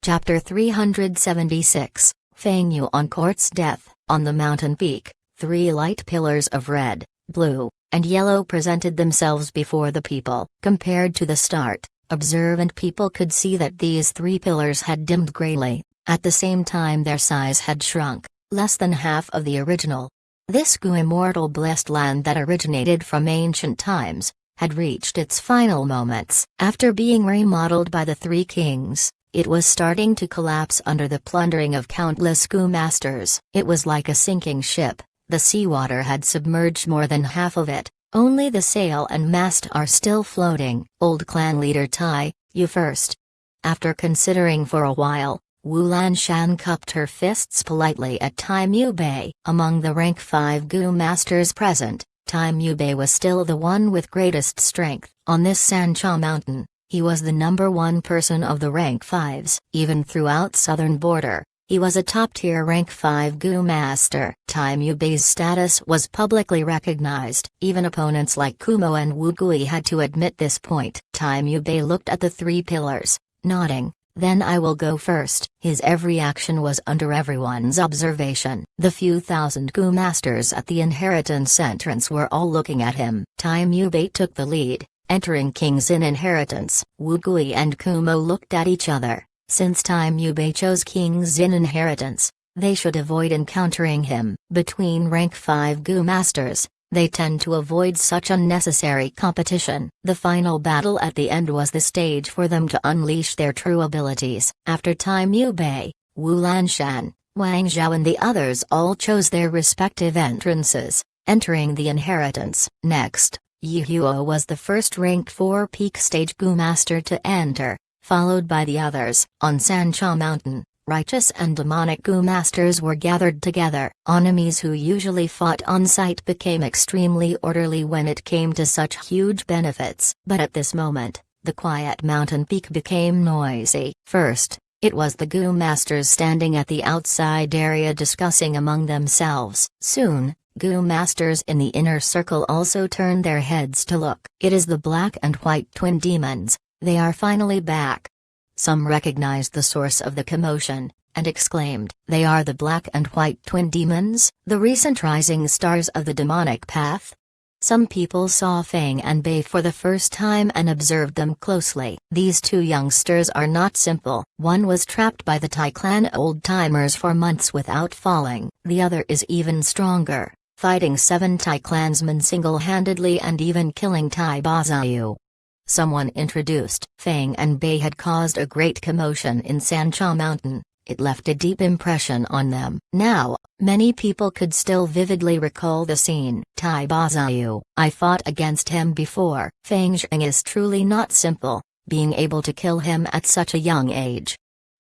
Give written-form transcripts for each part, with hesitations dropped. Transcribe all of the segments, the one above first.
Chapter 376, Feng Yuan courts death. On the mountain peak, 3 light pillars of red, blue, and yellow presented themselves before the people. Compared to the start, observant people could see that these 3 pillars had dimmed greatly. At the same time their size had shrunk, less than half of the original. This immortal blessed land that originated from ancient times, had reached its final moments. After being remodeled by the 3 kings, it was starting to collapse under the plundering of countless Gu-masters. It was like a sinking ship. The seawater had submerged more than half of it. Only the sail and mast are still floating. Old clan leader Tai, you first. After considering for a while, Wu Lanshan cupped her fists politely at Tai Mubei. Among the rank 5 Gu-masters present, Tai Mubei was still the one with greatest strength. On this Sancha mountain, he was the number 1 person of the rank 5s. Even throughout southern border, he was a top-tier rank 5 Gu-master. Tai Mubei's status was publicly recognized. Even opponents like Kumo and Wu Gui had to admit this point. Tai Mubei looked at the 3 pillars, nodding. Then I will go first. His every action was under everyone's observation. The few thousand Gu-masters at the inheritance entrance were all looking at him. Tai Mubei took the lead. Entering King's Inn inheritance, Wu Gui and Kumo looked at each other. Since Tai Mubei chose King's Inn inheritance, they should avoid encountering him. Between rank 5 Gu-masters, they tend to avoid such unnecessary competition. The final battle at the end was the stage for them to unleash their true abilities. After Tai Mubei, Wu Lanshan, Wang Zhao and the others all chose their respective entrances, entering the inheritance. Next, Yi Huo was the first ranked 4 peak stage Gu-master to enter, followed by the others. On Sancha Mountain, righteous and demonic Gu-masters were gathered together. Enemies who usually fought on site became extremely orderly when it came to such huge benefits. But at this moment, the quiet mountain peak became noisy. First, it was the Gu-masters standing at the outside area discussing among themselves. Soon, Gu-masters in the inner circle also turned their heads to look. It is the black and white twin demons. They are finally back. Some recognized the source of the commotion, and exclaimed, "They are the black and white twin demons, the recent rising stars of the demonic path?" Some people saw Feng and Bei for the first time and observed them closely. These 2 youngsters are not simple. One was trapped by the Tai clan old-timers for months without falling. The other is even stronger, fighting 7 Tai clansmen single-handedly and even killing Tai Bazayu. Someone introduced. Feng and Bei had caused a great commotion in Sancha Mountain. It left a deep impression on them. Now, many people could still vividly recall the scene. Tai Bazayu, I fought against him before. Feng Zheng is truly not simple, being able to kill him at such a young age.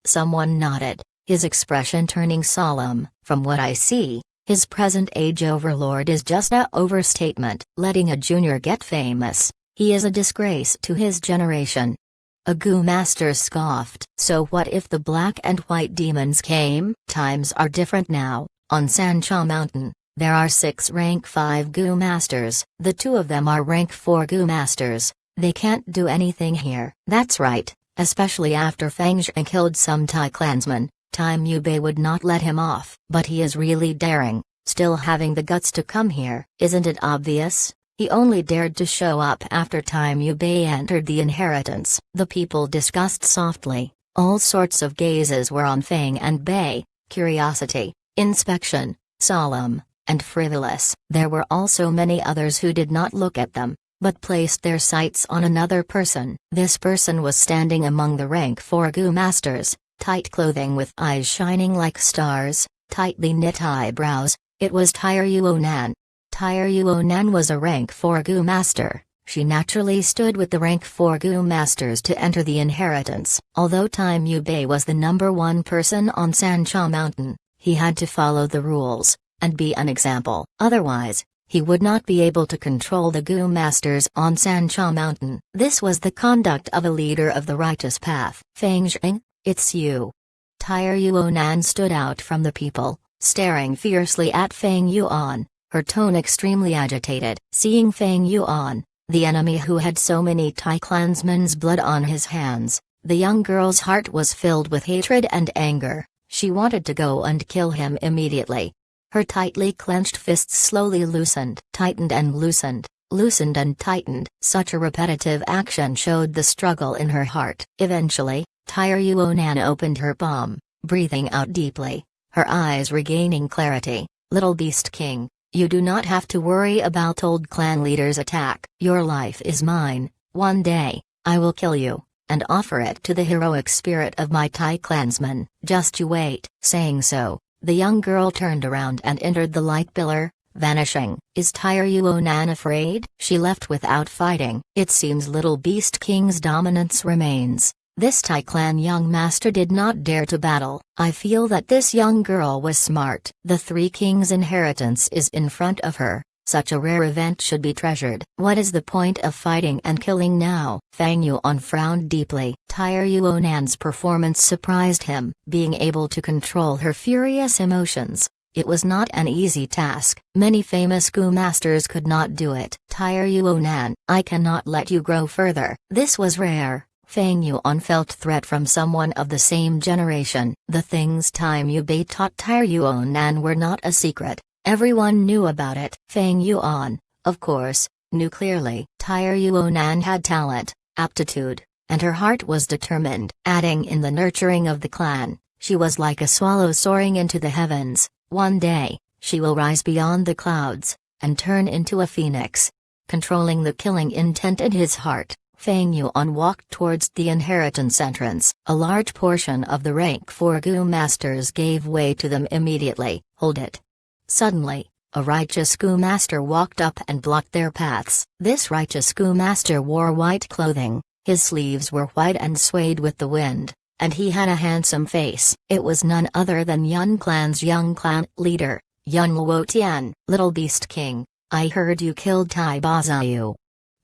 Someone nodded, his expression turning solemn. From what I see, his present age overlord is just an overstatement. Letting a junior get famous, he is a disgrace to his generation. A Gu-master scoffed. So what if the black and white demons came? Times are different now. On Sancha Mountain, there are 6 rank 5 Gu-masters. The 2 of them are rank 4 Gu-masters. They can't do anything here. That's right, especially after Feng Zheng killed some Tai clansmen. Tai Mubei would not let him off. But he is really daring, still having the guts to come here. Isn't it obvious? He only dared to show up after Tai Mubei entered the inheritance. The people discussed softly. All sorts of gazes were on Feng and Bei: curiosity, inspection, solemn, and frivolous. There were also many others who did not look at them, but placed their sights on another person. This person was standing among the rank 4 Gu-masters, tight clothing with eyes shining like stars, tightly knit eyebrows. It was Tai Yuonan. Tai Yuonan was a rank 4 Gu-master. She naturally stood with the rank 4 Gu-masters to enter the inheritance. Although Tai Mubei was the number 1 person on Sancha Mountain, he had to follow the rules, and be an example. Otherwise, he would not be able to control the Gu-masters on Sancha Mountain. This was the conduct of a leader of the righteous path. Feng Zheng, it's you. Tai Yuonan stood out from the people, staring fiercely at Feng Yuan, her tone extremely agitated. Seeing Feng Yuan, the enemy who had so many Tai clansmen's blood on his hands, The young girl's heart was filled with hatred and anger. She wanted to go and kill him immediately. Her tightly clenched fists slowly loosened, tightened and loosened, loosened and tightened. Such a repetitive action showed the struggle in her heart. Eventually, Tyr-Yuonan opened her palm, breathing out deeply, her eyes regaining clarity. Little Beast King, you do not have to worry about old clan leader's attack. Your life is mine. One day, I will kill you, and offer it to the heroic spirit of my Tai clansmen. Just you wait. Saying so, the young girl turned around and entered the light pillar, vanishing. Is Tyr-Yuonan afraid? She left without fighting. It seems Little Beast King's dominance remains. This Tai clan young master did not dare to battle. I feel that this young girl was smart. The Three Kings' inheritance is in front of her. Such a rare event should be treasured. What is the point of fighting and killing now? Fang Yuan frowned deeply. Tyr-Yuonan's performance surprised him. Being able to control her furious emotions, it was not an easy task. Many famous Gu masters could not do it. Tyr-Yuonan, I cannot let you grow further. This was rare. Fang Yuan felt threat from someone of the same generation. The things Time Yubei taught Tyr-Yuonan were not a secret. Everyone knew about it. Fang Yuan, of course, knew clearly. Tyr-Yuonan had talent, aptitude, and her heart was determined. Adding in the nurturing of the clan, she was like a swallow soaring into the heavens. One day, she will rise beyond the clouds, and turn into a phoenix. Controlling the killing intent in his heart, Fang Yuan walked towards the inheritance entrance. A large portion of the rank 4 Gu masters gave way to them immediately. Hold it. Suddenly, a righteous Gu master walked up and blocked their paths. This righteous Gu master wore white clothing, his sleeves were white and swayed with the wind, and he had a handsome face. It was none other than Yun Clan's young clan leader, Yun Luotian. Little Beast King, I heard you killed Tai Bazayu.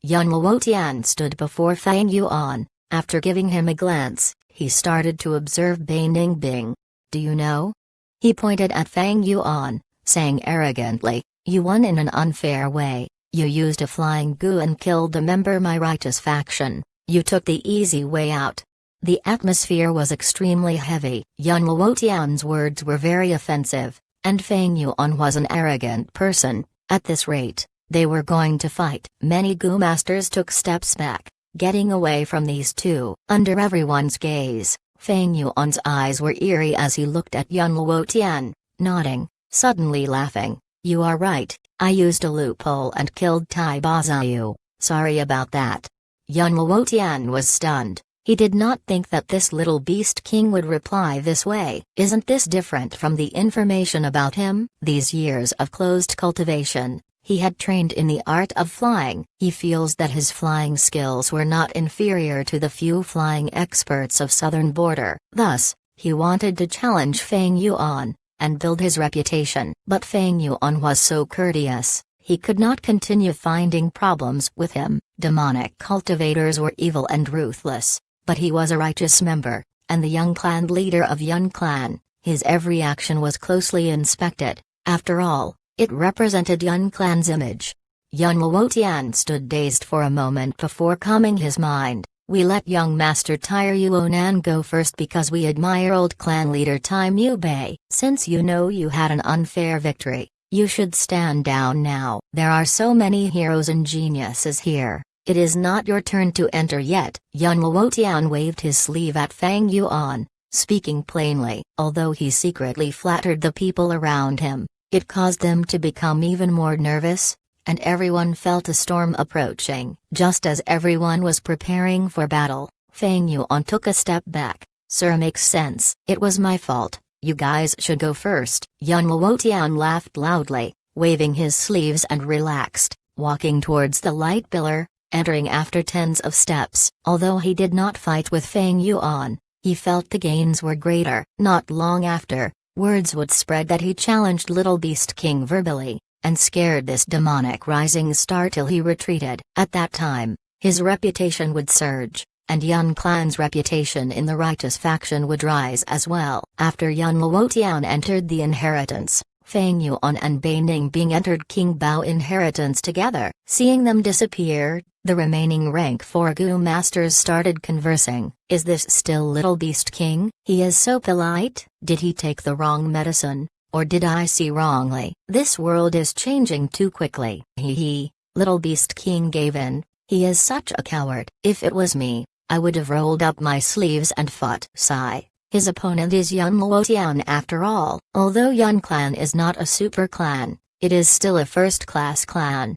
Yun Luotian stood before Fang Yuan. After giving him a glance, he started to observe Bai Ningbing. Do you know? He pointed at Fang Yuan, saying arrogantly, you won in an unfair way. You used a flying Gu and killed a member of my righteous faction. You took the easy way out. The atmosphere was extremely heavy. Yun Luotian's words were very offensive, and Fang Yuan was an arrogant person. At this rate, they were going to fight. Many Gu masters took steps back, getting away from these two. Under everyone's gaze, Fang Yuan's eyes were eerie as he looked at Yun Luotian, nodding, suddenly laughing. You are right, I used a loophole and killed Tai Bazayu. Sorry about that. Yun Luotian was stunned. He did not think that this Little Beast King would reply this way. Isn't this different from the information about him? These years of closed cultivation, he had trained in the art of flying. He feels that his flying skills were not inferior to the few flying experts of southern border. Thus, he wanted to challenge Fang Yuan, and build his reputation. But Fang Yuan was so courteous, he could not continue finding problems with him. Demonic cultivators were evil and ruthless, but he was a righteous member, and the young clan leader of Yun Clan. His every action was closely inspected. After all, it represented Yun Clan's image. Yun Luotian stood dazed for a moment before calming his mind. We let young Master Tyr-Yuonan go first because we admire old clan leader Time Yubei. Since you know you had an unfair victory, you should stand down now. There are so many heroes and geniuses here. It is not your turn to enter yet. Yun Luotian waved his sleeve at Fang Yuan, speaking plainly. Although he secretly flattered the people around him, it caused them to become even more nervous, and everyone felt a storm approaching. Just as everyone was preparing for battle, Fang Yuan took a step back. Sir, makes sense. It was my fault. You guys should go first. Yun Luotian laughed loudly, waving his sleeves and relaxed, walking towards the light pillar, entering after tens of steps. Although he did not fight with Fang Yuan, he felt the gains were greater. Not long after, words would spread that he challenged Little Beast King verbally, and scared this demonic rising star till he retreated. At that time, his reputation would surge, and Yun Clan's reputation in the righteous faction would rise as well. After Yun Luotian entered the inheritance, Fang Yuan and Bai Ningbing entered King Bao inheritance together. Seeing them disappear, the remaining rank 4 Gu masters started conversing. Is this still Little Beast King? He is so polite. Did he take the wrong medicine? Or did I see wrongly? This world is changing too quickly. He. Little Beast King gave in. He is such a coward. If it was me, I would have rolled up my sleeves and fought. Sigh. His opponent is Yun Luotian after all. Although Yun clan is not a super clan, it is still a first-class clan.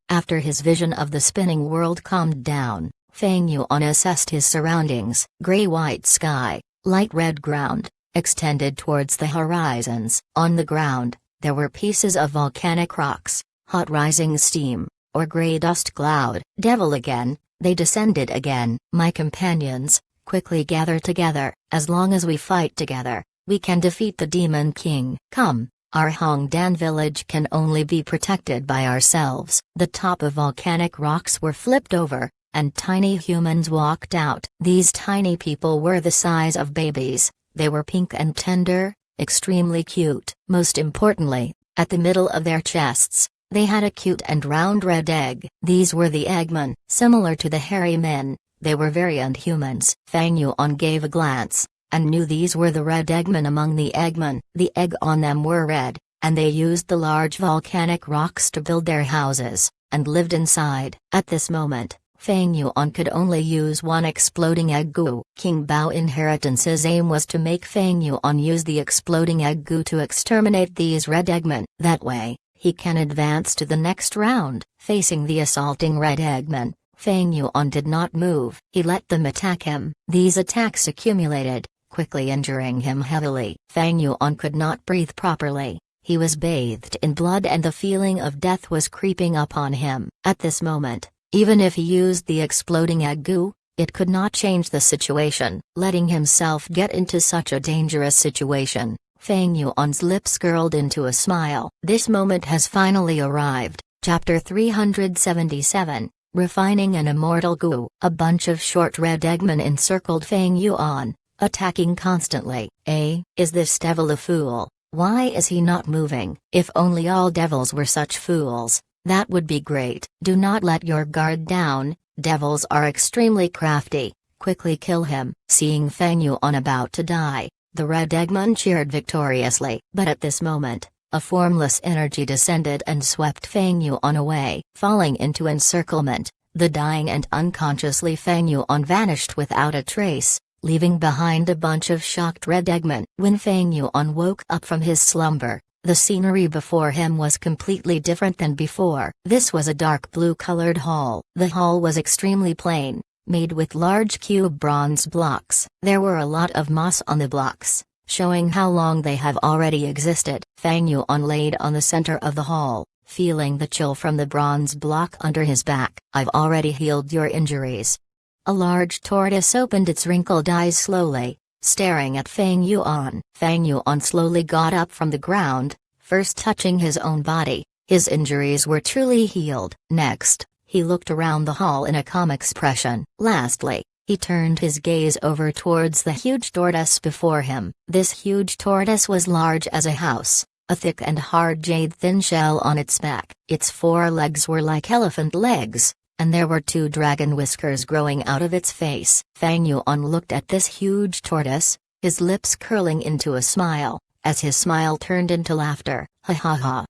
After his vision of the spinning world calmed down, Fang Yuan assessed his surroundings. Gray-white sky, light red ground, extended towards the horizons. On the ground, there were pieces of volcanic rocks, hot rising steam, or gray dust cloud. Devil again, they descended again. My companions, quickly gather together. As long as we fight together, we can defeat the Demon King. Come, our Hongdan village can only be protected by ourselves. The top of volcanic rocks were flipped over, and tiny humans walked out. These tiny people were the size of babies. They were pink and tender, extremely cute. Most importantly, at the middle of their chests, they had a cute and round red egg. These were the Eggmen. Similar to the hairy men, they were variant humans. Fang Yuan gave a glance, and knew these were the red Eggmen among the Eggmen. The egg on them were red, and they used the large volcanic rocks to build their houses, and lived inside. At this moment, Fang Yuan could only use one exploding egg goo. King Bao inheritance's aim was to make Fang Yuan use the exploding egg goo to exterminate these red Eggmen. That way, he can advance to the next round. Facing the assaulting red Eggmen, Fang Yuan did not move. He let them attack him. These attacks accumulated, quickly injuring him heavily. Fang Yuan could not breathe properly. He was bathed in blood and the feeling of death was creeping up on him. At this moment, even if he used the exploding egg goo, it could not change the situation. Letting himself get into such a dangerous situation, Fang Yuan's lips curled into a smile. This moment has finally arrived. Chapter 377. Refining an immortal goo. A bunch of short red Eggmen encircled Fang Yuan, attacking constantly. Is this devil a fool? Why is he not moving? If only all devils were such fools, that would be great. Do not let your guard down, devils are extremely crafty. Quickly kill him. Seeing Fang Yuan about to die, the red Eggman cheered victoriously. But at this moment, a formless energy descended and swept Fang Yuan away. Falling into encirclement, the dying and unconsciously Fang Yuan vanished without a trace, leaving behind a bunch of shocked red Eggmen. When Fang Yuan woke up from his slumber, the scenery before him was completely different than before. This was a dark blue-colored hall. The hall was extremely plain, made with large cube bronze blocks. There were a lot of moss on the blocks, showing how long they have already existed. Fang Yuan laid on the center of the hall, feeling the chill from the bronze block under his back. I've already healed your injuries. A large tortoise opened its wrinkled eyes slowly, staring at Fang Yuan. Fang Yuan slowly got up from the ground, first touching his own body. His injuries were truly healed. Next, he looked around the hall in a calm expression. Lastly, he turned his gaze over towards the huge tortoise before him. This huge tortoise was large as a house, a thick and hard jade thin shell on its back. Its 4 legs were like elephant legs, and there were 2 dragon whiskers growing out of its face. Fang Yuan looked at this huge tortoise, his lips curling into a smile, as his smile turned into laughter. Ha ha ha.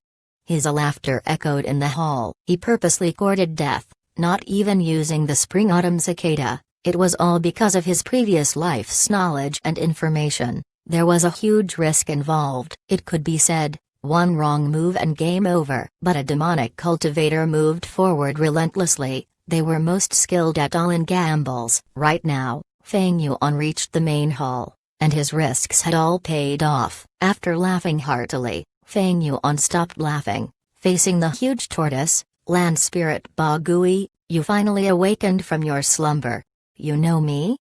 His laughter echoed in the hall. He purposely courted death, not even using the spring-autumn cicada. It was all because of his previous life's knowledge and information. There was a huge risk involved. It could be said, one wrong move and game over. But a demonic cultivator moved forward relentlessly. They were most skilled at all in gambles. Right now, Fang Yuan reached the main hall, and his risks had all paid off. After laughing heartily, Fang Yuan stopped laughing. Facing the huge tortoise, Land Spirit Ba Gui, you finally awakened from your slumber. You know me?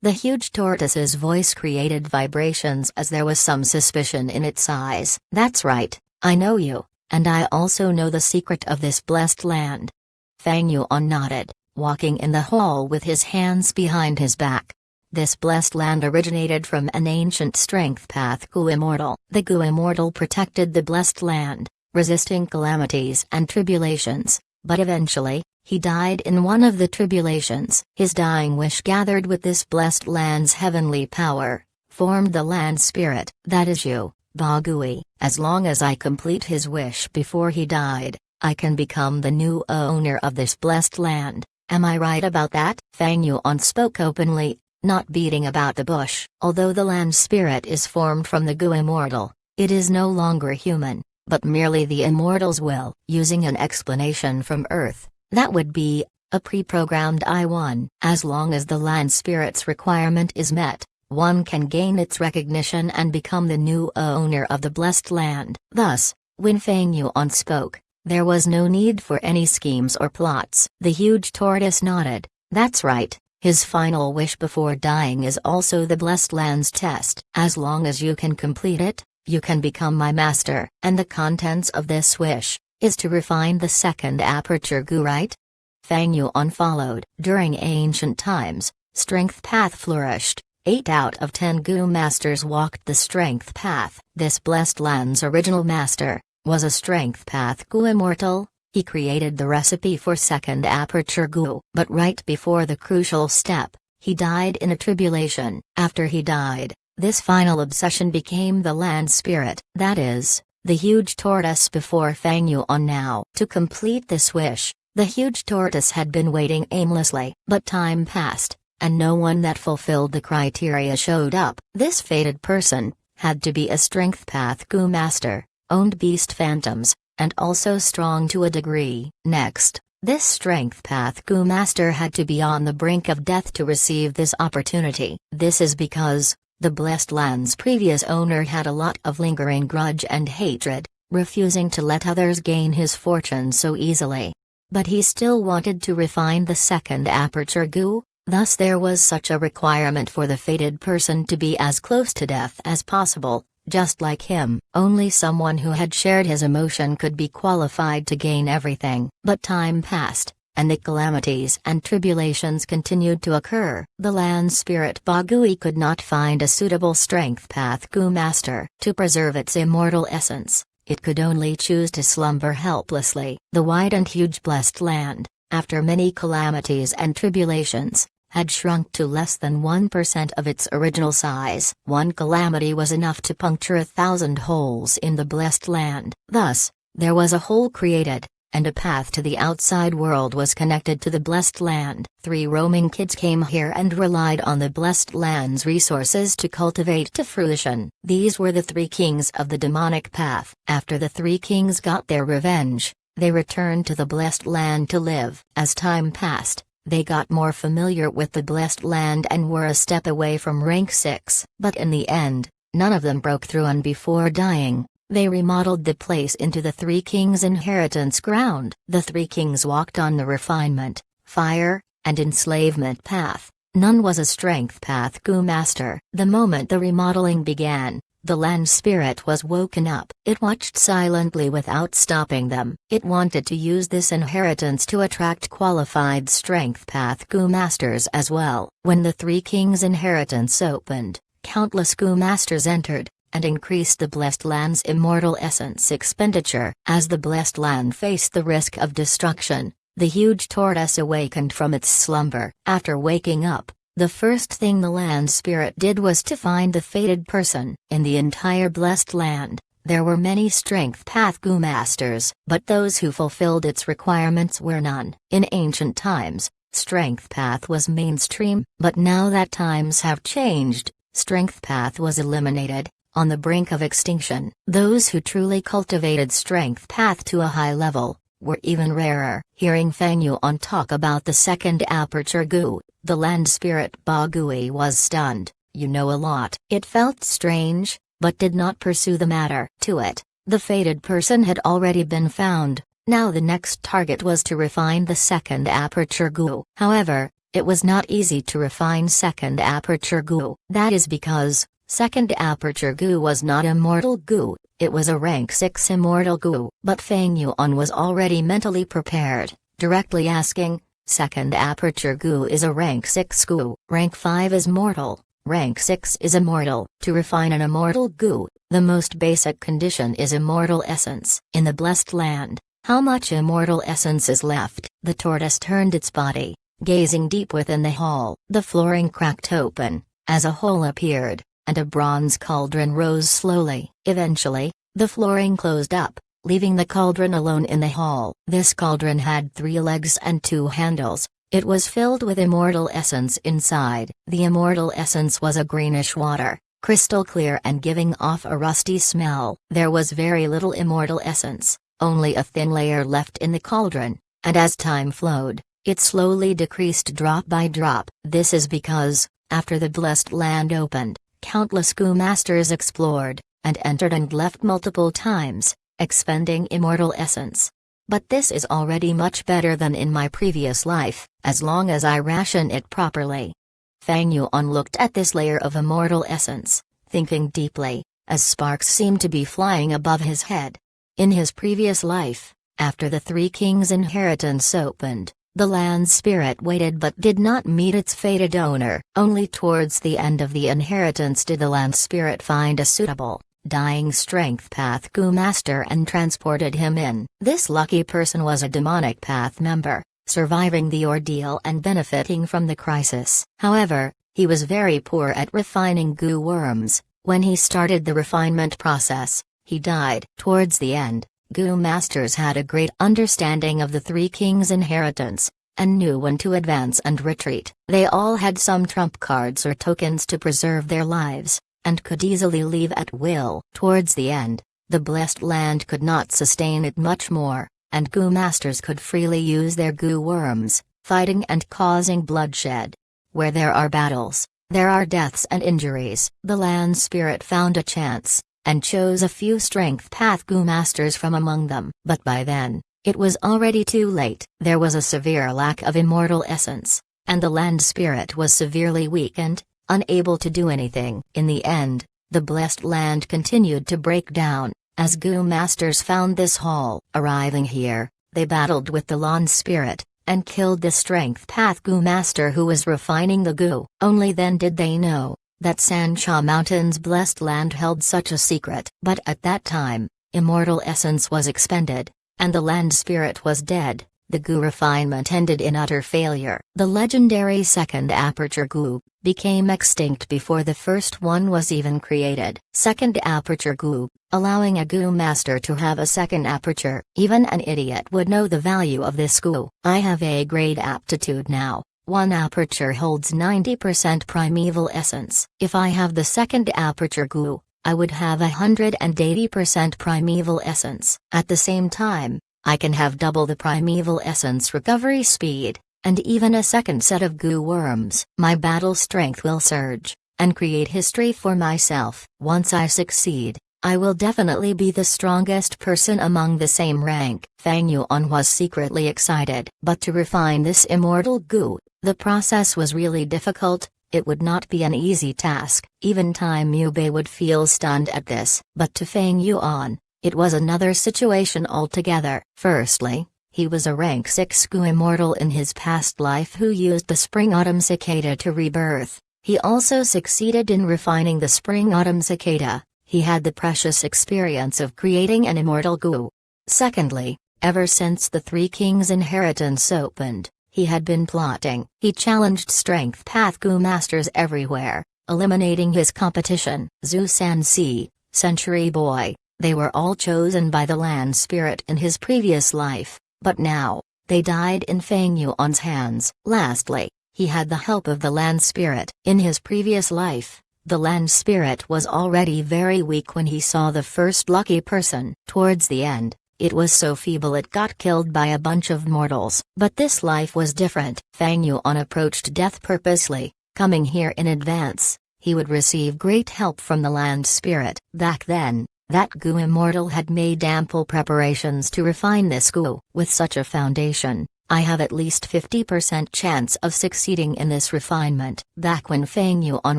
The huge tortoise's voice created vibrations as there was some suspicion in its eyes. That's right, I know you, and I also know the secret of this blessed land. Fang Yuan nodded, walking in the hall with his hands behind his back. This blessed land originated from an ancient strength path Gu Immortal. The Gu Immortal protected the blessed land, resisting calamities and tribulations, but eventually, he died in one of the tribulations. His dying wish gathered with this blessed land's heavenly power, formed the land spirit, that is you, Ba Gui. As long as I complete his wish before he died, I can become the new owner of this blessed land. Am I right about that? Fang Yuan spoke openly, not beating about the bush. Although the land spirit is formed from the Gu Immortal, it is no longer human, but merely the immortal's will. Using an explanation from Earth, that would be a pre-programmed I-1. As long as the land spirit's requirement is met, one can gain its recognition and become the new owner of the blessed land. Thus, when Fang Yuan spoke, there was no need for any schemes or plots. The huge tortoise nodded. That's right, his final wish before dying is also the blessed land's test. As long as you can complete it, you can become my master. And the contents of this wish is to refine the second aperture Gu, right? Fang Yuan followed. During ancient times, strength path flourished. 8 out of 10 Gu masters walked the strength path. This blessed land's original master was a strength path Gu Immortal. He created the recipe for second aperture Gu. But right before the crucial step, he died in a tribulation. After he died, this final obsession became the land spirit, that is, the huge tortoise before Fang Yuan now. To complete this wish, the huge tortoise had been waiting aimlessly. But time passed, and no one that fulfilled the criteria showed up. This fated person had to be a strength path Gu master, owned beast phantoms, and also strong to a degree. Next, this strength path Gu master had to be on the brink of death to receive this opportunity. This is because the blessed land's previous owner had a lot of lingering grudge and hatred, refusing to let others gain his fortune so easily. But he still wanted to refine the second aperture Gu, thus there was such a requirement for the fated person to be as close to death as possible. Just like him, only someone who had shared his emotion could be qualified to gain everything. But time passed, and the calamities and tribulations continued to occur. The land spirit Ba Gui could not find a suitable strength path Gu master. To preserve its immortal essence, it could only choose to slumber helplessly. The wide and huge blessed land, after many calamities and tribulations, had shrunk to less than 1% of its original size. One calamity was enough to puncture 1,000 holes in the blessed land. Thus, there was a hole created, and a path to the outside world was connected to the blessed land. 3 roaming kids came here and relied on the blessed land's resources to cultivate to fruition. These were the 3 kings of the demonic path. After the 3 kings got their revenge, they returned to the blessed land to live. As time passed, they got more familiar with the blessed land and were a step away from rank 6. But in the end, none of them broke through, and before dying, they remodeled the place into the 3 kings' inheritance ground. The 3 kings walked on the refinement, fire, and enslavement path. None was a strength path Gu master. The moment the remodeling began, the land spirit was woken up. It watched silently without stopping them. It wanted to use this inheritance to attract qualified strength path Gu masters as well. When the 3 kings' inheritance opened, countless Gu masters entered, and increased the blessed land's immortal essence expenditure. As the blessed land faced the risk of destruction, the huge tortoise awakened from its slumber. After waking up, the first thing the land spirit did was to find the fated person. In the entire blessed land, there were many strength path Gu masters, but those who fulfilled its requirements were none. In ancient times, strength path was mainstream, but now that times have changed, strength path was eliminated, on the brink of extinction. Those who truly cultivated strength path to a high level were even rarer. Hearing Fang Yuan talk about the second aperture Gu, the land spirit Ba Gui was stunned. You know a lot. It felt strange, but did not pursue the matter. To it, the fated person had already been found. Now the next target was to refine the second aperture Gu. However, it was not easy to refine second aperture Gu. That is because second aperture Gu was not immortal Gu, it was a rank 6 immortal Gu. But Fang Yuan was already mentally prepared, directly asking, Second aperture goo is a rank 6 goo. Rank 5 is mortal. Rank 6 is immortal. To refine an immortal goo, the most basic condition is immortal essence. In the blessed land, how much immortal essence is left? The tortoise turned its body, gazing deep within the hall. The flooring cracked open, as a hole appeared, and a bronze cauldron rose slowly. Eventually, the flooring closed up, leaving the cauldron alone in the hall. This cauldron had 3 legs and 2 handles. It was filled with immortal essence inside. The immortal essence was a greenish water, crystal clear and giving off a rusty smell. There was very little immortal essence, only a thin layer left in the cauldron, and as time flowed, it slowly decreased drop by drop. This is because, after the blessed land opened, countless goo masters explored, and entered and left multiple times, expending immortal essence. But this is already much better than in my previous life, as long as I ration it properly. Fang Yuan looked at this layer of immortal essence, thinking deeply, as sparks seemed to be flying above his head. In his previous life, after the 3 kings' inheritance opened, the land spirit waited but did not meet its fated owner. Only towards the end of the inheritance did the land spirit find a suitable, dying strength path goo master and transported him in. This lucky person was a demonic path member, surviving the ordeal and benefiting from the crisis. However, he was very poor at refining goo worms. When he started the refinement process, he died. Towards the end, goo masters had a great understanding of the 3 kings' inheritance, and knew when to advance and retreat. They all had some trump cards or tokens to preserve their lives, and could easily leave at will. Towards the end, the blessed land could not sustain it much more, and goo masters could freely use their goo worms, fighting and causing bloodshed. Where there are battles, there are deaths and injuries. The land spirit found a chance, and chose a few strength path goo masters from among them. But by then, it was already too late. There was a severe lack of immortal essence, and the land spirit was severely weakened, unable to do anything. In the end, the blessed land continued to break down, as goo masters found this hall. Arriving here, they battled with the land spirit, and killed the strength path goo master who was refining the goo. Only then did they know that Sancha Mountain's blessed land held such a secret. But at that time, immortal essence was expended, and the land spirit was dead. The goo refinement ended in utter failure. The legendary second aperture goo became extinct before the first one was even created. Second aperture goo, allowing a goo master to have a second aperture. Even an idiot would know the value of this goo. I have a grade aptitude now. 1 aperture holds 90% primeval essence. If I have the second aperture goo, I would have 180% primeval essence. At the same time, I can have double the primeval essence recovery speed, and even a second set of goo worms. My battle strength will surge, and create history for myself. Once I succeed, I will definitely be the strongest person among the same rank. Fang Yuan was secretly excited. But to refine this immortal goo, the process was really difficult. It would not be an easy task. Even Tai Mubei would feel stunned at this. But to Fang Yuan, it was another situation altogether. Firstly, he was a rank 6 goo immortal in his past life who used the Spring-Autumn Cicada to rebirth. He also succeeded in refining the Spring-Autumn Cicada. He had the precious experience of creating an immortal goo. Secondly, ever since the 3 kings' inheritance opened, he had been plotting. He challenged strength path goo masters everywhere, eliminating his competition. Zhu Sanxi, Century Boy, they were all chosen by the land spirit in his previous life, but now, they died in Fang Yuan's hands. Lastly, he had the help of the land spirit. In his previous life, the land spirit was already very weak when he saw the first lucky person. Towards the end, it was so feeble it got killed by a bunch of mortals. But this life was different. Fang Yuan approached death purposely, coming here in advance. He would receive great help from the land spirit. Back then, that goo immortal had made ample preparations to refine this goo. With such a foundation, I have at least 50% chance of succeeding in this refinement. Back when Fang Yuan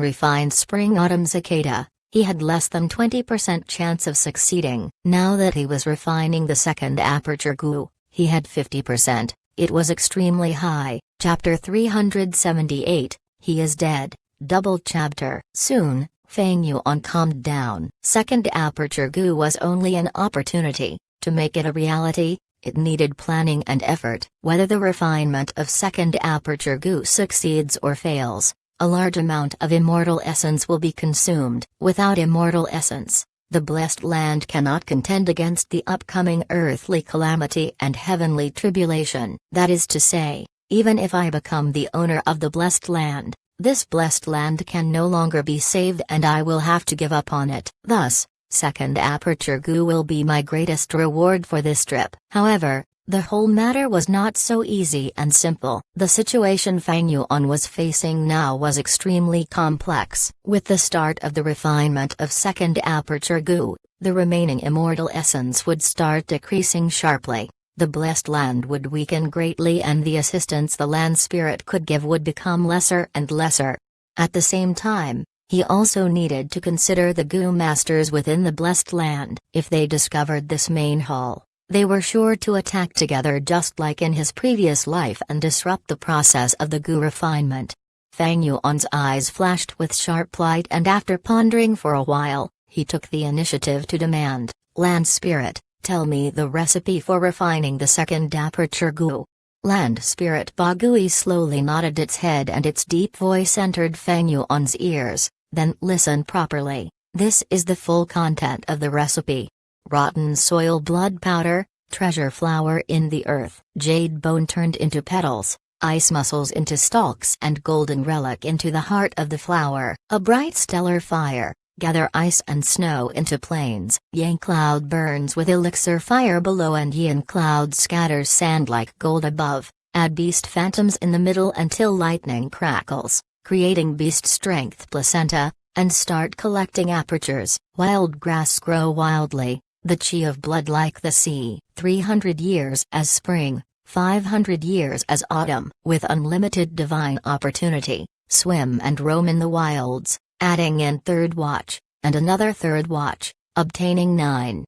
refined Spring-Autumn Cicada, he had less than 20% chance of succeeding. Now that he was refining the second aperture goo, he had 50%. It was extremely high. Chapter 378, He is dead. Double chapter. Soon, Fang Yuan calmed down. Second aperture Gu was only an opportunity. To make it a reality, it needed planning and effort. Whether the refinement of second aperture Gu succeeds or fails, a large amount of immortal essence will be consumed. Without immortal essence, the blessed land cannot contend against the upcoming earthly calamity and heavenly tribulation. That is to say, even if I become the owner of the blessed land, this blessed land can no longer be saved and I will have to give up on it. Thus, second aperture Gu will be my greatest reward for this trip. However, the whole matter was not so easy and simple. The situation Fang Yuan was facing now was extremely complex. With the start of the refinement of second aperture Gu, the remaining immortal essence would start decreasing sharply. The blessed land would weaken greatly and the assistance the land spirit could give would become lesser and lesser. At the same time, he also needed to consider the Gu masters within the blessed land. If they discovered this main hall, they were sure to attack together just like in his previous life and disrupt the process of the Gu refinement. Fang Yuan's eyes flashed with sharp light and after pondering for a while, he took the initiative to demand, "Land spirit, tell me the recipe for refining the second aperture Gu." Land spirit Bagui slowly nodded its head and its deep voice entered Fang Yuan's ears. "Then listen properly. This is the full content of the recipe. Rotten soil blood powder, treasure flower in the earth, jade bone turned into petals, ice muscles into stalks and golden relic into the heart of the flower, a bright stellar fire, gather ice and snow into plains, yang cloud burns with elixir fire below and yin cloud scatters sand like gold above, add beast phantoms in the middle until lightning crackles, creating beast strength placenta, and start collecting apertures. Wild grass grow wildly, the chi of blood like the sea, 300 years as spring, 500 years as autumn. With unlimited divine opportunity, swim and roam in the wilds, adding in third watch, and another third watch, obtaining 9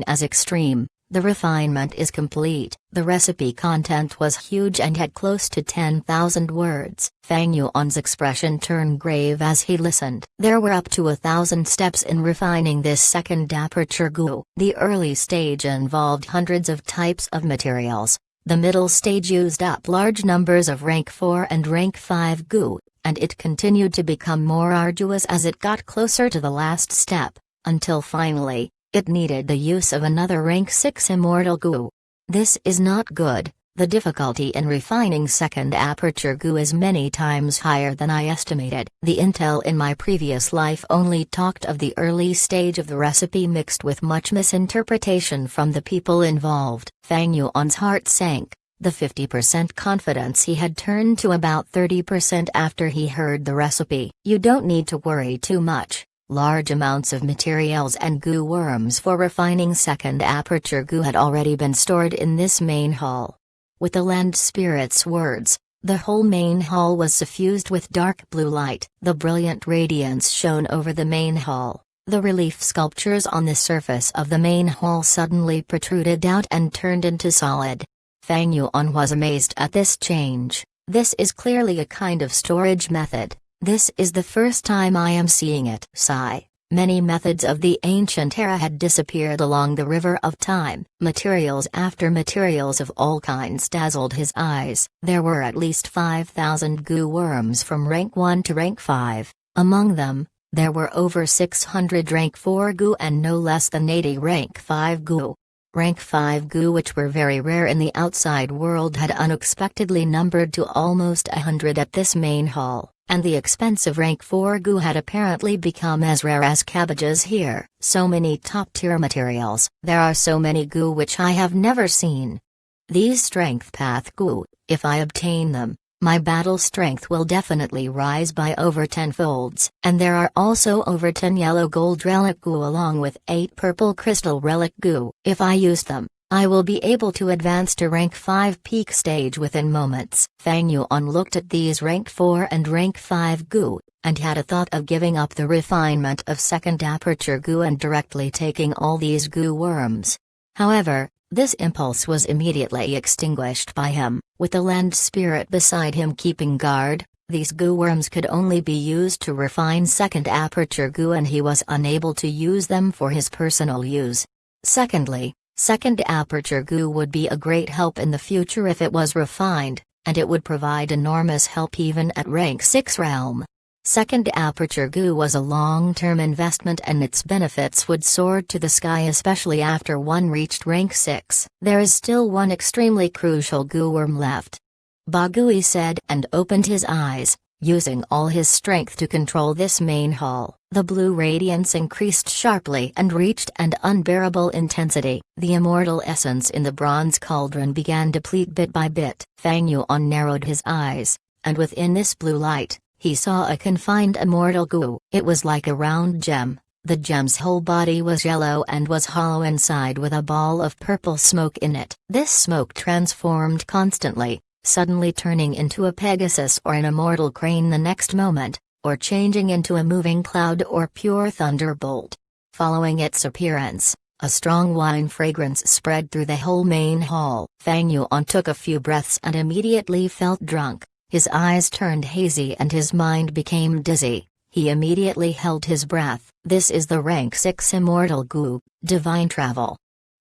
as extreme. The refinement is complete. The recipe content was huge and had close to 10,000 words. Fang Yuan's expression turned grave as he listened. There were up to 1,000 steps in refining this second aperture Gu. The early stage involved hundreds of types of materials. The middle stage used up large numbers of rank 4 and rank 5 Gu, and it continued to become more arduous as it got closer to the last step, until finally, it needed the use of another rank 6 immortal Gu. This is not good. The difficulty in refining second aperture Gu is many times higher than I estimated. The intel in my previous life only talked of the early stage of the recipe mixed with much misinterpretation from the people involved. Fang Yuan's heart sank. The 50% confidence he had turned to about 30% after he heard the recipe. You don't need to worry too much. Large amounts of materials and Gu worms for refining second aperture Gu had already been stored in this main hall. With the land spirit's words, the whole main hall was suffused with dark blue light. The brilliant radiance shone over the main hall. The relief sculptures on the surface of the main hall suddenly protruded out and turned into solid. Fang Yuan was amazed at this change. This is clearly a kind of storage method. This is the first time I am seeing it. Sigh. Many methods of the ancient era had disappeared along the river of time. Materials after materials of all kinds dazzled his eyes. There were at least 5,000 Gu worms from rank 1 to rank 5. Among them, there were over 600 rank 4 Gu and no less than 80 rank 5 Gu. Rank 5 Gu, which were very rare in the outside world, had unexpectedly numbered to almost 100 at this main hall. And the expensive rank 4 Gu had apparently become as rare as cabbages here. So many top-tier materials. There are so many Gu which I have never seen. These strength path Gu, if I obtain them, my battle strength will definitely rise by over 10 folds. And there are also over 10 yellow gold relic Gu along with 8 purple crystal relic Gu. If I use them, I will be able to advance to rank 5 peak stage within moments. Fang Yuan looked at these rank 4 and rank 5 Gu, and had a thought of giving up the refinement of second aperture Gu and directly taking all these Gu worms. However, This impulse was immediately extinguished by him, with the land spirit beside him keeping guard. These goo worms could only be used to refine second aperture goo, and he was unable to use them for his personal use. Secondly, second aperture goo would be a great help in the future if it was refined, and it would provide enormous help even at rank 6 realm. Second aperture goo was a long-term investment, and its benefits would soar to the sky, especially after one reached rank 6. There is still one extremely crucial goo worm left, Bagui said, and opened his eyes, using all his strength to control this main hall. The blue radiance increased sharply and reached an unbearable intensity. The immortal essence in the bronze cauldron began to deplete bit by bit. Fang Yuan narrowed his eyes, and within this blue light, he saw a confined immortal goo. It was like a round gem. The gem's whole body was yellow and was hollow inside with a ball of purple smoke in it. This smoke transformed constantly, suddenly turning into a Pegasus or an immortal crane the next moment, or changing into a moving cloud or pure thunderbolt. Following its appearance, a strong wine fragrance spread through the whole main hall. Fang Yuan took a few breaths and immediately felt drunk. His eyes turned hazy and his mind became dizzy. He immediately held his breath. This is the rank 6 immortal goo, divine travel.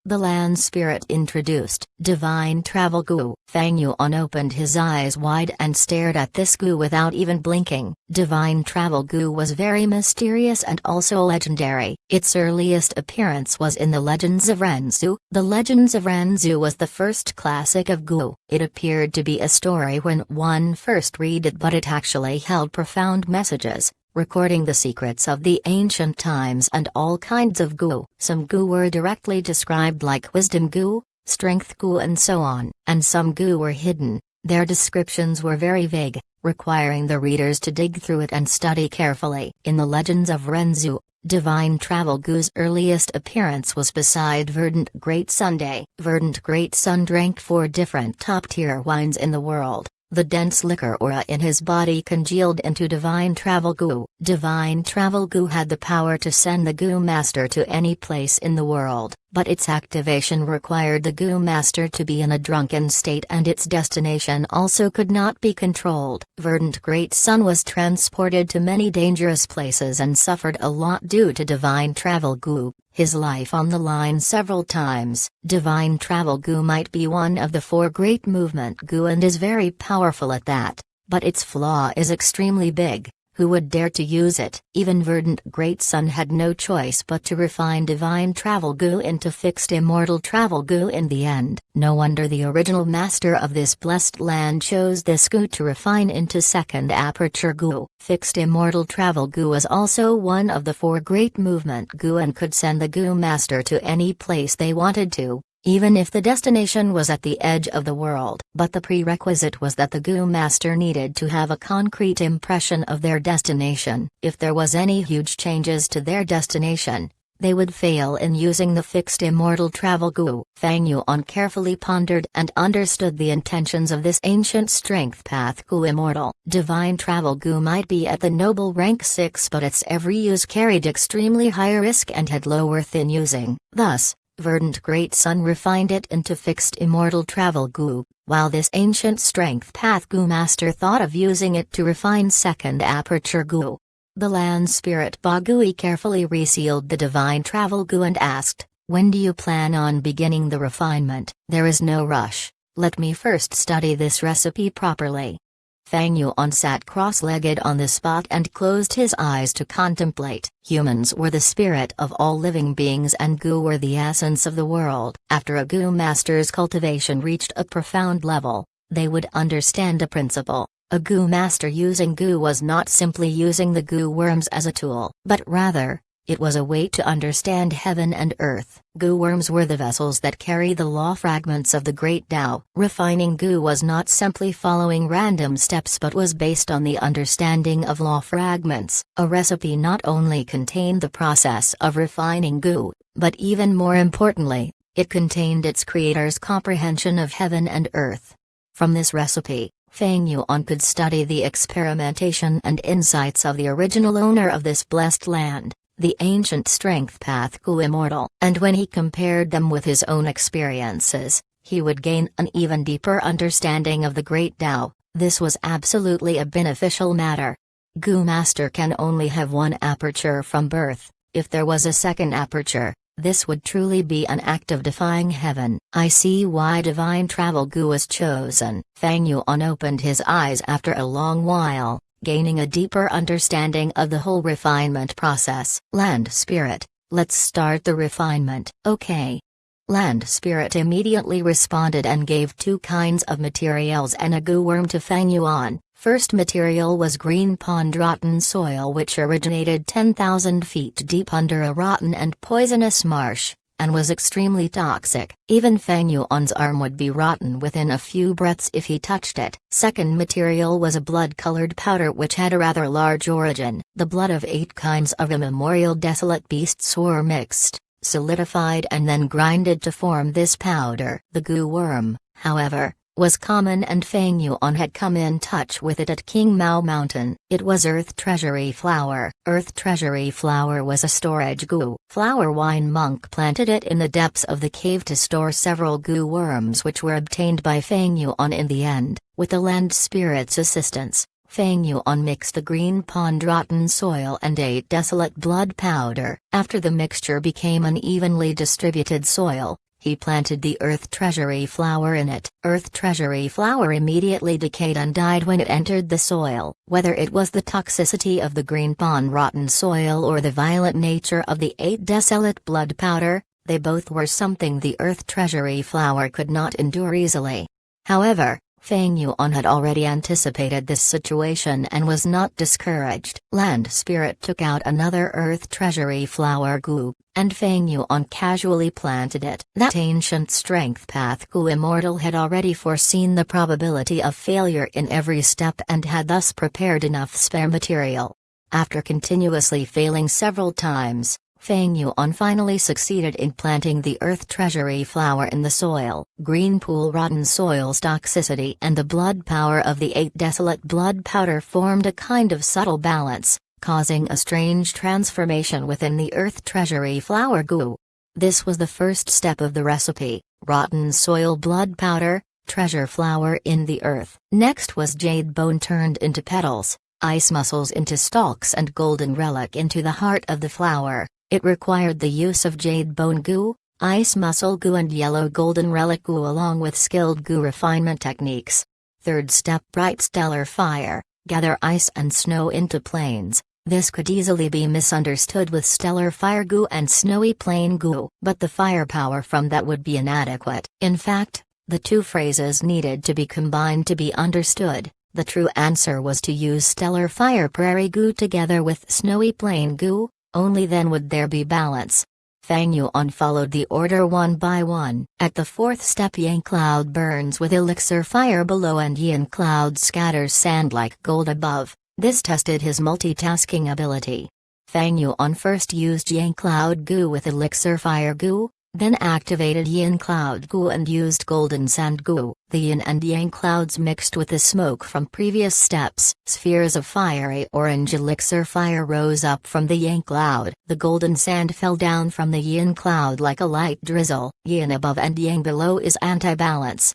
The land spirit introduced divine travel goo. Fang Yuan opened his eyes wide and stared at this goo without even blinking. Divine travel goo was very mysterious and also legendary. Its earliest appearance was in the Legends of Renzu. The Legends of Renzu was the first classic of goo. It appeared to be a story when one first read it, but it actually held profound messages, recording the secrets of the ancient times and all kinds of goo. Some goo were directly described like wisdom goo, strength goo and so on, and some goo were hidden. Their descriptions were very vague, requiring the readers to dig through it and study carefully. In the Legends of Renzu, divine travel goo's earliest appearance was beside Verdant Great Sunday. Verdant Great Sun drank 4 different top-tier wines in the world. The dense liquor aura in his body congealed into divine travel goo. Divine travel goo had the power to send the goo master to any place in the world, but its activation required the goo master to be in a drunken state, and its destination also could not be controlled. Verdant Great Sun was transported to many dangerous places and suffered a lot due to divine travel goo, his life on the line several times. Divine travel goo might be one of the 4 great movement goo and is very powerful at that, but its flaw is extremely big. Who would dare to use it? Even Verdant Great Sun had no choice but to refine divine travel goo into fixed immortal travel goo in the end. No wonder the original master of this blessed land chose this goo to refine into second aperture goo. Fixed immortal travel goo was also one of the 4 great movement goo and could send the goo master to any place they wanted to, even if the destination was at the edge of the world. But the prerequisite was that the goo master needed to have a concrete impression of their destination. If there was any huge changes to their destination, they would fail in using the fixed immortal travel goo. Fang Yuan carefully pondered and understood the intentions of this ancient strength path goo. Immortal divine travel goo might be at the noble rank 6, but its every use carried extremely high risk and had low worth in using. Thus, Verdant Great Sun refined it into fixed immortal travel goo, while this ancient strength path goo master thought of using it to refine second aperture goo. The land spirit Bagui carefully resealed the divine travel goo and asked, "When do you plan on beginning the refinement?" "There is no rush. Let me first study this recipe properly." Fang Yuan sat cross-legged on the spot and closed his eyes to contemplate. Humans were the spirit of all living beings and goo were the essence of the world. After a goo master's cultivation reached a profound level, they would understand a principle. A goo master using goo was not simply using the goo worms as a tool, but rather, it was a way to understand heaven and earth. Goo worms were the vessels that carry the law fragments of the great Tao. Refining goo was not simply following random steps but was based on the understanding of law fragments. A recipe not only contained the process of refining goo, but even more importantly, it contained its creator's comprehension of heaven and earth. From this recipe, Fang Yuan could study the experimentation and insights of the original owner of this blessed land. the ancient strength path Gu immortal. And when he compared them with his own experiences, he would gain an even deeper understanding of the great Tao. This was absolutely a beneficial matter. Gu Master can only have one aperture from birth. If there was a second aperture, this would truly be an act of defying heaven. I see why divine travel Gu was chosen. Fang Yuan opened his eyes after a long while, gaining a deeper understanding of the whole refinement process. Land Spirit, let's start the refinement. Okay. Land Spirit immediately responded and gave two kinds of materials and a Gu worm to Fang Yuan. First material was green pond rotten soil, which originated 10,000 feet deep under a rotten and poisonous marsh, and was extremely toxic. Even Fang Yuan's arm would be rotten within a few breaths if he touched it. Second material was a blood-colored powder which had a rather large origin. The blood of 8 kinds of immemorial desolate beasts were mixed, solidified and then grinded to form this powder. The Gu worm, however, was common, and Fang Yuan had come in touch with it at King Mao Mountain. It was Earth Treasury Flower. Earth Treasury Flower was a storage Gu flower. Wine Monk planted it in the depths of the cave to store several Gu worms, which were obtained by Fang Yuan in the end. With the Land Spirit's assistance, Fang Yuan mixed the green pond rotten soil and 8 desolate blood powder. After the mixture became an evenly distributed soil, he planted the Earth Treasury Flower in it. Earth Treasury Flower immediately decayed and died when it entered the soil. Whether it was the toxicity of the green pond rotten soil or the violent nature of the 8 desolate blood powder, they both were something the Earth Treasury Flower could not endure easily. However, Fang Yuan had already anticipated this situation and was not discouraged. Land Spirit took out another Earth Treasury Flower Gu, and Fang Yuan casually planted it. That ancient strength path Gu immortal had already foreseen the probability of failure in every step and had thus prepared enough spare material. After continuously failing several times, Fang Yuan finally succeeded in planting the Earth Treasury Flower in the soil. Green pool rotten soil's toxicity and the blood power of the 8 desolate blood powder formed a kind of subtle balance, causing a strange transformation within the Earth Treasury Flower Gu. This was the first step of the recipe: rotten soil blood powder, treasure flower in the earth. Next was jade bone turned into petals, ice mussels into stalks and golden relic into the heart of the flower. It required the use of jade bone Gu, ice mussel Gu and yellow golden relic Gu along with skilled Gu refinement techniques. Third step: bright stellar fire, gather ice and snow into plains. This could easily be misunderstood with stellar fire Gu and snowy plain Gu, but the firepower from that would be inadequate. In fact, the two phrases needed to be combined to be understood. The true answer was to use stellar fire prairie Gu together with snowy plain Gu. Only then would there be balance. Fang Yuan followed the order one by one. At the fourth step, Yang Cloud burns with elixir fire below and Yin Cloud scatters sand like gold above. This tested his multitasking ability. Fang Yuan first used Yang Cloud Gu with elixir fire Gu, then activated Yin Cloud Gu and used golden sand Gu. The Yin and Yang clouds mixed with the smoke from previous steps. Spheres of fiery orange elixir fire rose up from the Yang cloud. The golden sand fell down from the Yin cloud like a light drizzle. Yin above and Yang below is anti-balance.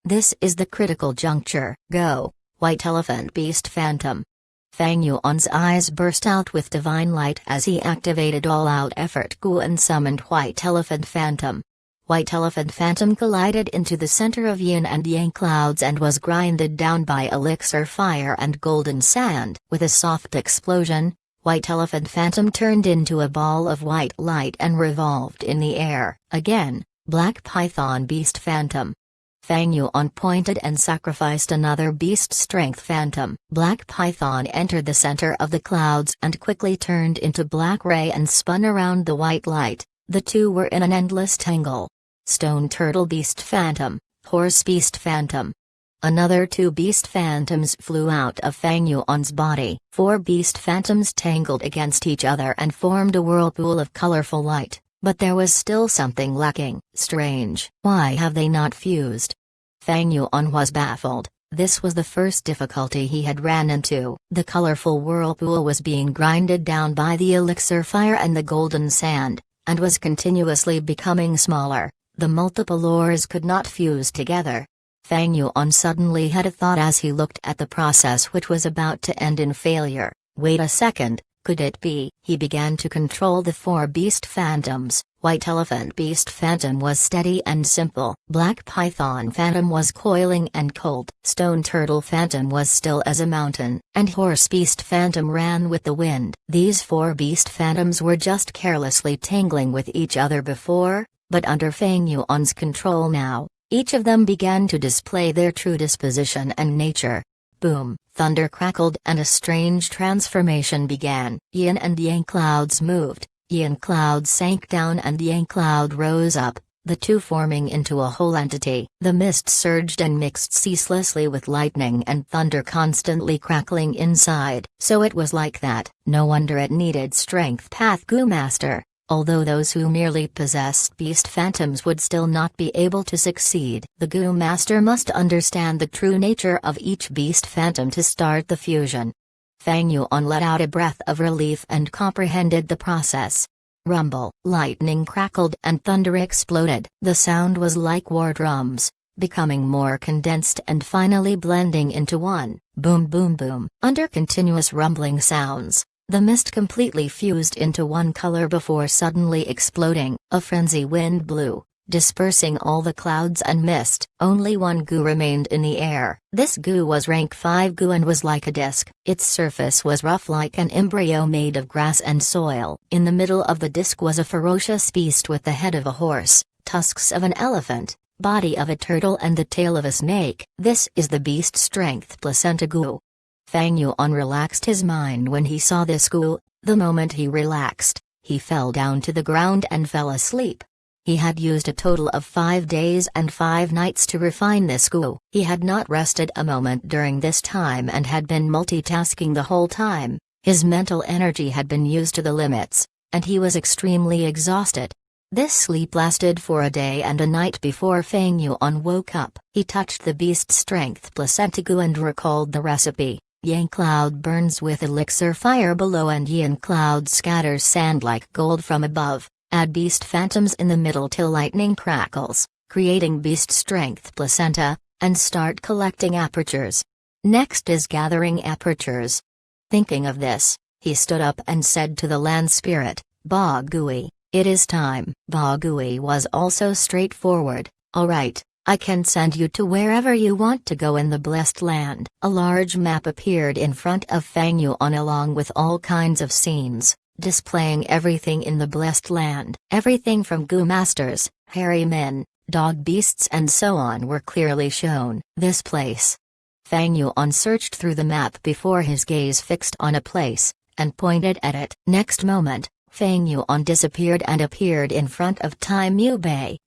This is the critical juncture. Go, White Elephant Beast Phantom. Fang Yuan's eyes burst out with divine light as he activated all-out effort Gu and summoned White Elephant Phantom. White Elephant Phantom collided into the center of Yin and Yang clouds and was grinded down by elixir fire and golden sand. With a soft explosion, White Elephant Phantom turned into a ball of white light and revolved in the air. Again, Black Python Beast Phantom. Fang Yuan pointed and sacrificed another beast strength phantom. Black Python entered the center of the clouds and quickly turned into Black Ray and spun around the white light. The two were in an endless tangle. Stone Turtle Beast Phantom, Horse Beast Phantom. Another 2 beast phantoms flew out of Fang Yuan's body. 4 beast phantoms tangled against each other and formed a whirlpool of colorful light. But there was still something lacking. Strange. Why have they not fused? Fang Yuan was baffled. This was the first difficulty he had ran into. The colorful whirlpool was being grinded down by the elixir fire and the golden sand, and was continuously becoming smaller. The multiple ores could not fuse together. Fang Yuan suddenly had a thought as he looked at the process, which was about to end in failure. Wait a second, could it be? He began to control the four beast phantoms. White elephant beast phantom was steady and simple. Black python phantom was coiling and cold. Stone turtle phantom was still as a mountain. And horse beast phantom ran with the wind. These four beast phantoms were just carelessly tangling with each other before, but under Fang Yuan's control now, each of them began to display their true disposition and nature. Boom, thunder crackled and a strange transformation began. Yin and yang clouds moved. Yin cloud sank down and yang cloud rose up, the two forming into a whole entity. The mist surged and mixed ceaselessly with lightning and thunder constantly crackling inside. So it was like that. No wonder it needed strength. Path Gu Master. Although those who merely possessed beast phantoms would still not be able to succeed. The Gu Master must understand the true nature of each beast phantom to start the fusion. Fang Yuan let out a breath of relief and comprehended the process. Rumble, lightning crackled and thunder exploded. The sound was like war drums, becoming more condensed and finally blending into one. Boom boom boom. Under continuous rumbling sounds, the mist completely fused into one color before suddenly exploding. A frenzy wind blew, dispersing all the clouds and mist. Only one Gu remained in the air. This Gu was rank 5 Gu and was like a disc. Its surface was rough like an embryo made of grass and soil. In the middle of the disc was a ferocious beast with the head of a horse, tusks of an elephant, body of a turtle and the tail of a snake. This is the beast strength placenta Gu. Fang Yuan relaxed his mind when he saw this Gu. The moment he relaxed, he fell down to the ground and fell asleep. He had used a total of 5 days and 5 nights to refine this Gu. He had not rested a moment during this time and had been multitasking the whole time. His mental energy had been used to the limits, and he was extremely exhausted. This sleep lasted for a day and a night before Fang Yuan woke up. He touched the beast strength placenta Gu and recalled the recipe. Yang cloud burns with elixir fire below and yin cloud scatters sand like gold from above. Add beast phantoms in the middle till lightning crackles, creating beast strength placenta, and start collecting apertures. Next is gathering apertures. Thinking of this, he stood up and said to the land spirit, Ba Gui, it is time. Ba Gui was also straightforward. All right, I can send you to wherever you want to go in the blessed land. A large map appeared in front of Fang Yuan along with all kinds of scenes, displaying everything in the blessed land. Everything from Gu masters, hairy men, dog beasts and so on were clearly shown. This place. Fang Yuan searched through the map before his gaze fixed on a place, and pointed at it. Next moment, Fang Yuan disappeared and appeared in front of Tai Mu Bei.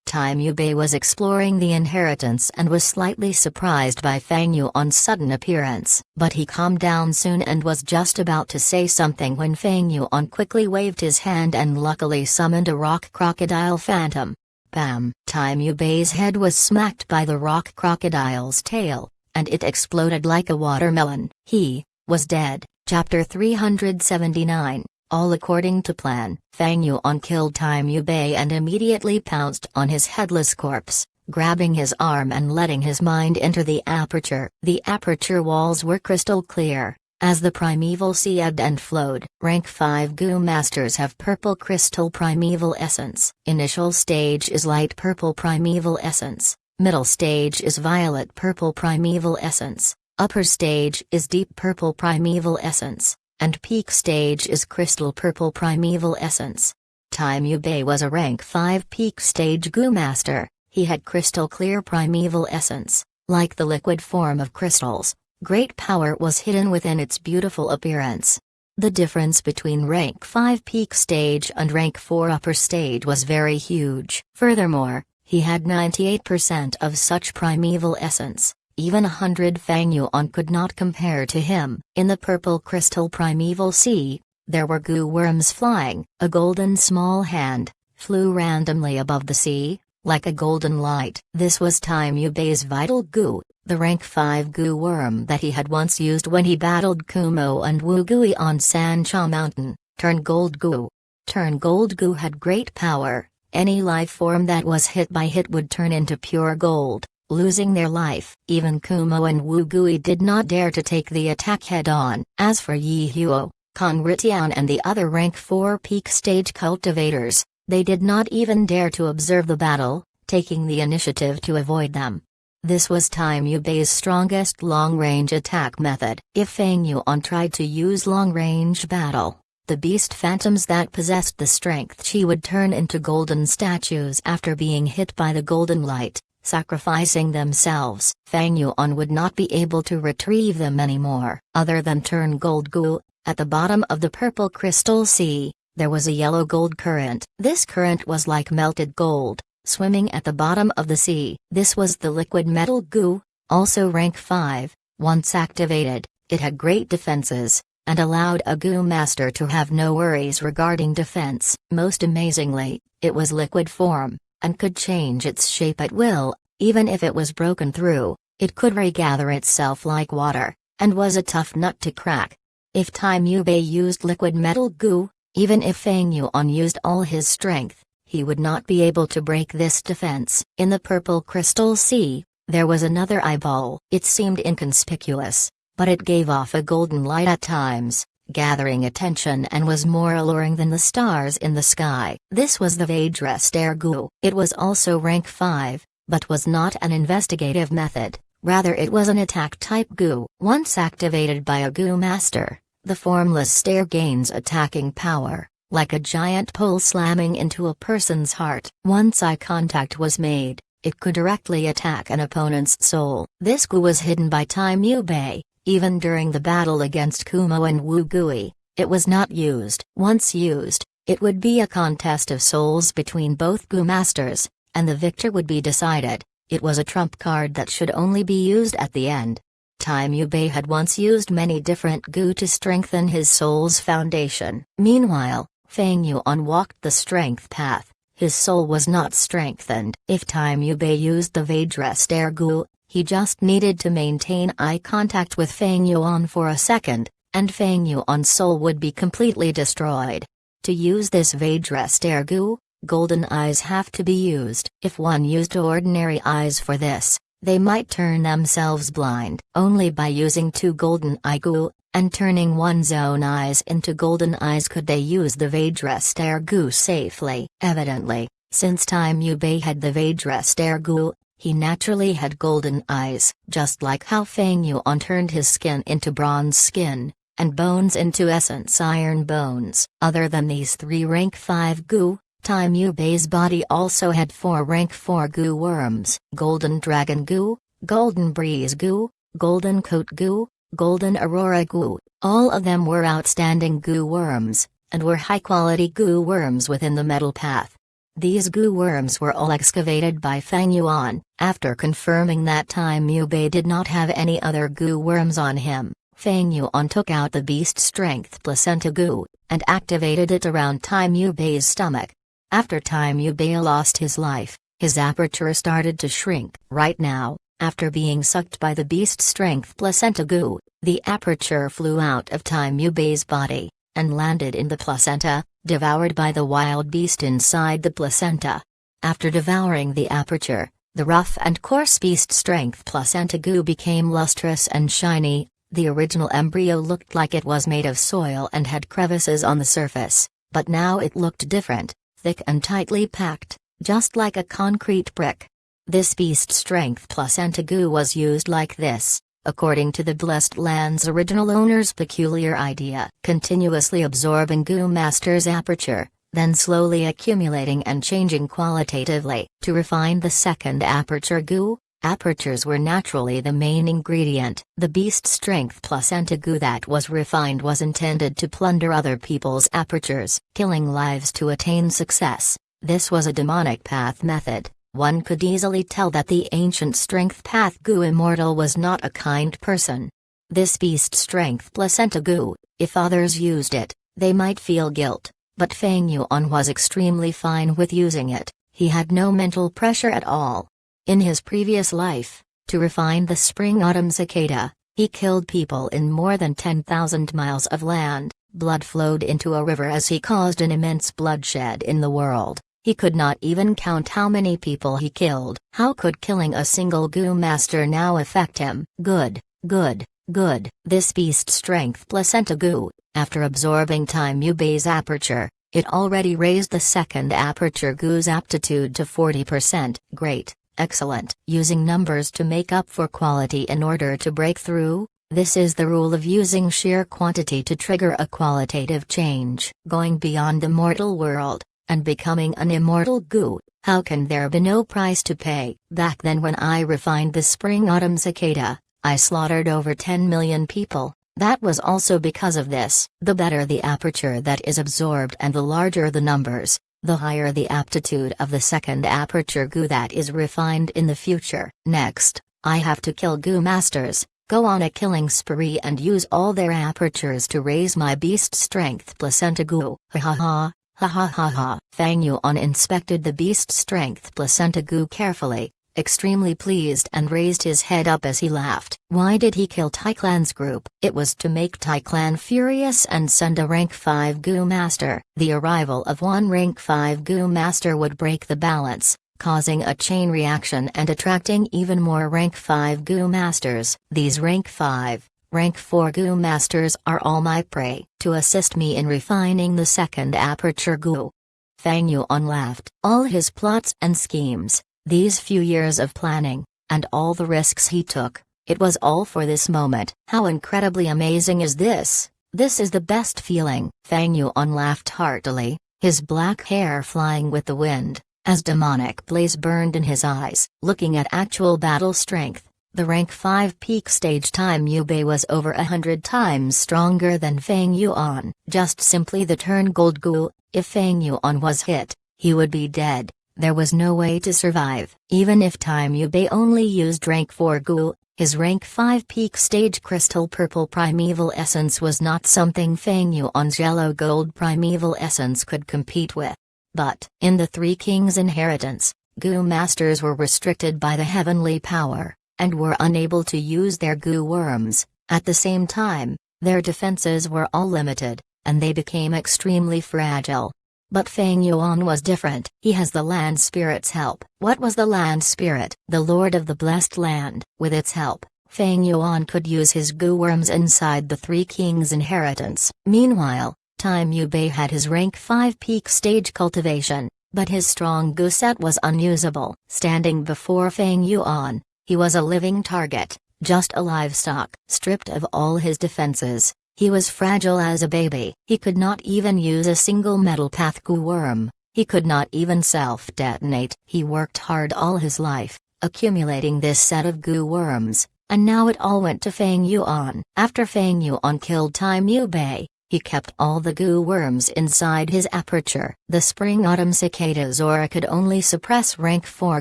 Tai Mu Bei was exploring the inheritance and was slightly surprised by Fang Yuan's sudden appearance. But he calmed down soon and was just about to say something when Fang Yuan quickly waved his hand and luckily summoned a rock crocodile phantom. Bam! Tai Mu Bei's head was smacked by the rock crocodile's tail, and it exploded like a watermelon. He was dead. Chapter 379. All according to plan. Fang Yuan killed Tai Mu Bei and immediately pounced on his headless corpse, grabbing his arm and letting his mind enter the aperture. The aperture walls were crystal clear. As the primeval sea ebbed and flowed, rank 5 Gu masters have purple crystal primeval essence. Initial stage is light purple primeval essence, middle stage is violet purple primeval essence, upper stage is deep purple primeval essence, and peak stage is crystal purple primeval essence. Tai Mu Bei was a rank 5 peak stage Gu master. He had crystal clear primeval essence. Like the liquid form of crystals, great power was hidden within its beautiful appearance. The difference between rank 5 peak stage and rank 4 upper stage was very huge. Furthermore, he had 98% of such primeval essence. Even 100 Fang Yuan could not compare to him. In the purple crystal primeval sea, there were Gu worms flying. A golden small hand flew randomly above the sea, like a golden light. This was Tai Mu Bei's vital Gu, The rank 5 goo worm that he had once used when he battled Kumo and Wugui on Sancha Mountain, Turn Gold Goo. Turn Gold Goo had great power. Any life form that was hit by it would turn into pure gold, losing their life. Even Kumo and Wugui did not dare to take the attack head-on. As for Yi Huo, Conritian and the other rank 4 peak stage cultivators, they did not even dare to observe the battle, taking the initiative to avoid them. This was Time Yubei's strongest long-range attack method. If Feng Yuan tried to use long-range battle, the beast phantoms that possessed the strength she would turn into golden statues after being hit by the golden light, sacrificing themselves. Feng Yuan would not be able to retrieve them anymore. Other than Turn Gold Goo, at the bottom of the purple crystal sea, there was a yellow gold current. This current was like melted gold, swimming at the bottom of the sea. This was the liquid metal goo, also rank 5. Once activated, it had great defenses, and allowed a goo master to have no worries regarding defense. Most amazingly, it was liquid form, and could change its shape at will. Even if it was broken through, it could regather itself like water, and was a tough nut to crack. If Time Yubei used liquid metal goo, even if Feng Yuan used all his strength, he would not be able to break this defense. In the purple crystal sea, there was another eyeball. It seemed inconspicuous, but it gave off a golden light at times, gathering attention and was more alluring than the stars in the sky. This was the Vajra Goo. It was also rank 5, but was not an investigative method, rather it was an attack-type goo. Once activated by a goo master, the formless stare gains attacking power, like a giant pole slamming into a person's heart. Once eye contact was made, it could directly attack an opponent's soul. This goo was hidden by Time Yubei. Even during the battle against Kumo and Wugui, it was not used. Once used, it would be a contest of souls between both goo masters, and the victor would be decided. It was a trump card that should only be used at the end. Time Yubei had once used many different goo to strengthen his soul's foundation. Meanwhile, Feng Yuan walked the strength path. His soul was not strengthened. If Time Yubei used the Vajra Goo, he just needed to maintain eye contact with Feng Yuan for a second, and Feng Yuan's soul would be completely destroyed. To use this Vajra Goo, golden eyes have to be used. If one used ordinary eyes for this, they might turn themselves blind. Only by using 2 golden eye goo, and turning one's own eyes into golden eyes could they use the Vajra Goo safely. Evidently, since Time Yubei had the Vajra Goo, he naturally had golden eyes. Just like how Feng Yuan turned his skin into bronze skin, and bones into essence iron bones. Other than these 3 rank 5 goo, Time Yubei's body also had 4 rank 4 goo worms. Golden Dragon Goo, Golden Breeze Goo, Golden Coat Goo, Golden Aurora Goo. All of them were outstanding goo worms, and were high-quality goo worms within the metal path. These goo worms were all excavated by Feng Yuan. After confirming that Time Yubei did not have any other goo worms on him, Feng Yuan took out the beast strength placenta goo, and activated it around Time Yubei's stomach. After Time Yubei lost his life, his aperture started to shrink. Right now, after being sucked by the beast strength placenta goo, the aperture flew out of Time Yubei's body, and landed in the placenta, devoured by the wild beast inside the placenta. After devouring the aperture, the rough and coarse beast strength placenta goo became lustrous and shiny. The original embryo looked like it was made of soil and had crevices on the surface, but now it looked different, thick and tightly packed, just like a concrete brick. This beast strength placenta goo was used like this, according to the Blessed Land's original owner's peculiar idea. Continuously absorbing goo master's aperture, then slowly accumulating and changing qualitatively. To refine the second aperture goo, apertures were naturally the main ingredient. The beast strength placenta goo that was refined was intended to plunder other people's apertures, killing lives to attain success. This was a demonic path method. One could easily tell that the ancient strength path goo immortal was not a kind person. This beast strength placenta goo, if others used it, they might feel guilt, but Feng Yuan was extremely fine with using it. He had no mental pressure at all. In his previous life, To refine the spring-autumn cicada, he killed people in more than 10,000 miles of land. Blood flowed into a river as he caused an immense bloodshed in the world. He could not even count how many people he killed. How could killing a single Goo Master now affect him? Good, good, good. This beast strength placenta Goo, after absorbing Time Yubei's aperture, it already raised the second aperture Goo's aptitude to 40%. Great, excellent. Using numbers to make up for quality in order to break through. This is the rule of using sheer quantity to trigger a qualitative change. Going beyond the mortal world, and becoming an immortal Goo, how can there be no price to pay? Back then when I refined the spring-autumn cicada, I slaughtered over 10 million people. That was also because of this. The better the aperture that is absorbed and the larger the numbers, the higher the aptitude of the second aperture Goo that is refined in the future. Next, I have to kill Goo Masters. Go on a killing spree and use all their apertures to raise my beast strength placenta Goo. Ha ha ha, ha ha ha ha. Fang Yuan inspected the beast strength placenta Goo carefully, extremely pleased, and raised his head up as he laughed. Why did he kill Tai Clan's group? It was to make Tai Clan furious and send a rank 5 Goo Master. The arrival of one rank 5 Goo Master would break the balance, causing a chain reaction and attracting even more rank 5 Goo Masters. These rank 5, rank 4 Goo Masters are all my prey. To assist me in refining the second aperture Goo, Fang Yuan laughed. All his plots and schemes, these few years of planning, and all the risks he took, it was all for this moment. How incredibly amazing is this? This is the best feeling. Fang Yuan laughed heartily, his black hair flying with the wind, as demonic blaze burned in his eyes. Looking at actual battle strength, the rank 5 peak stage Time Yubei was over 100 times stronger than Fang Yuan. Just simply the turn Gold Goo. If Fang Yuan was hit, he would be dead. There was no way to survive. Even if Time Yubei only used rank 4 Goo, his rank 5 peak stage Crystal Purple Primeval Essence was not something Fang Yuan's Yellow Gold Primeval Essence could compete with. But, in the Three Kings' inheritance, Goo Masters were restricted by the heavenly power, and were unable to use their Goo worms. At the same time, their defenses were all limited, and they became extremely fragile. But Fang Yuan was different. He has the land spirit's help. What was the land spirit? The lord of the blessed land. With its help, Fang Yuan could use his Goo worms inside the Three Kings' inheritance. Meanwhile, Time Yubei had his rank 5 peak stage cultivation, but his strong Goo set was unusable. Standing before Fang Yuan, he was a living target, just a livestock. Stripped of all his defenses, he was fragile as a baby. He could not even use a single metal path Goo worm. He could not even self-detonate. He worked hard all his life, accumulating this set of Goo worms, and now it all went to Fang Yuan. After Fang Yuan killed Time Yubei, he kept all the Goo worms inside his aperture. The spring-autumn cicada Zora could only suppress rank 4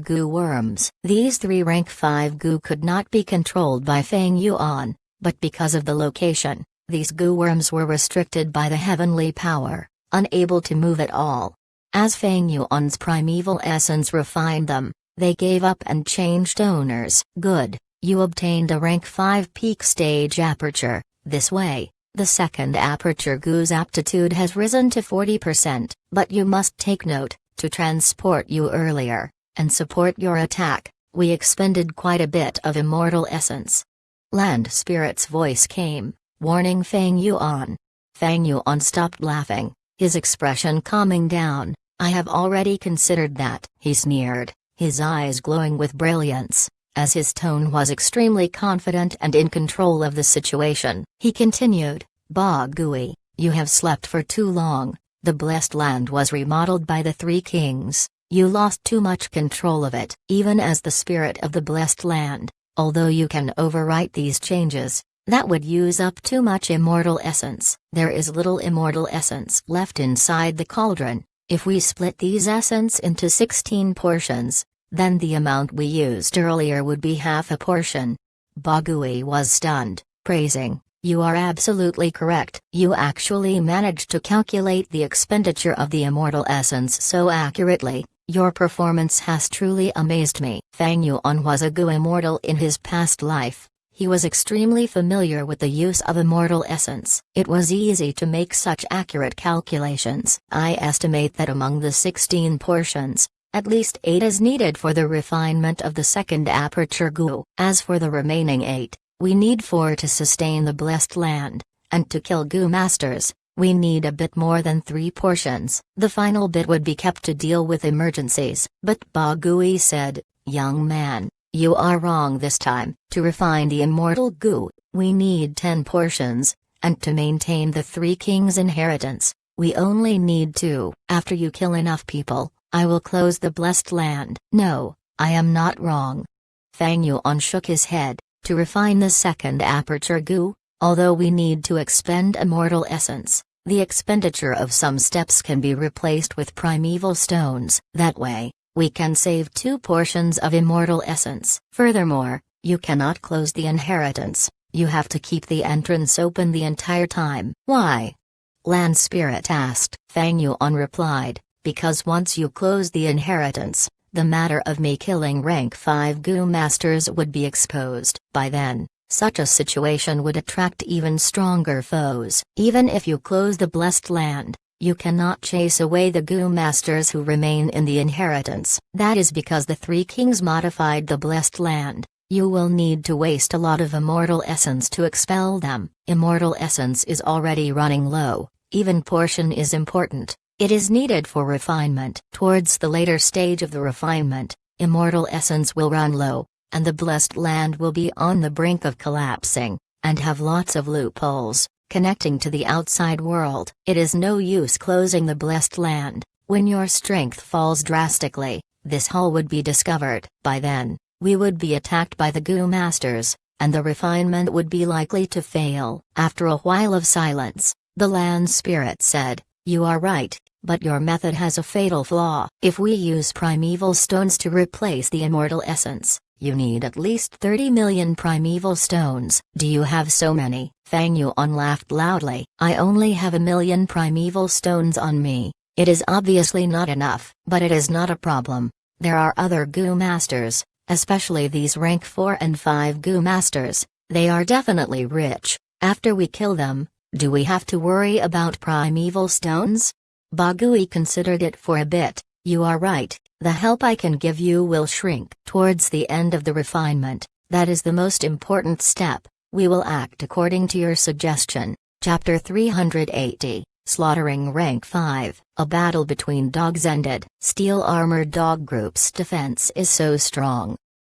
Goo worms. These 3 rank 5 Goo could not be controlled by Fang Yuan, but because of the location, these Goo worms were restricted by the heavenly power, unable to move at all. As Fang Yuan's primeval essence refined them, they gave up and changed owners. Good, you obtained a rank 5 peak stage aperture. This way, the second aperture Goo's aptitude has risen to 40%, but you must take note, to transport you earlier, and support your attack, we expended quite a bit of immortal essence. Land Spirit's voice came, warning Fang Yuan. Fang Yuan stopped laughing, his expression calming down. I have already considered that, he sneered, his eyes glowing with brilliance, as his tone was extremely confident and in control of the situation. He continued, Ba Gui, you have slept for too long. The blessed land was remodeled by the Three Kings. You lost too much control of it. Even as the spirit of the blessed land, although you can overwrite these changes, that would use up too much immortal essence. There is little immortal essence left inside the cauldron. If we split these essence into 16 portions, then the amount we used earlier would be half a portion. Ba Gui was stunned, praising, you are absolutely correct. You actually managed to calculate the expenditure of the immortal essence so accurately. Your performance has truly amazed me. Fang Yuan was a Gu immortal in his past life. He was extremely familiar with the use of immortal essence. It was easy to make such accurate calculations. I estimate that among the 16 portions, at least 8 is needed for the refinement of the second aperture Gu. As for the remaining 8, we need 4 to sustain the blessed land, and to kill Gu masters, we need a bit more than 3 portions. The final bit would be kept to deal with emergencies. But Ba Gui said, "Young man, you are wrong this time. To refine the immortal Gu, we need 10 portions, and to maintain the 3 kings' inheritance, we only need 2. After you kill enough people, I will close the blessed land." "No, I am not wrong." Fang Yuan shook his head. To refine the second aperture Gu, although we need to expend immortal essence, the expenditure of some steps can be replaced with primeval stones. That way, we can save 2 portions of immortal essence. Furthermore, you cannot close the inheritance, you have to keep the entrance open the entire time. "Why?" Land Spirit asked. Fang Yuan replied, "Because once you close the inheritance, the matter of me killing rank 5 Gu masters would be exposed. By then, such a situation would attract even stronger foes. Even if you close the blessed land, you cannot chase away the Gu masters who remain in the inheritance. That is because the 3 kings modified the blessed land. You will need to waste a lot of immortal essence to expel them. Immortal essence is already running low, even portion is important. It is needed for refinement. Towards the later stage of the refinement, immortal essence will run low, and the blessed land will be on the brink of collapsing, and have lots of loopholes connecting to the outside world. It is no use closing the blessed land. When your strength falls drastically, this hole would be discovered. By then, we would be attacked by the Gu masters, and the refinement would be likely to fail." After a while of silence, the land spirit said, "You are right, but your method has a fatal flaw. If we use primeval stones to replace the immortal essence, you need at least 30 million primeval stones." "Do you have so many?" Fang Yuan laughed loudly. "I only have 1,000,000 primeval stones on me. It is obviously not enough. But it is not a problem. There are other Gu masters, especially these rank 4 and 5 Gu masters. They are definitely rich. After we kill them, do we have to worry about primeval stones?" Ba Gui considered it for a bit. "You are right, the help I can give you will shrink. Towards the end of the refinement, that is the most important step, we will act according to your suggestion." Chapter 380, Slaughtering Rank 5. A battle between dogs ended. Steel-armored dog group's defense is so strong.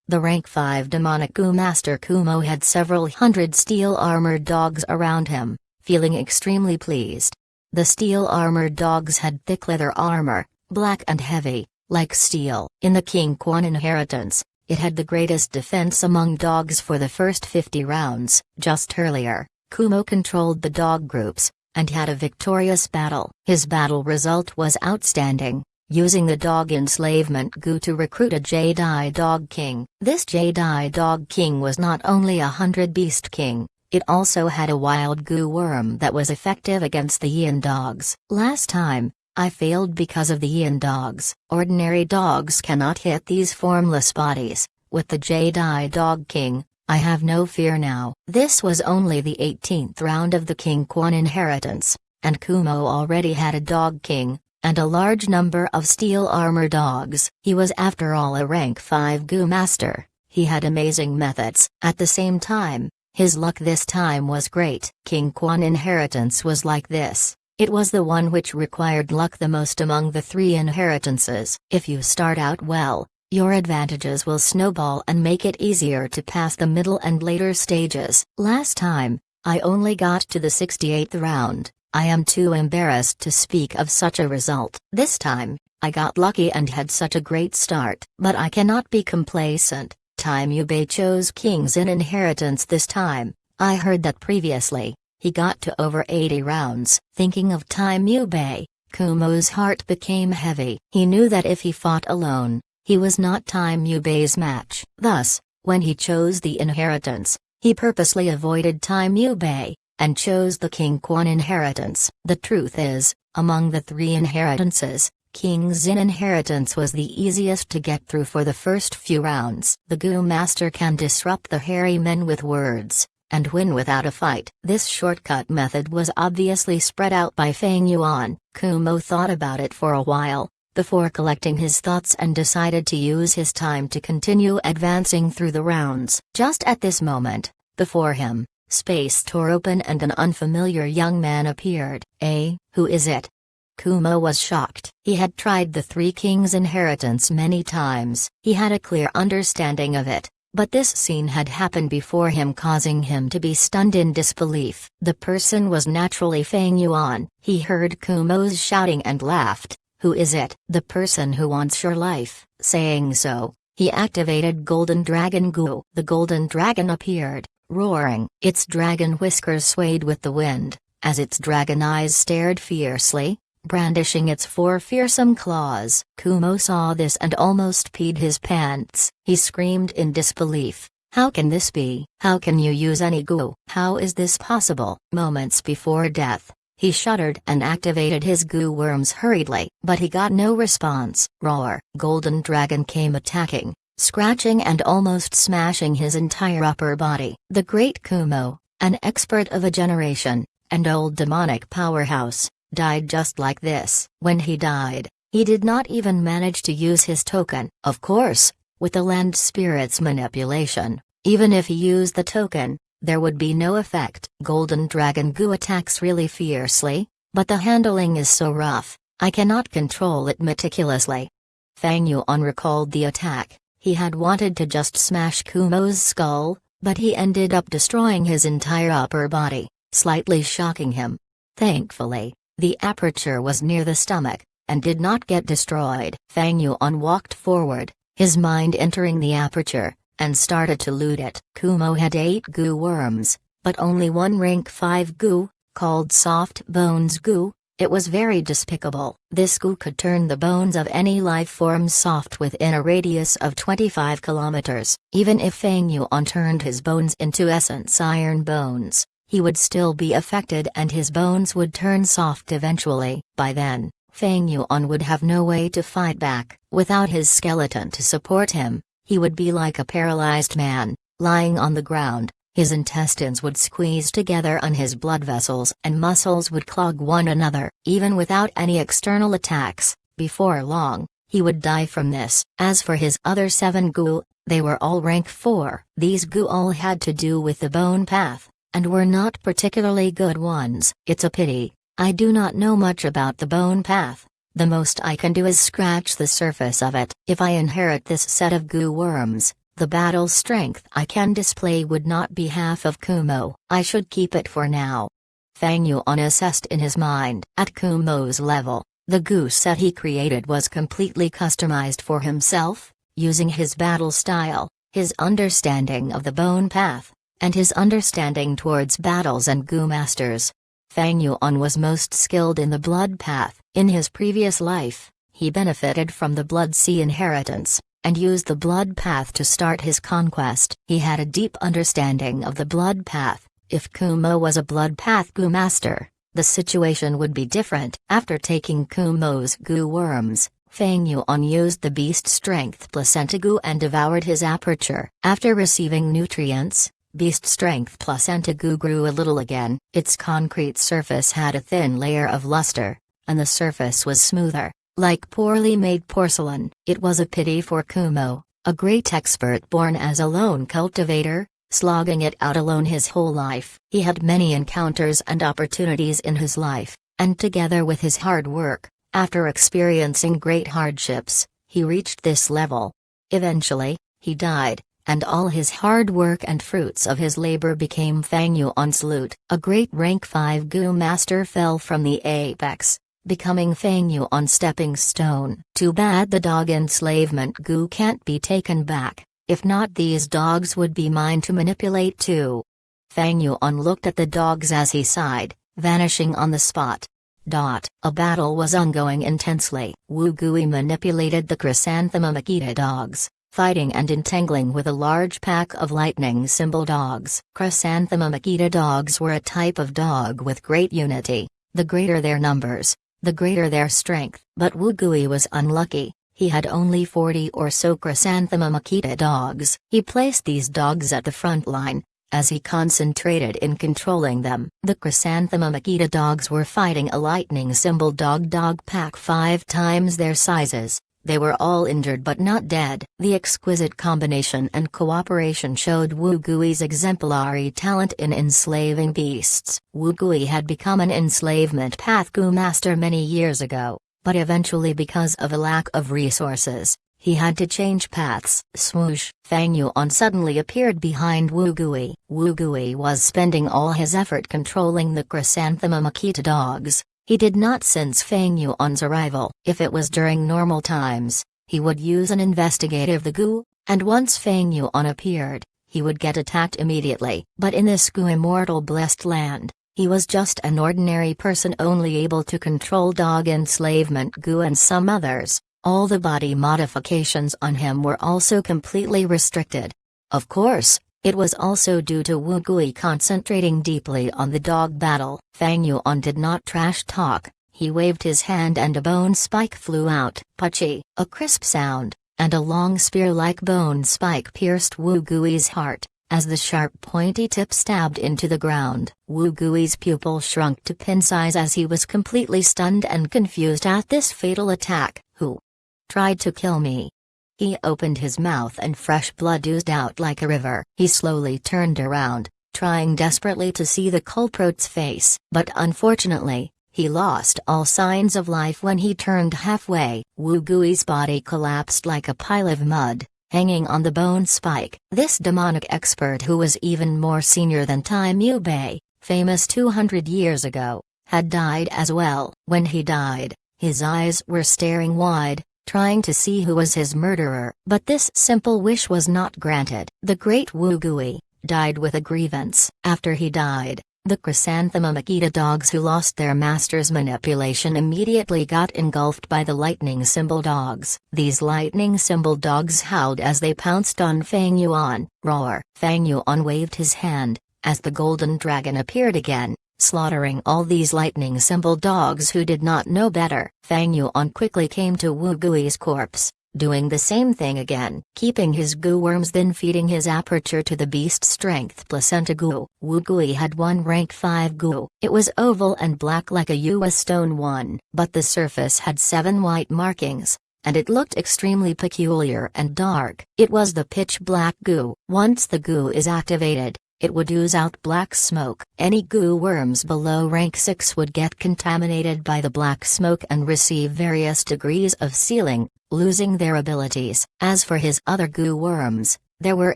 The rank 5 demonic Gu master Kumo had several hundred steel-armored dogs around him, feeling extremely pleased. The steel-armored dogs had thick leather armor, black and heavy, like steel. In the King Quan inheritance, it had the greatest defense among dogs for the first 50 rounds. Just earlier, Kumo controlled the dog groups, and had a victorious battle. His battle result was outstanding, using the dog enslavement Gu to recruit a Jedi Dog King. This Jedi Dog King was not only a 100-beast king, it also had a wild Gu worm that was effective against the Yin dogs. Last time, I failed because of the Yin dogs. Ordinary dogs cannot hit these formless bodies. With the Jedi Dog King, I have no fear now. This was only the 18th round of the King Quan inheritance, and Kumo already had a Dog King, and a large number of steel armor dogs. He was after all a rank 5 Gu master. He had amazing methods. At the same time, his luck this time was great. King Quan inheritance was like this. It was the one which required luck the most among the 3 inheritances. If you start out well, your advantages will snowball and make it easier to pass the middle and later stages. Last time, I only got to the 68th round. I am too embarrassed to speak of such a result. This time, I got lucky and had such a great start. But I cannot be complacent. Tai Bei chose kings in inheritance this time. I heard that previously, he got to over 80 rounds. Thinking of Tai Bei, Kumo's heart became heavy. He knew that if he fought alone, he was not Tai Bei's match. Thus, when he chose the inheritance, he purposely avoided Tai Bei, and chose the King Quan inheritance. The truth is, among the 3 inheritances, King Xin inheritance was the easiest to get through for the first few rounds. The Gu Master can disrupt the hairy men with words, and win without a fight. This shortcut method was obviously spread out by Feng Yuan. Kumo thought about it for a while, before collecting his thoughts and decided to use his time to continue advancing through the rounds. Just at this moment, before him, space tore open and an unfamiliar young man appeared. Who is it? Kumo was shocked. He had tried the Three Kings inheritance many times. He had a clear understanding of it, but this scene had happened before him, causing him to be stunned in disbelief. The person was naturally Feng Yuan. He heard Kumo's shouting and laughed. Who is it? The person who wants your life. Saying so, he activated Golden Dragon Gu. The Golden Dragon appeared, roaring. Its dragon whiskers swayed with the wind, as its dragon eyes stared fiercely, brandishing its four fearsome claws. Kumo saw this and almost peed his pants. He screamed in disbelief. How can this be? How can you use any Gu? How is this possible? Moments before death, he shuddered and activated his Gu worms hurriedly, but he got no response. Roar! Golden Dragon came attacking, scratching and almost smashing his entire upper body. The great Kumo, an expert of a generation, and old demonic powerhouse, died just like this. When he died, he did not even manage to use his token. Of course, with the land spirit's manipulation, even if he used the token, there would be no effect. Golden Dragon Gu attacks really fiercely, but the handling is so rough, I cannot control it meticulously. Feng Yuan recalled the attack. He had wanted to just smash Kumo's skull, but he ended up destroying his entire upper body, slightly shocking him. Thankfully, the aperture was near the stomach, and did not get destroyed. Feng Yuan walked forward, his mind entering the aperture, and started to loot it. Kumo had 8 Gu worms, but only one rank 5 Gu, called Soft Bones Gu. It was very despicable. This Gu could turn the bones of any life form soft within a radius of 25 kilometers. Even if Feng Yuan turned his bones into essence iron bones, he would still be affected and his bones would turn soft eventually. By then, Feng Yuan would have no way to fight back. Without his skeleton to support him, he would be like a paralyzed man, lying on the ground. His intestines would squeeze together and his blood vessels and muscles would clog one another. Even without any external attacks, before long, he would die from this. As for his other 7 Gu, they were all rank 4. These Gu all had to do with the bone path, and were not particularly good ones. It's a pity, I do not know much about the bone path. The most I can do is scratch the surface of it. If I inherit this set of Gu worms, the battle strength I can display would not be half of Kumo. I should keep it for now. Feng Yuan assessed in his mind. At Kumo's level, the Gu set he created was completely customized for himself, using his battle style, his understanding of the bone path, and his understanding towards battles and Gu masters. Feng Yuan was most skilled in the blood path. In his previous life, he benefited from the Blood Sea inheritance, and used the blood path to start his conquest. He had a deep understanding of the blood path. If Kumo was a blood path Gu master, the situation would be different. After taking Kumo's Gu worms, Feng Yuan used the beast strength placenta Gu and devoured his aperture. After receiving nutrients, beast strength placenta Gu grew a little again. Its concrete surface had a thin layer of luster, and the surface was smoother, like poorly made porcelain. It was a pity for Kumo, a great expert born as a lone cultivator, slogging it out alone his whole life. He had many encounters and opportunities in his life, and together with his hard work, after experiencing great hardships, he reached this level. Eventually, he died, and all his hard work and fruits of his labor became Feng Yuan's loot. A great rank 5 Gu master fell from the apex, becoming Feng Yuan's stepping stone. Too bad the dog enslavement Gu can't be taken back, if not these dogs would be mine to manipulate too. Feng Yuan looked at the dogs as he sighed, vanishing on the spot. A battle was ongoing intensely. Wu Gui manipulated the Chrysanthemum Akita dogs, fighting and entangling with a large pack of lightning symbol dogs. Chrysanthemum Akita dogs were a type of dog with great unity. The greater their numbers, the greater their strength. But Wu Gui was unlucky. He had only 40 or so Chrysanthemum Akita dogs. He placed these dogs at the front line, as he concentrated in controlling them. The Chrysanthemum Akita dogs were fighting a lightning symbol dog pack 5 times their sizes. They were all injured but not dead. The exquisite combination and cooperation showed Wu Gui's exemplary talent in enslaving beasts. Wu Gui had become an enslavement path Gu master many years ago, but eventually because of a lack of resources, he had to change paths. Swoosh! Fang Yuan suddenly appeared behind Wu Gui. Wu Gui was spending all his effort controlling the Chrysanthemum Akita dogs. He did not sense Fang Yuan's arrival. If it was during normal times, he would use an investigative the Gu, and once Fang Yuan appeared, he would get attacked immediately. But in this Gu immortal blessed land, he was just an ordinary person only able to control dog enslavement Gu and some others. All the body modifications on him were also completely restricted. Of course, it was also due to Wu Gui concentrating deeply on the dog battle. Fang Yuan did not trash talk. He waved his hand and a bone spike flew out. Puchy! A crisp sound, and a long spear-like bone spike pierced Wu Gui's heart, as the sharp pointy tip stabbed into the ground. Wu Gui's pupil shrunk to pin size as he was completely stunned and confused at this fatal attack. Who tried to kill me? He opened his mouth and fresh blood oozed out like a river. He slowly turned around, trying desperately to see the culprit's face. But unfortunately, he lost all signs of life when he turned halfway. Wu Gui's body collapsed like a pile of mud, hanging on the bone spike. This demonic expert, who was even more senior than Tai Mu Bei, famous 200 years ago, had died as well. When he died, his eyes were staring wide, trying to see who was his murderer. But this simple wish was not granted. The great Wu Gui died with a grievance. After he died, the Chrysanthemum Akita dogs who lost their master's manipulation immediately got engulfed by the lightning symbol dogs. These lightning symbol dogs howled as they pounced on Fang Yuan. Roar! Fang Yuan waved his hand, as the golden dragon appeared again, slaughtering all these lightning symbol dogs who did not know better. Fang Yuan quickly came to Wu Gui's corpse, doing the same thing again, keeping his Gu worms, then feeding his aperture to the beast strength placenta Gu. Wu Gui had one rank 5 Gu. It was oval and black like a US stone one, but the surface had 7 white markings, and it looked extremely peculiar and dark. It was the pitch black Gu. Once the Gu is activated, it would ooze out black smoke. Any Gu worms below rank 6 would get contaminated by the black smoke and receive various degrees of sealing, losing their abilities. As for his other Gu worms, there were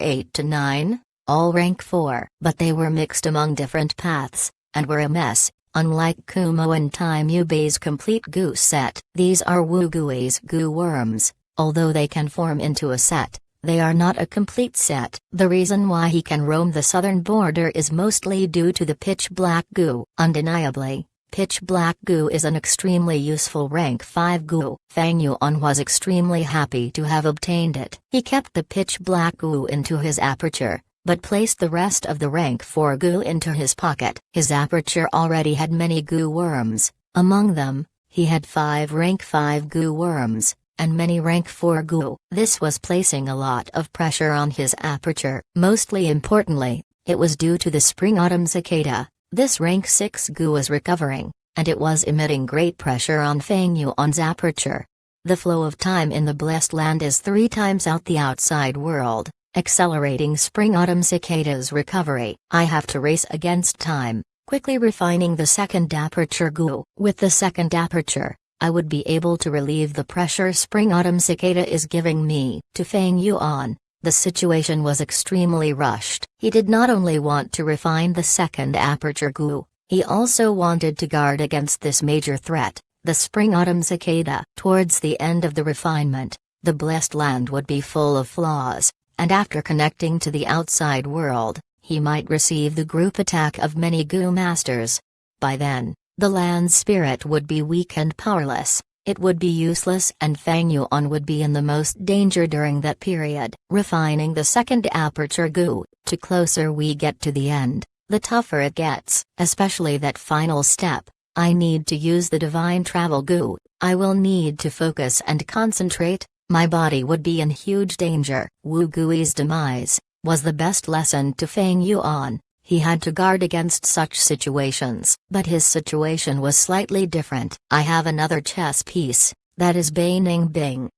8 to 9, all rank 4. But they were mixed among different paths, and were a mess, unlike Kumo and Tai Mu Bei's complete Gu set. These are Wu Gui's Gu worms. Although they can form into a set, they are not a complete set. The reason why he can roam the southern border is mostly due to the pitch black Gu. Undeniably, pitch black Gu is an extremely useful rank 5 Gu. Fang Yuan was extremely happy to have obtained it. He kept the pitch black Gu into his aperture, but placed the rest of the rank 4 Gu into his pocket. His aperture already had many Gu worms. Among them, he had 5 rank 5 Gu worms, and many rank 4 Gu. This was placing a lot of pressure on his aperture. Mostly importantly, it was due to the spring-autumn cicada. This rank 6 Gu was recovering, and it was emitting great pressure on Fang Yuan's aperture. The flow of time in the blessed land is 3 times out the outside world, accelerating spring-autumn cicada's recovery. I have to race against time, quickly refining the second aperture Gu. With the second aperture, I would be able to relieve the pressure spring-autumn cicada is giving me. To Fang Yuan, the situation was extremely rushed. He did not only want to refine the second aperture Gu, he also wanted to guard against this major threat, the spring-autumn cicada. Towards the end of the refinement, the blessed land would be full of flaws, and after connecting to the outside world, he might receive the group attack of many Gu masters. By then, the land's spirit would be weak and powerless, it would be useless, and Fang Yuan would be in the most danger during that period. Refining the second aperture Gu, the closer we get to the end, the tougher it gets, especially that final step, I need to use the divine travel goo. I will need to focus and concentrate. My body would be in huge danger. Wu Gui's demise was the best lesson to Feng Yuan. He had to guard against such situations. But his situation was slightly different. I have another chess piece. That is Bai Ningbing.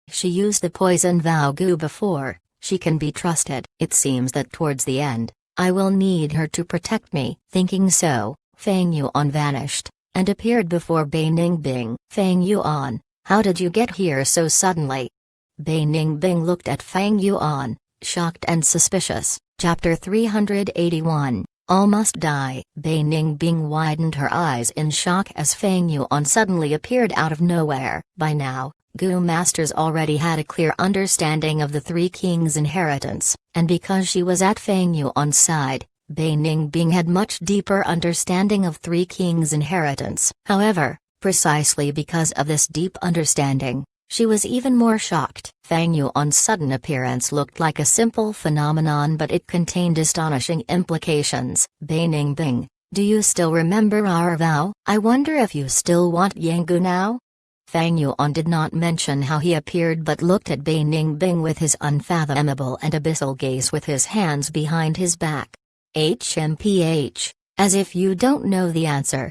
She used the poison vow goo before. She can be trusted. It seems that towards the end, I will need her to protect me. Thinking so, Feng Yuan vanished, and appeared before Bai Ningbing. Feng Yuan, how did you get here so suddenly? Bai Ningbing looked at Feng Yuan, shocked and suspicious. Chapter 381, Almost Die. Bai Ningbing widened her eyes in shock as Feng Yuan suddenly appeared out of nowhere. By now, Gu Masters already had a clear understanding of the Three Kings' inheritance, and because she was at Feng Yuan's side, Bai Ningbing had much deeper understanding of Three Kings' inheritance. However, precisely because of this deep understanding, she was even more shocked. Feng Yuan's sudden appearance looked like a simple phenomenon, but it contained astonishing implications. Bai Ningbing, do you still remember our vow? I wonder if you still want Yanggu now? Feng Yuan did not mention how he appeared but looked at Bai Ningbing with his unfathomable and abyssal gaze with his hands behind his back. HMPH, as if you don't know the answer.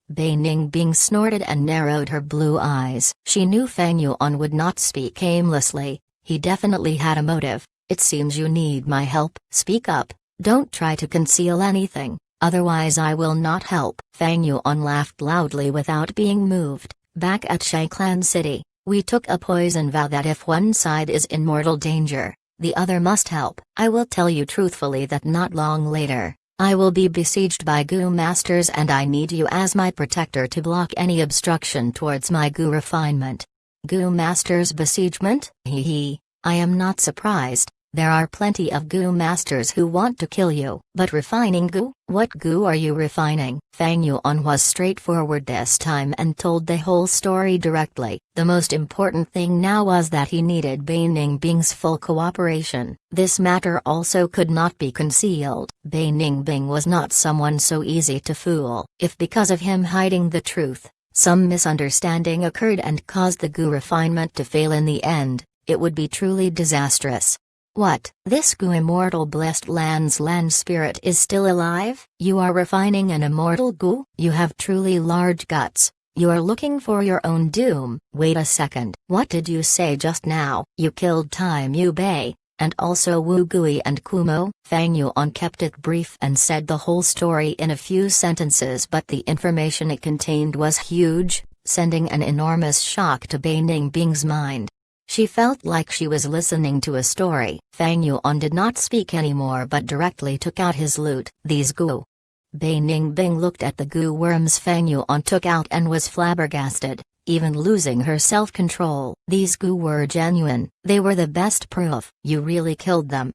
Bai Ningbing snorted and narrowed her blue eyes. She knew Feng Yuan would not speak aimlessly. He definitely had a motive. It seems you need my help. Speak up, don't try to conceal anything, otherwise I will not help. Feng Yuan laughed loudly without being moved. Back at Shangklan City, we took a poison vow that if one side is in mortal danger, the other must help. I will tell you truthfully that not long later, I will be besieged by Gu Masters and I need you as my protector to block any obstruction towards my Gu refinement. Gu Masters besiegement? I am not surprised. There are plenty of Gu Masters who want to kill you. But refining Gu? What Gu are you refining? Feng Yuan was straightforward this time and told the whole story directly. The most important thing now was that he needed Bai Ningbing's full cooperation. This matter also could not be concealed. Bai Ningbing was not someone so easy to fool. If because of him hiding the truth, some misunderstanding occurred and caused the Gu refinement to fail in the end, it would be truly disastrous. What? This Gu immortal blessed land's land spirit is still alive? You are refining an immortal Gu? You have truly large guts. You are looking for your own doom. Wait a second. What did you say just now? You killed Tai Mu Bei, and also Wu Gui and Kumo? Feng Yuan kept it brief and said the whole story in a few sentences, but the information it contained was huge, sending an enormous shock to Bai Ningbing's mind. She felt like she was listening to a story. Feng Yuan did not speak anymore but directly took out his loot. These Gu. Bai Ningbing looked at the Gu worms Feng Yuan took out and was flabbergasted, even losing her self-control. These Gu were genuine. They were the best proof. You really killed them.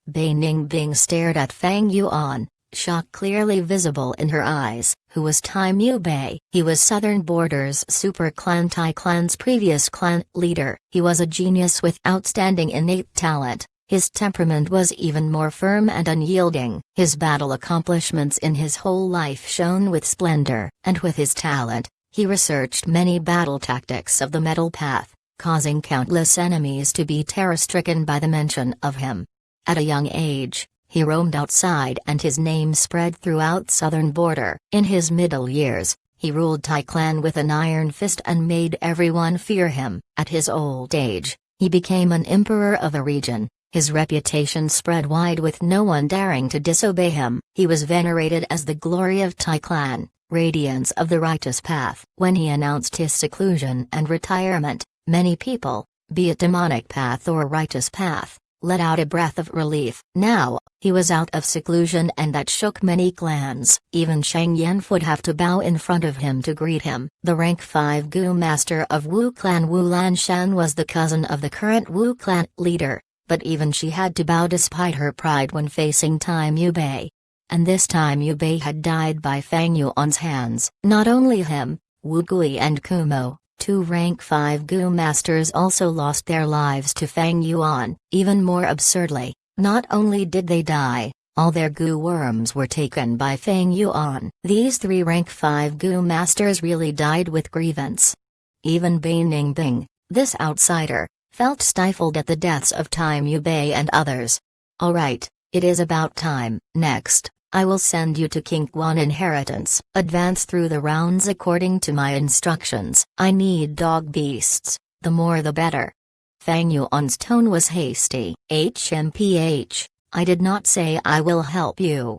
Bai Ningbing stared at Feng Yuan, shock clearly visible in her eyes. Who was Tai Mu Bei? He was Southern Borders Super Clan Tai Clan's previous clan leader. He was a genius with outstanding innate talent. His temperament was even more firm and unyielding. His battle accomplishments in his whole life shone with splendor. And with his talent, he researched many battle tactics of the metal path, causing countless enemies to be terror-stricken by the mention of him. At a young age, he roamed outside and his name spread throughout Southern Border. In his middle years, he ruled Tai Clan with an iron fist and made everyone fear him. At his old age, he became an emperor of a region. His reputation spread wide with no one daring to disobey him. He was venerated as the glory of Tai Clan, radiance of the righteous path. When he announced his seclusion and retirement, many people, be it demonic path or righteous path, let out a breath of relief. Now, he was out of seclusion and that shook many clans. Even Shang Yan would have to bow in front of him to greet him. The rank 5 Gu master of Wu Clan Wu Lanshan was the cousin of the current Wu Clan leader, but even she had to bow despite her pride when facing Tai Mu Bei. And this time Mu Bei had died by Feng Yuan's hands. Not only him, Wu Gui and Kumo, 2 rank 5 Gu masters also lost their lives to Feng Yuan. Even more absurdly, not only did they die, All their goo worms were taken by Fang Yuan. These 3 rank 5 goo masters really died with grievance. Even Bai Ningbing, this outsider, felt stifled at the deaths of Time Yubei and others. Alright, it is about time. Next, I will send you to King Quan Inheritance. Advance through the rounds according to my instructions. I need dog beasts, the more the better. Fang Yuan's tone was hasty. HMPH, I did not say I will help you.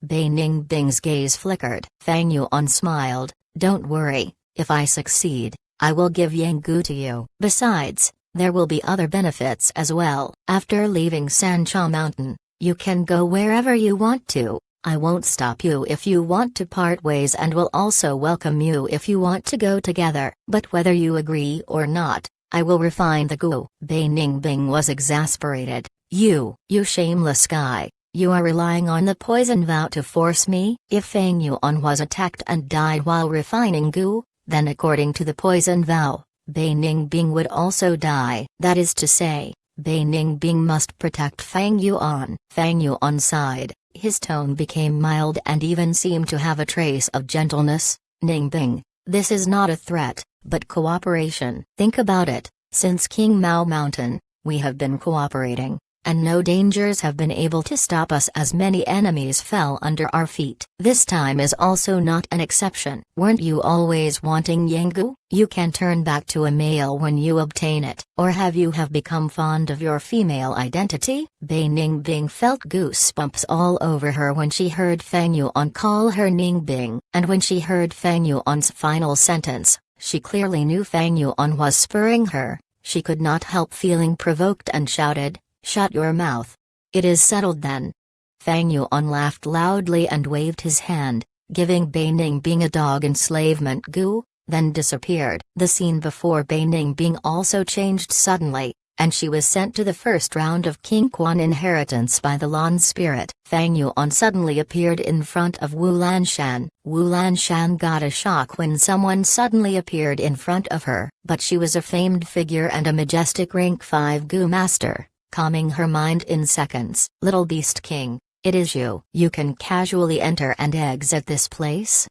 Bai Ningbing's gaze flickered. Fang Yuan smiled. Don't worry, if I succeed, I will give Yanggu to you. Besides, there will be other benefits as well. After leaving Sancha Mountain, you can go wherever you want to. I won't stop you if you want to part ways and will also welcome you if you want to go together. But whether you agree or not, I will refine the goo. Bai Ningbing was exasperated. You shameless guy, you are relying on the poison vow to force me? If Fang Yuan was attacked and died while refining goo, then according to the poison vow, Bai Ningbing would also die. That is to say, Bai Ningbing must protect Fang Yuan. Fang Yuan sighed, his tone became mild and even seemed to have a trace of gentleness. Ningbing, this is not a threat, but cooperation. Think about it, since King Mao Mountain, we have been cooperating, and no dangers have been able to stop us as many enemies fell under our feet. This time is also not an exception. Weren't you always wanting Yanggu? You can turn back to a male when you obtain it. Or have you become fond of your female identity? Bai Ningbing felt goosebumps all over her when she heard Fang Yuan call her Ningbing, and when she heard Fang Yuan's final sentence, she clearly knew Fang Yuan was spurring her. She could not help feeling provoked and shouted, "Shut your mouth. It is settled then." Fang Yuan laughed loudly and waved his hand, giving Bai Ningbing a dog enslavement goo, then disappeared. The scene before Bai Ningbing also changed suddenly, and she was sent to the first round of King Quan Inheritance by the Lan Spirit. Fang Yuan suddenly appeared in front of Wu Lanshan. Wu Lanshan got a shock when someone suddenly appeared in front of her. But she was a famed figure and a majestic rank 5 goo master, calming her mind in seconds. Little Beast King, it is you. You can casually enter and exit this place?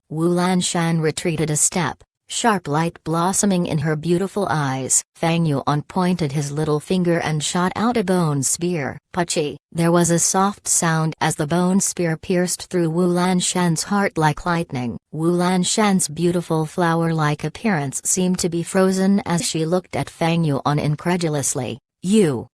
Wu Lanshan retreated a step, sharp light blossoming in her beautiful eyes. Fang Yuan pointed his little finger and shot out a bone spear. Pachi! There was a soft sound as the bone spear pierced through Wu Lanshan's heart like lightning. Wu Lanshan's beautiful flower-like appearance seemed to be frozen as she looked at Fang Yuan incredulously. You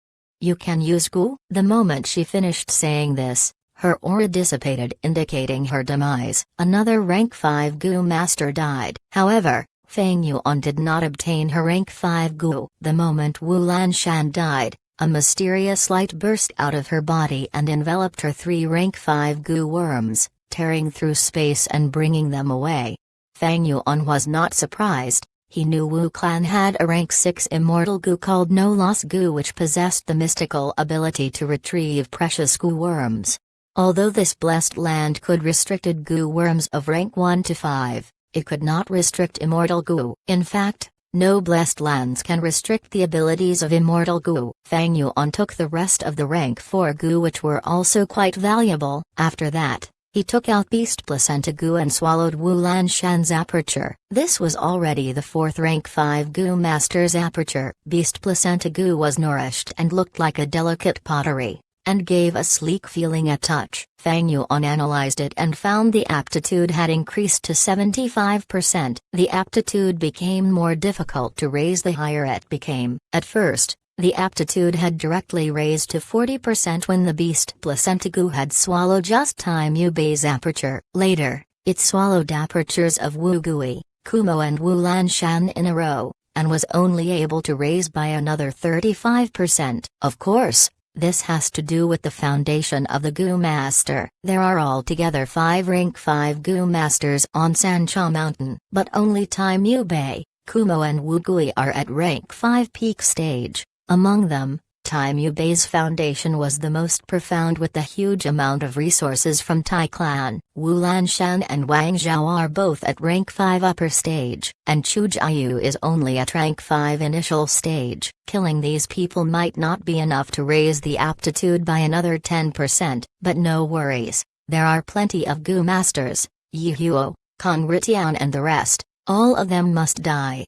can use goo?" The moment she finished saying this, her aura dissipated, indicating her demise. Another rank 5 goo master died. However, Fang Yuan did not obtain her rank 5 goo. The moment Wu Lanshan died, a mysterious light burst out of her body and enveloped her 3 rank 5 goo worms, tearing through space and bringing them away. Fang Yuan was not surprised. He knew Wu Clan had a rank 6 immortal goo called No Loss Goo, which possessed the mystical ability to retrieve precious goo worms. Although this blessed land could restricted goo worms of rank 1 to 5, it could not restrict immortal goo. In fact, no blessed lands can restrict the abilities of immortal goo. Fang Yuan took the rest of the rank 4 goo, which were also quite valuable. After that, he took out Beast Placenta goo and swallowed Wu Lanshan's aperture. This was already the 4th rank 5 goo master's aperture. Beast Placenta goo was nourished and looked like a delicate pottery, and gave a sleek feeling at touch. Fang Yuan analyzed it and found the aptitude had increased to 75%. The aptitude became more difficult to raise the higher it became. At first, the aptitude had directly raised to 40% when the Beast Placenta goo had swallowed just Time Yubei's aperture. Later, it swallowed apertures of Wu Gui, Kumo and Wu Lanshan in a row, and was only able to raise by another 35%. Of course, this has to do with the foundation of the Goo Master. There are altogether 5 rank 5 Goo Masters on Sancha Mountain, but only Time Yubei, Kumo and Wu Gui are at rank 5 peak stage. Among them, time Liu Bei's foundation was the most profound with the huge amount of resources from Tai Clan. Wu Lanshan and Wang Zhao are both at rank 5 upper stage, and Chu Jiayu is only at rank 5 initial stage. Killing these people might not be enough to raise the aptitude by another 10%, but no worries, there are plenty of Gu Masters, Yi Huo, Kan Ritian and the rest. All of them must die.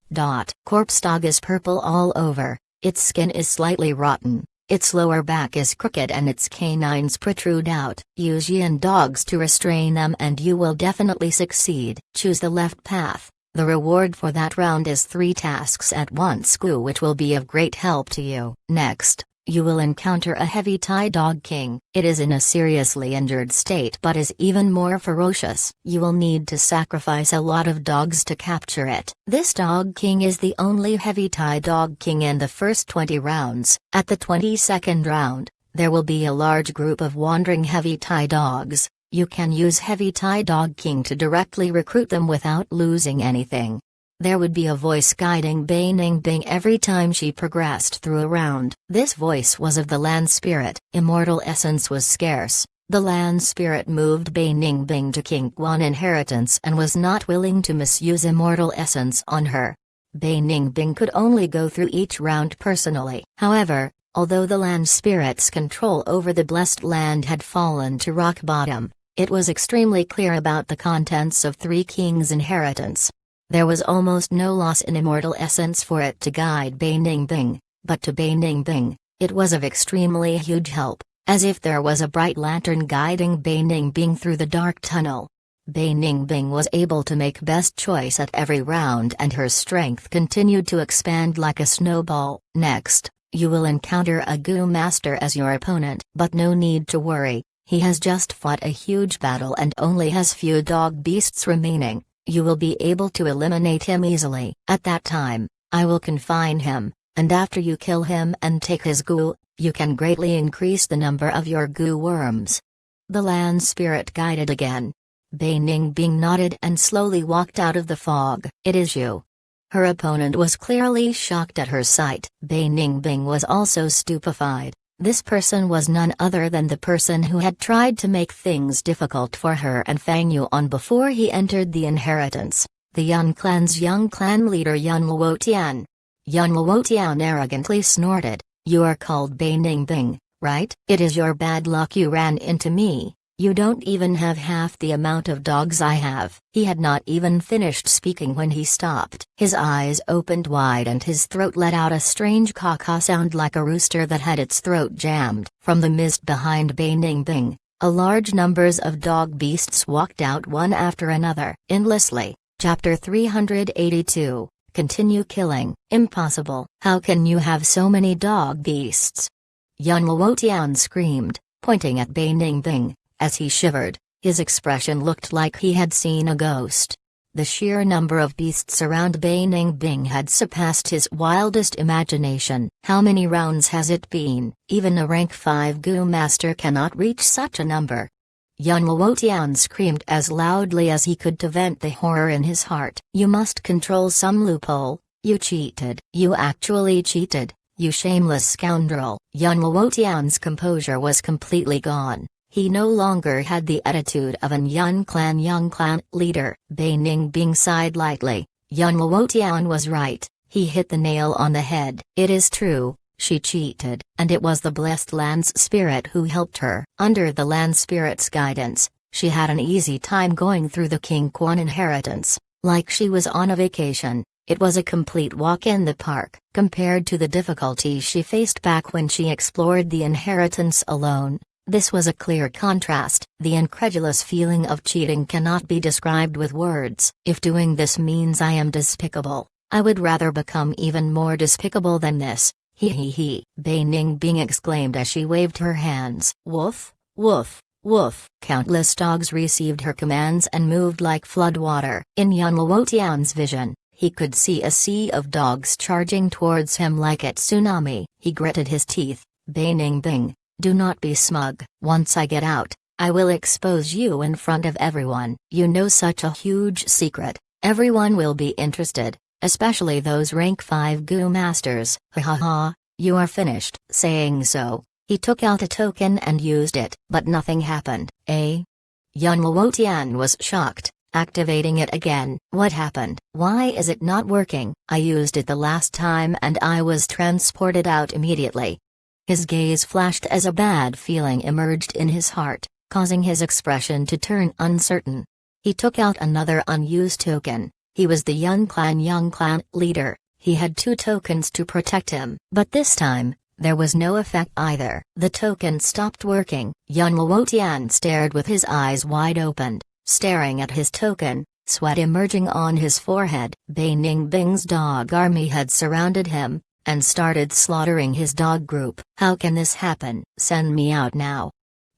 Corpse dog is purple all over, its skin is slightly rotten, its lower back is crooked and its canines protrude out. Use Yin dogs to restrain them and you will definitely succeed. Choose the left path. The reward for that round is 3 tasks at once, which will be of great help to you. Next, you will encounter a heavy Tai Dog King. It is in a seriously injured state but is even more ferocious. You will need to sacrifice a lot of dogs to capture it. This Dog King is the only heavy Tai Dog King in the first 20 rounds. At the 22nd round, there will be a large group of wandering heavy Tai dogs. You can use heavy Tai Dog King to directly recruit them without losing anything. There would be a voice guiding Bei Ningbing every time she progressed through a round. This voice was of the land spirit. Immortal essence was scarce. The land spirit moved Bei Ningbing to King Quan inheritance and was not willing to misuse immortal essence on her. Bei Ningbing could only go through each round personally. However, although the land spirit's control over the blessed land had fallen to rock bottom, it was extremely clear about the contents of 3 kings' inheritance. There was almost no loss in immortal essence for it to guide Bei Ningbing, but to Bei Ningbing, it was of extremely huge help, as if there was a bright lantern guiding Bei Ningbing through the dark tunnel. Bei Ningbing was able to make best choice at every round and her strength continued to expand like a snowball. Next, you will encounter a Gu Master as your opponent. But no need to worry, he has just fought a huge battle and only has few dog beasts remaining. You will be able to eliminate him easily. At that time, I will confine him, and after you kill him and take his Gu, you can greatly increase the number of your Gu worms. The land spirit guided again. Bei Ningbing nodded and slowly walked out of the fog. It is you. Her opponent was clearly shocked at her sight. Bei Ningbing was also stupefied. This person was none other than the person who had tried to make things difficult for her and Fang Yuan before he entered the inheritance, the Yun clan's young clan leader Yun Luotian. Yun Luotian arrogantly snorted, "You are called Bei Ningbing, right? It is your bad luck you ran into me. You don't even have half the amount of dogs I have." He had not even finished speaking when he stopped. His eyes opened wide and his throat let out a strange caw-caw sound like a rooster that had its throat jammed. From the mist behind Bei Ningbing, a large numbers of dog beasts walked out one after another. Endlessly. Chapter 382, Continue killing. Impossible. How can you have so many dog beasts? Yun Luotian screamed, pointing at Bei Ningbing. As he shivered, his expression looked like he had seen a ghost. The sheer number of beasts around Bei Ningbing had surpassed his wildest imagination. How many rounds has it been? Even a rank 5 Gu Master cannot reach such a number. Yun Luotian screamed as loudly as he could to vent the horror in his heart. You must control some loophole. You cheated. You actually cheated, you shameless scoundrel. Yun Luotian's composure was completely gone. He no longer had the attitude of an young clan leader. Bei Ningbing sighed lightly. Yun Luotian was right, he hit the nail on the head. It is true, she cheated, and it was the blessed land spirit who helped her. Under the land spirit's guidance, she had an easy time going through the King Quan inheritance, like she was on a vacation. It was a complete walk in the park, compared to the difficulties she faced back when she explored the inheritance alone. This was a clear contrast. The incredulous feeling of cheating cannot be described with words. If doing this means I am despicable, I would rather become even more despicable than this. He. Bei Ningbing exclaimed as she waved her hands. Woof, woof, woof. Countless dogs received her commands and moved like floodwater. In Yun Luotian's vision, he could see a sea of dogs charging towards him like a tsunami. He gritted his teeth. Bei Ningbing, do not be smug. Once I get out, I will expose you in front of everyone. You know such a huge secret, everyone will be interested, especially those rank 5 Gu Masters. Ha ha ha. You are finished. Saying so, he took out a token and used it, but nothing happened. Yun Luotian was shocked, activating it again. What happened? Why is it not working? I used it the last time and I was transported out immediately. His gaze flashed as a bad feeling emerged in his heart, causing his expression to turn uncertain. He took out another unused token. He was the Yun Clan leader. He had 2 tokens to protect him. But this time, there was no effect either. The token stopped working. Yun Luotian stared with his eyes wide open, staring at his token, sweat emerging on his forehead. Bei Ningbing's dog army had surrounded him, and started slaughtering his dog group. How can this happen? Send me out now.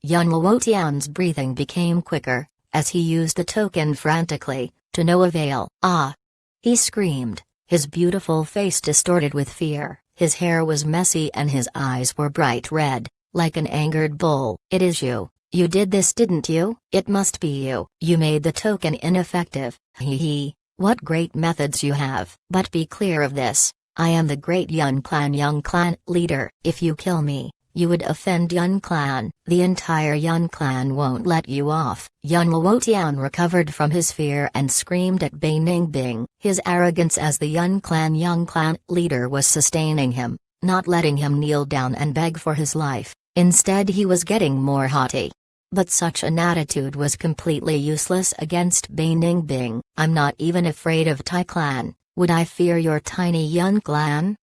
Yun Luotian's breathing became quicker, as he used the token frantically, to no avail. Ah! He screamed, his beautiful face distorted with fear. His hair was messy and his eyes were bright red, like an angered bull. It is you. You did this, didn't you? It must be you. You made the token ineffective. Hee. What great methods you have. But be clear of this. I am the great Yun Clan leader. If you kill me, you would offend Yun Clan. The entire Yun Clan won't let you off. Yun Luotian recovered from his fear and screamed at Bei Ningbing. His arrogance as the Yun Clan leader was sustaining him, not letting him kneel down and beg for his life. Instead he was getting more haughty. But such an attitude was completely useless against Bei Ningbing. I'm not even afraid of Tai Clan. Would I fear your tiny Yun Clan?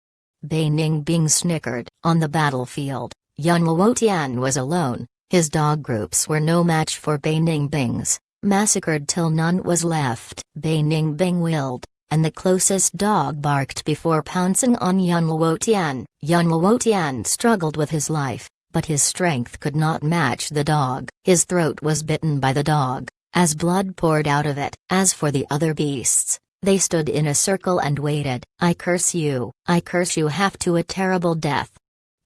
Bei Ningbing snickered. On the battlefield, Yun Luotian was alone. His dog groups were no match for Bei Ningbing's, massacred till none was left. Bei Ningbing willed, and the closest dog barked before pouncing on Yun Luotian. Yun Luotian struggled with his life, but his strength could not match the dog. His throat was bitten by the dog, as blood poured out of it. As for the other beasts, they stood in a circle and waited. I curse you half to a terrible death.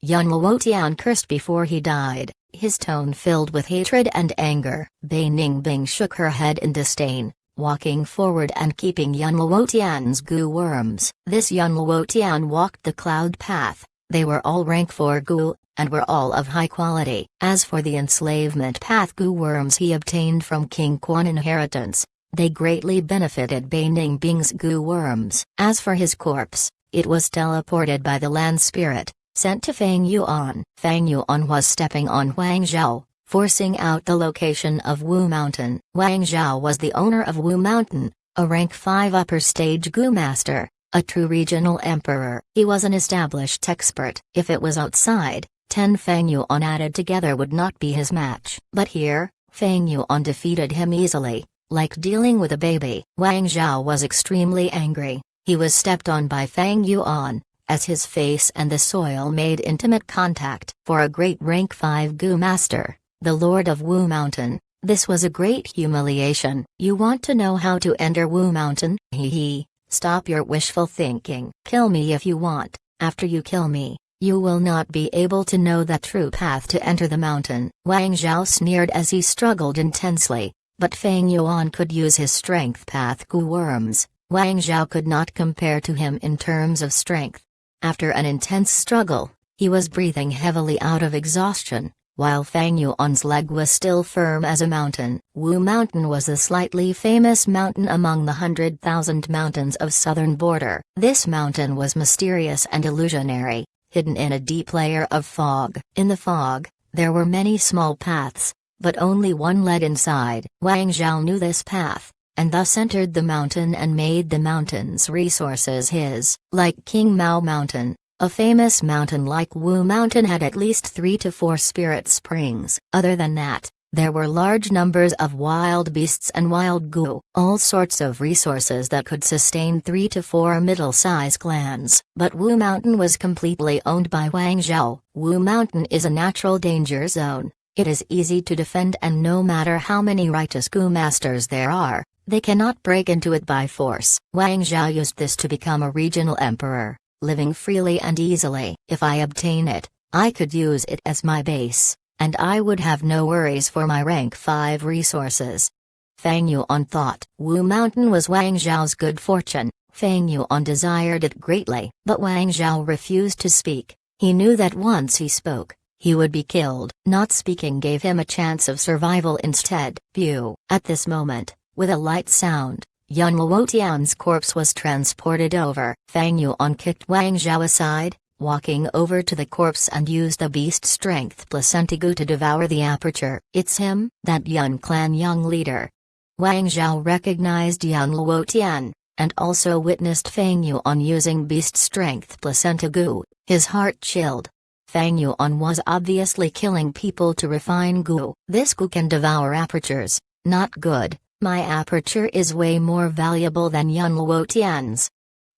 Yun Luotian cursed before he died, his tone filled with hatred and anger. Bei Ningbing shook her head in disdain, walking forward and keeping Yun Luotian's goo worms. This Yun Luotian walked the cloud path. They were all rank 4 goo, and were all of high quality. As for the enslavement path goo worms he obtained from King Quan inheritance, they greatly benefited Bei Ningbing's goo worms. As for his corpse, it was teleported by the land spirit, sent to Fang Yuan. Fang Yuan was stepping on Wang Zhao, forcing out the location of Wu Mountain. Wang Zhao was the owner of Wu Mountain, a rank 5 upper stage goo master, a true regional emperor. He was an established expert. If it was outside, 10 Fang Yuan added together would not be his match. But here, Fang Yuan defeated him easily, like dealing with a baby. Wang Zhao was extremely angry. He was stepped on by Fang Yuan, as his face and the soil made intimate contact. For a great rank 5 goo master, the lord of Wu Mountain, this was a great humiliation. You want to know how to enter Wu Mountain? Hee. Stop your wishful thinking. Kill me if you want. After you kill me, you will not be able to know the true path to enter the mountain. Wang Zhao sneered as he struggled intensely, but Fang Yuan could use his strength path goo worms. Wang Zhao could not compare to him in terms of strength. After an intense struggle, he was breathing heavily out of exhaustion, while Fang Yuan's leg was still firm as a mountain. Wu Mountain was a slightly famous mountain among the 100,000 mountains of southern border. This mountain was mysterious and illusionary, hidden in a deep layer of fog. In the fog, there were many small paths, but only one led inside. Wang Zhao knew this path, and thus entered the mountain and made the mountain's resources his. Like King Mao Mountain, a famous mountain like Wu Mountain had at least 3 to 4 spirit springs. Other than that, there were large numbers of wild beasts and wild goo, all sorts of resources that could sustain 3 to 4 middle-sized clans. But Wu Mountain was completely owned by Wang Zhao. Wu Mountain is a natural danger zone. It is easy to defend, and no matter how many righteous goo masters there are, they cannot break into it by force. Wang Zhao used this to become a regional emperor, living freely and easily. If I obtain it, I could use it as my base, and I would have no worries for my rank 5 resources. Fang Yuan thought. Wu Mountain was Wang Zhao's good fortune. Fang Yuan desired it greatly, but Wang Zhao refused to speak. He knew that once he spoke, he would be killed. Not speaking gave him a chance of survival instead. Pew! At this moment, with a light sound, Yan Luotian's corpse was transported over. Fang Yuan kicked Wang Zhao aside, walking over to the corpse and used the beast strength placenta goo to devour the aperture. It's him, that Yun clan young leader. Wang Zhao recognized Yan Luotian, and also witnessed Fang Yuan using beast strength placenta goo. His heart chilled. Fang Yuan was obviously killing people to refine goo. This goo can devour apertures. Not good. My aperture is way more valuable than Yan Luotian's.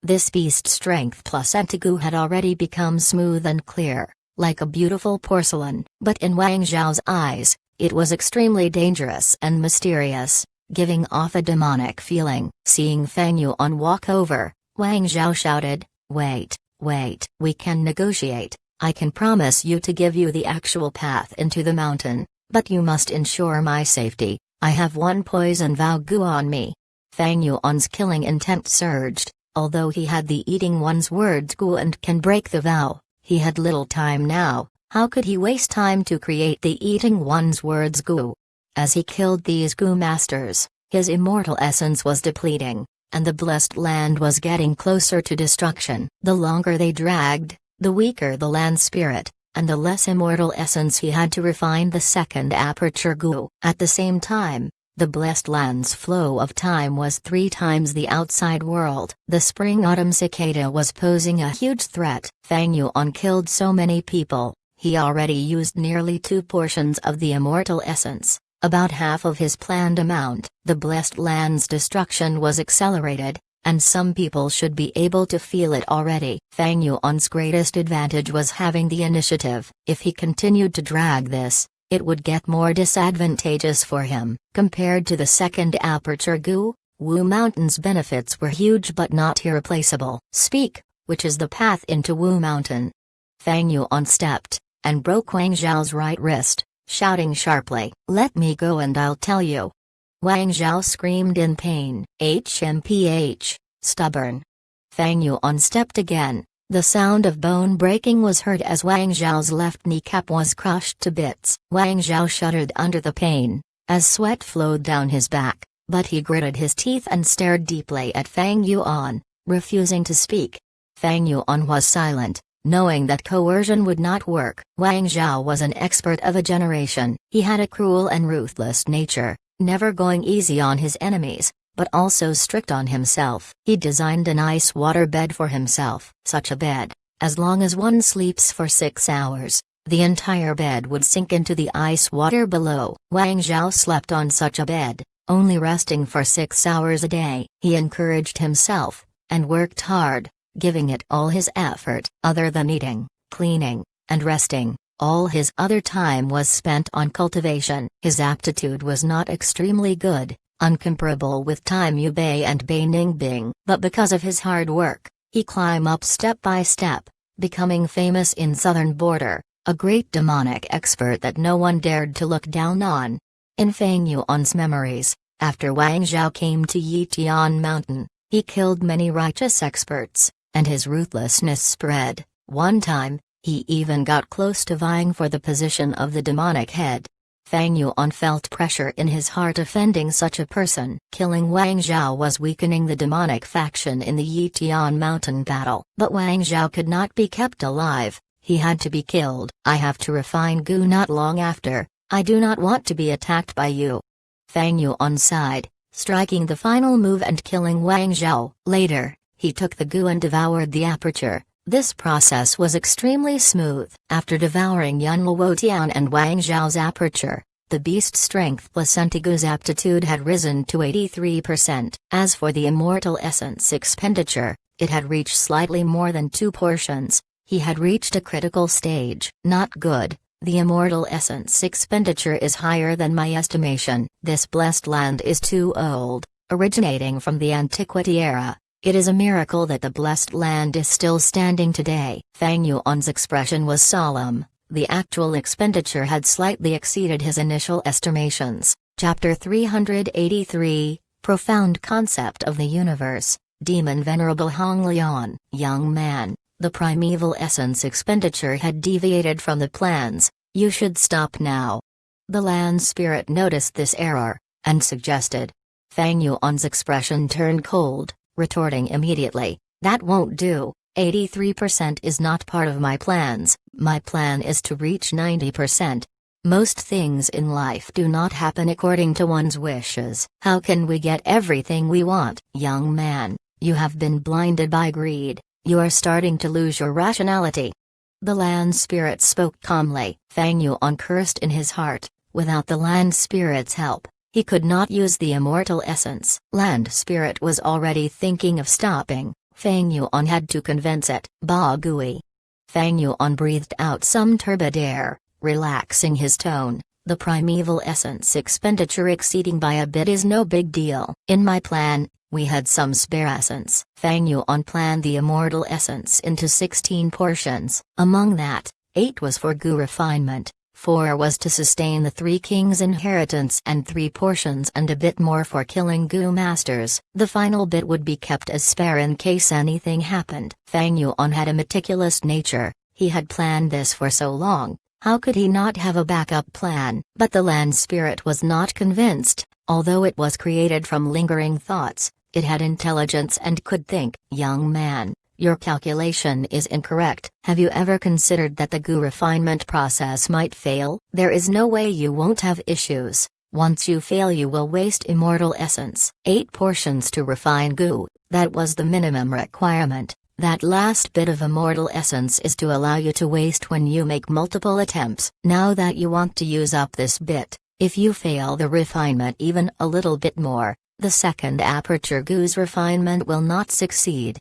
This beast strength placenta goo had already become smooth and clear, like a beautiful porcelain. But in Wang Zhao's eyes, it was extremely dangerous and mysterious, giving off a demonic feeling. Seeing Fang Yuan walk over, Wang Zhao shouted, "Wait, wait. We can negotiate. I can promise you to give you the actual path into the mountain, but you must ensure my safety. I have one poison vow goo on me." Fang Yuan's killing intent surged. Although he had the eating one's words goo and can break the vow, he had little time now. How could he waste time to create the eating one's words goo? As he killed these goo masters, his immortal essence was depleting, and the blessed land was getting closer to destruction. The longer they dragged, the weaker the land spirit, and the less immortal essence he had to refine the second aperture goo. At the same time, the blessed land's flow of time was 3 times the outside world. The spring-autumn cicada was posing a huge threat. Fang Yuan killed so many people, he already used nearly 2 portions of the immortal essence, about half of his planned amount. The blessed land's destruction was accelerated, and some people should be able to feel it already. Fang Yuan's greatest advantage was having the initiative. If he continued to drag this, it would get more disadvantageous for him. Compared to the second aperture goo, Wu Mountain's benefits were huge but not irreplaceable. "Speak, which is the path into Wu Mountain?" Fang Yuan stepped, and broke Wang Zhao's right wrist, shouting sharply, "Let me go and I'll tell you." Wang Zhao screamed in pain. "HMPH, stubborn." Fang Yuan stepped again. The sound of bone breaking was heard as Wang Zhao's left kneecap was crushed to bits. Wang Zhao shuddered under the pain, as sweat flowed down his back, but he gritted his teeth and stared deeply at Fang Yuan, refusing to speak. Fang Yuan was silent, knowing that coercion would not work. Wang Zhao was an expert of a generation. He had a cruel and ruthless nature, never going easy on his enemies, but also strict on himself. He designed an ice water bed for himself. Such a bed, as long as one sleeps for 6 hours, the entire bed would sink into the ice water below. Wang Zhao slept on such a bed, only resting for 6 hours a day. He encouraged himself, and worked hard, giving it all his effort. Other than eating, cleaning, and resting, all his other time was spent on cultivation. His aptitude was not extremely good, uncomparable with Time Yubei and Bei Ningbing, but because of his hard work, he climbed up step by step, becoming famous in southern border, a great demonic expert that no one dared to look down on. In Fang Yuan's memories, after Wang Zhao came to Yitian Mountain, he killed many righteous experts, and his ruthlessness spread. One time, he even got close to vying for the position of the demonic head. Fang Yuan felt pressure in his heart offending such a person. Killing Wang Zhao was weakening the demonic faction in the Yitian Mountain battle. But Wang Zhao could not be kept alive, he had to be killed. "I have to refine goo not long after, I do not want to be attacked by you." Fang Yuan sighed, striking the final move and killing Wang Zhao. Later, he took the goo and devoured the aperture. This process was extremely smooth. After devouring Yan Luotian and Wang Zhao's aperture, the beast strength placenta goo's aptitude had risen to 83%. As for the immortal essence expenditure, it had reached slightly more than 2 portions. He had reached a critical stage. Not good. The immortal essence expenditure is higher than my estimation. This blessed land is too old, originating from the antiquity era. It is a miracle that the blessed land is still standing today. Fang Yuan's expression was solemn. The actual expenditure had slightly exceeded his initial estimations. Chapter 383, Profound Concept of the Universe. Demon Venerable Hong Lian. Young man, The primeval essence expenditure had deviated from the plans. You should stop now. The land spirit noticed this error, and suggested. Fang Yuan's expression turned cold, retorting immediately, "That won't do. 83% is not part of my plans. My plan is to reach 90%. Most things in life do not happen according to one's wishes. How can we get everything we want?" "Young man, you have been blinded by greed. You are starting to lose your rationality." The land spirit spoke calmly. Fang Yuan cursed in his heart. Without the land spirit's help, he could not use the immortal essence. Land spirit was already thinking of stopping. Fang Yuan had to convince it. "Ba Gui." Fang Yuan breathed out some turbid air, relaxing his tone. "The primeval essence expenditure exceeding by a bit is no big deal. In my plan, we had some spare essence." Fang Yuan planned the immortal essence into 16 portions. Among that, 8 was for Gu refinement, 4 was to sustain the 3 kings' inheritance, and 3 portions and a bit more for killing Gu masters. The final bit would be kept as spare in case anything happened. Fang Yuan had a meticulous nature. He had planned this for so long. How could he not have a backup plan? But the land spirit was not convinced. Although it was created from lingering thoughts, it had intelligence and could think. "Young man, your calculation is incorrect. Have you ever considered that the Gu refinement process might fail?" "There is no way you won't have issues. Once you fail, you will waste immortal essence." 8 portions to refine Gu, that was the minimum requirement. That last bit of immortal essence is to allow you to waste when you make multiple attempts. Now that you want to use up this bit, if you fail the refinement even a little bit more, the second aperture Gu's refinement will not succeed.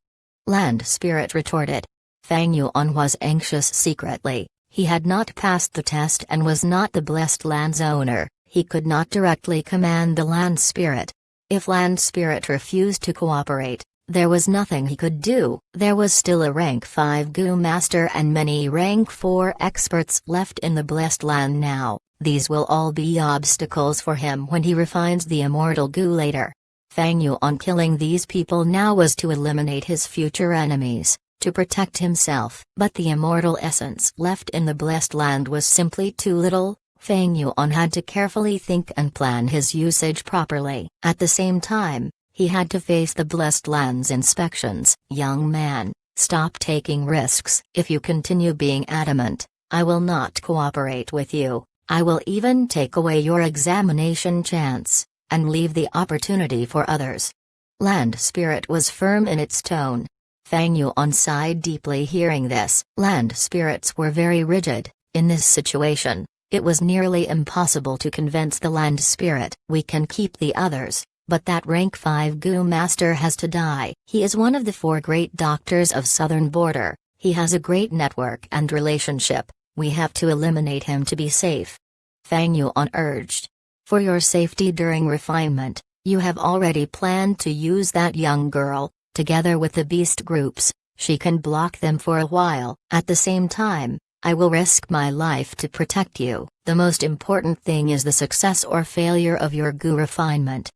Land spirit retorted. Fang Yuan was anxious secretly. He had not passed the test and was not the blessed land's owner. He could not directly command the land spirit. If land spirit refused to cooperate, there was nothing he could do. There was still a rank 5 Gu master and many rank 4 experts left in the blessed land now. These will all be obstacles for him when he refines the immortal Gu later. Fang Yuan killing these people now was to eliminate his future enemies, to protect himself. But the immortal essence left in the blessed land was simply too little. Fang Yuan had to carefully think and plan his usage properly. At the same time, he had to face the blessed land's inspections. "Young man, stop taking risks. If you continue being adamant, I will not cooperate with you. I will even take away your examination chance, and leave the opportunity for others." Land spirit was firm in its tone. Fang Yuan sighed deeply hearing this. Land spirits were very rigid. In this situation, it was nearly impossible to convince the land spirit. "We can keep the others, but that rank 5 Gu master has to die. He is one of the 4 great doctors of southern border. He has a great network and relationship. We have to eliminate him to be safe." Fang Yuan urged. "For your safety during refinement, you have already planned to use that young girl, together with the beast groups. She can block them for a while. At the same time, I will risk my life to protect you. The most important thing is the success or failure of your Gu refinement."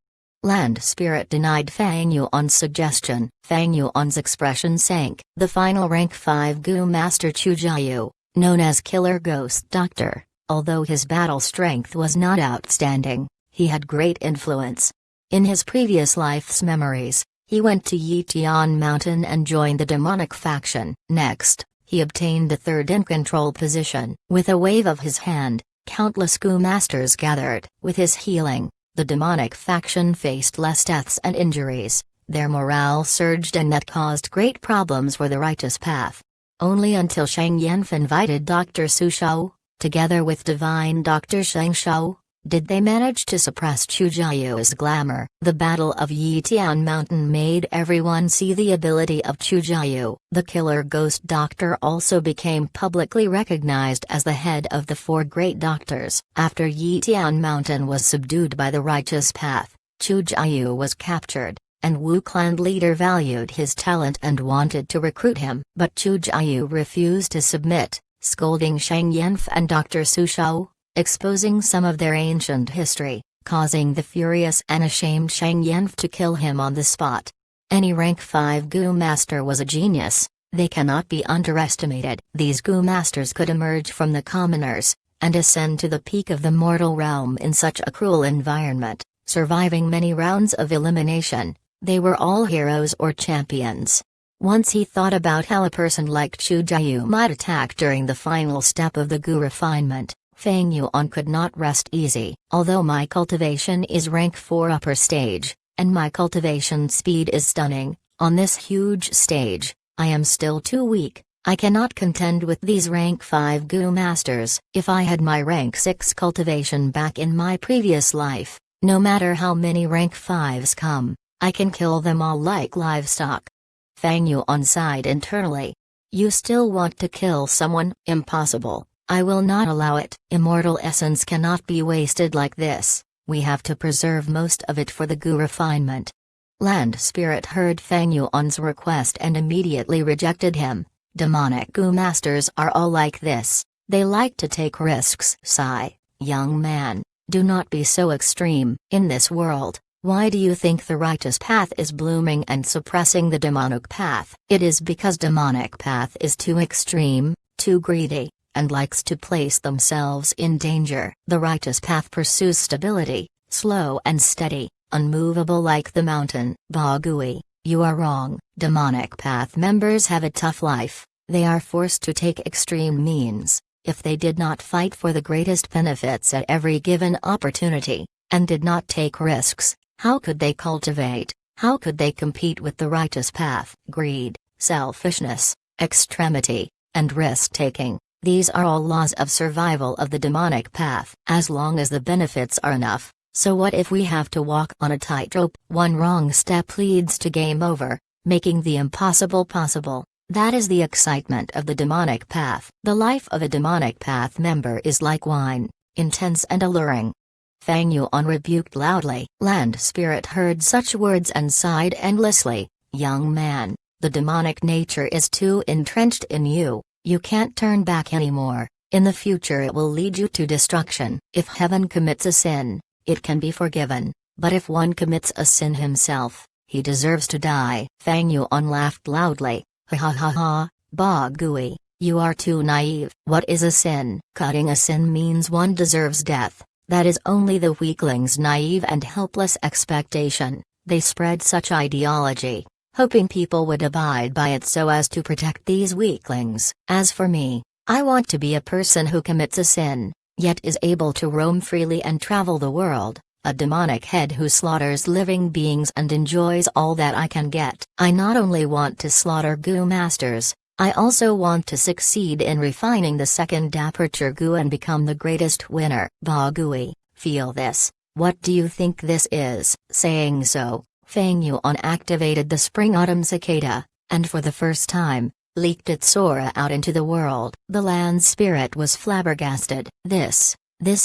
Land spirit denied Fang Yuan's suggestion. Fang Yuan's expression sank. The final rank 5 Gu master Chu Jiayu, known as Killer Ghost Doctor, although his battle strength was not outstanding, he had great influence. In his previous life's memories, he went to Yitian Mountain and joined the demonic faction. Next, he obtained the 3rd in control position. With a wave of his hand, countless Gu masters gathered. With his healing, the demonic faction faced less deaths and injuries. Their morale surged, and that caused great problems for the righteous path. Only until Shang Yanf invited Dr. Su Shao, together with divine Dr. Sheng Shao, did they manage to suppress Chu Jiayu's glamour. The Battle of Yitian Mountain made everyone see the ability of Chu Jiayu. The Killer Ghost Doctor also became publicly recognized as the head of the 4 great doctors. After Yitian Mountain was subdued by the righteous path, Chu Jiayu was captured, and Wu clan leader valued his talent and wanted to recruit him. But Chu Jiayu refused to submit, scolding Shang Yanf and Dr. Su Shao, exposing some of their ancient history, causing the furious and ashamed Shang Yanf to kill him on the spot. Any rank 5 Gu master was a genius. They cannot be underestimated. These Gu Masters could emerge from the commoners, and ascend to the peak of the mortal realm in such a cruel environment, surviving many rounds of elimination. They were all heroes or champions. Once he thought about how a person like Chu Jiu might attack during the final step of the Gu refinement. Feng Yuan could not rest easy. Although my cultivation is rank 4 upper stage, and my cultivation speed is stunning, on this huge stage, I am still too weak. I cannot contend with these rank 5 Gu Masters. If I had my rank 6 cultivation back in my previous life, no matter how many rank 5s come, I can kill them all like livestock. Feng Yuan sighed internally. You still want to kill someone? Impossible. I will not allow it. Immortal essence cannot be wasted like this. We have to preserve most of it for the Gu refinement. Land Spirit heard Feng Yuan's request and immediately rejected him. Demonic Gu Masters are all like this. They like to take risks. Sigh, young man, do not be so extreme. In this world, why do you think the righteous path is blooming and suppressing the demonic path? It is because demonic path is too extreme, too greedy, and likes to place themselves in danger. The righteous path pursues stability, slow and steady, unmovable like the mountain. Ba Gui, you are wrong. Demonic path members have a tough life. They are forced to take extreme means. If they did not fight for the greatest benefits at every given opportunity, and did not take risks, how could they cultivate? How could they compete with the righteous path? Greed, selfishness, extremity, and risk-taking. These are all laws of survival of the demonic path. As long as the benefits are enough, so what if we have to walk on a tightrope? One wrong step leads to game over, making the impossible possible. That is the excitement of the demonic path. The life of a demonic path member is like wine, intense and alluring. Feng Yuan rebuked loudly. Land Spirit heard such words and sighed endlessly. Young man, the demonic nature is too entrenched in you. You can't turn back anymore. In the future it will lead you to destruction. If heaven commits a sin, it can be forgiven, but if one commits a sin himself, he deserves to die. Feng Yuan laughed loudly. Ha ha ha ha, Ba Gui, you are too naive. What is a sin? Cutting a sin means one deserves death. That is only the weakling's naive and helpless expectation. They spread such ideology, hoping people would abide by it so as to protect these weaklings. As for me, I want to be a person who commits a sin, yet is able to roam freely and travel the world, a demonic head who slaughters living beings and enjoys all that I can get. I not only want to slaughter Gu Masters, I also want to succeed in refining the second aperture Gu and become the greatest winner. Ba Gui, feel this. What do you think this is? Saying so, Feng Yuan activated the Spring-Autumn Cicada, and for the first time, leaked its aura out into the world. The land spirit was flabbergasted. This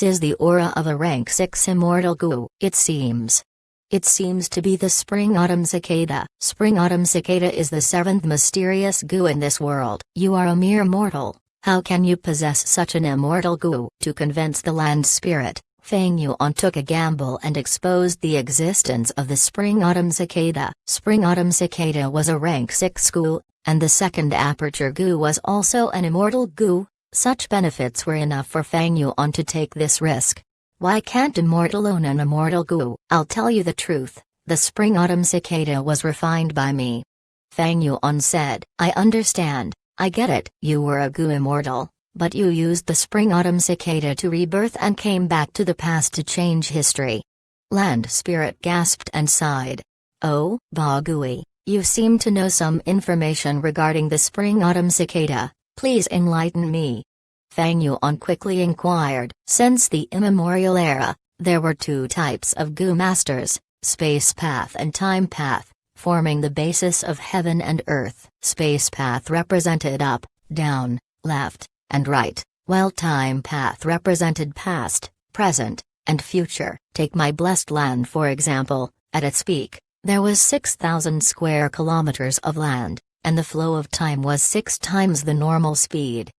is the aura of a rank 6 immortal Gu. It seems to be the Spring-Autumn Cicada. Spring-Autumn Cicada is the 7th mysterious Gu in this world. You are a mere mortal. How can you possess such an immortal Gu? To convince the land spirit, Feng Yuan took a gamble and exposed the existence of the Spring-Autumn Cicada. Spring-Autumn Cicada was a rank 6 Gu, and the second aperture Gu was also an immortal Gu. Such benefits were enough for Feng Yuan to take this risk. Why can't immortal own an immortal Gu? I'll tell you the truth, the Spring-Autumn Cicada was refined by me. Feng Yuan said. I understand, I get it. You were a Gu immortal, but you used the Spring-Autumn Cicada to rebirth and came back to the past to change history. Land Spirit gasped and sighed. Oh, Ba Gui, you seem to know some information regarding the Spring-Autumn Cicada. Please enlighten me. Feng Yuan quickly inquired. Since the immemorial era, there were two types of Gu Masters, Space Path and Time Path, forming the basis of heaven and earth. Space Path represented up, down, left, and right, while Time Path represented past, present, and future. Take my blessed land for example. At its peak, there was 6,000 square kilometers of land, and the flow of time was 6 times the normal speed.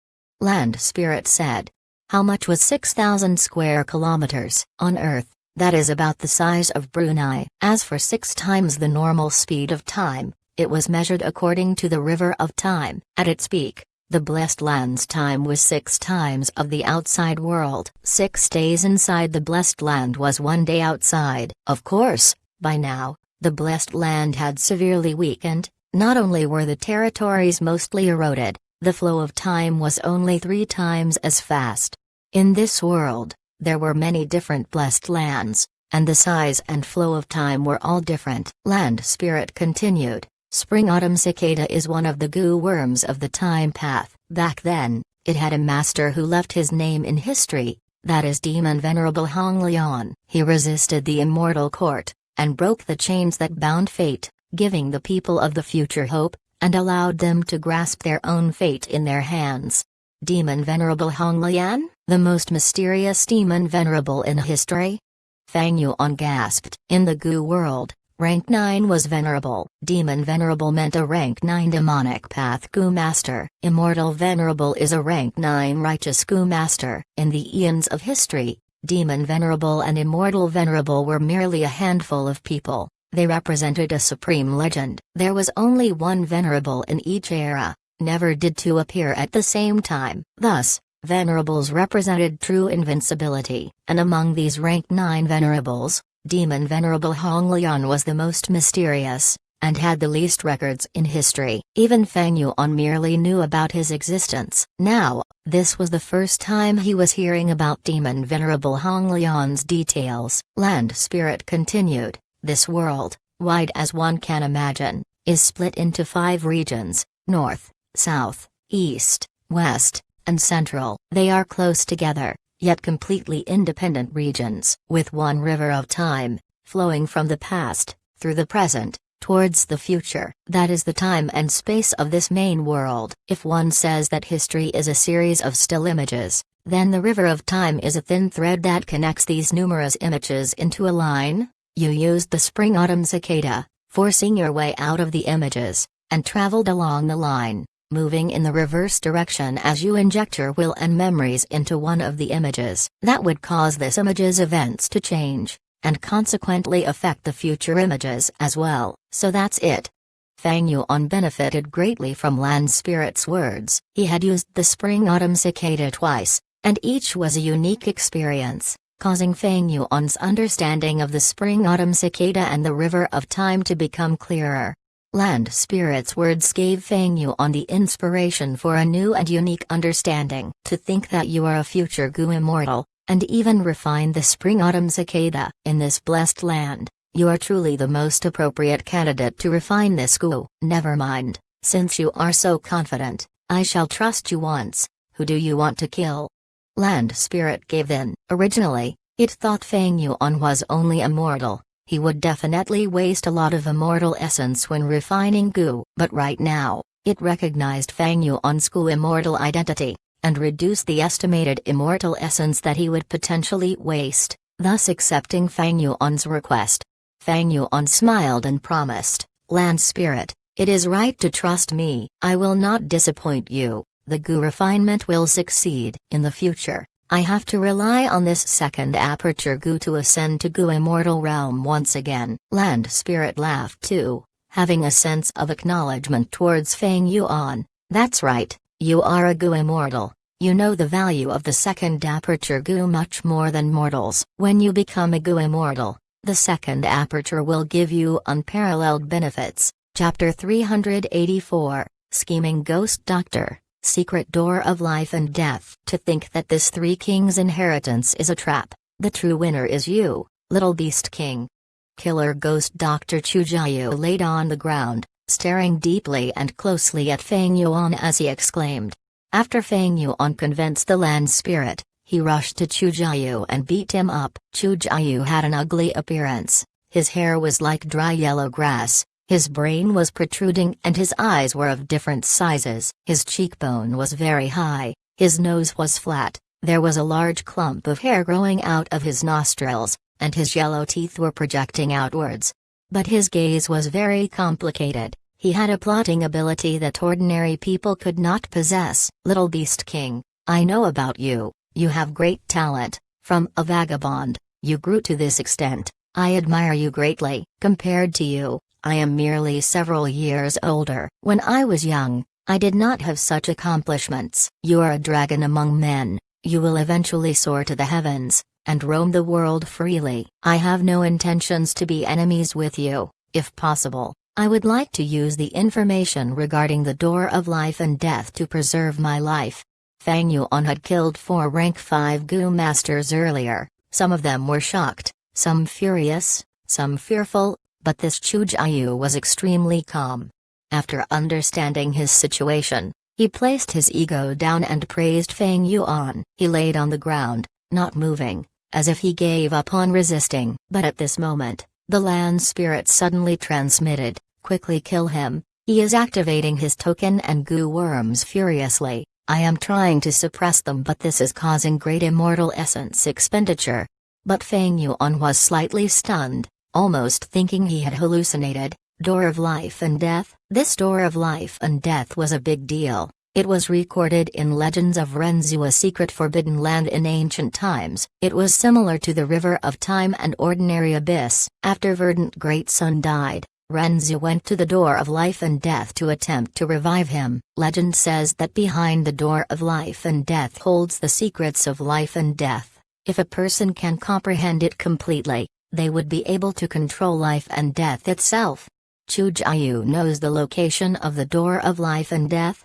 Land Spirit said. How much was 6,000 square kilometers? On Earth, that is about the size of Brunei. As for 6 times the normal speed of time, It was measured according to the river of time. At its peak, the blessed land's time was 6 times of the outside world. 6 days inside the blessed land was 1 day outside. Of course, by now, the blessed land had severely weakened. Not only were the territories mostly eroded, the flow of time was only 3 times as fast. In this world, there were many different blessed lands, and the size and flow of time were all different. Land Spirit continued. Spring Autumn Cicada is one of the goo worms of the time path. Back then, it had a master who left his name in history, that is Demon Venerable Hong Leon. He resisted the immortal court, and broke the chains that bound fate, giving the people of the future hope, and allowed them to grasp their own fate in their hands. Demon Venerable Hong Lian, the most mysterious demon venerable in history? Fang Yuan gasped. In the goo world, rank 9 was venerable. Demon Venerable meant a rank 9 demonic path goo master. Immortal Venerable is a rank 9 righteous goo master. In the eons of history, Demon Venerable and Immortal Venerable were merely a handful of people. They represented a supreme legend. There was only one Venerable in each era. Never did 2 appear at the same time. Thus, Venerables represented true invincibility, and among these rank 9 Venerables, Demon Venerable Hong Lian was the most mysterious, and had the least records in history. Even Fang Yuan merely knew about his existence. Now, this was the first time he was hearing about Demon Venerable Hong Lian's details. Land Spirit continued. This world, wide as one can imagine, is split into 5 regions: North, South, East, West, and Central. They are close together, yet completely independent regions, with one river of time, flowing from the past, through the present, towards the future. That is the time and space of this main world. If one says that history is a series of still images, then the river of time is a thin thread that connects these numerous images into a line. You used the Spring-Autumn Cicada, forcing your way out of the images, and traveled along the line, moving in the reverse direction as you inject your will and memories into one of the images. That would cause this image's events to change, and consequently affect the future images as well. So that's it. Fang Yuan benefited greatly from Land Spirit's words. He had used the Spring-Autumn Cicada twice, and each was a unique experience, causing Fang Yuan's understanding of the Spring-Autumn Cicada and the River of Time to become clearer. Land Spirit's words gave Fang Yuan the inspiration for a new and unique understanding. To think that you are a future goo immortal, and even refine the Spring-Autumn Cicada. In this blessed land, you are truly the most appropriate candidate to refine this goo. Never mind, since you are so confident, I shall trust you once. Who do you want to kill? Land Spirit gave in. Originally, it thought Fang Yuan was only immortal. He would definitely waste a lot of immortal essence when refining goo. But right now, it recognized Fang Yuan's goo immortal identity, and reduced the estimated immortal essence that he would potentially waste, thus accepting Fang Yuan's request. Fang Yuan smiled and promised, Land Spirit, it is right to trust me. I will not disappoint you. The goo refinement will succeed. In the future, I have to rely on this second aperture goo to ascend to goo immortal realm once again. Land Spirit laughed too, having a sense of acknowledgement towards Fang Yuan. That's right, you are a goo immortal. You know the value of the second aperture goo much more than mortals. When you become a goo immortal, the second aperture will give you unparalleled benefits. Chapter 384, Scheming Ghost Doctor. Secret Door of Life and Death. To think that this 3 kings' inheritance is a trap. The true winner is you, little beast king. Killer Ghost Dr. Chu Jiayu laid on the ground, staring deeply and closely at Fang Yuan as he exclaimed. After Fang Yuan convinced the Land Spirit, he rushed to Chu Jiayu and beat him up. Chu Jiayu had an ugly appearance. His hair was like dry yellow grass. His brain was protruding and his eyes were of different sizes. His cheekbone was very high, his nose was flat, there was a large clump of hair growing out of his nostrils, and his yellow teeth were projecting outwards. But his gaze was very complicated. He had a plotting ability that ordinary people could not possess. Little Beast King, I know about you. You have great talent. From a vagabond, you grew to this extent. I admire you greatly. Compared to you, I am merely several years older. When I was young, I did not have such accomplishments. You are a dragon among men. You will eventually soar to the heavens, and roam the world freely. I have no intentions to be enemies with you. If possible, I would like to use the information regarding the Door of Life and Death to preserve my life. Fang Yuan had killed 4 rank 5 Gu masters earlier. Some of them were shocked, some furious, some fearful, but this Chu Jiayu was extremely calm. After understanding his situation, he placed his ego down and praised Fang Yuan. He laid on the ground, not moving, as if he gave up on resisting. But at this moment, the land spirit suddenly transmitted, "Quickly kill him, he is activating his token and Gu worms furiously. I am trying to suppress them, but this is causing great immortal essence expenditure." But Fang Yuan was slightly stunned, almost thinking he had hallucinated. Door of Life and Death? This Door of Life and Death was a big deal. It was recorded in Legends of Renzu, a secret forbidden land in ancient times. It was similar to the River of Time and Ordinary Abyss. After Verdant Great Sun died, Renzu went to the Door of Life and Death to attempt to revive him. Legend says that behind the Door of Life and Death holds the secrets of life and death. If a person can comprehend it completely, they would be able to control life and death itself. Chu Jiayu knows the location of the Door of Life and Death?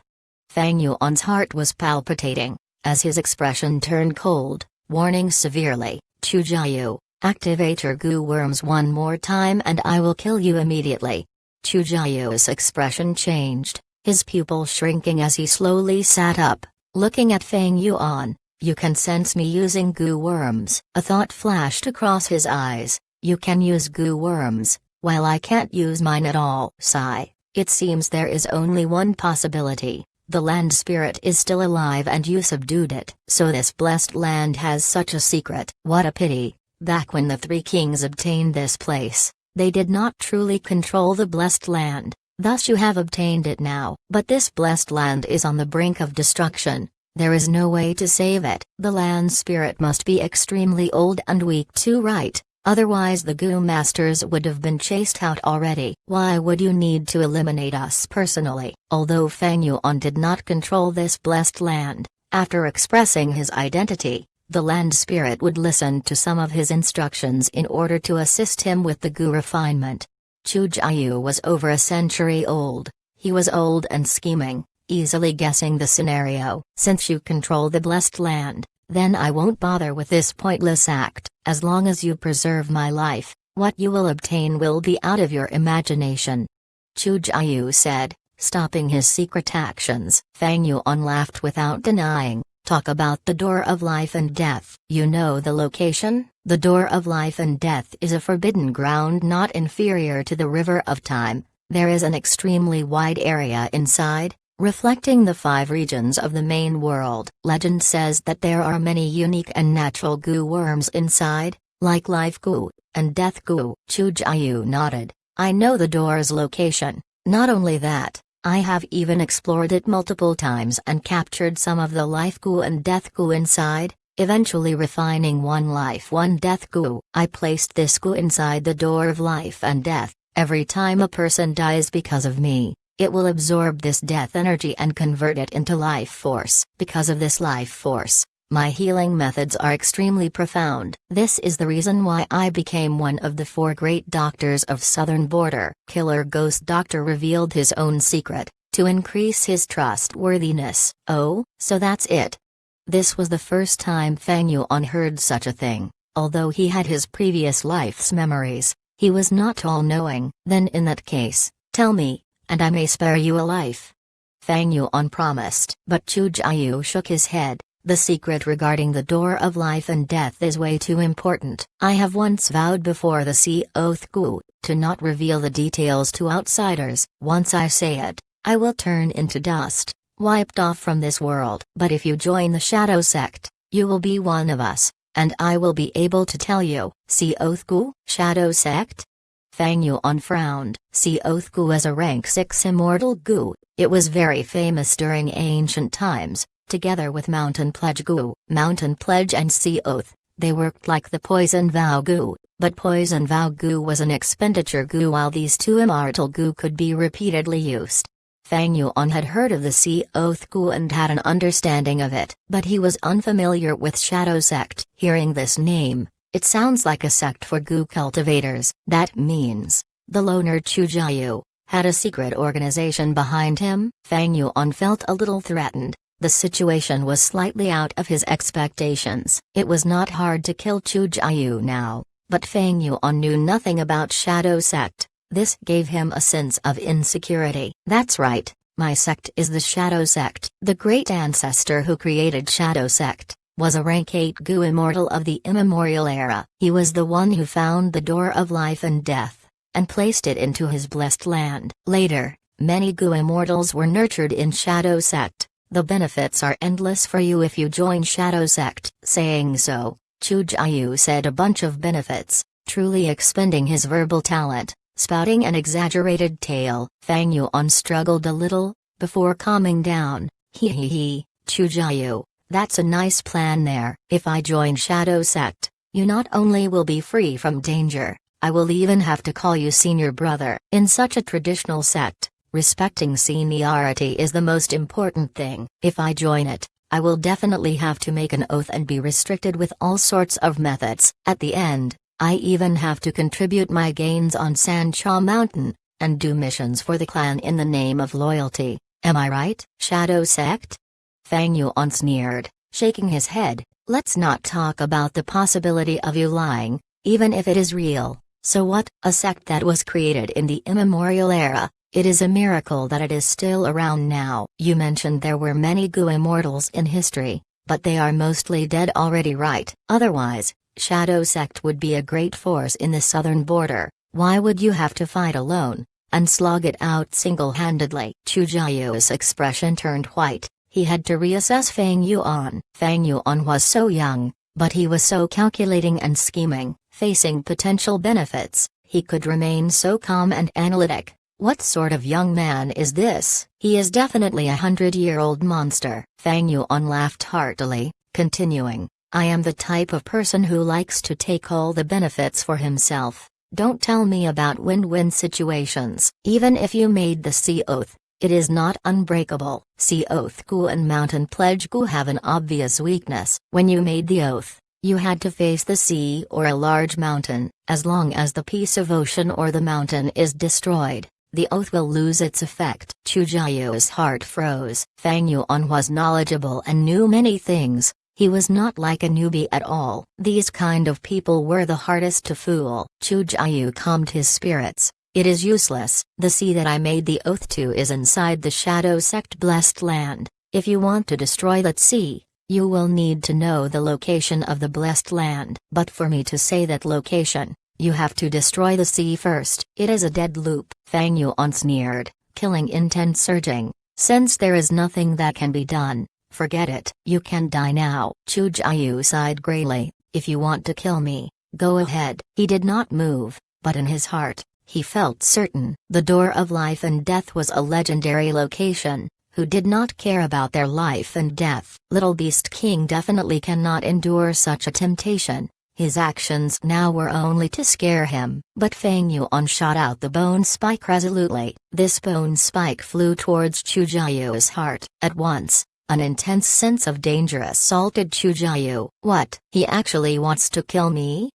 Fang Yuan's heart was palpitating, as his expression turned cold, warning severely, "Chu Jiayu, activate your Gu worms one more time and I will kill you immediately." Chu Jiayu's expression changed, his pupil shrinking as he slowly sat up, looking at Fang Yuan. "You can sense me using Gu worms." A thought flashed across his eyes. "You can use Gu worms, while I can't use mine at all." Sigh. It seems there is only one possibility. The land spirit is still alive and you subdued it. So this blessed land has such a secret. What a pity. Back when the 3 kings obtained this place, they did not truly control the blessed land, thus you have obtained it now. But this blessed land is on the brink of destruction. There is no way to save it. The land spirit must be extremely old and weak to right. Otherwise the Gu masters would have been chased out already. Why would you need to eliminate us personally? Although Fang Yuan did not control this blessed land, after expressing his identity, the land spirit would listen to some of his instructions in order to assist him with the Gu refinement. Chu Jiayu was over a century old. He was old and scheming, easily guessing the scenario. "Since you control the blessed land, then I won't bother with this pointless act. As long as you preserve my life, what you will obtain will be out of your imagination," Chu Jiayu said, stopping his secret actions. Fang Yuan laughed without denying. "Talk about the Door of Life and Death. You know the location? The Door of Life and Death is a forbidden ground not inferior to the River of Time. There is an extremely wide area inside, reflecting the 5 regions of the main world. Legend says that there are many unique and natural Gu worms inside, like Life Gu and Death Gu." Chu Jiayu nodded. "I know the door's location. Not only that, I have even explored it multiple times and captured some of the Life Gu and Death Gu inside, eventually refining one Life one Death Gu. I placed this Gu inside the Door of Life and Death. Every time a person dies because of me, it will absorb this death energy and convert it into life force. Because of this life force, my healing methods are extremely profound. This is the reason why I became one of the 4 great doctors of Southern Border." Killer Ghost Doctor revealed his own secret, to increase his trustworthiness. "Oh, so that's it." This was the first time Fang Yuan heard such a thing. Although he had his previous life's memories, he was not all-knowing. "Then in that case, tell me, and I may spare you a life," Fang Yuan promised. But Chu Jiayu shook his head. "The secret regarding the Door of Life and Death is way too important. I have once vowed before the Sea Oath Gu, to not reveal the details to outsiders. Once I say it, I will turn into dust, wiped off from this world. But if you join the Shadow Sect, you will be one of us, and I will be able to tell you." Sea Oath Gu? Shadow Sect? Fang Yuan frowned. Sea Oath Gu is a rank 6 immortal Gu. It was very famous during ancient times, together with Mountain Pledge Gu. Mountain Pledge and Sea Oath, They worked like the Poison Vow Goo, but Poison Vow Goo was an expenditure goo while these two immortal goo could be repeatedly used. Fang Yuan had heard of the Sea Oath Goo and had an understanding of it, but he was unfamiliar with Shadow Sect. Hearing this name, it sounds like a sect for goo cultivators. That means the loner Chu Jiayu had a secret organization behind him. Fang Yuan felt a little threatened. The situation was slightly out of his expectations. It was not hard to kill Chu Jiayu now, but Fang Yuan knew nothing about Shadow Sect. This gave him a sense of insecurity. That's right, my sect is the Shadow Sect. The great ancestor who created Shadow Sect was a rank 8 goo immortal of the immemorial era. He was the one who found the door of life and death, and placed it into his blessed land. Later, many goo immortals were nurtured in Shadow Sect. The benefits are endless for you if you join Shadow Sect. Saying so, Chu Jiayu said a bunch of benefits, truly expending his verbal talent, spouting an exaggerated tale. Fang Yuan struggled a little, before calming down. He, Chu Jiayu, that's a nice plan there. If I join Shadow Sect, you not only will be free from danger, I will even have to call you senior brother. In such a traditional sect, respecting seniority is the most important thing. If I join it, I will definitely have to make an oath and be restricted with all sorts of methods. At the end, I even have to contribute my gains on Sancha Mountain, and do missions for the clan in the name of loyalty. Am I right? Shadow Sect? Fang Yuan sneered, shaking his head. Let's not talk about the possibility of you lying, even if it is real. So what? A sect that was created in the immemorial era. It is a miracle that it is still around now. You mentioned there were many goo immortals in history, but they are mostly dead already, right? Otherwise, Shadow Sect would be a great force in the southern border. Why would you have to fight alone, and slog it out single-handedly? Chu Jiayu's expression turned white. He had to reassess Fang Yuan. Fang Yuan was so young, but he was so calculating and scheming. Facing potential benefits, he could remain so calm and analytic. What sort of young man is this? He is definitely a 100-year-old monster. Fang Yuan laughed heartily, continuing, I am the type of person who likes to take all the benefits for himself. Don't tell me about win-win situations. Even if you made the Sea Oath, it is not unbreakable. Sea Oath Goo and Mountain Pledge Goo have an obvious weakness. When you made the oath, you had to face the sea or a large mountain. As long as the piece of ocean or the mountain is destroyed, the oath will lose its effect. Chu Jiayu's heart froze. Fang Yuan was knowledgeable and knew many things. He was not like a newbie at all. These kind of people were the hardest to fool. Chu Jiayu calmed his spirits. It is useless. The sea that I made the oath to is inside the Shadow Sect blessed land. If you want to destroy that sea, you will need to know the location of the blessed land. But for me to say that location, you have to destroy the sea first. It is a dead loop. Fang Yuan sneered, killing intent surging. Since there is nothing that can be done, forget it. You can die now. Chu Jiayu sighed grayly. If you want to kill me, go ahead. He did not move, but in his heart, he felt certain. The door of life and death was a legendary location. Who did not care about their life and death? Little Beast King definitely cannot endure such a temptation. His actions now were only to scare him. But Fang Yuan shot out the bone spike resolutely. This bone spike flew towards Chu Jiayu's heart. At once, an intense sense of danger assaulted Chu Jiayu. What? He actually wants to kill me?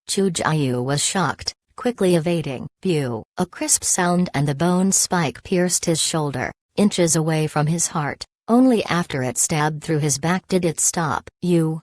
Chu Jiayu was shocked, quickly evading. Pew! A crisp sound and the bone spike pierced his shoulder, inches away from his heart. Only after it stabbed through his back did it stop. You.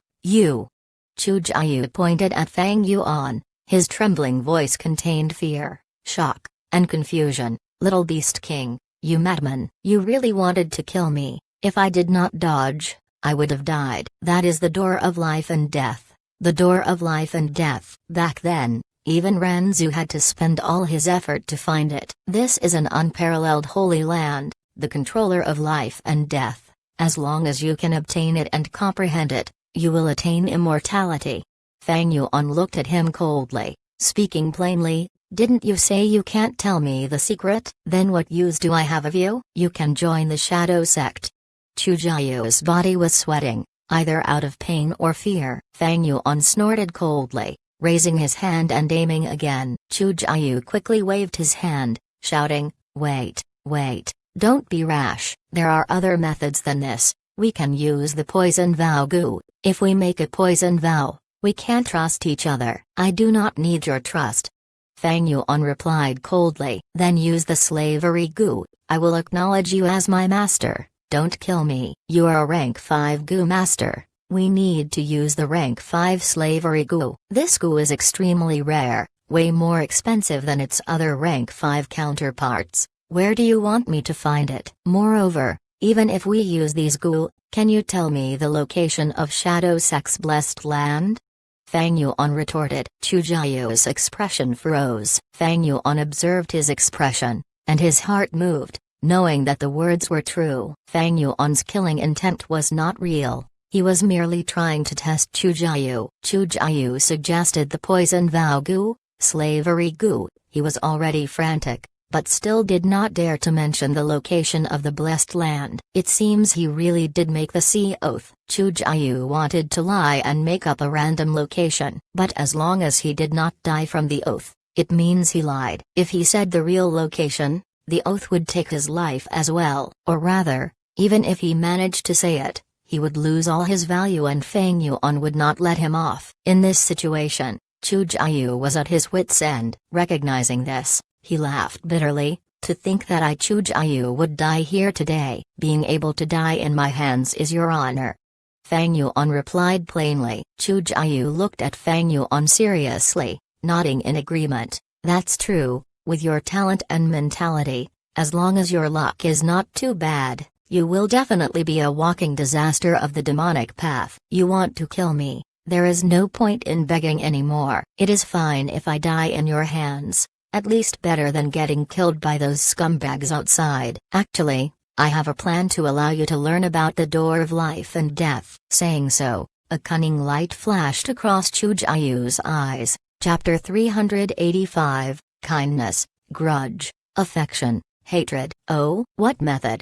Chu Jiayu pointed at Fang Yuan. His trembling voice contained fear, shock, and confusion. Little Beast King, you madman. You really wanted to kill me. If I did not dodge, I would have died. That is the door of life and death. The door of life and death. Back then, even Renzu had to spend all his effort to find it. This is an unparalleled holy land, the controller of life and death. As long as you can obtain it and comprehend it, you will attain immortality. Fang Yuan looked at him coldly, speaking plainly, didn't you say you can't tell me the secret? Then what use do I have of you? You can join the Shadow Sect. Chu Jiayu's body was sweating. either out of pain or fear. Fang Yuan snorted coldly, raising his hand and aiming again. Chu Jiayu quickly waved his hand, shouting, "Wait, wait, don't be rash. There are other methods than this. We can use the poison vow gu. If we make a poison vow, we can't trust each other." "I do not need your trust," Fang Yuan replied coldly. "Then use the slavery gu. I will acknowledge you as my master. Don't kill me." "You are a rank 5 gu master. We need to use the rank 5 slavery gu. This gu is extremely rare, way more expensive than its other rank 5 counterparts. Where do you want me to find it? Moreover, even if we use these gu, can you tell me the location of Shadow Sect's blessed land?" Fang Yuan retorted. Chu Jiayu's expression froze. Fang Yuan observed his expression, and his heart moved, knowing that the words were true. Fang Yuan's killing intent was not real. He was merely trying to test Chu Jiayu. Chu Jiayu suggested the poison vow gu, slavery gu. He was already frantic, but still did not dare to mention the location of the blessed land. It seems he really did make the sea oath. Chu Jiayu wanted to lie and make up a random location, but as long as he did not die from the oath, it means he lied. If he said the real location, the oath would take his life as well. Or rather, even if he managed to say it, he would lose all his value and Fang Yuan would not let him off. In this situation, Chu Jiayu was at his wits' end. Recognizing this, he laughed bitterly. "To think that I Chu Jiayu would die here today. Being able to die in my hands is your honor." Fang Yuan replied plainly. Chu Jiayu looked at Fang Yuan seriously, nodding in agreement. "That's true, with your talent and mentality, as long as your luck is not too bad, you will definitely be a walking disaster of the demonic path." "You want to kill me, there is no point in begging anymore. It is fine if I die in your hands, at least better than getting killed by those scumbags outside. Actually, I have a plan to allow you to learn about the door of life and death." Saying so, a cunning light flashed across Chu Jiayu's eyes. Chapter 385, Kindness, Grudge, Affection, Hatred. "Oh, what method?"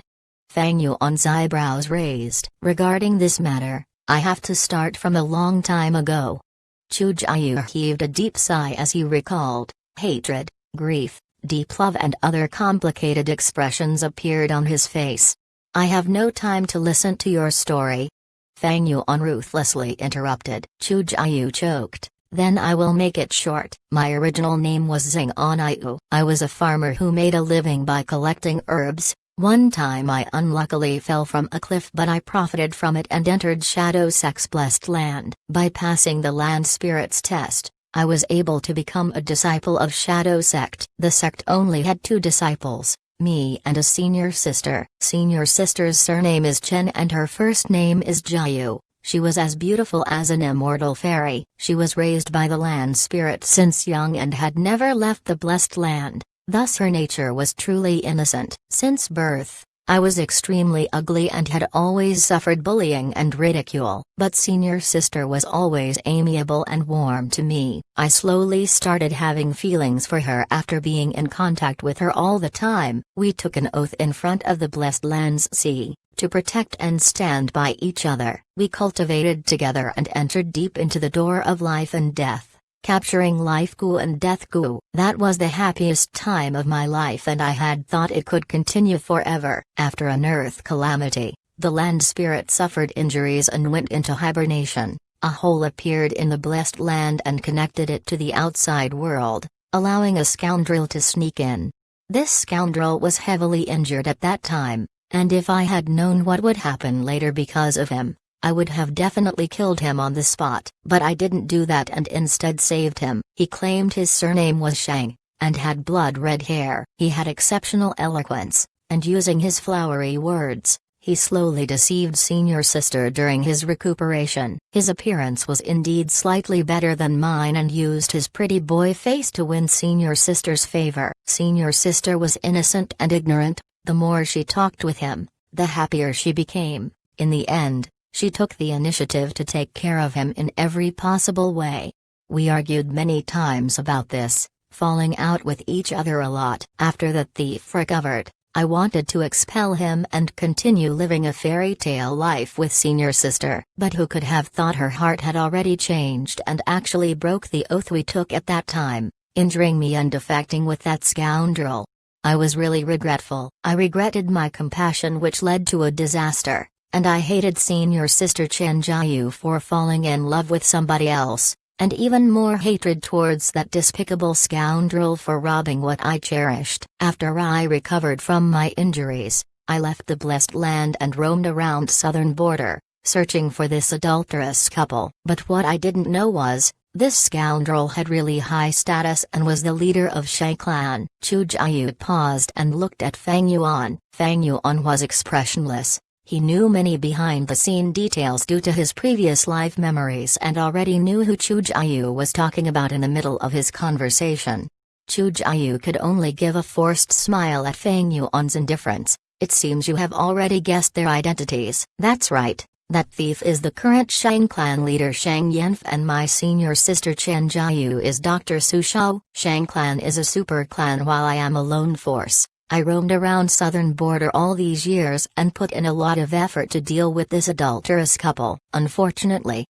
Fang Yuan's eyebrows raised. "Regarding this matter, I have to start from a long time ago." Chu Jiayu heaved a deep sigh as he recalled. Hatred, grief, deep love and other complicated expressions appeared on his face. "I have no time to listen to your story," Fang Yuan ruthlessly interrupted. Chu Jiayu choked. "Then I will make it short. My original name was Xing Anayu. I was a farmer who made a living by collecting herbs. One time I unluckily fell from a cliff, but I profited from it and entered Shadow Sect's blessed land. By passing the land spirit's test, I was able to become a disciple of Shadow Sect. The sect only had 2 disciples, me and a senior sister. Senior sister's surname is Chen and her first name is Jiayu. She was as beautiful as an immortal fairy. She was raised by the land spirit since young and had never left the blessed land. Thus her nature was truly innocent. Since birth, I was extremely ugly and had always suffered bullying and ridicule. But senior sister was always amiable and warm to me. I slowly started having feelings for her after being in contact with her all the time. We took an oath in front of the blessed land's sea, to protect and stand by each other. We cultivated together and entered deep into the door of life and death, capturing life gu and death gu. That was the happiest time of my life and I had thought it could continue forever. After an earth calamity, the land spirit suffered injuries and went into hibernation. A hole appeared in the blessed land and connected it to the outside world, allowing a scoundrel to sneak in. This scoundrel was heavily injured at that time, and if I had known what would happen later because of him, I would have definitely killed him on the spot. But I didn't do that and instead saved him. He claimed his surname was Shang, and had blood-red hair. He had exceptional eloquence, and using his flowery words, he slowly deceived senior sister during his recuperation. His appearance was indeed slightly better than mine and used his pretty boy face to win senior sister's favor. Senior sister was innocent and ignorant. The more she talked with him, the happier she became. In the end, she took the initiative to take care of him in every possible way. We argued many times about this, falling out with each other a lot. After the thief recovered, I wanted to expel him and continue living a fairy tale life with senior sister. But who could have thought her heart had already changed and actually broke the oath we took at that time, injuring me and defecting with that scoundrel. I was really regretful. I regretted my compassion which led to a disaster, and I hated senior sister Chen Jiayu for falling in love with somebody else, and even more hatred towards that despicable scoundrel for robbing what I cherished. After I recovered from my injuries, I left the blessed land and roamed around southern border, searching for this adulterous couple. But what I didn't know was, this scoundrel had really high status and was the leader of Shang clan. Chu Jiayu paused and looked at Fang Yuan. Fang Yuan was expressionless. He knew many behind-the-scene details due to his previous life memories and already knew who Chu Jiayu was talking about in the middle of his conversation. Chu Jiayu could only give a forced smile at Fang Yuan's indifference. It seems you have already guessed their identities. That's right. That thief is the current Shang clan leader Shang Yanf, and my senior sister Chen Jiayu is Dr. Su Shao. Shang clan is a super clan while I am a lone force. I roamed around southern border all these years and put in a lot of effort to deal with this adulterous couple. Unfortunately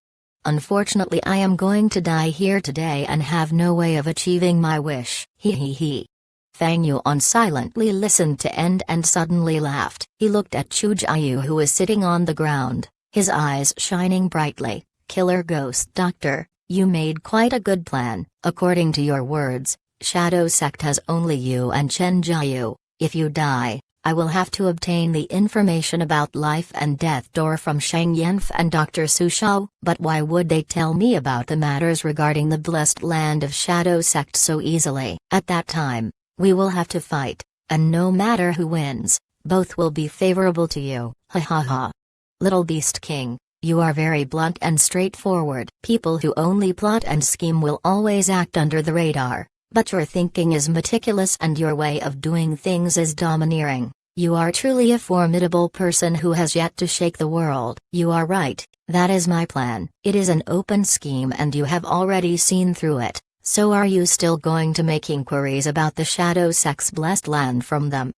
I am going to die here today and have no way of achieving my wish. He. Fang Yuan silently listened to end and suddenly laughed. He looked at Chu Jiayu who was sitting on the ground, his eyes shining brightly. Killer Ghost Doctor, you made quite a good plan. According to your words, Shadow Sect has only you and Chen Jiayu. If you die, I will have to obtain the information about life and death door from Shang Yanf and Dr. Su Shao. But why would they tell me about the matters regarding the blessed land of Shadow Sect so easily? At that time, we will have to fight, and no matter who wins, both will be favorable to you. Ha ha ha. Little Beast King, you are very blunt and straightforward. People who only plot and scheme will always act under the radar. But your thinking is meticulous and your way of doing things is domineering. You are truly a formidable person who has yet to shake the world. You are right, that is my plan. It is an open scheme and you have already seen through it. So are you still going to make inquiries about the Shadow Sect's blessed land from them?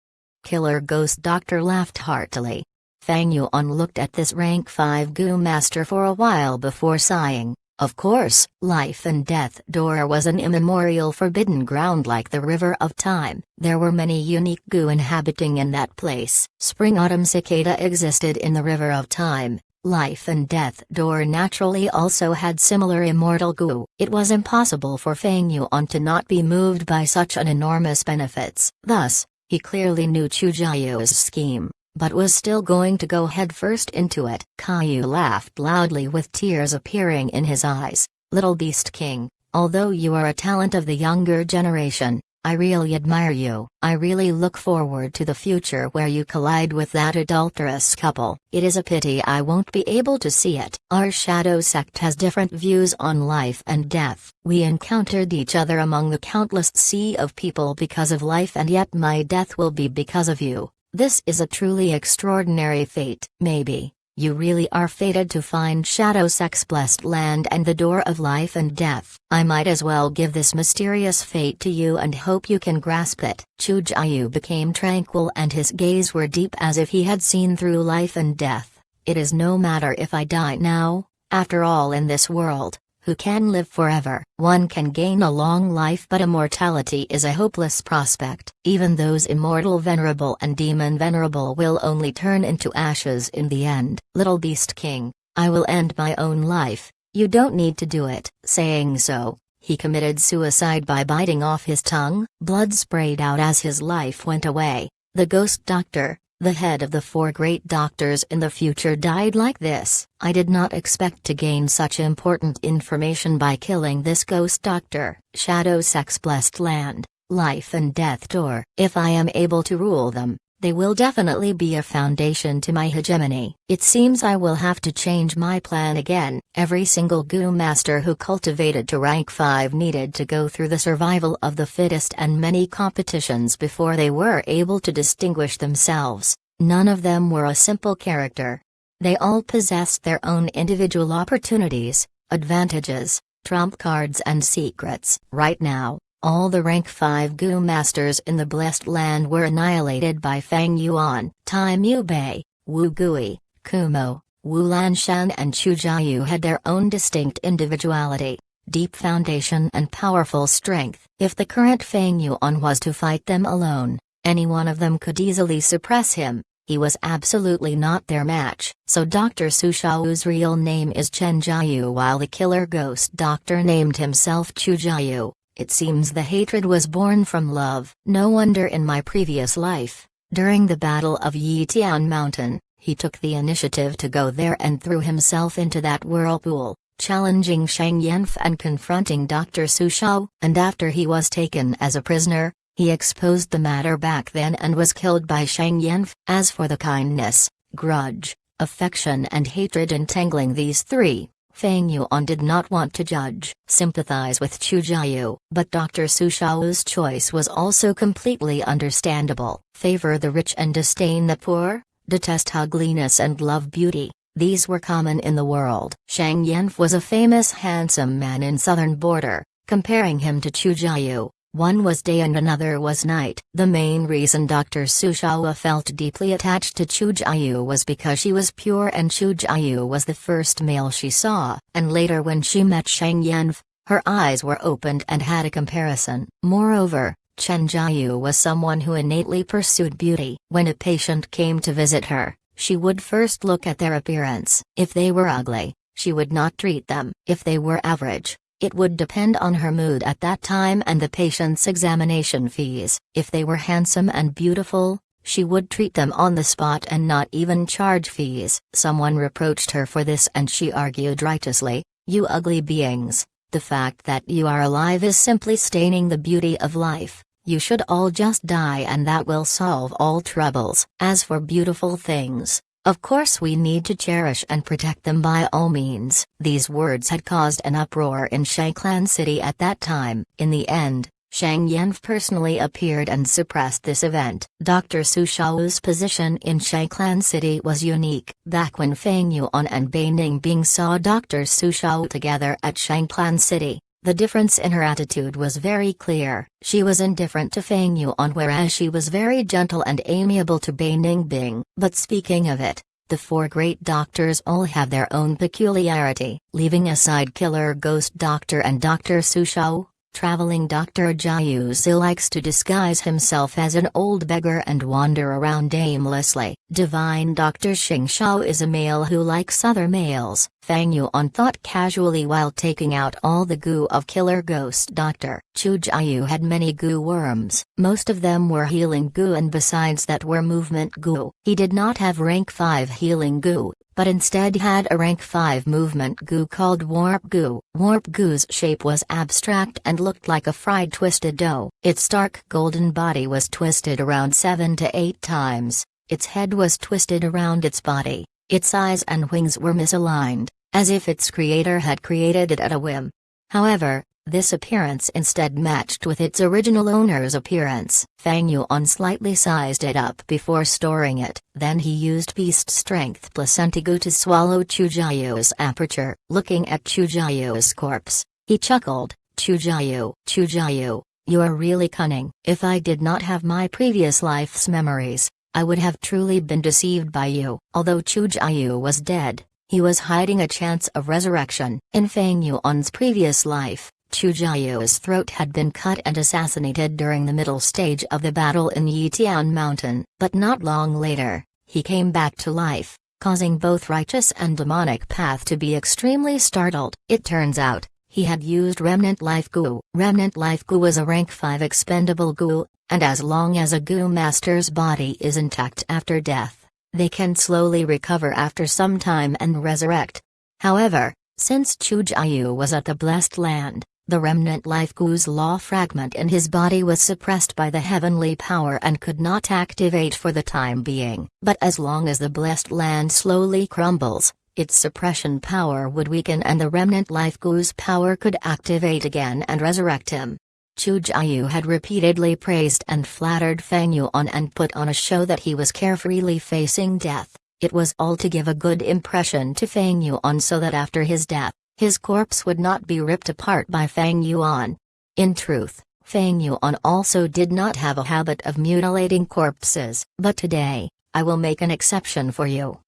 Killer Ghost Doctor laughed heartily. Fang Yuan looked at this rank 5 Gu master for a while before sighing. Of course, life and death door was an immemorial forbidden ground like the river of time. There were many unique Gu inhabiting in that place. Spring-autumn cicada existed in the river of time. Life and death door naturally also had similar immortal Gu. It was impossible for Fang Yuan to not be moved by such an enormous benefits. Thus, he clearly knew Chu Jiayu's scheme, but was still going to go headfirst into it. Caillou laughed loudly with tears appearing in his eyes. Little Beast King, although you are a talent of the younger generation, I really admire you. I really look forward to the future where you collide with that adulterous couple. It is a pity I won't be able to see it. Our Shadow Sect has different views on life and death. We encountered each other among the countless sea of people because of life, and yet my death will be because of you. This is a truly extraordinary fate. Maybe you really are fated to find Shadow Sect's blessed land and the door of life and death. I might as well give this mysterious fate to you and hope you can grasp it. Chu Jiayu became tranquil and his gaze were deep as if he had seen through life and death. It is no matter if I die now, after all in this world, who can live forever? One can gain a long life, but immortality is a hopeless prospect. Even those immortal venerable and demon venerable will only turn into ashes in the end. Little Beast King, I will end my own life. You don't need to do it. Saying so, he committed suicide by biting off his tongue. Blood sprayed out as his life went away. The Ghost Doctor, the head of the 4 great doctors in the future, died like this. I did not expect to gain such important information by killing this Ghost Doctor. Shadow Sect's blessed land, life and death door. If I am able to rule them, they will definitely be a foundation to my hegemony. It seems I will have to change my plan again. Every single Gu master who cultivated to rank 5 needed to go through the survival of the fittest and many competitions before they were able to distinguish themselves. None of them were a simple character. They all possessed their own individual opportunities, advantages, trump cards and secrets. Right now, All the rank 5 Gu masters in the Blessed Land were annihilated by Fang Yuan. Tai Mu Bei, Wu Gui, Kumo, Wu Lanshan and Chu Jiayu had their own distinct individuality, deep foundation and powerful strength. If the current Fang Yuan was to fight them alone, any one of them could easily suppress him. He was absolutely not their match. So Dr. Su Shao's real name is Chen Jiayu, while the killer ghost doctor named himself Chu Jiayu. It seems the hatred was born from love. No wonder in my previous life, during the Battle of Yitian Mountain, he took the initiative to go there and threw himself into that whirlpool, challenging Shang Yanf and confronting Dr. Su Shao. And after he was taken as a prisoner, he exposed the matter back then and was killed by Shang Yanf. As for the kindness, grudge, affection and hatred entangling these three, Fang Yuan did not want to judge, sympathize with Chu Jiayu. But Dr. Su Shao's choice was also completely understandable. Favor the rich and disdain the poor, detest ugliness and love beauty. These were common in the world. Shang Yanf was a famous handsome man in southern border. Comparing him to Chu Jiayu, one was day and another was night. The main reason Dr. Su Shao felt deeply attached to Chu Jiayu was because she was pure and Chu Jiayu was the first male she saw. And later when she met Shang Yanf, her eyes were opened and had a comparison. Moreover, Chen Jiayu was someone who innately pursued beauty. When a patient came to visit her, she would first look at their appearance. If they were ugly, she would not treat them. If they were average, it would depend on her mood at that time and the patient's examination fees. If they were handsome and beautiful, she would treat them on the spot and not even charge fees. Someone reproached her for this and she argued righteously, "You ugly beings, the fact that you are alive is simply staining the beauty of life. You should all just die and that will solve all troubles. As for beautiful things, of course we need to cherish and protect them by all means." These words had caused an uproar in Shangklan City at that time. In the end, Shang Yanf personally appeared and suppressed this event. Dr. Su Shao's position in Shangklan City was unique. Back when Fang Yuan and Bai Ningbing saw Dr. Su Shao together at Shangklan City, the difference in her attitude was very clear. She was indifferent to Fang Yuan, whereas she was very gentle and amiable to Bai Ningbing. But speaking of it, the four great doctors all have their own peculiarity. Leaving aside Killer Ghost Doctor and Dr. Su Shao, Traveling Dr. Jiayu likes to disguise himself as an old beggar and wander around aimlessly. Divine Dr. Xing Shao is a male who likes other males. Fang Yuan thought casually while taking out all the goo of Killer Ghost Doctor. Chu Jiayu had many goo worms. Most of them were healing goo and besides that were movement goo. He did not have rank 5 healing goo, but instead had a rank 5 movement goo called Warp Goo. Warp Goo's shape was abstract and looked like a fried twisted dough. Its stark golden body was twisted around 7 to 8 times, its head was twisted around its body, its eyes and wings were misaligned, as if its creator had created it at a whim. However, this appearance instead matched with its original owner's appearance. Fang Yuan slightly sized it up before storing it, then he used beast strength placenta goo to swallow Chu Jiayu's aperture. Looking at Chu Jiayu's corpse, he chuckled, Chu Jiayu, you are really cunning. If I did not have my previous life's memories, I would have truly been deceived by you. Although Chu Jiayu was dead, he was hiding a chance of resurrection. In Fang Yuan's previous life, Chu Jiayu's throat had been cut and assassinated during the middle stage of the battle in Yitian Mountain. But not long later, he came back to life, causing both righteous and demonic path to be extremely startled. It turns out, he had used Remnant Life Goo. Remnant Life Goo is a rank 5 expendable goo, and as long as a goo master's body is intact after death, they can slowly recover after some time and resurrect. However, since Chu Jiayu was at the Blessed Land, the Remnant Life Goo's law fragment in his body was suppressed by the heavenly power and could not activate for the time being. But as long as the Blessed Land slowly crumbles, its suppression power would weaken and the Remnant Life Goo's power could activate again and resurrect him. Chu Jiayu had repeatedly praised and flattered Fang Yuan and put on a show that he was carefreely facing death. It was all to give a good impression to Fang Yuan so that after his death, his corpse would not be ripped apart by Fang Yuan. In truth, Fang Yuan also did not have a habit of mutilating corpses, but today, I will make an exception for you.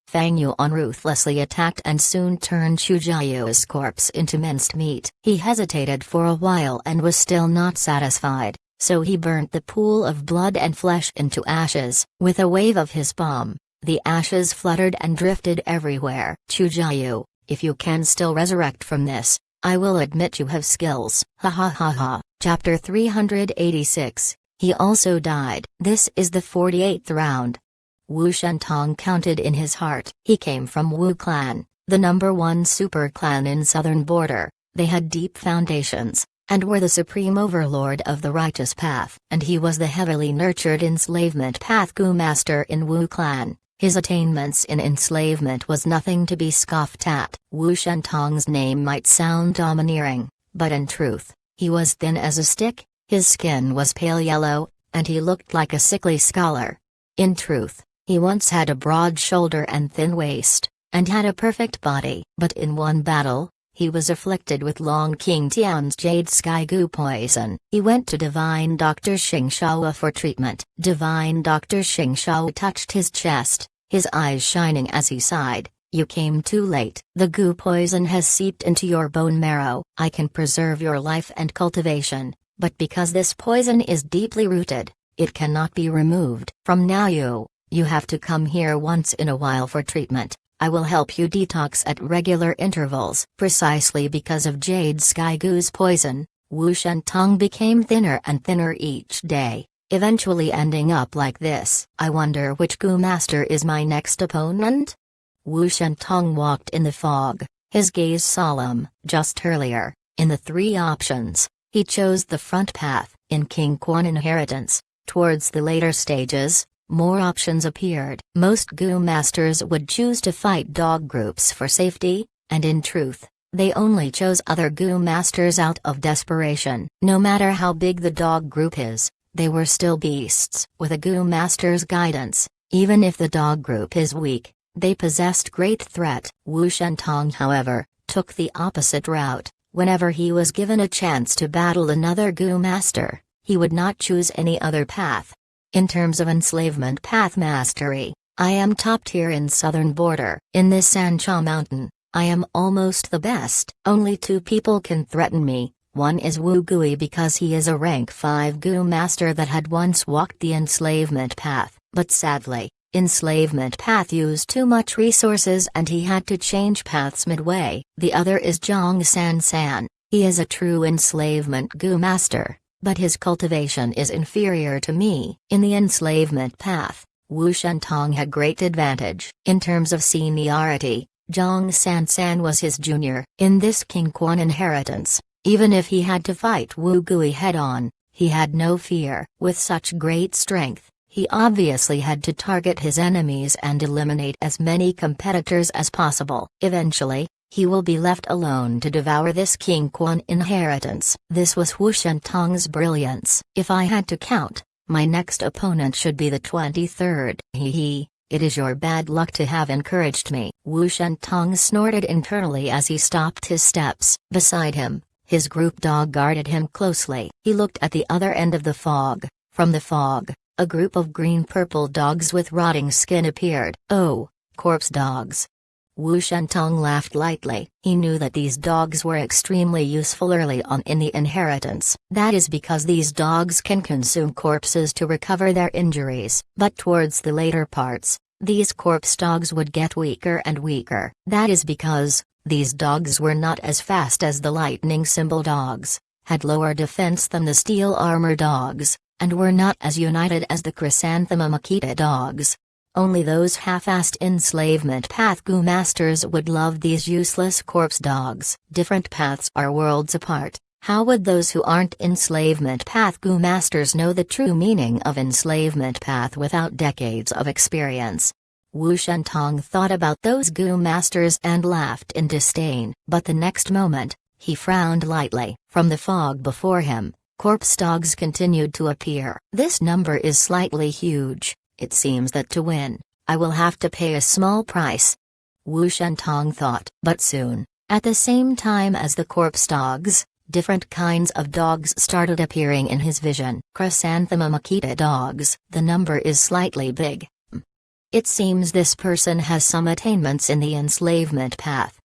Fang Yuan ruthlessly attacked and soon turned Chu Jiayu's corpse into minced meat. He hesitated for a while and was still not satisfied, so he burnt the pool of blood and flesh into ashes. With a wave of his palm, the ashes fluttered and drifted everywhere. Chu Jiayu, if you can still resurrect from this, I will admit you have skills. Ha ha ha ha. Chapter 386. He also died. This is the 48th round. Wu Shentong counted in his heart. He came from Wu clan, the #1 super clan in southern border. They had deep foundations, and were the supreme overlord of the righteous path. And he was the heavily nurtured enslavement path Gu master in Wu clan. His attainments in enslavement was nothing to be scoffed at. Wu Shentong's name might sound domineering, but in truth, he was thin as a stick, his skin was pale yellow, and he looked like a sickly scholar. In truth, he once had a broad shoulder and thin waist, and had a perfect body. But in one battle, he was afflicted with Long King Tian's Jade Sky Gu poison. He went to Divine Dr. Xing Shao for treatment. Divine Dr. Xing Shao touched his chest, his eyes shining as he sighed. You came too late. The Gu poison has seeped into your bone marrow. I can preserve your life and cultivation, but because this poison is deeply rooted, it cannot be removed. From now you have to come here once in a while for treatment. I will help you detox at regular intervals. Precisely because of Jade Sky Gu's poison, Wu Shentong became thinner and thinner each day, eventually ending up like this. I wonder which Gu master is my next opponent? Wu Shentong walked in the fog, his gaze solemn. Just earlier, in the three options, he chose the front path. In King Quan inheritance, towards the later stages, more options appeared. Most Gu masters would choose to fight dog groups for safety, and in truth, they only chose other Gu masters out of desperation. No matter how big the dog group is, they were still beasts. With a Gu master's guidance, even if the dog group is weak, they possessed great threat. Wu Shentong, however, took the opposite route. Whenever he was given a chance to battle another Gu master, he would not choose any other path. In terms of enslavement path mastery, I am top tier in southern border. In this Sancha mountain, I am almost the best. Only two people can threaten me. One is Wu Gui because he is a rank 5 Gu master that had once walked the enslavement path, but sadly, enslavement path used too much resources and he had to change paths midway. The other is Zhang San. He is a true enslavement Gu master, but his cultivation is inferior to me. In the enslavement path, Wu Shentong had great advantage. In terms of seniority, Zhang San was his junior. In this King Quan inheritance, even if he had to fight Wu Gui head-on, he had no fear. With such great strength, he obviously had to target his enemies and eliminate as many competitors as possible. Eventually, he will be left alone to devour this King Quan inheritance. This was Wu Shentong's brilliance. If I had to count, my next opponent should be the 23rd. Hee, it is your bad luck to have encouraged me. Wu Shentong snorted internally as he stopped his steps. Beside him, his group dog guarded him closely. He looked at the other end of the fog. From the fog, a group of green-purple dogs with rotting skin appeared. Oh, corpse dogs. Wu Shentong laughed lightly. He knew that these dogs were extremely useful early on in the inheritance. That is because these dogs can consume corpses to recover their injuries. But towards the later parts, these corpse dogs would get weaker and weaker. That is because these dogs were not as fast as the lightning symbol dogs, had lower defense than the steel armor dogs, and were not as united as the chrysanthemum Akita dogs. Only those half-assed enslavement path Gu masters would love these useless corpse dogs. Different paths are worlds apart. How would those who aren't enslavement path Gu masters know the true meaning of enslavement path without decades of experience? Wu Shentong thought about those Gu masters and laughed in disdain. But the next moment, he frowned lightly. From the fog before him, corpse dogs continued to appear. This number is slightly huge. It seems that to win, I will have to pay a small price. Wu Shentong thought. But soon, at the same time as the corpse dogs, different kinds of dogs started appearing in his vision. Chrysanthemum Akita dogs. The number is slightly big. It seems this person has some attainments in the enslavement path.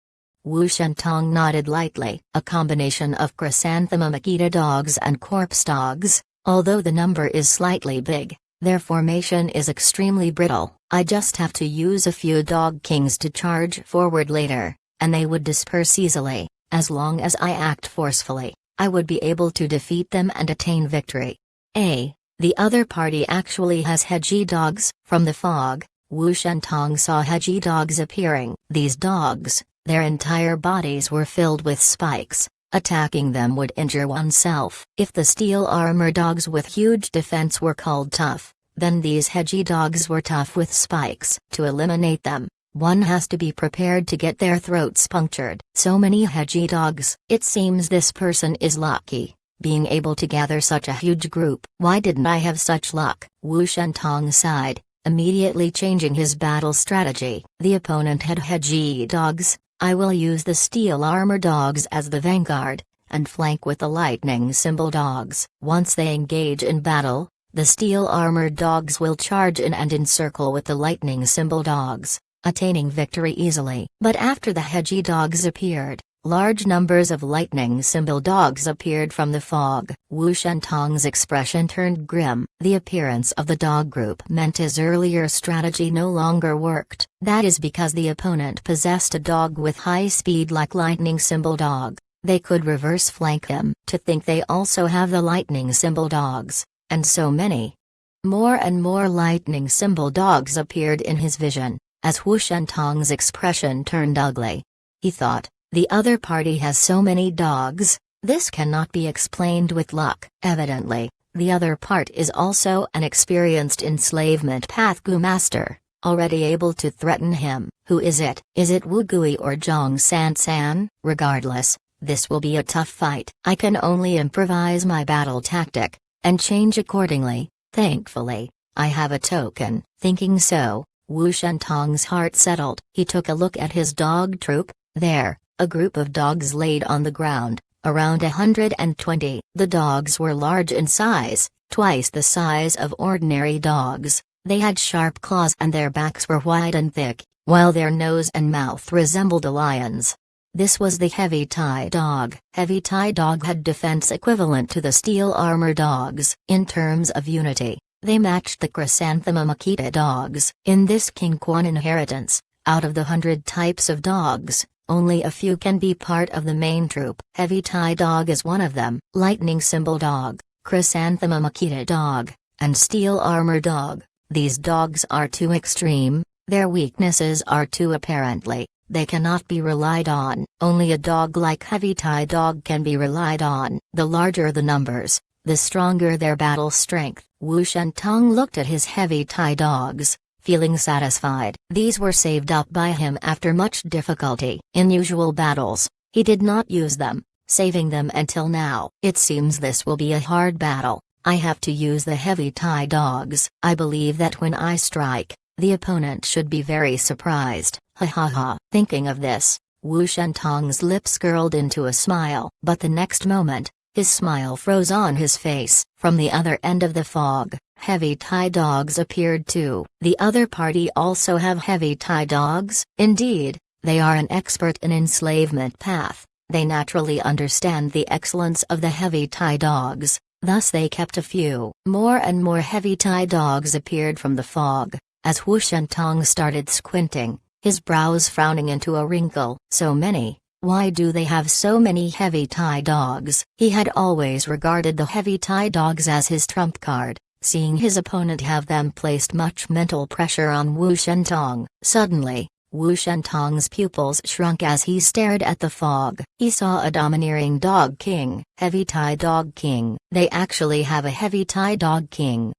Wu Shentong nodded lightly. A combination of Chrysanthemum Akita dogs and corpse dogs, although the number is slightly big, their formation is extremely brittle. I just have to use a few dog kings to charge forward later, and they would disperse easily. As long as I act forcefully, I would be able to defeat them and attain victory. The other party actually has hedgie dogs. From the fog, Wu Shentong saw hedgie dogs appearing. These dogs, their entire bodies were filled with spikes. Attacking them would injure oneself. If the steel armor dogs with huge defense were called tough, then these hedgie dogs were tough with spikes. To eliminate them, one has to be prepared to get their throats punctured. So many hedgie dogs. It seems this person is lucky, being able to gather such a huge group. Why didn't I have such luck? Wu Shentong sighed, immediately changing his battle strategy. The opponent had hedgie dogs. I will use the steel armor dogs as the vanguard, and flank with the lightning symbol dogs. Once they engage in battle, the steel armored dogs will charge in and encircle with the lightning symbol dogs, attaining victory easily. But after the hedgie dogs appeared, large numbers of lightning symbol dogs appeared from the fog. Wu Shentong's expression turned grim. The appearance of the dog group meant his earlier strategy no longer worked. That is because the opponent possessed a dog with high speed like lightning symbol dog. They could reverse flank him. To think they also have the lightning symbol dogs, and so many. More and more lightning symbol dogs appeared in his vision, as Wu Shentong's expression turned ugly. He thought, the other party has so many dogs, this cannot be explained with luck. Evidently, the other part is also an experienced enslavement path Gu master, already able to threaten him. Who is it? Is it Wu Gui or Zhang San? Regardless, this will be a tough fight. I can only improvise my battle tactic, and change accordingly. Thankfully, I have a token. Thinking so, Wu Shentong's heart settled. He took a look at his dog troop. There, a group of dogs laid on the ground, around 120. The dogs were large in size, twice the size of ordinary dogs. They had sharp claws and their backs were wide and thick, while their nose and mouth resembled a lion's. This was the heavy tie dog. Heavy tie dog had defense equivalent to the steel armor dogs. In terms of unity, they matched the Chrysanthemum Akita dogs. In this King Quan inheritance, out of the 100 types of dogs, only a few can be part of the main troop. Heavy tie dog is one of them. Lightning symbol dog, Chrysanthemum Akita dog, and steel armor dog. These dogs are too extreme, their weaknesses are too apparently, they cannot be relied on. Only a dog like heavy tie dog can be relied on. The larger the numbers, the stronger their battle strength. Wu Shentong looked at his heavy tie dogs, feeling satisfied. These were saved up by him after much difficulty. In usual battles, he did not use them, saving them until now. It seems this will be a hard battle. I have to use the heavy tie dogs. I believe that when I strike, the opponent should be very surprised. Ha ha ha. Thinking of this, Wu Shentong's lips curled into a smile. But the next moment, his smile froze on his face. From the other end of the fog, heavy tie dogs appeared too. The other party also have heavy tie dogs? Indeed, they are an expert in enslavement path. They naturally understand the excellence of the heavy tie dogs, thus they kept a few. More and more heavy tie dogs appeared from the fog, as Wu Shentong started squinting, his brows frowning into a wrinkle. So many. Why do they have so many heavy tie dogs? He had always regarded the heavy tie dogs as his trump card. Seeing his opponent have them placed much mental pressure on Wu Shentong. Suddenly, Wu Shentong's pupils shrunk as he stared at the fog. He saw a domineering dog king. Heavy tie dog king. They actually have a heavy tie dog king.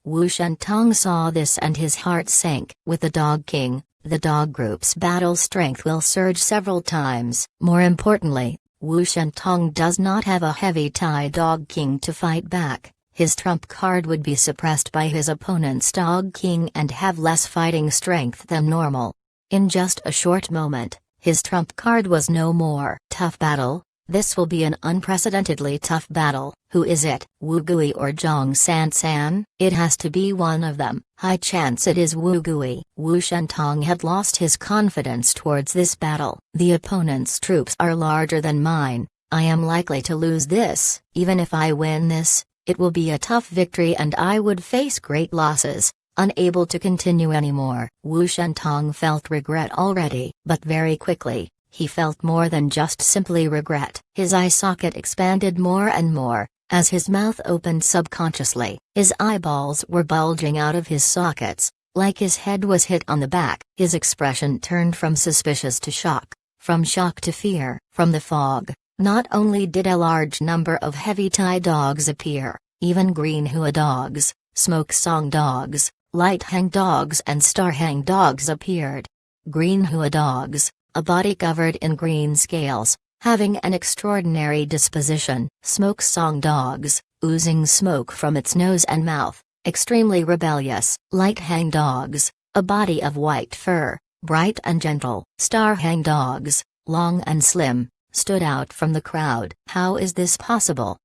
Wu Shentong saw this and his heart sank. With the dog king, the dog group's battle strength will surge several times. More importantly, Wu Shentong does not have a heavy tie dog king to fight back. His trump card would be suppressed by his opponent's dog king and have less fighting strength than normal. In just a short moment, his trump card was no more. Tough battle, This will be an unprecedentedly tough battle. Who is it, Wu Gui or Zhang Sansan? It has to be one of them. High chance it is Wu Gui. Wu Shentong had lost his confidence towards this battle. The opponent's troops are larger than mine. I am likely to lose this. Even if I win this, it will be a tough victory and I would face great losses. Unable to continue anymore, Wu Shentong felt regret already. But very quickly, he felt more than just simply regret. His eye socket expanded more and more, as his mouth opened subconsciously. His eyeballs were bulging out of his sockets, like his head was hit on the back. His expression turned from suspicious to shock, from shock to fear. From the fog, not only did a large number of heavy Tai dogs appear, even green Hua dogs, smoke song dogs, light hang dogs and star hang dogs appeared. Green Hua dogs, a body covered in green scales, having an extraordinary disposition. Smoke song dogs, oozing smoke from its nose and mouth, extremely rebellious. Light hang dogs, a body of white fur, bright and gentle. Star hang dogs, long and slim, stood out from the crowd. How is this possible?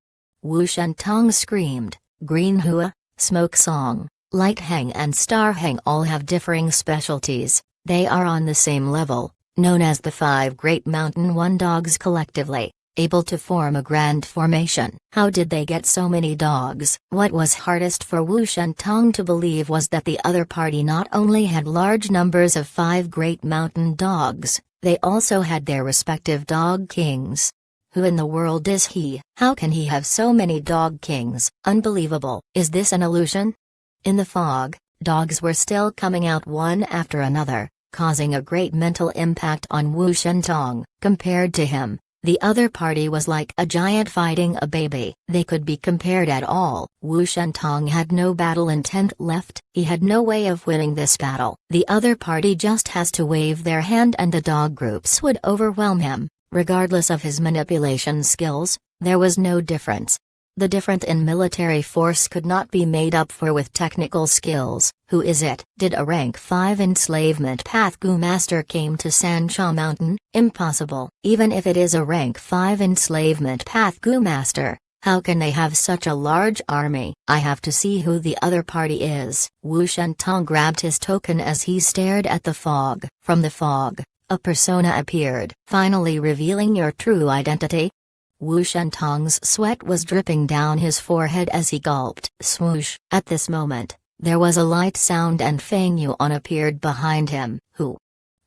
Wu Shentong screamed. Green Hua, smoke song, light hang and star hang all have differing specialties. They are on the same level, known as the 5 Great Mountain One Dogs collectively, able to form a grand formation. How did they get so many dogs? What was hardest for Wu Shentong to believe was that the other party not only had large numbers of 5 Great Mountain Dogs, they also had their respective dog kings. Who in the world is he? How can he have so many dog kings? Unbelievable. Is this an illusion? In the fog, dogs were still coming out one after another, causing a great mental impact on Wu Shentong. Compared to him, the other party was like a giant fighting a baby. They could be compared at all. Wu Shentong had no battle intent left. He had no way of winning this battle. The other party just has to wave their hand and the dog groups would overwhelm him. Regardless of his manipulation skills, there was no difference. The difference in military force could not be made up for with technical skills. Who is it? Did a rank 5 enslavement path Gu master came to Sancha Mountain? Impossible. Even if it is a rank 5 enslavement path Gu master, how can they have such a large army? I have to see who the other party is. Wu Shentong grabbed his token as he stared at the fog. From the fog, a persona appeared, finally revealing your true identity. Wu Shentong's sweat was dripping down his forehead as he gulped. Swoosh. At this moment, there was a light sound and Feng Yuan appeared behind him. Who?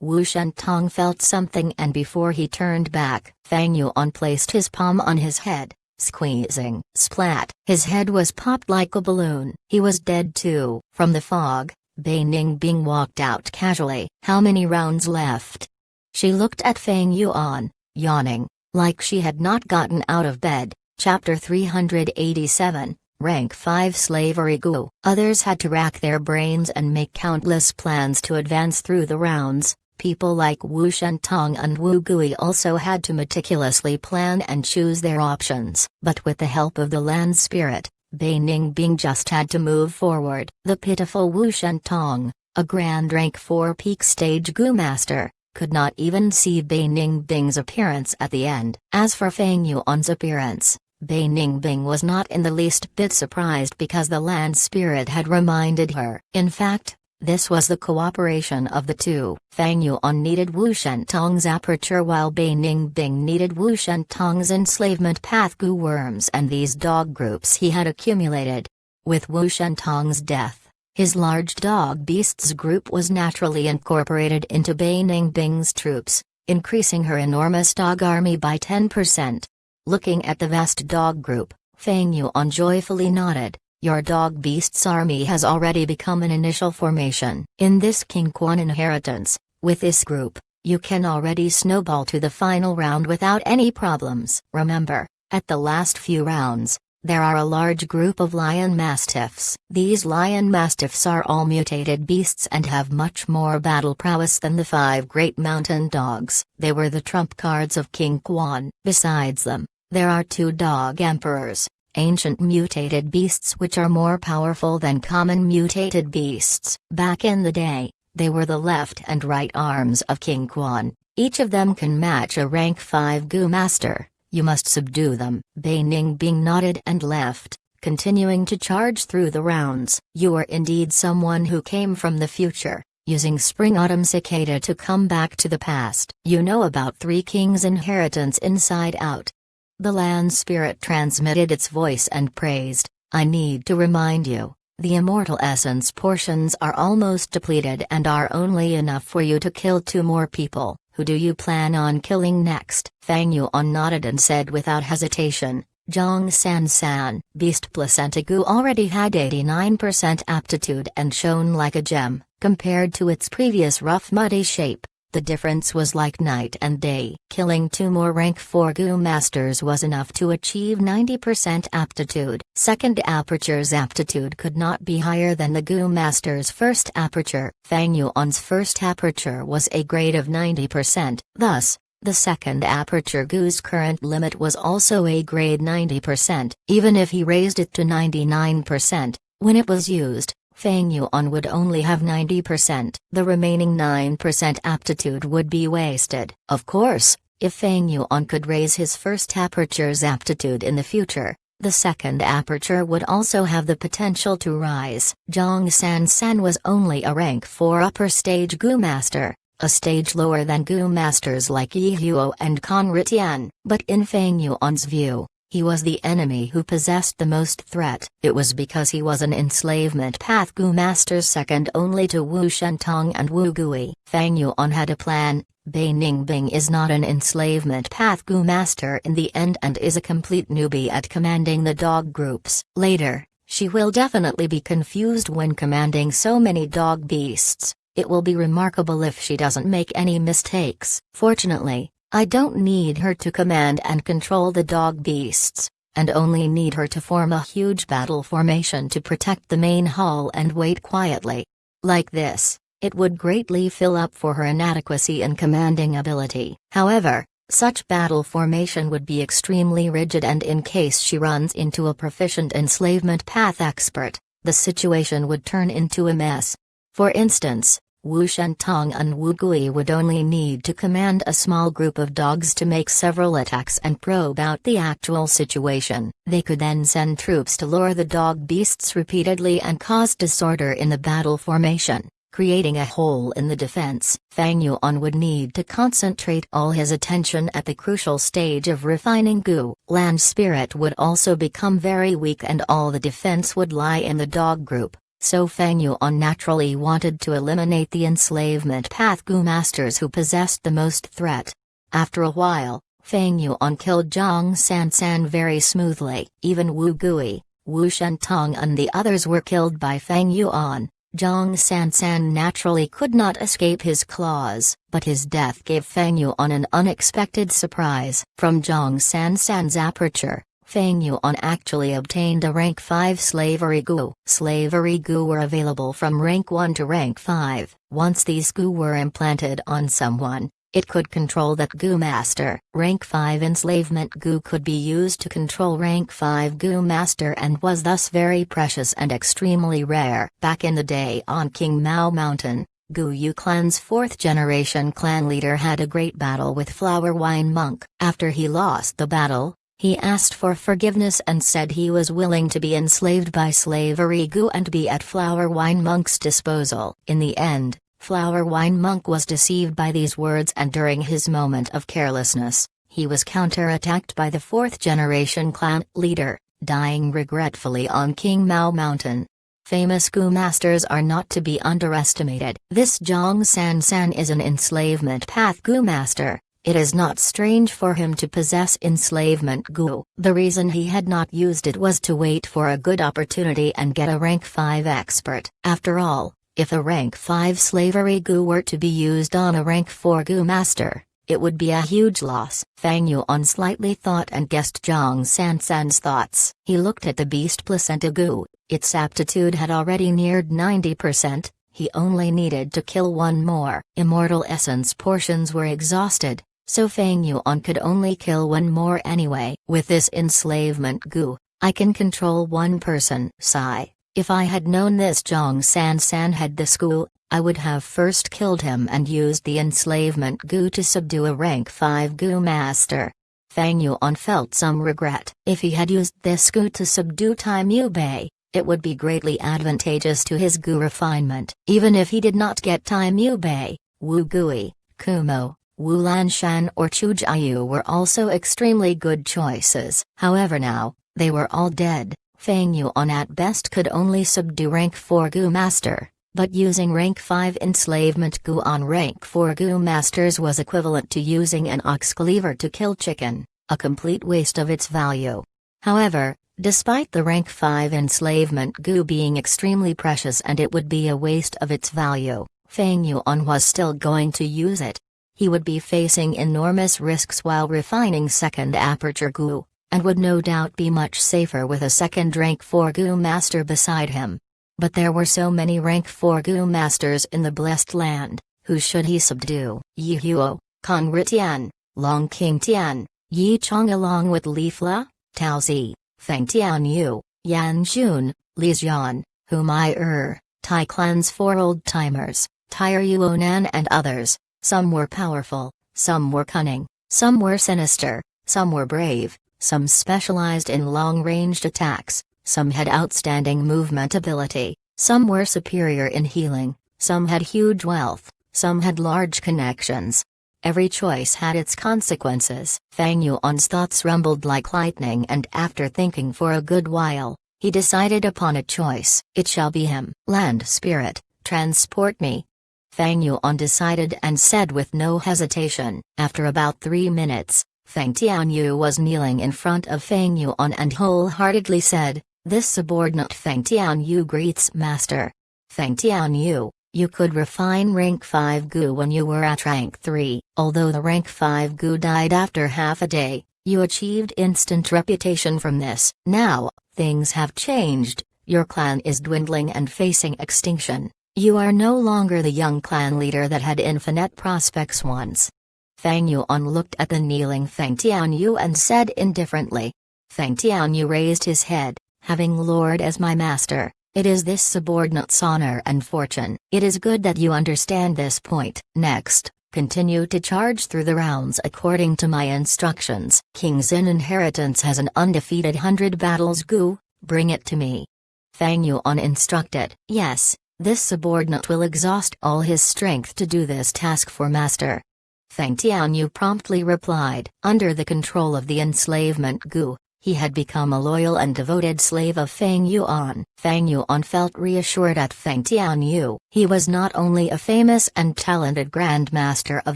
Wu Shentong felt something and before he turned back, Feng Yuan placed his palm on his head, squeezing. Splat. His head was popped like a balloon. He was dead too. From the fog, Bei Ningbing walked out casually. How many rounds left? She looked at Feng Yuan, yawning, like she had not gotten out of bed. Chapter 387, Rank 5 Slavery Gu. Others had to rack their brains and make countless plans to advance through the rounds. People like Wu Shentong and Wu Gui also had to meticulously plan and choose their options. But with the help of the land spirit, Bei Ningbing just had to move forward. The pitiful Wu Shentong, a grand rank 4 peak stage Gu master, could not even see Bei Ningbing's appearance at the end. As for Feng Yuan's appearance, Bei Ningbing was not in the least bit surprised because the land spirit had reminded her. In fact, this was the cooperation of the two. Feng Yuan needed Wu Shentong's aperture while Bei Ningbing needed Wu Shentong's enslavement path Gu worms and these dog groups he had accumulated. With Wu Shentong's death, his large dog beasts group was naturally incorporated into Bei Ningbing's troops, increasing her enormous dog army by 10%. Looking at the vast dog group, Feng Yuan joyfully nodded. Your dog beasts army has already become an initial formation. In this King Quan inheritance, with this group, you can already snowball to the final round without any problems. Remember, at the last few rounds, there are a large group of lion mastiffs. These lion mastiffs are all mutated beasts and have much more battle prowess than the 5 great mountain dogs. They were the trump cards of King Quan. Besides them, there are 2 dog emperors, ancient mutated beasts which are more powerful than common mutated beasts. Back in the day, they were the left and right arms of King Quan. Each of them can match a rank 5 Gu master. You must subdue them. Bei Ningbing nodded and left, continuing to charge through the rounds. You are indeed someone who came from the future, using Spring-Autumn Cicada to come back to the past. You know about Three Kings' inheritance inside out. The land spirit transmitted its voice and praised, I need to remind you, the immortal essence portions are almost depleted and are only enough for you to kill 2 more people. Who do you plan on killing next? Fang Yuan nodded and said without hesitation, Zhang San. Beast Placenta Goo already had 89% aptitude and shone like a gem, compared to its previous rough muddy shape. The difference was like night and day. Killing 2 more rank 4 Goo Masters was enough to achieve 90% aptitude. Second aperture's aptitude could not be higher than the Goo Master's first aperture. Fang Yuan's first aperture was a grade of 90%. Thus, the second aperture Goo's current limit was also a grade 90%. Even if he raised it to 99%, when it was used, Fang Yuan would only have 90%. The remaining 9% aptitude would be wasted. Of course, if Fang Yuan could raise his first aperture's aptitude in the future, the second aperture would also have the potential to rise. Zhang San was only a rank 4 upper stage Goo Master, a stage lower than Goo Masters like Yi Huo and Kan Ritian. But in Fang Yuan's view, he was the enemy who possessed the most threat. It was because he was an enslavement path Goo Master second only to Wu Shentong and Wu Gui. Fang Yuan had a plan. Bei Ningbing is not an enslavement path Goo Master in the end and is a complete newbie at commanding the dog groups. Later, she will definitely be confused when commanding so many dog beasts. It will be remarkable if she doesn't make any mistakes. Fortunately, I don't need her to command and control the dog beasts, and only need her to form a huge battle formation to protect the main hall and wait quietly. Like this, it would greatly fill up for her inadequacy in commanding ability. However, such battle formation would be extremely rigid, and in case she runs into a proficient enslavement path expert, the situation would turn into a mess. For instance, Wu Shentong and Wu Gui would only need to command a small group of dogs to make several attacks and probe out the actual situation. They could then send troops to lure the dog beasts repeatedly and cause disorder in the battle formation, creating a hole in the defense. Fang Yuan would need to concentrate all his attention at the crucial stage of refining Goo. Land Spirit would also become very weak and all the defense would lie in the dog group. So Fang Yuan naturally wanted to eliminate the enslavement path Goo Masters who possessed the most threat. After a while, Fang Yuan killed Zhang San very smoothly. Even Wu Gui, Wu Shentong and the others were killed by Fang Yuan. Zhang San naturally could not escape his claws, but his death gave Fang Yuan an unexpected surprise. From Zhang San's aperture, Fang Yuan actually obtained a rank 5 slavery Goo. Slavery Goo were available from rank 1 to rank 5. Once these Goo were implanted on someone, it could control that Goo Master. Rank 5 enslavement Goo could be used to control rank 5 Goo Master and was thus very precious and extremely rare. Back in the day on King Mao Mountain, Goo Yu clan's 4th generation clan leader had a great battle with Flower Wine Monk. After he lost the battle, he asked for forgiveness and said he was willing to be enslaved by slavery Goo and be at Flower Wine Monk's disposal. In the end, Flower Wine Monk was deceived by these words and during his moment of carelessness, he was counterattacked by the 4th generation clan leader, dying regretfully on King Mao Mountain. Famous Goo Masters are not to be underestimated. This Zhang San is an enslavement path Goo Master. It is not strange for him to possess enslavement Goo. The reason he had not used it was to wait for a good opportunity and get a rank 5 expert. After all, if a rank 5 slavery Goo were to be used on a rank 4 Goo Master, it would be a huge loss. Fang Yuan slightly thought and guessed Zhang San's thoughts. He looked at the beast placenta Goo. Its aptitude had already neared 90%. He only needed to kill 1 more. Immortal essence portions were exhausted, so Fang Yuan could only kill 1 more anyway. With this enslavement Goo, I can control 1 person. Sigh. If I had known this Zhang San had this Goo, I would have first killed him and used the enslavement Goo to subdue a rank 5 Goo Master. Fang Yuan felt some regret. If he had used this gu to subdue Tai Mu Bei, it would be greatly advantageous to his gu refinement. Even if he did not get Tai Mu Bei, Wu Gui, Kumo, Wu Lanshan or Chu Jiayu were also extremely good choices. However now, they were all dead. Fang Yuan at best could only subdue rank 4 gu master, but using rank 5 enslavement gu on rank 4 gu masters was equivalent to using an ox cleaver to kill chicken, a complete waste of its value. However, despite the rank 5 enslavement gu being extremely precious and it would be a waste of its value, Fang Yuan was still going to use it. He would be facing enormous risks while refining second aperture gu, and would no doubt be much safer with a second rank 4 gu master beside him. But there were so many rank 4 gu masters in the Blessed Land, who should he subdue? Yi Huo, Kong Ritian, Long King Tian, Yi Chong along with Li Fla, Tao Zi, Feng Tianyu, Yan Jun, Li Xian, Humai Tai Clan's 4 old-timers, Tire Yuonan and others. Some were powerful, some were cunning, some were sinister, some were brave, some specialized in long-ranged attacks, some had outstanding movement ability, some were superior in healing, some had huge wealth, some had large connections. Every choice had its consequences. Fang Yuan's thoughts rumbled like lightning, and after thinking for a good while, he decided upon a choice. It shall be him. Land spirit, transport me. Fang Yuan decided and said with no hesitation. After about 3 minutes, Feng Tianyu was kneeling in front of Fang Yuan and wholeheartedly said, "This subordinate Feng Tianyu greets Master. Feng Tianyu, you could refine rank 5 gu when you were at rank 3. Although the rank 5 gu died after half a day, you achieved instant reputation from this. Now, things have changed, your clan is dwindling and facing extinction. You are no longer the young clan leader that had infinite prospects once." Fang Yuan looked at the kneeling Feng Tianyu and said indifferently. Feng Tianyu raised his head, "Having Lord as my master, it is this subordinate's honor and fortune. It is good that you understand this point. Next, continue to charge through the rounds according to my instructions. King Xin inheritance has an undefeated 100 battles gu, bring it to me." Fang Yuan instructed. Yes, this subordinate will exhaust all his strength to do this task for master. Feng Tianyu promptly replied. Under the control of the enslavement gu, he had become a loyal and devoted slave of Fang Yuan. Fang Yuan felt reassured at Feng Tianyu. He was not only a famous and talented grandmaster of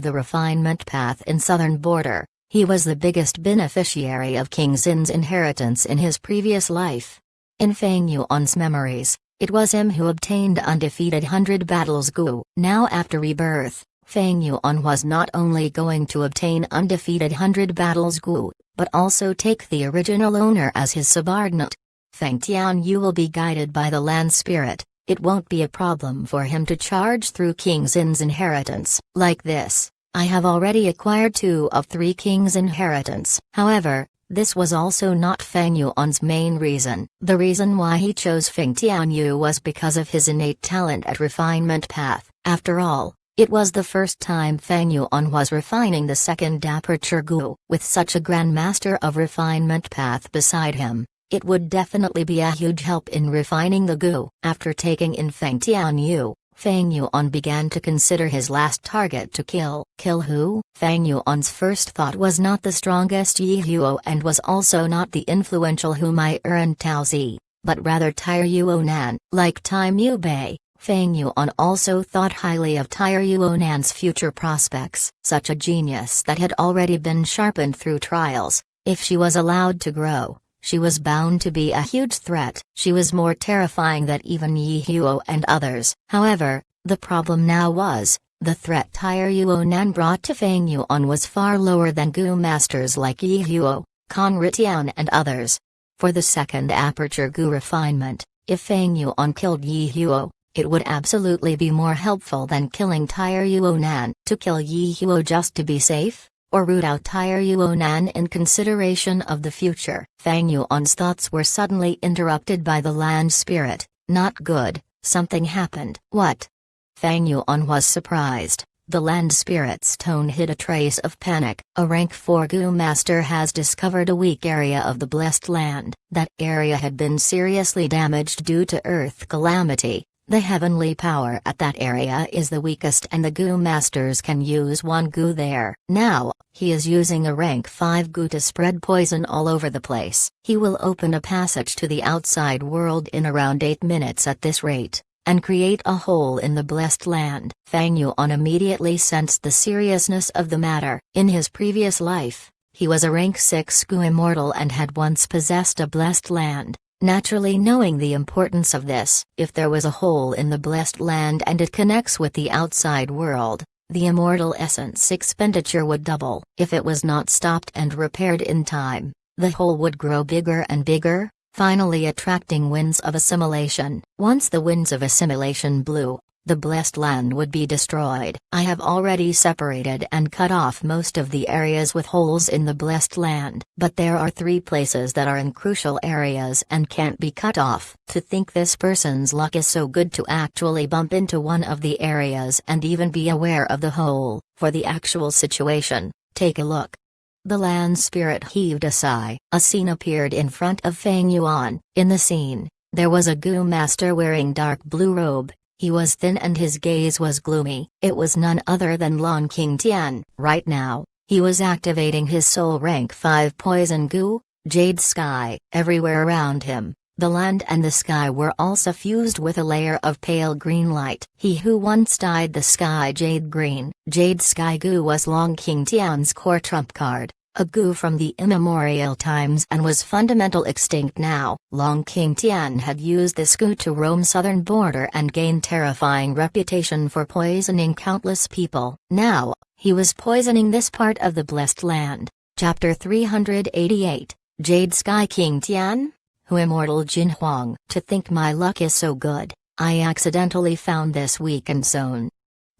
the refinement path in southern border, he was the biggest beneficiary of King Xin's inheritance in his previous life. In Fang Yuan's memories, it was him who obtained undefeated 100 battles gu. Now after rebirth, Fang Yuan was not only going to obtain undefeated 100 battles gu, but also take the original owner as his subordinate. Feng Tianyu will be guided by the land spirit. It won't be a problem for him to charge through King Xin's inheritance. Like this, I have already acquired 2 of 3 kings' inheritance. However, this was also not Fang Yuan's main reason. The reason why he chose Feng Tianyu was because of his innate talent at refinement path. After all, it was the first time Fang Yuan was refining the second aperture gu. With such a grandmaster of refinement path beside him, it would definitely be a huge help in refining the gu. After taking in Feng Tianyu, Fang Yuan began to consider his last target to kill. Kill who? Fang Yuan's first thought was not the strongest Yi Huo and was also not the influential Humai and Tao Zi, but rather Tire Yuonan. Like Tai Mu Bei, Fang Yuan also thought highly of Tire Yuonan's future prospects. Such a genius that had already been sharpened through trials, if she was allowed to grow, she was bound to be a huge threat. She was more terrifying than even Yi Huo and others. However, the problem now was, the threat Tire Yuonan brought to Fang Yuan was far lower than gu masters like Yi Huo, Kong Ritian and others. For the second aperture gu refinement, if Fang Yuan killed Yi Huo, it would absolutely be more helpful than killing Tire Yuonan. To kill Yi Huo just to be safe, or root out Tire Yuonan in consideration of the future. Fang Yuan's thoughts were suddenly interrupted by the land spirit. Not good, something happened. What? Fang Yuan was surprised, The land spirit's tone hid a trace of panic. A rank 4 goo master has discovered a weak area of the blessed land. That area had been seriously damaged due to earth calamity. The heavenly power at that area is the weakest and the goo masters can use one goo there. Now, he is using a rank 5 goo to spread poison all over the place. He will open a passage to the outside world in around 8 minutes at this rate, and create a hole in the blessed land. Fang Yuan immediately sensed the seriousness of the matter. In his previous life, he was a rank 6 goo immortal and had once possessed a blessed land. Naturally knowing the importance of this, if there was a hole in the blessed land and it connects with the outside world, the immortal essence expenditure would double. If it was not stopped and repaired in time, the hole would grow bigger and bigger, finally attracting winds of assimilation. Once the winds of assimilation blew, the blessed land would be destroyed. I have already separated and cut off most of the areas with holes in the blessed land. But there are 3 places that are in crucial areas and can't be cut off. To think this person's luck is so good to actually bump into one of the areas and even be aware of the hole. For the actual situation, take a look. The land spirit heaved a sigh. A scene appeared in front of Fang Yuan. In the scene, there was a goo master wearing dark blue robe. He was thin and his gaze was gloomy. It was none other than Long Qingtian. Right now, he was activating his soul rank 5 poison goo, Jade Sky. Everywhere around him, the land and the sky were all suffused with a layer of pale green light. He who once dyed the sky jade green. Jade Sky goo was Long Qingtian's core trump card. A goo from the immemorial times and was fundamental extinct now. Long Qingtian had used this goo to roam southern border and gain terrifying reputation for poisoning countless people. Now, he was poisoning this part of the blessed land. Chapter 388, Jade Sky Qingtian? Who immortal Jin Huang? To think my luck is so good, I accidentally found this weakened zone.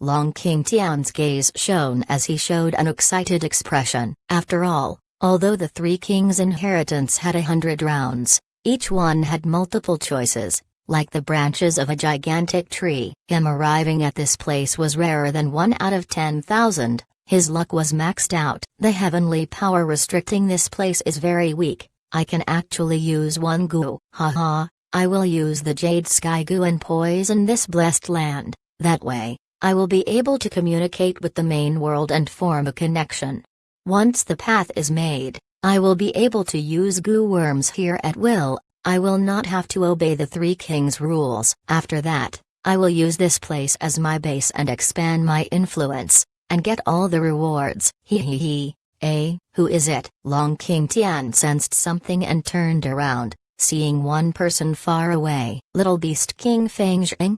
Long Qingtian's gaze shone as he showed an excited expression. After all, although the 3 kings' inheritance had 100 rounds, each one had multiple choices, like the branches of a gigantic tree. Him arriving at this place was rarer than 1 out of 10,000, his luck was maxed out. The heavenly power restricting this place is very weak. I can actually use one goo. Haha, I will use the Jade Sky goo and poison this blessed land. That way, I will be able to communicate with the main world and form a connection. Once the path is made, I will be able to use goo worms here at will. I will not have to obey the 3 kings' rules. After that, I will use this place as my base and expand my influence, and get all the rewards. Who is it? Long Qingtian sensed something and turned around, seeing one person far away. Little beast King Fang Zheng?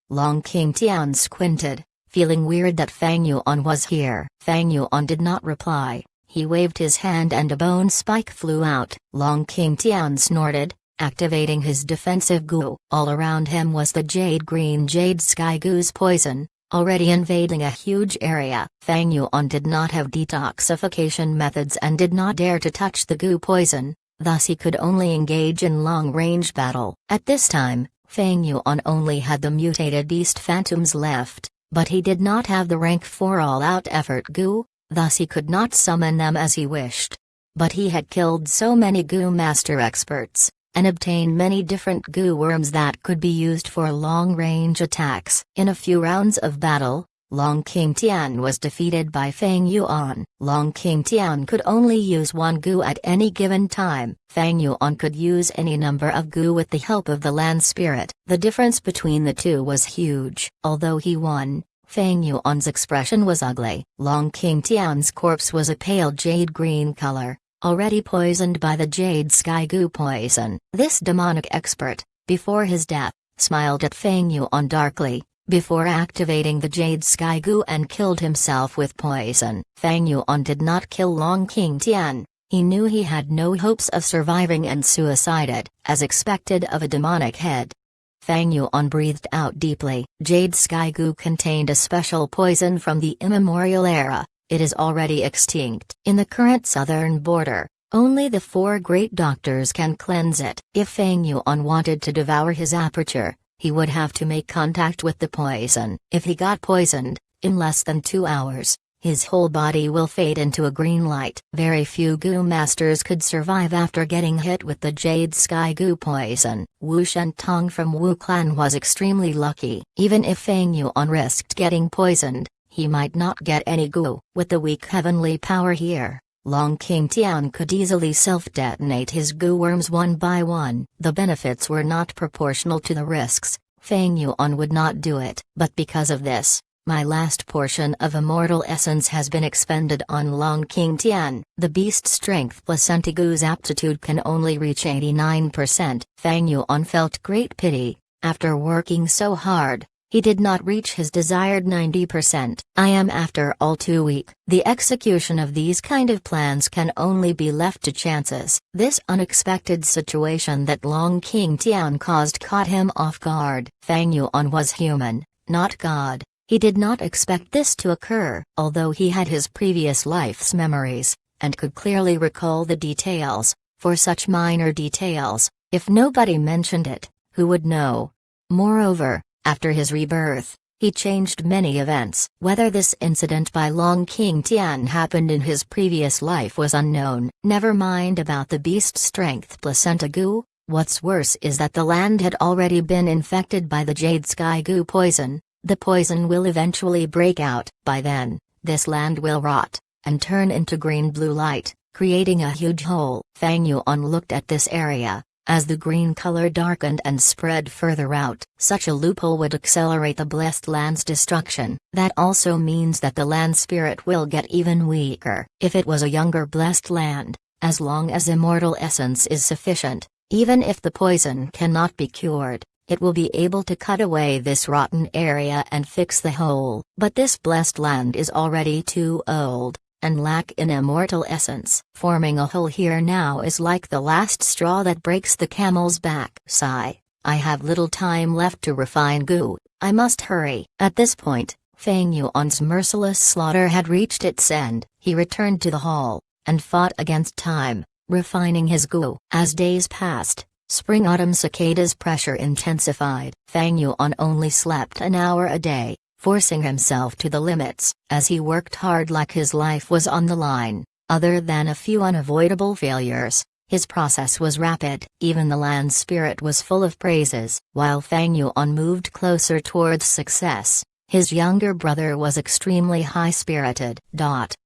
Long Qingtian squinted, feeling weird that Fang Yuan was here. Fang Yuan did not reply. He waved his hand and a bone spike flew out. Long Qingtian snorted, activating his defensive goo. All around him was the jade green Jade Sky goo's poison, already invading a huge area. Fang Yuan did not have detoxification methods and did not dare to touch the goo poison, thus he could only engage in long-range battle. At this time, Fang Yuan only had the mutated beast phantoms left, but he did not have the rank 4 all-out effort goo, thus he could not summon them as he wished. But he had killed so many goo master experts, and obtained many different goo worms that could be used for long-range attacks. In a few rounds of battle, Long Qingtian was defeated by Fang Yuan. Long Qingtian could only use one goo at any given time. Fang Yuan could use any number of goo with the help of the land spirit. The difference between the two was huge. Although he won, Fang Yuan's expression was ugly. Long Qingtian's corpse was a pale jade green color, already poisoned by the Jade Sky goo poison. This demonic expert, before his death, smiled at Fang Yuan darkly, before activating the Jade Sky goo and killed himself with poison. Fang Yuan did not kill Long Qingtian. He knew he had no hopes of surviving and suicided, as expected of a demonic head. Fang Yuan breathed out deeply. Jade Sky goo contained a special poison from the immemorial era. It is already extinct. In the current southern border, only the 4 great doctors can cleanse it. If Fang Yuan wanted to devour his aperture, he would have to make contact with the poison. If he got poisoned, In less than 2 hours, his whole body will fade into a green light. Very few Gu masters could survive after getting hit with the Jade Sky Gu poison. Wu Shentong from Wu Clan was extremely lucky. Even if Feng Yuan risked getting poisoned, he might not get any Gu. With the weak heavenly power here, Long King Tian could easily self-detonate his Gu worms one by one. The benefits were not proportional to the risks. Feng Yuan would not do it. But because of this, my last portion of immortal essence has been expended on Long King Tian. The beast strength placenta Gu's aptitude can only reach 89%. Feng Yuan felt great pity. After working so hard, he did not reach his desired 90%. I am after all too weak. The execution of these kind of plans can only be left to chances. This unexpected situation that Long King Tian caused caught him off guard. Feng Yuan was human, not God. He did not expect this to occur. Although he had his previous life's memories, and could clearly recall the details, for such minor details, if nobody mentioned it, who would know? Moreover, after his rebirth, he changed many events. Whether this incident by Long King Tian happened in his previous life was unknown. Never mind about the beast strength placenta Gu. What's worse is that the land had already been infected by the Jade Sky Gu poison. The poison will eventually break out. By then, this land will rot, and turn into green-blue light, creating a huge hole. Feng Yuan looked at this area. As the green color darkened and spread further out, such a loophole would accelerate the blessed land's destruction. That also means that the land spirit will get even weaker. If it was a younger blessed land, as long as immortal essence is sufficient, even if the poison cannot be cured, it will be able to cut away this rotten area and fix the hole. But this blessed land is already too old, and lack in immortal essence. Forming a hole here now is like the last straw that breaks the camel's back. Sigh, I have little time left to refine Gu, I must hurry. At this point, Feng Yuan's merciless slaughter had reached its end. He returned to the hall, and fought against time, refining his Gu. As days passed, spring-autumn cicadas' pressure intensified. Feng Yuan only slept an hour a day, forcing himself to the limits, as he worked hard like his life was on the line. Other than a few unavoidable failures, his process was rapid. Even the land spirit was full of praises. While Feng Yuan moved closer towards success, his younger brother was extremely high-spirited.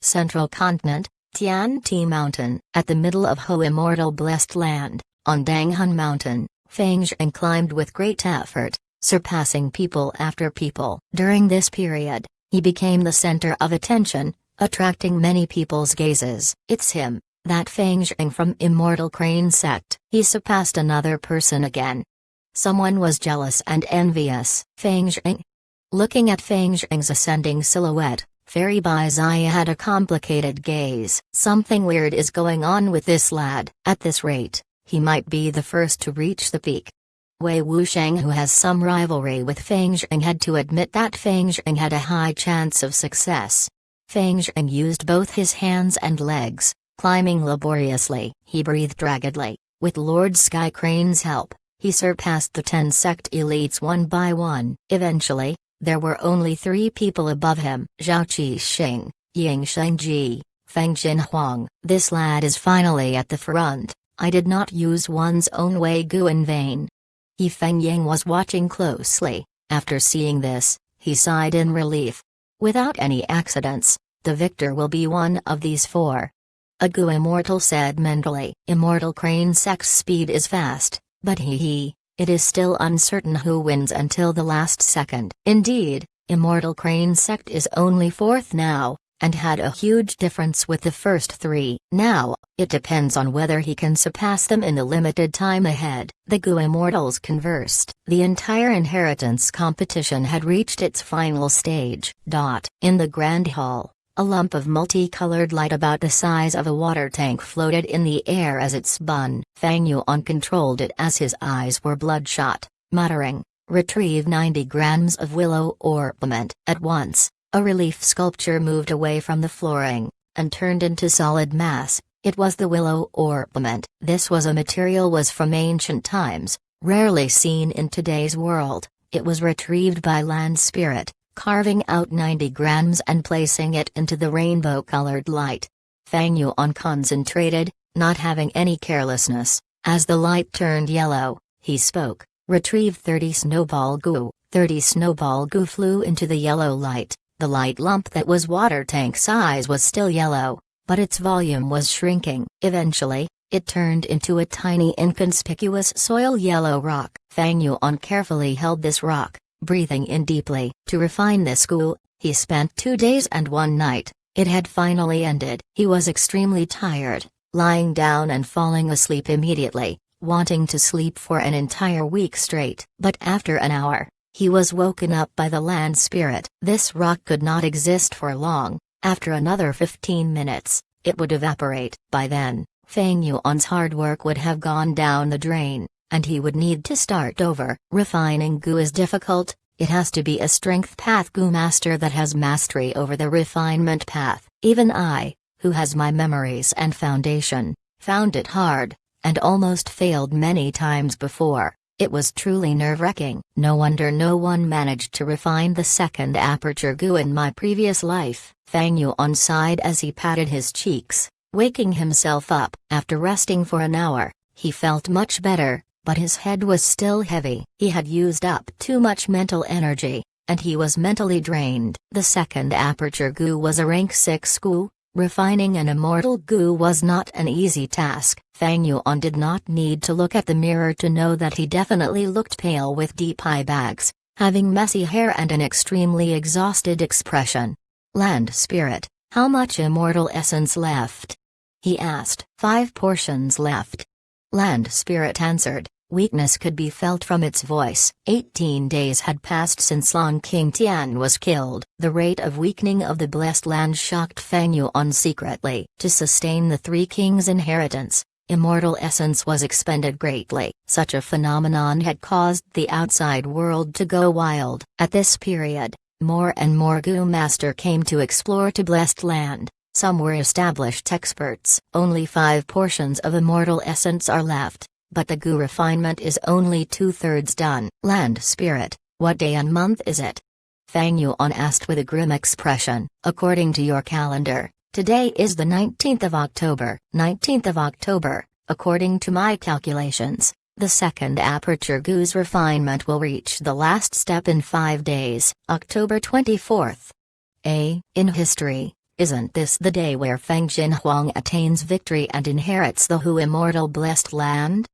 Central continent, Tianti Mountain. At the middle of Ho immortal blessed land, on Danghun Mountain, Feng Zheng climbed with great effort, surpassing people after people. During this period, he became the center of attention, attracting many people's gazes. It's him, that Feng Zheng from Immortal Crane Sect. He surpassed another person again. Someone was jealous and envious. Feng Zheng. Looking at Feng Zheng's ascending silhouette, Fairy Bai's eye had a complicated gaze. Something weird is going on with this lad. At this rate, he might be the first to reach the peak. Wei Wusheng, who has some rivalry with Feng Zheng, had to admit that Feng Zheng had a high chance of success. Feng Zheng used both his hands and legs, climbing laboriously. He breathed raggedly. With Lord Sky Crane's help, he surpassed the 10 sect elites one by one. Eventually, there were only 3 people above him: Zhao Qixing, Ying Shengji, Feng Jinhuang. This lad is finally at the front. I did not use one's own Wei Gu in vain. He Feng Ying was watching closely. After seeing this, he sighed in relief. Without any accidents, the victor will be one of these 4. A Gu immortal said mentally. Immortal Crane Sect's speed is fast, but it is still uncertain who wins until the last second. Indeed, Immortal Crane Sect is only 4th now, and had a huge difference with the first 3. Now, it depends on whether he can surpass them in the limited time ahead. The Gu Immortals conversed. The entire inheritance competition had reached its final stage. In the Grand Hall, a lump of multicolored light about the size of a water tank floated in the air as it spun. Feng Yuan controlled it as his eyes were bloodshot, muttering, "Retrieve 90 grams of willow orpiment." At once, a relief sculpture moved away from the flooring, and turned into solid mass. It was the willow orpiment. This was a material was from ancient times, rarely seen in today's world. It was retrieved by land spirit, carving out 90 grams and placing it into the rainbow-colored light. Fang Yuan concentrated, not having any carelessness. As the light turned yellow, he spoke, "Retrieve 30 snowball goo." 30 snowball goo flew into the yellow light. The light lump that was water tank size was still yellow, but its volume was shrinking. Eventually, it turned into a tiny inconspicuous soil yellow rock. Fang Yuan carefully held this rock, breathing in deeply. To refine this goo, he spent 2 days and 1 night. It had finally ended. He was extremely tired, lying down and falling asleep immediately, wanting to sleep for an entire week straight. But after an hour, he was woken up by the land spirit. This rock could not exist for long. After another 15 minutes, it would evaporate. By then, Fang Yuan's hard work would have gone down the drain, and he would need to start over. Refining goo is difficult. It has to be a strength path goo master that has mastery over the refinement path. Even I, who has my memories and foundation, found it hard, and almost failed many times before. It was truly nerve-wracking. No wonder no one managed to refine the second aperture goo in my previous life. Fang Yuan sighed as he patted his cheeks, waking himself up. After resting for an hour, he felt much better, but his head was still heavy. He had used up too much mental energy, and he was mentally drained. The second aperture goo was a rank 6 goo. Refining an immortal goo was not an easy task. Fang Yuan did not need to look at the mirror to know that he definitely looked pale with deep eye bags, having messy hair and an extremely exhausted expression. Land spirit, how much immortal essence left? He asked. 5 portions left. Land spirit answered. Weakness could be felt from its voice. 18 days had passed since Long King Tian was killed. The rate of weakening of the blessed land shocked Fang Yuan secretly. To sustain the 3 kings' inheritance, immortal essence was expended greatly. Such a phenomenon had caused the outside world to go wild. At this period, more and more goo master came to explore to blessed land. Some were established experts. Only 5 portions of immortal essence are left. But the goo refinement is only 2/3 done. Land spirit, what day and month is it? Fang Yuan asked with a grim expression. According to your calendar, today is the 19th of October. 19th of October, according to my calculations, the second aperture goo's refinement will reach the last step in 5 days. October 24th. In history, isn't this the day where Feng Jinhuang attains victory and inherits the Hu immortal blessed land?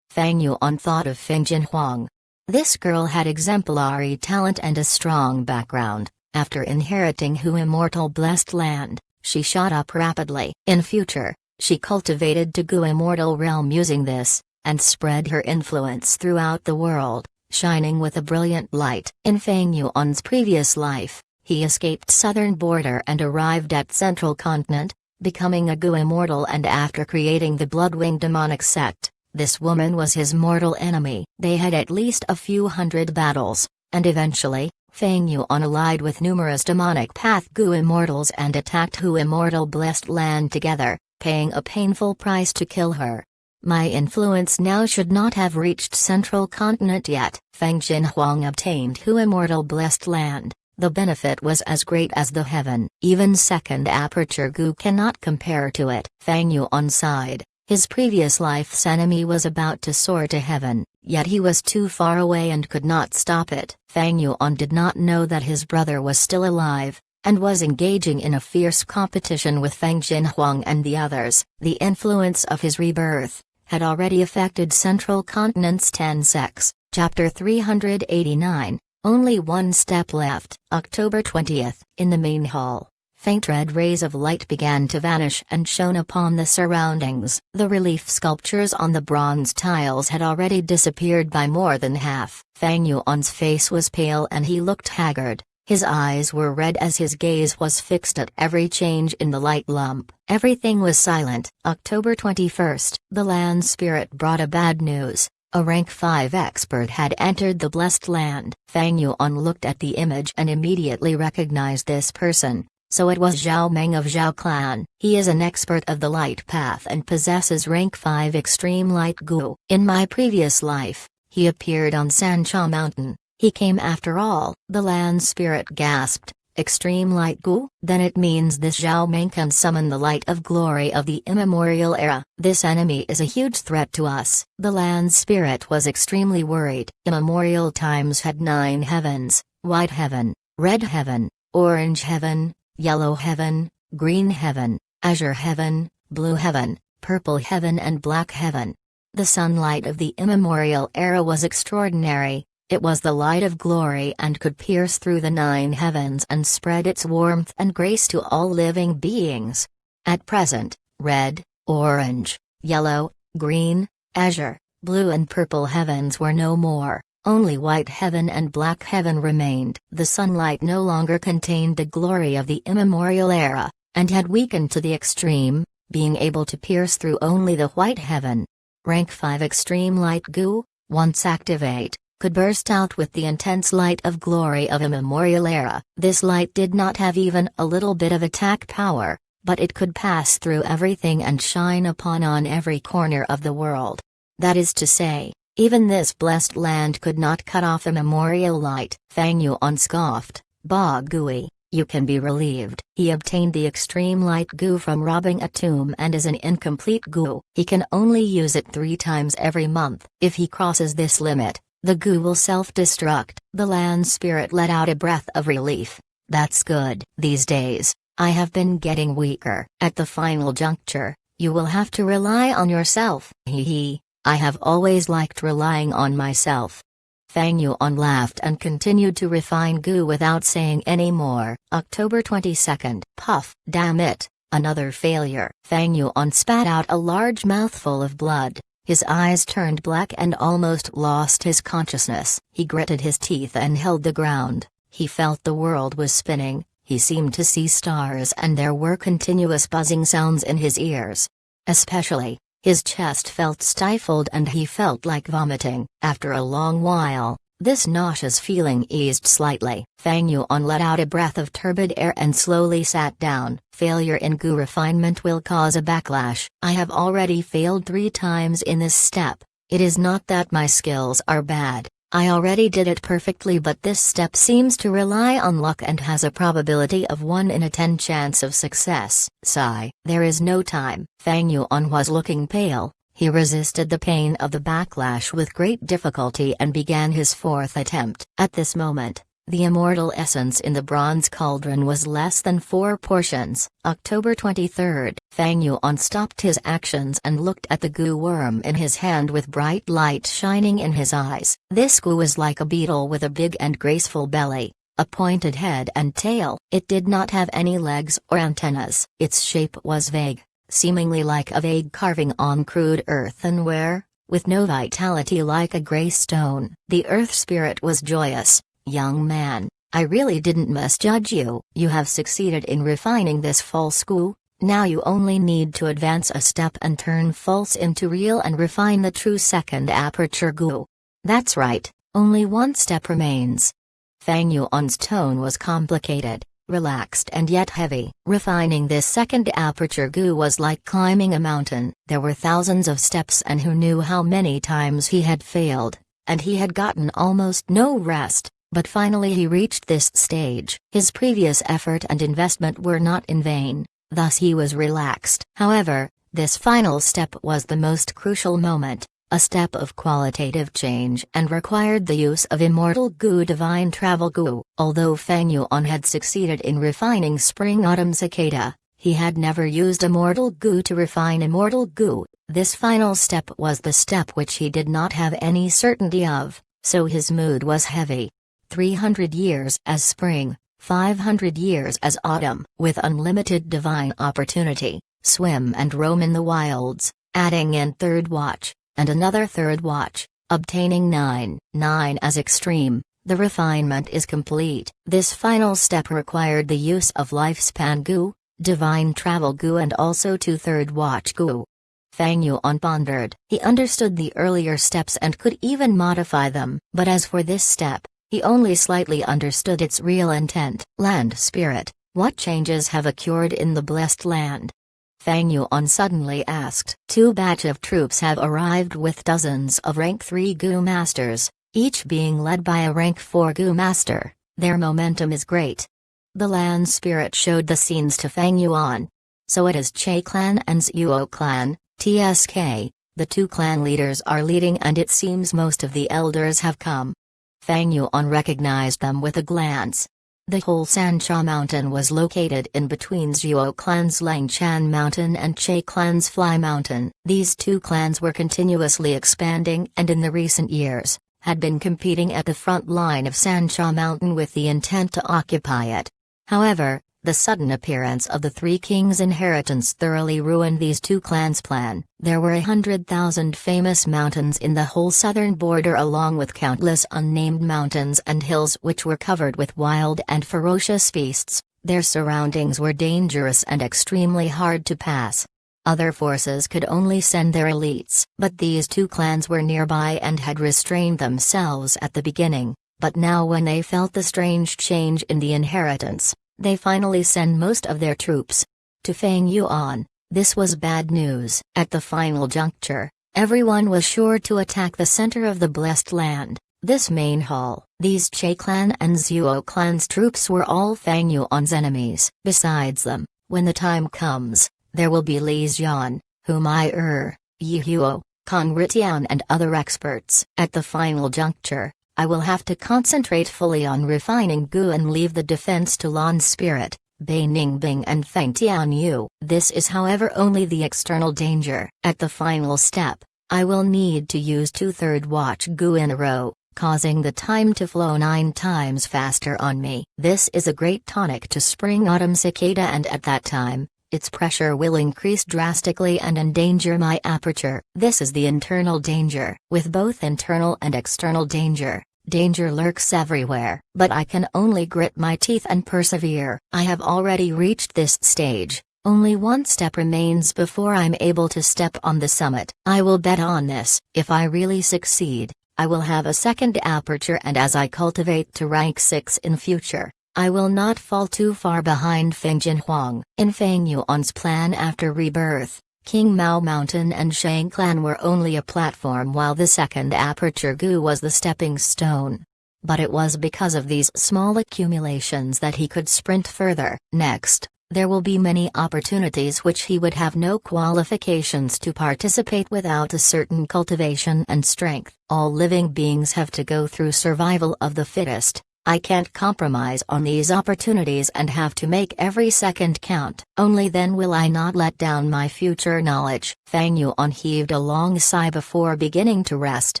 Fang Yuan thought of Feng Jinhuang. This girl had exemplary talent and a strong background. After inheriting Hu immortal blessed land, she shot up rapidly. In future, she cultivated the Gu immortal realm using this, and spread her influence throughout the world, shining with a brilliant light. In Fang Yuan's previous life, he escaped southern border and arrived at central continent, becoming a Gu immortal, and after creating the Bloodwing demonic sect, this woman was his mortal enemy. They had at least a few hundred battles, and eventually, Fang Yuan allied with numerous demonic path Gu immortals and attacked Hu immortal blessed land together, paying a painful price to kill her. My influence now should not have reached central continent yet. Feng Jinhuang obtained Hu immortal blessed land. The benefit was as great as the heaven. Even second aperture Gu cannot compare to it. Fang Yuan sighed. His previous life's enemy was about to soar to heaven, yet he was too far away and could not stop it. Fang Yuan did not know that his brother was still alive, and was engaging in a fierce competition with Feng Jinhuang and the others. The influence of his rebirth had already affected Central Continent's 10 sects. Chapter 389, only one step left. October 20th. In the main hall, faint red rays of light began to vanish and shone upon the surroundings. The relief sculptures on the bronze tiles had already disappeared by more than half. Fang Yuan's face was pale and he looked haggard. His eyes were red as his gaze was fixed at every change in the light lump. Everything was silent. October 21st. The land spirit brought a bad news. A rank 5 expert had entered the blessed land. Fang Yuan looked at the image and immediately recognized this person. So it was Zhao Meng of Zhao clan. He is an expert of the light path and possesses rank 5 extreme light Gu. In my previous life, he appeared on Sancha Mountain. He came after all, the land spirit gasped. Extreme light goo? Then it means this Zhao Meng can summon the light of glory of the immemorial era. This enemy is a huge threat to us. The land spirit was extremely worried. Immemorial times had 9 heavens: white heaven, red heaven, orange heaven, yellow heaven, green heaven, azure heaven, blue heaven, purple heaven and black heaven. The sunlight of the immemorial era was extraordinary. It was the light of glory and could pierce through the 9 heavens and spread its warmth and grace to all living beings. At present, red, orange, yellow, green, azure, blue and purple heavens were no more, only white heaven and black heaven remained. The sunlight no longer contained the glory of the immemorial era, and had weakened to the extreme, being able to pierce through only the white heaven. Rank 5 extreme light goo, once activate, could burst out with the intense light of glory of immemorial era. This light did not have even a little bit of attack power, but it could pass through everything and shine upon on every corner of the world. That is to say, even this blessed land could not cut off immemorial light. Fang Yuan scoffed, "Ba Gui, you can be relieved." He obtained the extreme light goo from robbing a tomb and is an incomplete goo. He can only use it 3 times every month. If he crosses this limit, the goo will self-destruct. The land spirit let out a breath of relief. That's good. These days, I have been getting weaker. At the final juncture, you will have to rely on yourself. Hee. I have always liked relying on myself. Fang Yuan laughed and continued to refine goo without saying any more. October 22nd. Puff. Damn it, another failure. Fang Yuan spat out a large mouthful of blood. His eyes turned black and almost lost his consciousness. He gritted his teeth and held the ground. He felt the world was spinning, he seemed to see stars and there were continuous buzzing sounds in his ears. Especially, his chest felt stifled and he felt like vomiting. After a long while, this nauseous feeling eased slightly. Fang Yuan let out a breath of turbid air and slowly sat down. Failure in goo refinement will cause a backlash. I have already failed 3 times in this step. It is not that my skills are bad. I already did it perfectly, but this step seems to rely on luck and has a probability of 1 in a 10 chance of success. Sigh. There is no time. Fang Yuan was looking pale. He resisted the pain of the backlash with great difficulty and began his 4th attempt. At this moment, the immortal essence in the bronze cauldron was less than 4 portions. October 23rd. Fang Yuan stopped his actions and looked at the goo worm in his hand with bright light shining in his eyes. This goo was like a beetle with a big and graceful belly, a pointed head and tail. It did not have any legs or antennas. Its shape was vague, seemingly like a vague carving on crude earthenware, with no vitality, like a gray stone. The earth spirit was joyous. "Young man, I really didn't misjudge you. You have succeeded in refining this false goo. Now you only need to advance a step and turn false into real and refine the true second aperture goo." "That's right, only 1 step remains." Fang Yuan's tone was complicated, relaxed and yet heavy. Refining this second aperture goo was like climbing a mountain. There were thousands of steps and who knew how many times he had failed, and he had gotten almost no rest. But finally he reached this stage. His previous effort and investment were not in vain, thus he was relaxed. However, this final step was the most crucial moment, a step of qualitative change and required the use of immortal goo, divine travel goo. Although Fang Yuan had succeeded in refining spring-autumn cicada, he had never used immortal goo to refine immortal goo. This final step was the step which he did not have any certainty of, so his mood was heavy. 300 years as spring, 500 years as autumn. With unlimited divine opportunity, swim and roam in the wilds, adding in 3rd watch, and another 3rd watch, obtaining 9 as extreme, the refinement is complete. This final step required the use of lifespan goo, divine travel goo and also 2 3rd watch goo. Fang Yuan pondered. He understood the earlier steps and could even modify them, but as for this step, he only slightly understood its real intent. Land spirit, what changes have occurred in the blessed land? Fang Yuan suddenly asked. 2 batch of troops have arrived with dozens of rank 3 goo masters. each being led by a rank 4 Gu master. Their momentum is great. The land spirit showed the scenes to Feng Yuan. So it is Che clan and Zhuo clan, TSK, the two clan leaders are leading and it seems most of the elders have come. Feng Yuan recognized them with a glance. The whole Sancha mountain was located in between Zhuo clan's Langchan mountain and Che clan's Fly mountain. These two clans were continuously expanding and in the recent years, had been competing at the front line of Sancha mountain with the intent to occupy it. However, the sudden appearance of the Three Kings' inheritance thoroughly ruined these two clans' plan. There were 100,000 famous mountains in the whole southern border along with countless unnamed mountains and hills which were covered with wild and ferocious beasts. Their surroundings were dangerous and extremely hard to pass. Other forces could only send their elites, but these two clans were nearby and had restrained themselves at the beginning, but now when they felt the strange change in the inheritance, they finally send most of their troops. To Feng Yuan, this was bad news. At the final juncture, everyone was sure to attack the center of the blessed land, this main hall. These Che clan and Zhuo clan's troops were all Feng Yuan's enemies. Besides them, when the time comes, there will be Li Xian, Yi Huo, Kan Ritian and other experts. At the final juncture, I will have to concentrate fully on refining Gu and leave the defense to Lan Spirit, Bei Ningbing and Feng Tianyu. This is however only the external danger. At the final step, I will need to use 2/3 watch Gu in a row, causing the time to flow 9 times faster on me. This is a great tonic to Spring Autumn Cicada and at that time, its pressure will increase drastically and endanger my aperture. This is the internal danger. With both internal and external danger, danger lurks everywhere. But I can only grit my teeth and persevere. I have already reached this stage. Only one step remains before I'm able to step on the summit. I will bet on this. If I really succeed, I will have a second aperture and as I cultivate to rank 6 in future, I will not fall too far behind Feng Jinhuang. In Feng Yuan's plan after rebirth, King Mao Mountain and Shang Clan were only a platform while the second aperture Gu was the stepping stone. But it was because of these small accumulations that he could sprint further. Next, there will be many opportunities which he would have no qualifications to participate without a certain cultivation and strength. All living beings have to go through survival of the fittest. I can't compromise on these opportunities and have to make every second count. Only then will I not let down my future knowledge. Feng Yuan heaved a long sigh before beginning to rest,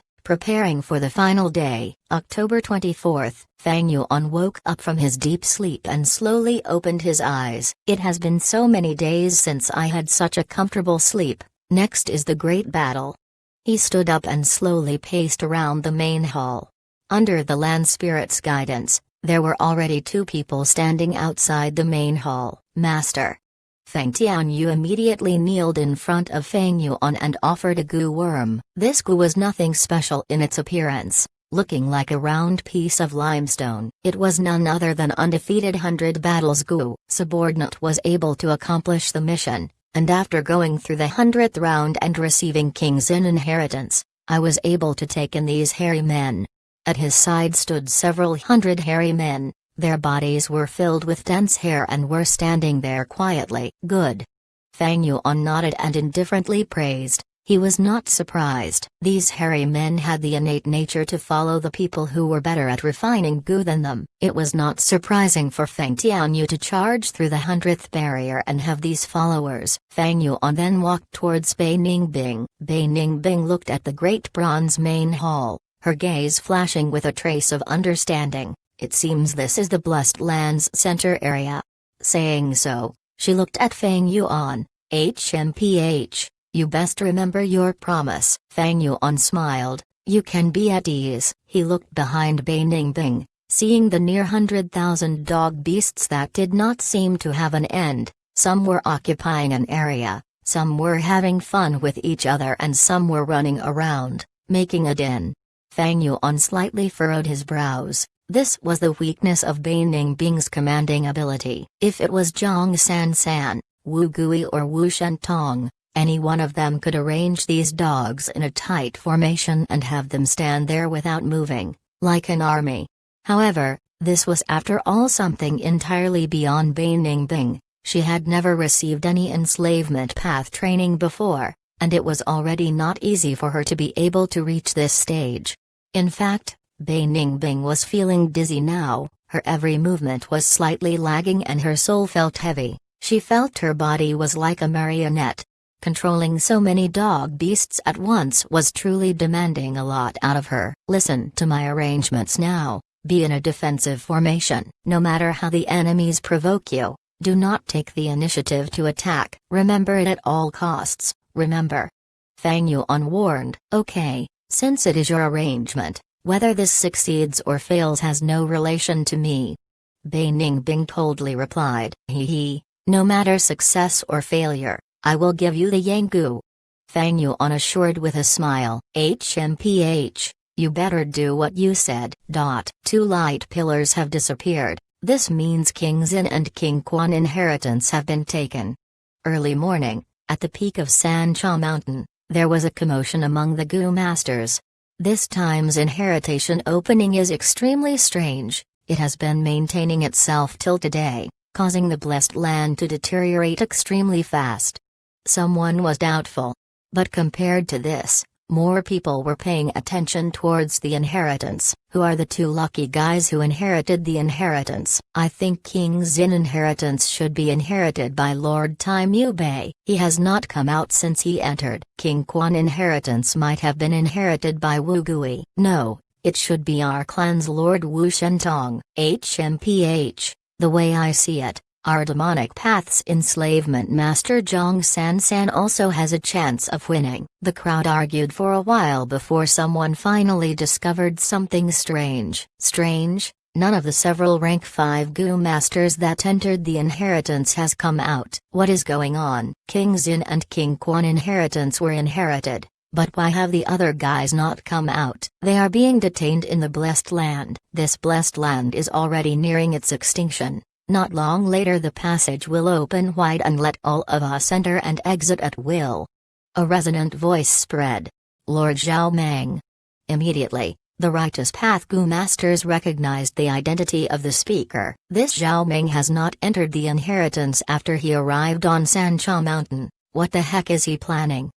preparing for the final day. October 24th, Feng Yuan woke up from his deep sleep and slowly opened his eyes. It has been so many days since I had such a comfortable sleep. Next is the great battle. He stood up and slowly paced around the main hall. Under the land spirit's guidance, there were already 2 people standing outside the main hall. Master Feng Tianyu immediately kneeled in front of Feng Yuan and offered a Gu worm. This Gu was nothing special in its appearance, looking like a round piece of limestone. It was none other than undefeated 100 battles Gu. Subordinate was able to accomplish the mission, and after going through the 100th round and receiving King's inheritance, I was able to take in these hairy men. At his side stood several hundred hairy men, their bodies were filled with dense hair and were standing there quietly. Good. Feng Yuan nodded and indifferently praised. He was not surprised. These hairy men had the innate nature to follow the people who were better at refining Gu than them. It was not surprising for Feng Tianyu to charge through the 100th barrier and have these followers. Feng Yuan then walked towards Bei Ningbing. Bei Ningbing looked at the great bronze main hall, her gaze flashing with a trace of understanding. It seems this is the blessed land's center area. Saying so, she looked at Feng Yuan. HMPH, you best remember your promise. Feng Yuan smiled. You can be at ease. He looked behind Bei Ningbing, seeing the near 100,000 dog beasts that did not seem to have an end. Some were occupying an area, some were having fun with each other and some were running around, making a din. Feng Yuan slightly furrowed his brows. This was the weakness of Bei Ningbing's commanding ability. If it was Zhang San, Wu Gui or Wu Shentong, Any one of them could arrange these dogs in a tight formation and have them stand there without moving, like an army. However, this was after all something entirely beyond Bai Ningbing. She had never received any enslavement path training before, and it was already not easy for her to be able to reach this stage. In fact, Bai Ningbing was feeling dizzy now, her every movement was slightly lagging and her soul felt heavy. She felt her body was like a marionette. Controlling so many dog beasts at once was truly demanding a lot out of her. Listen to my arrangements now. Be in a defensive formation. No matter how the enemies provoke you, do not take the initiative to attack. Remember it at all costs, remember. Fang Yuan warned. Okay, since it is your arrangement, whether this succeeds or fails has no relation to me. Bai Ningbing coldly replied. No matter success or failure, I will give you the Yanggu. Fang Yuan assured with a smile. You better do what you said. 2 light pillars have disappeared. This means King Xin and King Quan inheritance have been taken. Early morning, at the peak of Sancha Mountain, there was a commotion among the Gu masters. This time's inheritation opening is extremely strange. It has been maintaining itself till today, causing the blessed land to deteriorate extremely fast. Someone was doubtful. But compared to this, more people were paying attention towards the inheritance. Who are the 2 lucky guys who inherited the inheritance? I think King Xin inheritance should be inherited by Lord Tai Mu Bei. He has not come out since he entered. King Quan inheritance might have been inherited by Wu Gui. No, it should be our clan's Lord Wu Shentong. The way I see it, our demonic path's enslavement master Zhang San also has a chance of winning. The crowd argued for a while before someone finally discovered something strange. Strange? None of the several rank 5 Gu masters that entered the inheritance has come out. What is going on? King Xin and King Quan inheritance were inherited, but why have the other guys not come out? They are being detained in the blessed land. This blessed land is already nearing its extinction. Not long later the passage will open wide and let all of us enter and exit at will. A resonant voice spread. Lord Zhao Meng. Immediately, the Righteous Path Gu Masters recognized the identity of the speaker. This Zhao Meng has not entered the inheritance after he arrived on Sancha Mountain. What the heck is he planning?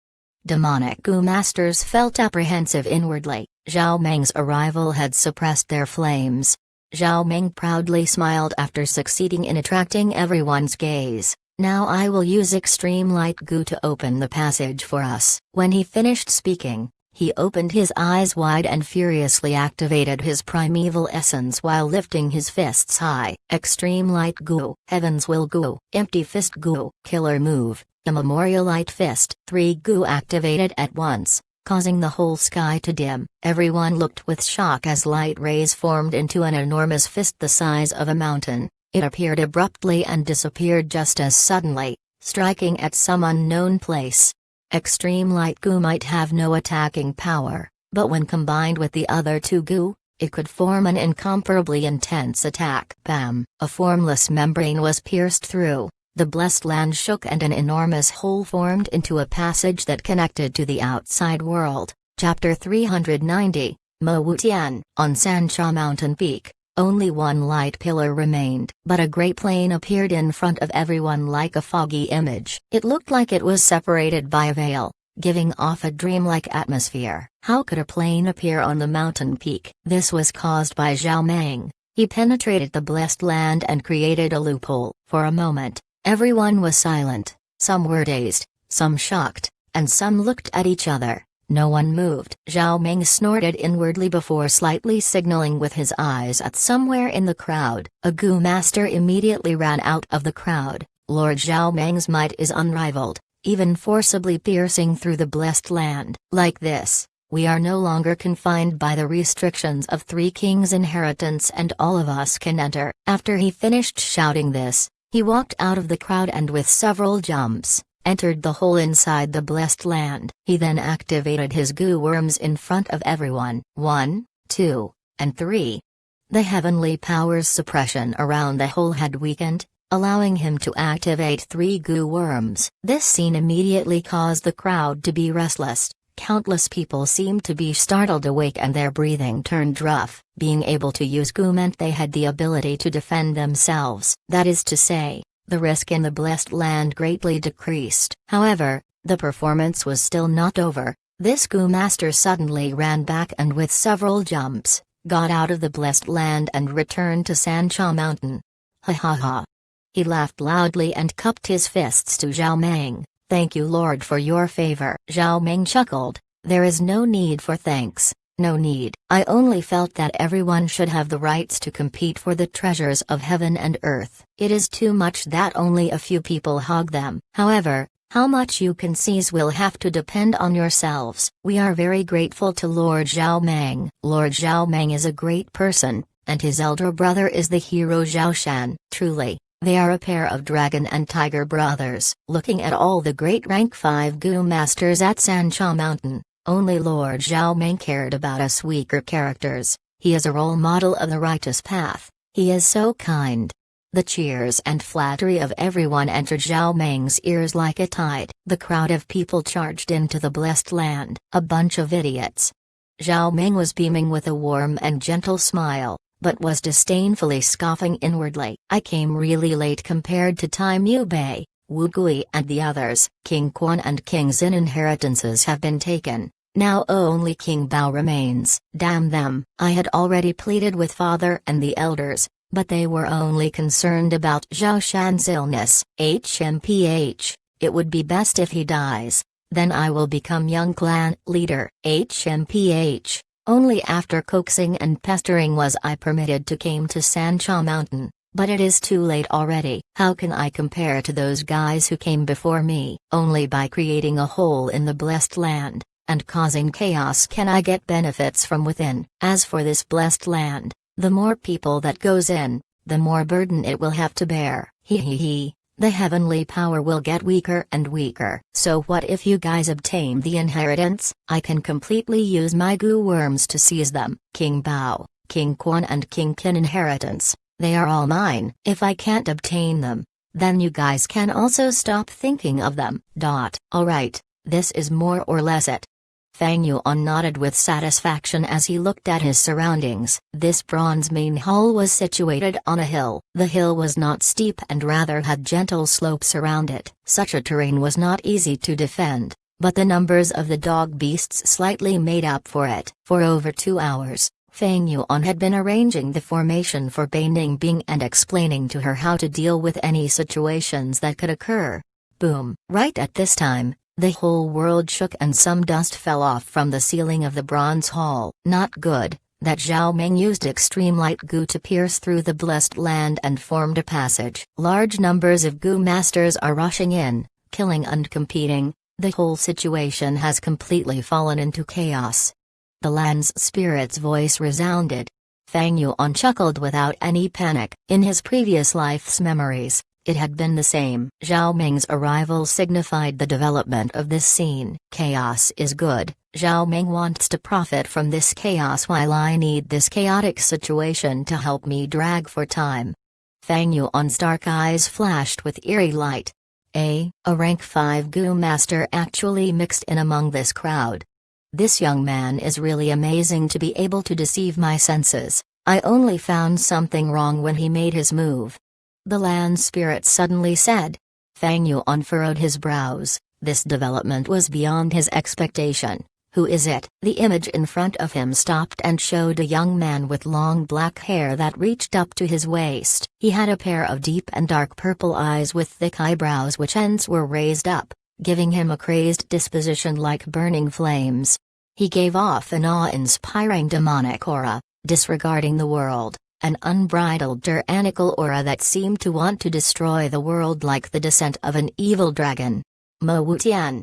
Demonic Gu Masters felt apprehensive inwardly. Zhao Meng's arrival had suppressed their flames. Zhao Meng proudly smiled after succeeding in attracting everyone's gaze. Now I will use extreme light goo to open the passage for us. When he finished speaking, he opened his eyes wide and furiously activated his primeval essence while lifting his fists high. Extreme light goo, heaven's will goo, empty fist goo, killer move, the memorial light fist. 3 goo activated at once, causing the whole sky to dim. Everyone looked with shock as light rays formed into an enormous fist the size of a mountain. It appeared abruptly and disappeared just as suddenly, striking at some unknown place. Extreme light goo might have no attacking power, but when combined with the other 2 goo, it could form an incomparably intense attack. Bam! A formless membrane was pierced through. The blessed land shook and an enormous hole formed into a passage that connected to the outside world. Chapter 390, Mo Wutian. On Sancha Mountain Peak, only 1 light pillar remained. But a great plane appeared in front of everyone like a foggy image. It looked like it was separated by a veil, giving off a dreamlike atmosphere. How could a plane appear on the mountain peak? This was caused by Zhao Meng. He penetrated the blessed land and created a loophole. For a moment, everyone was silent. Some were dazed, some shocked, and some looked at each other. No one moved. Zhao Meng snorted inwardly before slightly signaling with his eyes at somewhere in the crowd. A Gu master immediately ran out of the crowd. Lord Zhao Meng's might is unrivaled, even forcibly piercing through the blessed land. Like this, we are no longer confined by the restrictions of 3 kings' inheritance and all of us can enter. After he finished shouting this, he walked out of the crowd and with several jumps, entered the hole inside the blessed land. He then activated his goo worms in front of everyone. 1, 2, and 3. The heavenly power's suppression around the hole had weakened, allowing him to activate 3 goo worms. This scene immediately caused the crowd to be restless. Countless people seemed to be startled awake and their breathing turned rough. Being able to use goo meant they had the ability to defend themselves. That is to say, the risk in the blessed land greatly decreased. However, the performance was still not over. This goo master suddenly ran back and with several jumps, got out of the blessed land and returned to Sancha Mountain. Ha ha ha. He laughed loudly and cupped his fists to Zhao Meng. "Thank you, Lord, for your favor." Zhao Meng chuckled. "There is no need for thanks, no need. I only felt that everyone should have the rights to compete for the treasures of heaven and earth. It is too much that only a few people hog them. However, how much you can seize will have to depend on yourselves. We are very grateful to Lord Zhao Meng." Lord Zhao Meng is a great person, and his elder brother is the hero Zhao Shan. Truly, they are a pair of dragon and tiger brothers. Looking at all the great rank 5 goo masters at Sancha Mountain, only Lord Zhao Meng cared about us weaker characters. He is a role model of the righteous path. He is so kind. The cheers and flattery of everyone entered Zhao Meng's ears like a tide. The crowd of people charged into the blessed land. A bunch of idiots. Zhao Meng was beaming with a warm and gentle smile, but was disdainfully scoffing inwardly. "I came really late compared to Tai Mu Bei, Wu Gui and the others. King Quan and King Xin inheritances have been taken. Now only King Bao remains. Damn them." I had already pleaded with father and the elders, but they were only concerned about Zhao Shan's illness. HMPH, it would be best if he dies. Then I will become young clan leader. HMPH. Only after coaxing and pestering was I permitted to came to Sancha Mountain, but it is too late already. How can I compare to those guys who came before me? Only by creating a hole in the blessed land, and causing chaos can I get benefits from within. As for this blessed land, the more people that goes in, the more burden it will have to bear. The heavenly power will get weaker and weaker. So what if you guys obtain the inheritance? I can completely use my goo worms to seize them. King Bao, King Quan and King Qin inheritance, they are all mine. If I can't obtain them, then you guys can also stop thinking of them. Alright, this is more or less it. Fang Yuan nodded with satisfaction as he looked at his surroundings. This bronze main hall was situated on a hill. The hill was not steep and rather had gentle slopes around it. Such a terrain was not easy to defend, but the numbers of the dog beasts slightly made up for it. For over 2 hours, Fang Yuan had been arranging the formation for Bai Ningbing and explaining to her how to deal with any situations that could occur. Boom! Right at this time, the whole world shook and some dust fell off from the ceiling of the bronze hall. Not good, that Zhao Meng used extreme light goo to pierce through the blessed land and formed a passage. Large numbers of goo masters are rushing in, killing and competing. The whole situation has completely fallen into chaos. The land's spirit's voice resounded. Fang Yuan chuckled without any panic. In his previous life's memories, it had been the same. Zhao Meng's arrival signified the development of this scene. Chaos is good. Zhao Meng wants to profit from this chaos while I need this chaotic situation to help me drag for time. Fang Yuan's dark eyes flashed with eerie light. A rank 5 goo master actually mixed in among this crowd. This young man is really amazing to be able to deceive my senses. I only found something wrong when he made his move. The land spirit suddenly said. Fang Yuan furrowed his brows. This development was beyond his expectation. Who is it? The image in front of him stopped and showed a young man with long black hair that reached up to his waist. He had a pair of deep and dark purple eyes with thick eyebrows which ends were raised up, giving him a crazed disposition like burning flames. He gave off an awe-inspiring demonic aura, disregarding the world. An unbridled tyrannical aura that seemed to want to destroy the world like the descent of an evil dragon. Mo Wutian.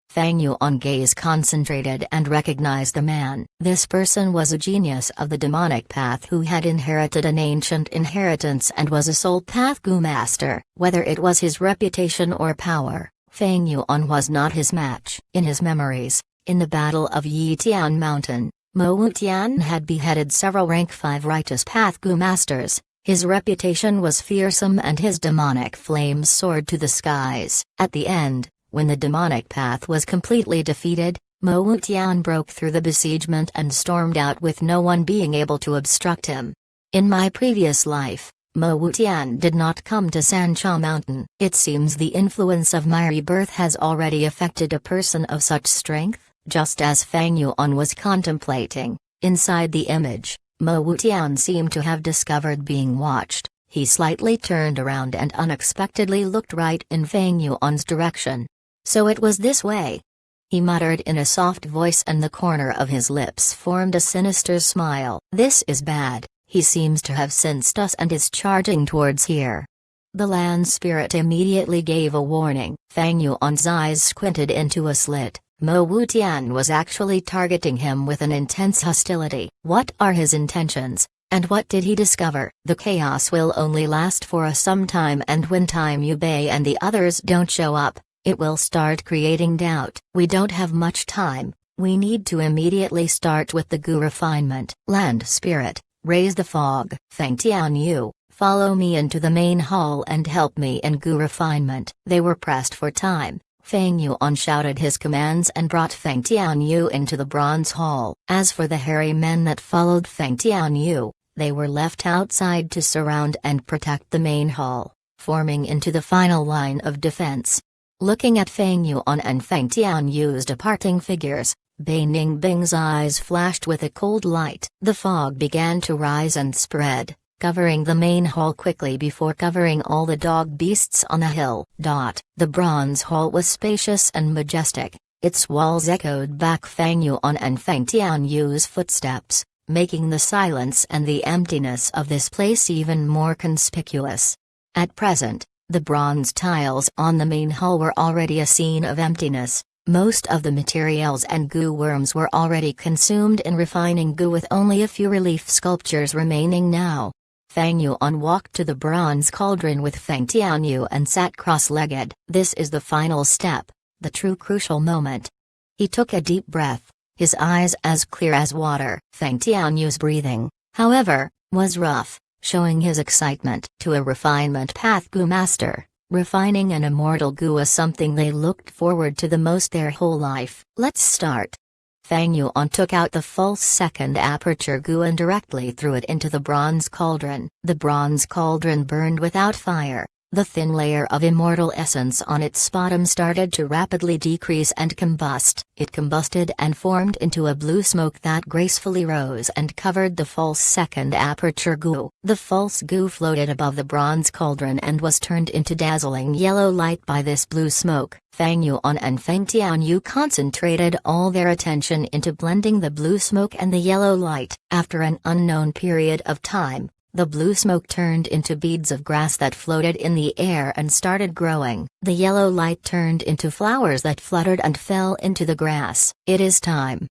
Fang Yuan gaze concentrated and recognized the man. This person was a genius of the demonic path who had inherited an ancient inheritance and was a soul path goo master. Whether it was his reputation or power, Fang Yuan was not his match. In his memories, in the Battle of Yitian Mountain, Mo Wutian had beheaded several rank 5 righteous path goo masters, His reputation was fearsome and his demonic flames soared to the skies. At the end, when the demonic path was completely defeated, Mo Wutian broke through the besiegement and stormed out with no one being able to obstruct him. In my previous life, Mo Wutian did not come to Sancha Mountain. It seems the influence of my rebirth has already affected a person of such strength, just as Fang Yuan was contemplating. Inside the image, Mo Wutian seemed to have discovered being watched. He slightly turned around and unexpectedly looked right in Fang Yuan's direction. So it was this way. He muttered in a soft voice and the corner of his lips formed a sinister smile. This is bad. He seems to have sensed us and is charging towards here. The land spirit immediately gave a warning. Fang Yuan's eyes squinted into a slit. Mo Wutian was actually targeting him with an intense hostility. What are his intentions, and what did he discover? The chaos will only last for some time, and when Time Yubei and the others don't show up, it will start creating doubt. We don't have much time. We need to immediately start with the Gu refinement. Land spirit, raise the fog. Feng Tianyu, follow me into the main hall and help me in Gu refinement. They were pressed for time. Feng Yuan shouted his commands and brought Feng Tianyu into the bronze hall. As for the hairy men that followed Feng Tianyu, they were left outside to surround and protect the main hall, forming into the final line of defense. Looking at Feng Yuan and Feng Tianyu's departing figures, Bei Ningbing's eyes flashed with a cold light. The fog began to rise and spread, covering the main hall quickly before covering all the dog beasts on the hill. The bronze hall was spacious and majestic. Its walls echoed back Feng Yuan and Feng Tianyu's footsteps, making the silence and the emptiness of this place even more conspicuous. At present, the bronze tiles on the main hall were already a scene of emptiness. Most of the materials and Gu worms were already consumed in refining Gu, with only a few relief sculptures remaining now. Feng Yuan walked to the bronze cauldron with Feng Tianyu and sat cross-legged. This is the final step, the true crucial moment. He took a deep breath, his eyes as clear as water. Feng Tianyu's breathing, however, was rough, showing his excitement. To a refinement path Gu master, refining an immortal Gu was something they looked forward to the most their whole life. Let's start. Feng Yuan took out the false second aperture Gu and directly threw it into the bronze cauldron. The bronze cauldron burned without fire. The thin layer of immortal essence on its bottom started to rapidly decrease and combust. It combusted and formed into a blue smoke that gracefully rose and covered the false second aperture Gu. The false Gu floated above the bronze cauldron and was turned into dazzling yellow light by this blue smoke. Feng Yuan and Feng Tianyu concentrated all their attention into blending the blue smoke and the yellow light. After an unknown period of time, the blue smoke turned into beads of grass that floated in the air and started growing. The yellow light turned into flowers that fluttered and fell into the grass. It is time.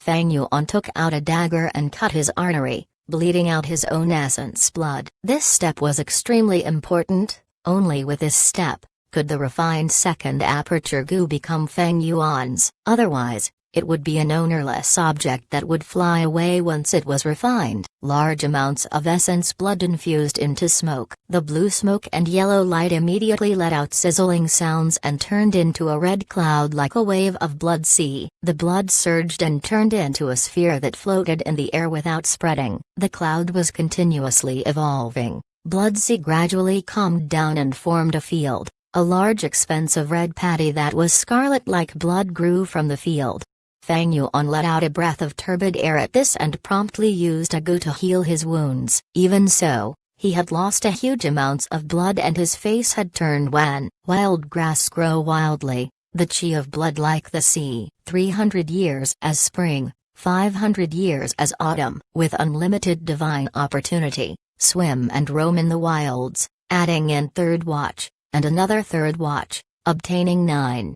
Feng Yuan took out a dagger and cut his artery, bleeding out his own essence blood. This step was extremely important. Only with this step could the refined second aperture Gu become Feng Yuan's. Otherwise, it would be an ownerless object that would fly away once it was refined. Large amounts of essence blood infused into smoke. The blue smoke and yellow light immediately let out sizzling sounds and turned into a red cloud like a wave of blood sea. The blood surged and turned into a sphere that floated in the air without spreading. The cloud was continuously evolving. Blood sea gradually calmed down and formed a field. A large expanse of red paddy that was scarlet like blood grew from the field. Feng Yuan let out a breath of turbid air at this and promptly used a Gu to heal his wounds. Even so, he had lost a huge amounts of blood and his face had turned wan. Wild grass grow wildly, the chi of blood like the sea. 300 years as spring, 500 years as autumn. With unlimited divine opportunity, swim and roam in the wilds, adding in third watch, and another third watch, obtaining 9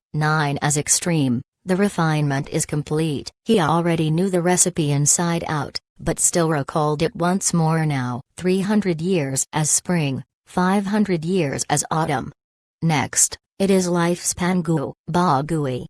as extreme. The refinement is complete. He already knew the recipe inside out, but still recalled it once more now. 300 years as spring, 500 years as autumn. Next, it is lifespan Gu, Ba Gui.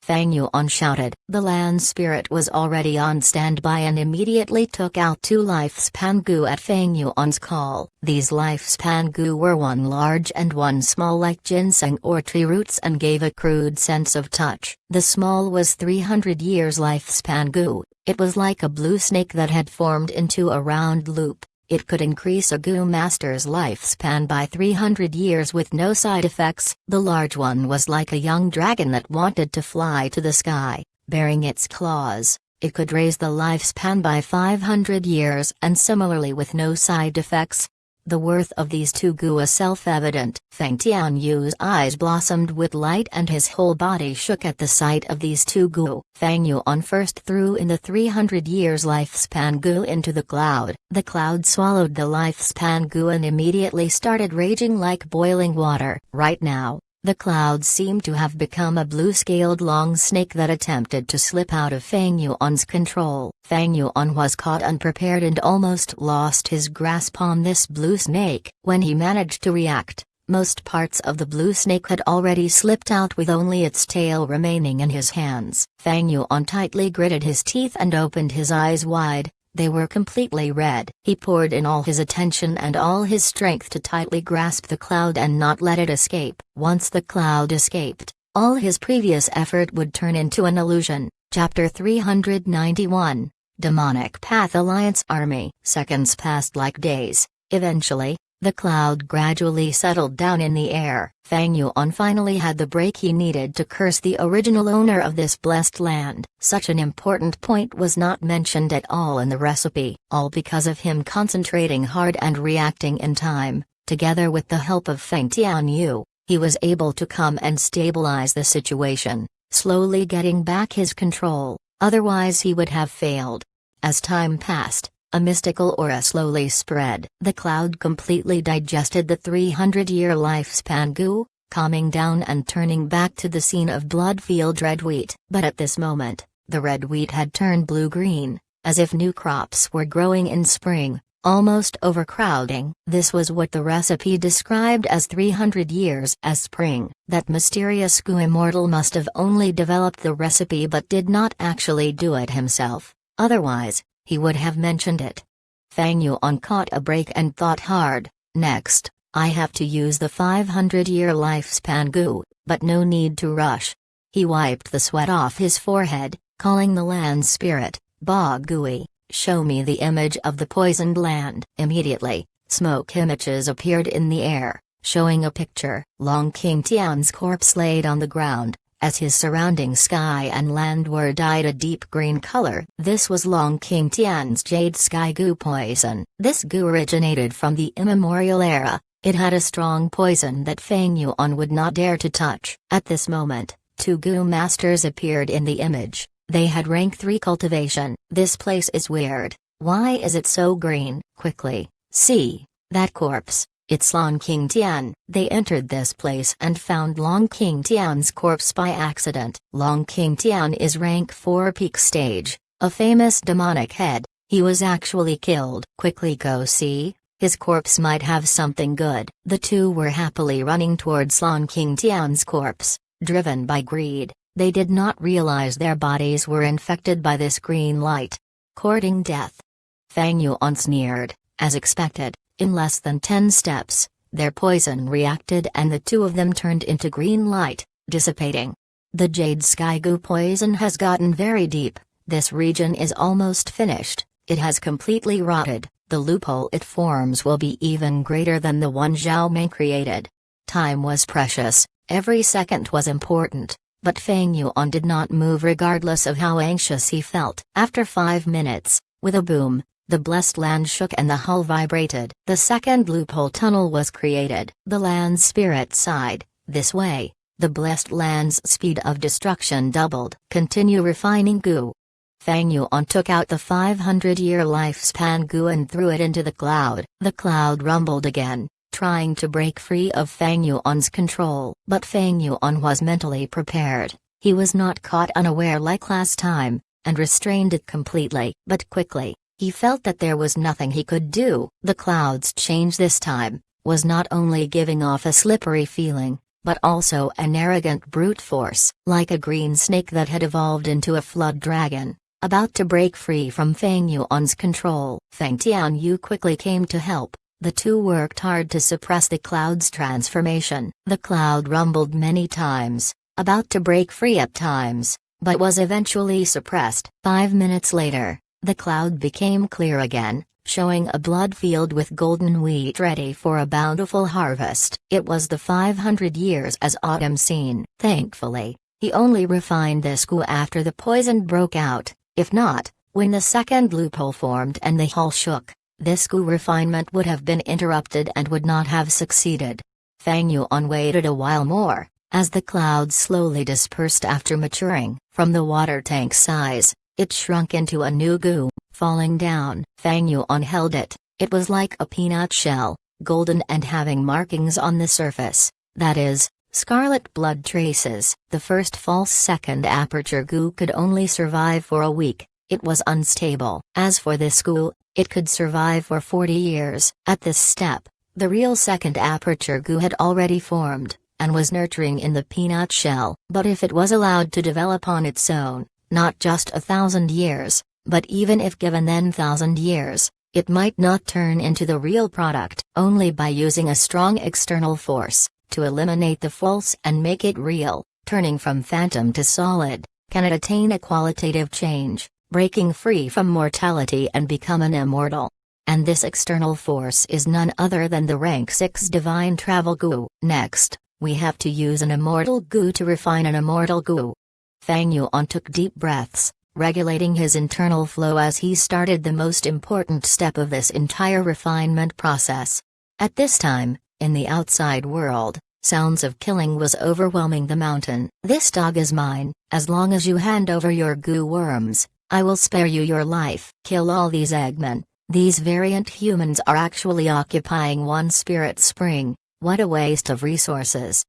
Fang Yuan shouted. The land spirit was already on standby and immediately took out 2 lifespan gu at Fang Yuan's call. These lifespan gu were one large and one small like ginseng or tree roots and gave a crude sense of touch. The small was 300 years lifespan gu. It was like a blue snake that had formed into a round loop. It could increase a Gu master's lifespan by 300 years with no side effects. The large one was like a young dragon that wanted to fly to the sky, bearing its claws. It could raise the lifespan by 500 years and similarly with no side effects. The worth of these 2 gu was self-evident. Feng Tianyu's eyes blossomed with light and his whole body shook at the sight of these 2 gu. Fang Yuan first threw in the 300 years lifespan gu into the cloud. The cloud swallowed the lifespan gu and immediately started raging like boiling water. Right now, the cloud seemed to have become a blue-scaled long snake that attempted to slip out of Fang Yuan's control. Fang Yuan was caught unprepared and almost lost his grasp on this blue snake. When he managed to react, most parts of the blue snake had already slipped out with only its tail remaining in his hands. Fang Yuan tightly gritted his teeth and opened his eyes wide. They were completely red. He poured in all his attention and all his strength to tightly grasp the cloud and not let it escape. Once the cloud escaped, all his previous effort would turn into an illusion. Chapter 391, Demonic Path Alliance Army. Seconds passed like days. Eventually, the cloud gradually settled down in the air. Fang Yuan finally had the break he needed to curse the original owner of this blessed land. Such an important point was not mentioned at all in the recipe, all because of him concentrating hard and reacting in time. Together with the help of Feng Tianyu, he was able to come and stabilize the situation, slowly getting back his control, otherwise he would have failed. As time passed, a mystical aura slowly spread. The cloud completely digested the 300-year lifespan gu, calming down and turning back to the scene of blood-field red wheat. But at this moment, the red wheat had turned blue-green, as if new crops were growing in spring, almost overcrowding. This was what the recipe described as 300 years as spring. That mysterious gu immortal must have only developed the recipe but did not actually do it himself. Otherwise, he would have mentioned it. Fang Yuan caught a break and thought hard. Next, I have to use the 500-year lifespan gu, but no need to rush. He wiped the sweat off his forehead, calling the land spirit, Ba Gui, show me the image of the poisoned land. Immediately, smoke images appeared in the air, showing a picture. Long King Tian's corpse laid on the ground, as his surrounding sky and land were dyed a deep green color. This was Long King Tian's jade sky gu poison. This gu originated from the immemorial era. It had a strong poison that Fang Yuan would not dare to touch. At this moment, 2 gu masters appeared in the image. They had rank 3 cultivation. This place is weird. Why is it so green? Quickly, see that corpse. It's Long King Tian. They entered this place and found Long King Tian's corpse by accident. Long King Tian is rank 4 peak stage, a famous demonic head. He was actually killed. Quickly go see, his corpse might have something good. The 2 were happily running towards Long King Tian's corpse, driven by greed. They did not realize their bodies were infected by this green light. Courting death. Fang Yuan sneered, as expected. In less than 10 steps, their poison reacted and the 2 of them turned into green light, dissipating. The jade sky gu poison has gotten very deep. This region is almost finished. It has completely rotted. The loophole it forms will be even greater than the one Zhao Meng created. Time was precious, every second was important, but Fang Yuan did not move regardless of how anxious he felt. After 5 minutes, with a boom, the blessed land shook and the hull vibrated. The second loophole tunnel was created. The land spirit sighed. This way, the blessed land's speed of destruction doubled. Continue refining gu. Fang Yuan took out the 500-year lifespan gu and threw it into the cloud. The cloud rumbled again, trying to break free of Fang Yuan's control. But Fang Yuan was mentally prepared. He was not caught unaware like last time, and restrained it completely. But quickly, he felt that there was nothing he could do. The cloud's change this time was not only giving off a slippery feeling, but also an arrogant brute force, like a green snake that had evolved into a flood dragon, about to break free from Feng Yuan's control. Feng Tianyu quickly came to help. The two worked hard to suppress the cloud's transformation. The cloud rumbled many times, about to break free at times, but was eventually suppressed. 5 minutes later, the cloud became clear again, showing a blood field with golden wheat ready for a bountiful harvest. It was the 500 years as autumn scene. Thankfully, he only refined this gu after the poison broke out. If not, when the second loophole formed and the hall shook, this gu refinement would have been interrupted and would not have succeeded. Feng Yuan waited a while more, as the cloud slowly dispersed after maturing. From the water tank size, it shrunk into a new gu, falling down. Feng Yuan held it. It was like a peanut shell, golden and having markings on the surface, that is, scarlet blood traces. The first false second aperture gu could only survive for a week. It was unstable. As for this gu, it could survive for 40 years. At this step, the real second aperture gu had already formed, and was nurturing in the peanut shell. But if it was allowed to develop on its own, not just 1,000 years, but even if given then 1,000 years, it might not turn into the real product. Only by using a strong external force, to eliminate the false and make it real, turning from phantom to solid, can it attain a qualitative change, breaking free from mortality and become an immortal. And this external force is none other than the rank 6 divine travel gu. Next, we have to use an immortal gu to refine an immortal gu. Feng Yuan took deep breaths, regulating his internal flow as he started the most important step of this entire refinement process. At this time, in the outside world, sounds of killing was overwhelming the mountain. "This dog is mine. As long as you hand over your goo worms, I will spare you your life." Kill all these Eggmen. These variant humans are actually occupying one spirit spring. What a waste of resources.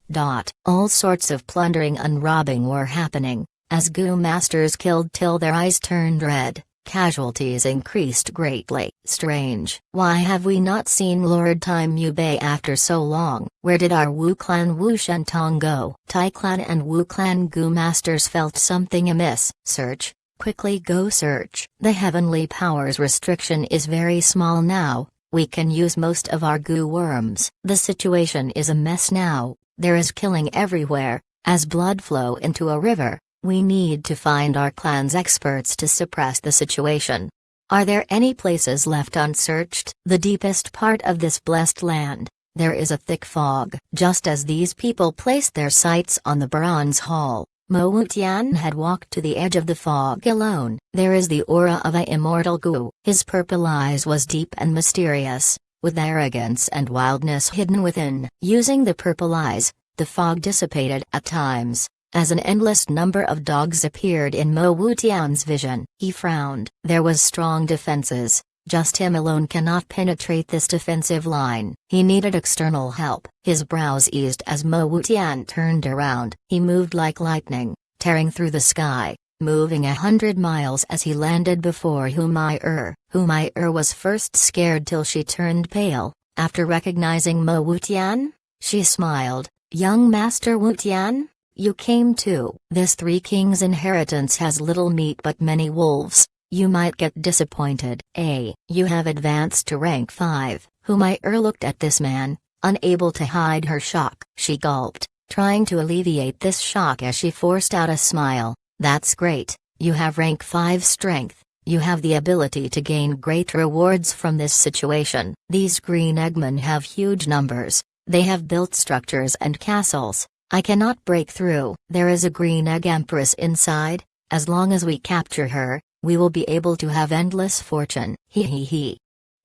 All sorts of plundering and robbing were happening, as goo masters killed till their eyes turned red. Casualties increased greatly. Strange. Why have we not seen Lord Tai Mu Bei after so long? Where did our Wu clan Wu Shentong go? Tai clan and Wu clan goo masters felt something amiss. Search. Quickly go search. The heavenly powers restriction is very small now. We can use most of our goo worms. The situation is a mess now. There is killing everywhere. As blood flow into a river, we need to find our clan's experts to suppress the situation. Are there any places left unsearched? The deepest part of this blessed land, there is a thick fog. Just as these people placed their sights on the bronze hall, Mo Wutian had walked to the edge of the fog alone. There is the aura of a immortal gu. His purple eyes was deep and mysterious, with arrogance and wildness hidden within. Using the purple eyes, the fog dissipated at times, as an endless number of dogs appeared in Mo Wutian's vision. He frowned. There was strong defenses. Just him alone cannot penetrate this defensive line. He needed external help. His brows eased as Mo Wutian turned around. He moved like lightning, tearing through the sky, moving 100 miles as he landed before Humai-er. Humai-er was first scared till she turned pale. After recognizing Mo Wutian, she smiled. "Young Master Wutian, you came too." This Three Kings inheritance has little meat but many wolves. You might get disappointed. You have advanced to rank 5. Humai-er looked at this man, unable to hide her shock. She gulped, trying to alleviate this shock as she forced out a smile. "That's great, you have rank 5 strength. You have the ability to gain great rewards from this situation." These green Eggmen have huge numbers. They have built structures and castles. I cannot break through. There is a green egg empress inside. As long as we capture her, we will be able to have endless fortune. He.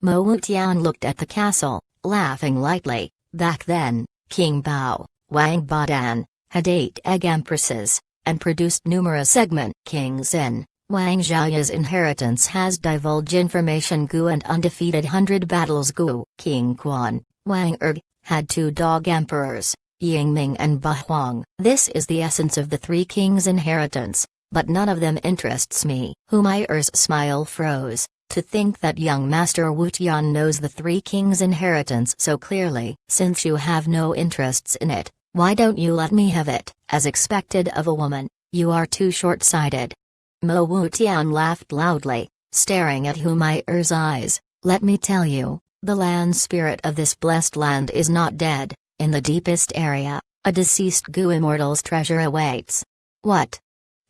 Mo Wutian looked at the castle, laughing lightly. Back then, King Bao, Wang Badan, had 8 egg empresses, and produced numerous Eggmen. King Xin, Wang Zhaoya's inheritance has divulged information gu and undefeated 100 battles gu. King Quan, Wang Erg, had 2 dog emperors, Yingming and Bahuang. This is the essence of the Three Kings inheritance. But none of them interests me. Humai-er's smile froze. To think that young Master Wutian knows the Three Kings inheritance so clearly. Since you have no interests in it, Why don't you let me have it, as expected of a woman? You are too short-sighted." Mo Wutian laughed loudly, staring at Humayur's eyes. "Let me tell you, the land spirit of this blessed land is not dead. In the deepest area, a deceased Gu immortal's treasure awaits." "What?"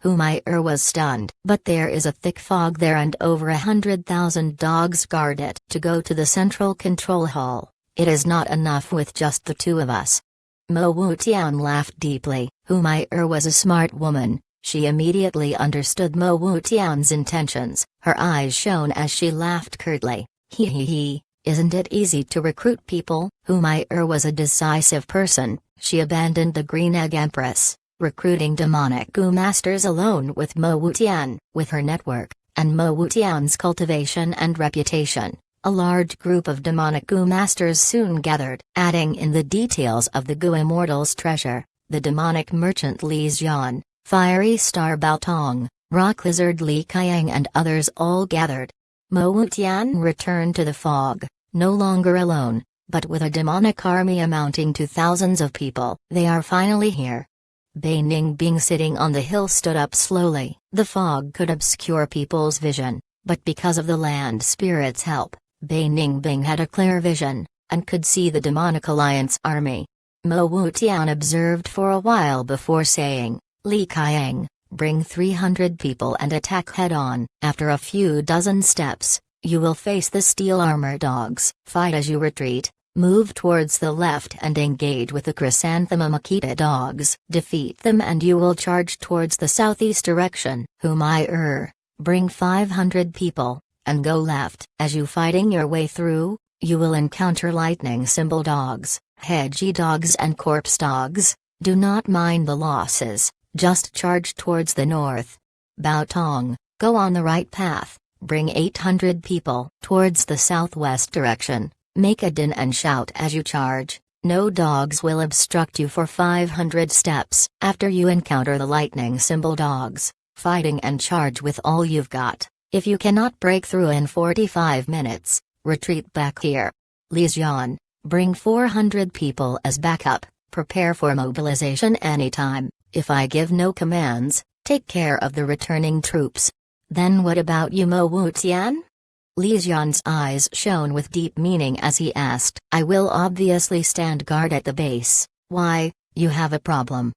Humayur was stunned. "But there is a thick fog there and over 100,000 dogs guard it. To go to the central control hall, it is not enough with just the two of us." Mo Wutian laughed deeply. Humayur was a smart woman. She immediately understood Mo Wutian's intentions. Her eyes shone as she laughed curtly. He, isn't it easy to recruit people?" Humayur was a decisive person. She abandoned the Green Egg Empress, recruiting demonic Gu masters alone with Mo Wutian. With her network, and Mo Wutian's cultivation and reputation, a large group of demonic Gu masters soon gathered. Adding in the details of the Gu immortal's treasure, the demonic merchant Li Xian, Fiery Star Baotong, Rock Lizard Li Qiang and others all gathered. Mo Wutian returned to the fog, no longer alone, but with a demonic army amounting to thousands of people. "They are finally here." Bei Ningbing sitting on the hill stood up slowly. The fog could obscure people's vision, but because of the land spirit's help, Bei Ningbing had a clear vision, and could see the demonic alliance army. Mo Wutian observed for a while before saying, "Li Qiang, bring 300 people and attack head-on." After a few dozen steps, you will face the steel armor dogs. Fight as you retreat, move towards the left and engage with the Chrysanthemum Akita dogs. Defeat them and you will charge towards the southeast direction. Humayur, bring 500 people, and go left. As you fighting your way through, you will encounter lightning symbol dogs, Hedgie dogs and corpse dogs. Do not mind the losses. Just charge towards the north. Baotong, go on the right path, bring 800 people towards the southwest direction, make a din and shout as you charge, no dogs will obstruct you for 500 steps. After you encounter the lightning symbol dogs, fighting and charge with all you've got. If you cannot break through in 45 minutes, retreat back here. Li Xian, bring 400 people as backup, prepare for mobilization anytime. If I give no commands, take care of the returning troops. Then what about you, Mo Wutian? Li Xian's eyes shone with deep meaning as he asked. I will obviously stand guard at the base. Why, you have a problem.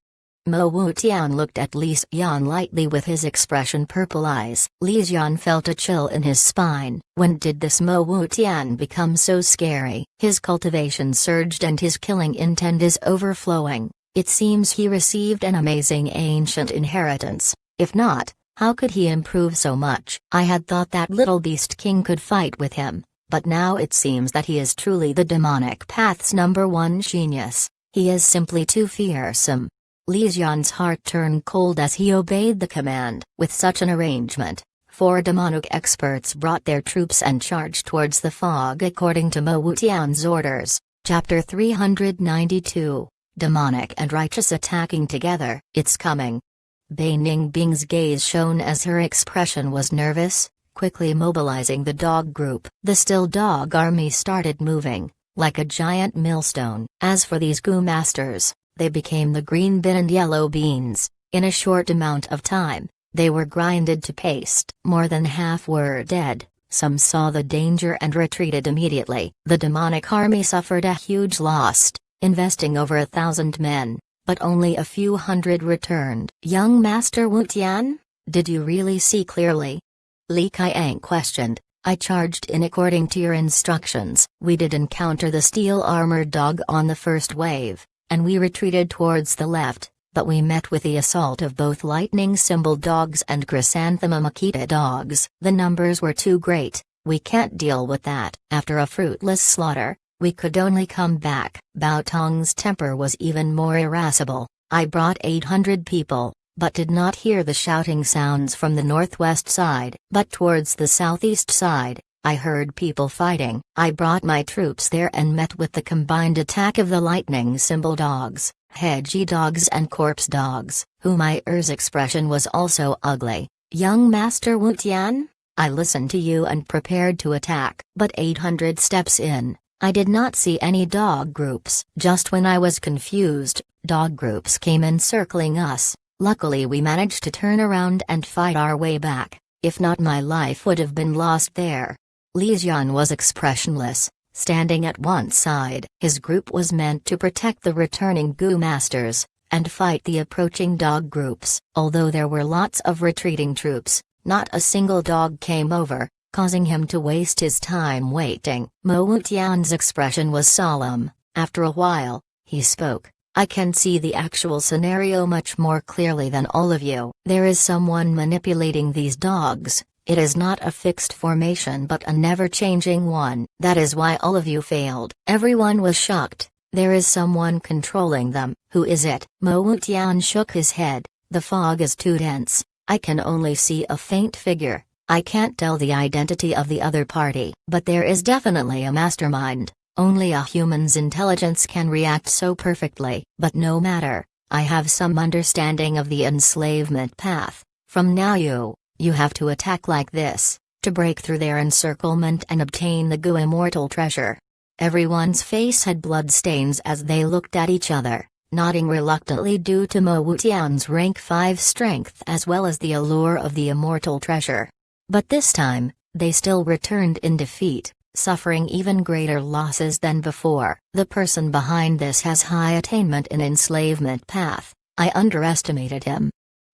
Mo Wutian looked at Li Xian lightly with his expression purple eyes. Li Xian felt a chill in his spine. When did this Mo Wutian become so scary? His cultivation surged and his killing intent is overflowing. It seems he received an amazing ancient inheritance. If not, how could he improve so much? I had thought that little beast king could fight with him, but now it seems that he is truly the demonic path's #1 genius. He is simply too fearsome. Li Xian's heart turned cold as he obeyed the command. With such an arrangement, 4 demonic experts brought their troops and charged towards the fog according to Mo Wutian's orders. Chapter 392. Demonic and righteous attacking together. It's coming. Bei Ningbing's gaze shone as her expression was nervous, quickly mobilizing the dog group. The still dog army started moving, like a giant millstone. As for these Gu masters, they became the green bean and yellow beans. In a short amount of time, they were grinded to paste. More than half were dead. Some saw the danger and retreated immediately. The demonic army suffered a huge loss, investing over 1,000 men, but only a few hundred returned. Young Master Wutian, did you really see clearly? Li Qiang questioned. I charged in according to your instructions. We did encounter the steel-armored dog on the first wave, and we retreated towards the left, but we met with the assault of both lightning symbol dogs and Chrysanthemum Akita dogs. The numbers were too great, we can't deal with that. After a fruitless slaughter, we could only come back. Baotong's temper was even more irascible. I brought 800 people, but did not hear the shouting sounds from the northwest side. But towards the southeast side, I heard people fighting. I brought my troops there and met with the combined attack of the lightning symbol dogs, Hedgie dogs and corpse dogs. Humayur's expression was also ugly. Young Master Wutian, I listened to you and prepared to attack. But 800 steps in, I did not see any dog groups. Just when I was confused, dog groups came encircling us. Luckily we managed to turn around and fight our way back. If not, my life would have been lost there." Li Xian was expressionless, standing at one side. His group was meant to protect the returning Gu masters and fight the approaching dog groups. Although there were lots of retreating troops, not a single dog came over, causing him to waste his time waiting. Mo Wutian's expression was solemn. After a while, he spoke. "I can see the actual scenario much more clearly than all of you. There is someone manipulating these dogs. It is not a fixed formation but a never-changing one. That is why all of you failed." Everyone was shocked. "There is someone controlling them. Who is it?" Mo Wutian shook his head. "The fog is too dense. I can only see a faint figure. I can't tell the identity of the other party. But there is definitely a mastermind. Only a human's intelligence can react so perfectly. But no matter, I have some understanding of the enslavement path. From now you have to attack like this, to break through their encirclement and obtain the Gu immortal treasure." Everyone's face had blood stains as they looked at each other, nodding reluctantly due to Mo Wutian's rank 5 strength as well as the allure of the immortal treasure. But this time, they still returned in defeat, suffering even greater losses than before. "The person behind this has high attainment in enslavement path. I underestimated him."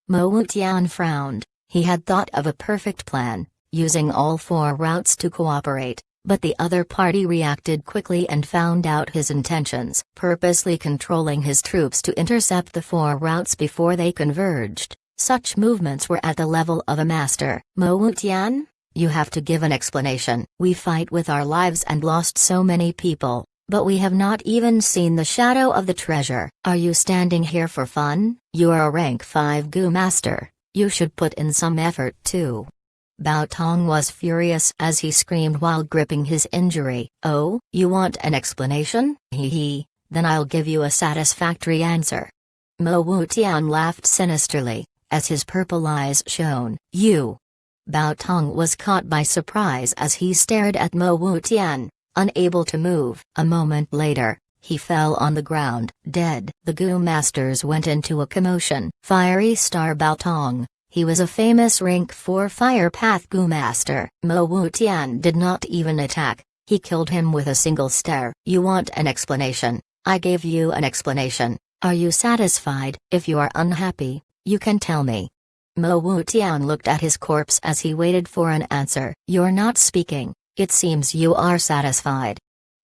Mo Wutian frowned. He had thought of a perfect plan, using all 4 routes to cooperate. But the other party reacted quickly and found out his intentions, purposely controlling his troops to intercept the 4 routes before they converged. Such movements were at the level of a master. "Mo Wutian, you have to give an explanation. We fight with our lives and lost so many people, but we have not even seen the shadow of the treasure. Are you standing here for fun? You are a rank 5 Gu master. You should put in some effort too." Bao Tong was furious as he screamed while gripping his injury. "Oh, you want an explanation? Hee, then I'll give you a satisfactory answer." Mo Wutian laughed sinisterly, as his purple eyes shone. "You!" Bao Tong was caught by surprise as he stared at Mo Wutian, unable to move. A moment later, he fell on the ground, dead. The Gu masters went into a commotion. Fiery Star Bao Tong. He was a famous rank 4 Fire Path Gu master. Mo Wutian did not even attack, he killed him with a single stare. "You want an explanation? I gave you an explanation. Are you satisfied? If you are unhappy, you can tell me." Mo Wutian looked at his corpse as he waited for an answer. "You're not speaking. It seems you are satisfied."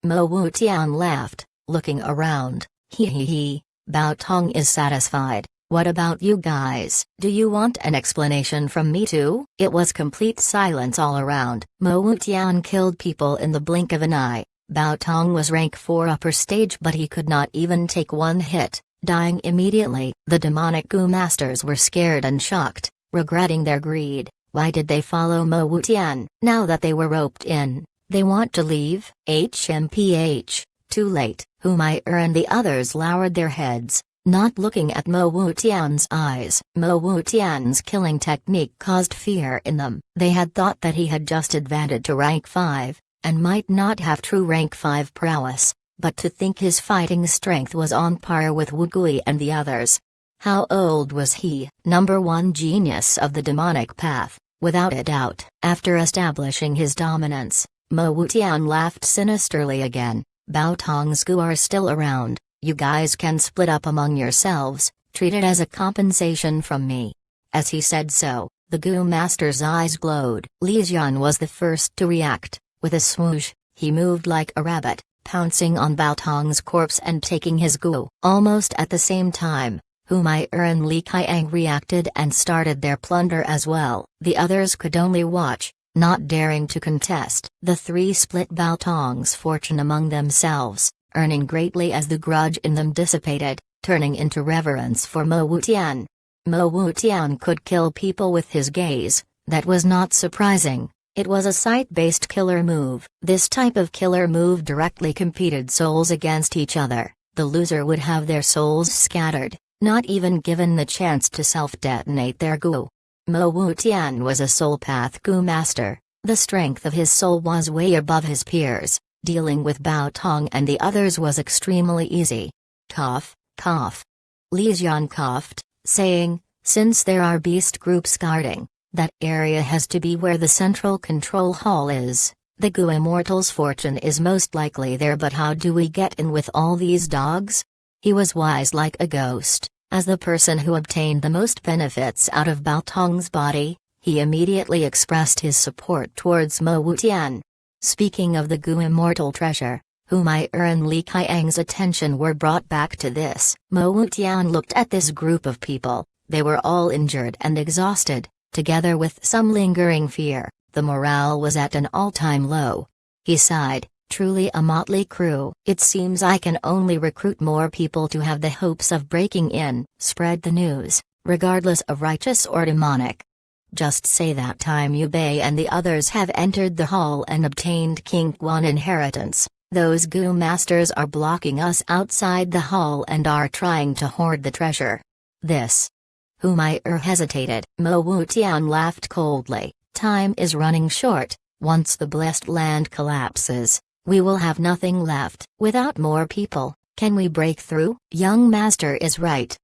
Mo Wutian laughed, looking around. He, Bao Tong is satisfied. What about you guys? Do you want an explanation from me too? It was complete silence all around. Mo Wutian killed people in the blink of an eye. Bao Tong was rank 4 upper stage but he could not even take one hit, dying immediately. The demonic Gu masters were scared and shocked, regretting their greed. Why did they follow Mo Wutian? Now that they were roped in, they want to leave? HMPH, too late. Humai and the others lowered their heads, not looking at Mo Wutian's eyes. Mo Wutian's killing technique caused fear in them. They had thought that he had just advanced to rank 5, and might not have true rank 5 prowess, but to think his fighting strength was on par with Wu Gui and the others. How old was he? Number 1 genius of the demonic path, without a doubt. After establishing his dominance, Mo Wutian laughed sinisterly again. Bao Tong's Gu are still around. You guys can split up among yourselves, treat it as a compensation from me. As he said so, the Gu master's eyes glowed. Li Xian was the first to react. With a swoosh, he moved like a rabbit, pouncing on Bao Tong's corpse and taking his Gu. Almost at the same time, Humai and Li Qiang reacted and started their plunder as well. The others could only watch, not daring to contest. The 3 split Bao Tong's fortune among themselves, earning greatly as the grudge in them dissipated, turning into reverence for Mo Wutian. Mo Wutian could kill people with his gaze. That was not surprising. It was a sight-based killer move. This type of killer move directly competed souls against each other. The loser would have their souls scattered, not even given the chance to self-detonate their Gu. Mo Wutian was a soul path Gu master. The strength of his soul was way above his peers. Dealing with Bao Tong and the others was extremely easy. Cough, cough. Li Xian coughed, saying, since there are beast groups guarding, that area has to be where the central control hall is. The Gu Immortal's fortune is most likely there, but how do we get in with all these dogs? He was wise like a ghost. As the person who obtained the most benefits out of Bao Tong's body, he immediately expressed his support towards Mo Wutian. Speaking of the Gu Immortal treasure, Humai and Li Qiang's attention were brought back to this. Mo Wutian looked at this group of people. They were all injured and exhausted, together with some lingering fear. The morale was at an all-time low. He sighed, truly a motley crew. It seems I can only recruit more people to have the hopes of breaking in. Spread the news, regardless of righteous or demonic. Just say that time Yu Bei and the others have entered the hall and obtained King Quan inheritance. Those Gu masters are blocking us outside the hall and are trying to hoard the treasure. This. Humai hesitated. Mo Wutian laughed coldly. Time is running short. Once the blessed land collapses, we will have nothing left. Without more people, can we break through? Young master is right.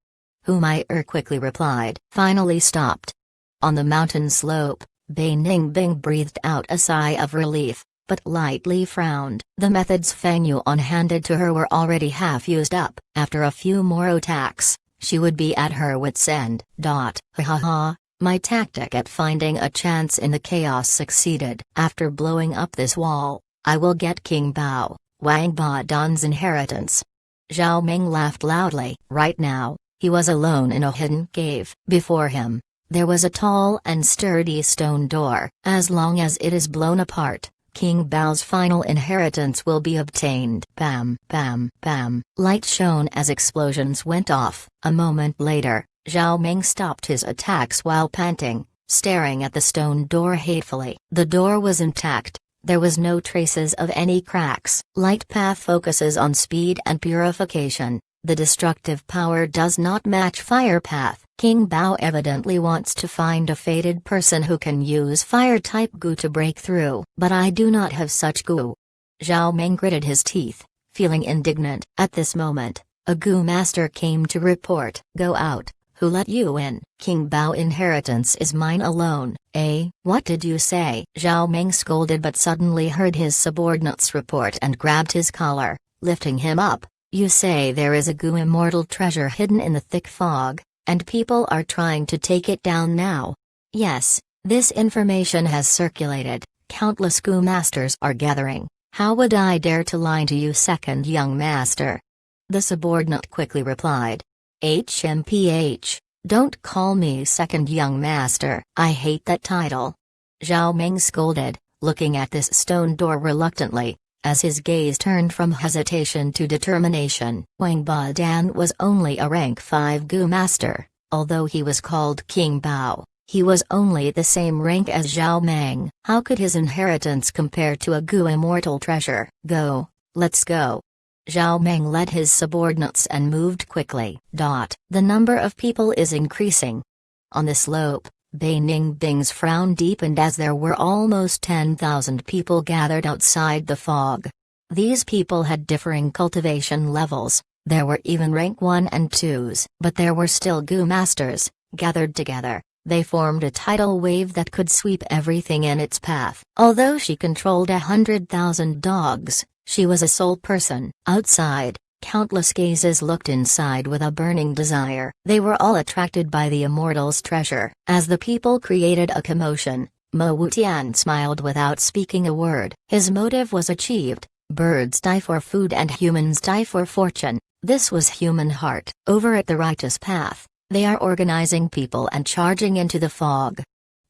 Humai quickly replied. Finally stopped. On the mountain slope, Bei Ningbing breathed out a sigh of relief, but lightly frowned. The methods Feng Yuan handed to her were already half used up. After a few more attacks, she would be at her wit's end. Ha ha ha, my tactic at finding a chance in the chaos succeeded. After blowing up this wall, I will get King Bao, Wang Badan's inheritance. Zhao Ming laughed loudly. Right now, he was alone in a hidden cave. Before him, there was a tall and sturdy stone door. As long as it is blown apart, King Bao's final inheritance will be obtained. Bam, bam, bam. Light shone as explosions went off. A moment later, Zhao Ming stopped his attacks while panting, staring at the stone door hatefully. The door was intact. There was no traces of any cracks. Light path focuses on speed and purification. The destructive power does not match fire path. King Bao evidently wants to find a fated person who can use fire-type Gu to break through. But I do not have such Gu. Zhao Ming gritted his teeth, feeling indignant. At this moment, a Gu master came to report. Go out. Who let you in? King Bao inheritance is mine alone. Eh? What did you say? Zhao Ming scolded but suddenly heard his subordinate's report and grabbed his collar, lifting him up. You say there is a Gu immortal treasure hidden in the thick fog, and people are trying to take it down now. Yes, this information has circulated. Countless Gu masters are gathering. How would I dare to lie to you, second young master? The subordinate quickly replied. HMPH, don't call me second young master. I hate that title. Zhao Ming scolded, looking at this stone door reluctantly, as his gaze turned from hesitation to determination. Wang Badan was only a rank 5 Gu master. Although he was called King Bao, he was only the same rank as Zhao Ming. How could his inheritance compare to a Gu immortal treasure? Go, let's go. Zhao Ming led his subordinates and moved quickly. The number of people is increasing. On the slope, Bei Ningbing's frown deepened as there were almost 10,000 people gathered outside the fog. These people had differing cultivation levels. There were even rank 1 and 2s, but there were still Gu masters, gathered together. They formed a tidal wave that could sweep everything in its path. Although she controlled 100,000 dogs, she was a sole person. Outside, countless gazes looked inside with a burning desire. They were all attracted by the immortal's treasure. As the people created a commotion, Mo Wutian smiled without speaking a word. His motive was achieved. Birds die for food and humans die for fortune. This was human heart. Over at the righteous path, they are organizing people and charging into the fog.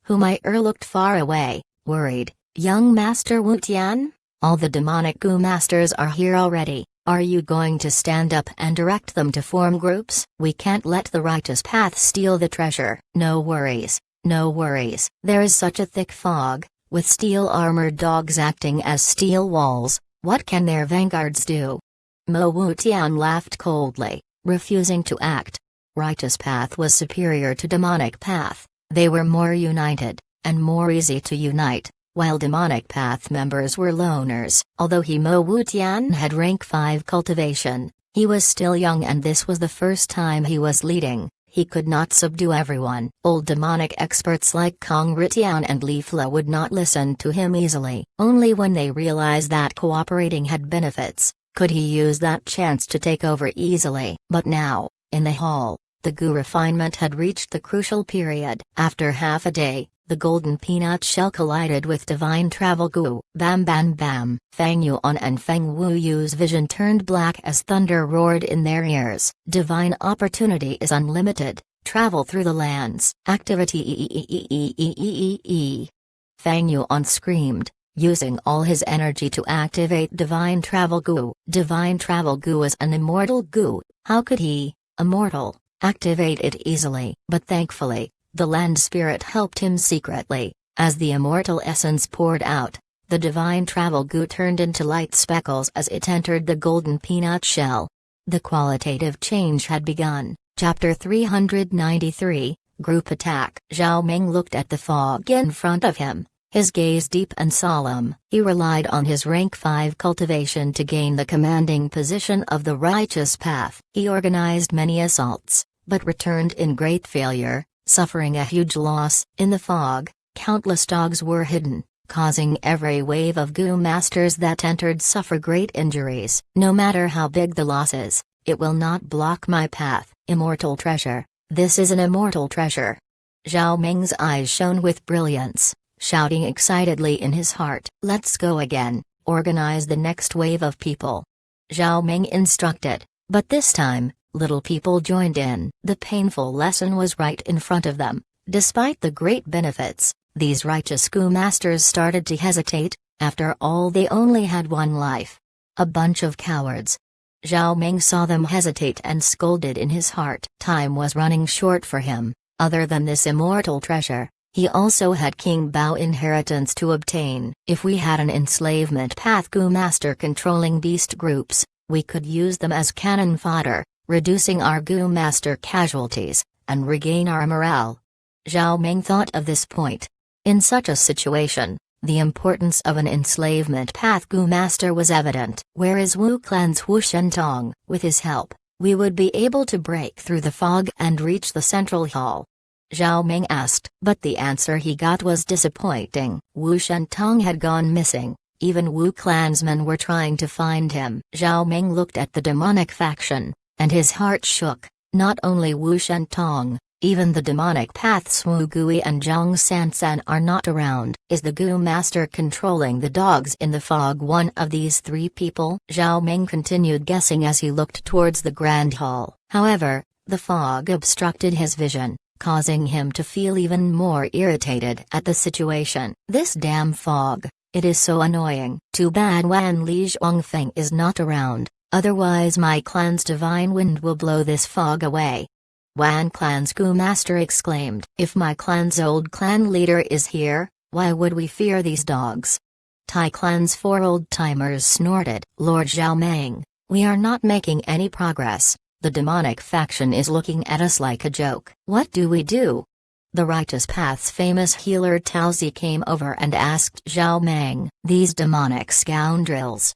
Humai looked far away, worried. Young Master Wutian? All the demonic Gu masters are here already. Are you going to stand up and direct them to form groups? We can't let the righteous path steal the treasure. No worries, no worries. There is such a thick fog, with steel-armored dogs acting as steel walls. What can their vanguards do? Mo Wutian laughed coldly, refusing to act. Righteous path was superior to demonic path. They were more united, and more easy to unite. while demonic path members were loners. Although Mo Wutian had rank 5 cultivation, he was still young and this was the first time he was leading. He could not subdue everyone. Old demonic experts like Kong Ritian and Li Fla would not listen to him easily. Only when they realized that cooperating had benefits, could he use that chance to take over easily. But now, in the hall, the Gu refinement had reached the crucial period. After half a day, the golden peanut shell collided with divine travel Gu. Bam bam bam. Fang Yuan and Feng Wuyu's vision turned black as thunder roared in their ears. Divine opportunity is unlimited. Travel through the lands. Activity. Fang Yuan screamed, using all his energy to activate divine travel Gu. Divine travel Gu is an immortal Gu. How could he, immortal, activate it easily? But thankfully, the land spirit helped him secretly. As the immortal essence poured out, the divine travel Gu turned into light speckles as it entered the golden peanut shell. The qualitative change had begun. Chapter 393, Group Attack. Zhao Meng looked at the fog in front of him, his gaze deep and solemn. He relied on his rank 5 cultivation to gain the commanding position of the righteous path. He organized many assaults, but returned in great failure, suffering a huge loss. In the fog, countless dogs were hidden, causing every wave of Gu masters that entered suffer great injuries. No matter how big the losses, it will not block my path. Immortal treasure. This is an immortal treasure. Zhao Meng's eyes shone with brilliance, shouting excitedly in his heart. Let's go again, organize the next wave of people. Zhao Meng instructed, but this time, little people joined in. The painful lesson was right in front of them. Despite the great benefits, these righteous Gu masters started to hesitate. After all, they only had one life. A bunch of cowards. Zhao Meng saw them hesitate and scolded in his heart. Time was running short for him. Other than this immortal treasure, he also had King Bao inheritance to obtain. If we had an enslavement path Gu master controlling beast groups, we could use them as cannon fodder, reducing our Gu master casualties, and regain our morale. Zhao Meng thought of this point. In such a situation, the importance of an enslavement path Gu master was evident. Where is Wu Clan's Wu Shentong? With his help, we would be able to break through the fog and reach the central hall. Zhao Meng asked, but the answer he got was disappointing. Wu Shentong had gone missing. Even Wu clansmen were trying to find him. Zhao Meng looked at the demonic faction, and his heart shook. Not only Wu Shentong, even the demonic paths Wu Gui and Zhang Sansan are not around. Is the Gu master controlling the dogs in the fog one of these 3 people? Zhao Meng continued guessing as he looked towards the grand hall. However, the fog obstructed his vision, causing him to feel even more irritated at the situation. This damn fog, it is so annoying. Too bad Wan Li Zhongfeng is not around. Otherwise my clan's divine wind will blow this fog away. Wan Clan's Gu master exclaimed. If my clan's old clan leader is here, why would we fear these dogs? Tai Clan's 4 old-timers snorted. Lord Zhao Meng, we are not making any progress. The demonic faction is looking at us like a joke. What do we do? The Righteous Path's famous healer Taozi came over and asked Zhao Meng. These demonic scoundrels.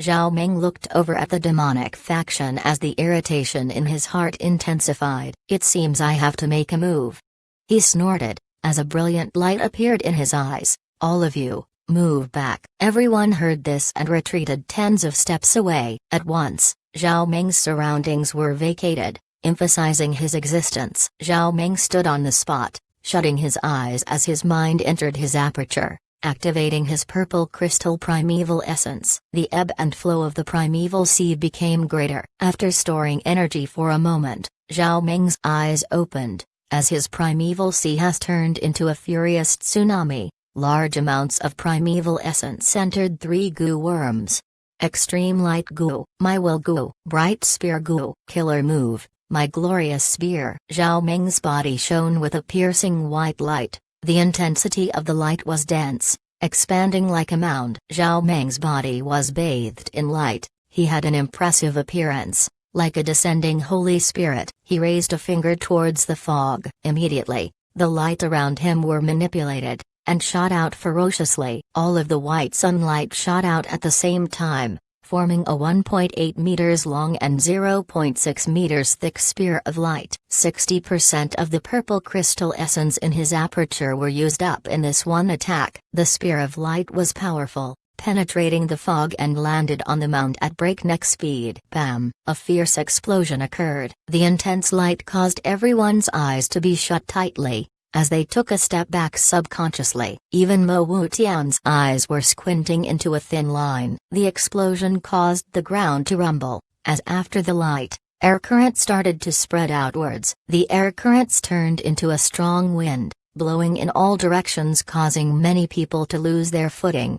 Zhao Meng looked over at the demonic faction as the irritation in his heart intensified. It seems I have to make a move. He snorted, as a brilliant light appeared in his eyes. All of you, move back. Everyone heard this and retreated tens of steps away. At once, Zhao Meng's surroundings were vacated, emphasizing his existence. Zhao Meng stood on the spot, shutting his eyes as his mind entered his aperture, activating his purple crystal primeval essence. The ebb and flow of the primeval sea became greater. After storing energy for a moment, Zhao Meng's eyes opened, as his primeval sea has turned into a furious tsunami. Large amounts of primeval essence entered 3 Gu worms. Extreme Light Gu, My Will Gu, Bright Spear Gu, Killer Move, My Glorious Spear. Zhao Meng's body shone with a piercing white light. The intensity of the light was dense, expanding like a mound. Zhao Meng's body was bathed in light. He had an impressive appearance, like a descending Holy Spirit. He raised a finger towards the fog. Immediately, the light around him were manipulated, and shot out ferociously. All of the white sunlight shot out at the same time, forming a 1.8 meters long and 0.6 meters thick spear of light. 60% of the purple crystal essence in his aperture were used up in this one attack. The spear of light was powerful, penetrating the fog and landed on the mount at breakneck speed. Bam! A fierce explosion occurred. The intense light caused everyone's eyes to be shut tightly, as they took a step back subconsciously. Even Mo Wutian's eyes were squinting into a thin line. The explosion caused the ground to rumble, as after the light, air current started to spread outwards. The air currents turned into a strong wind, blowing in all directions, causing many people to lose their footing.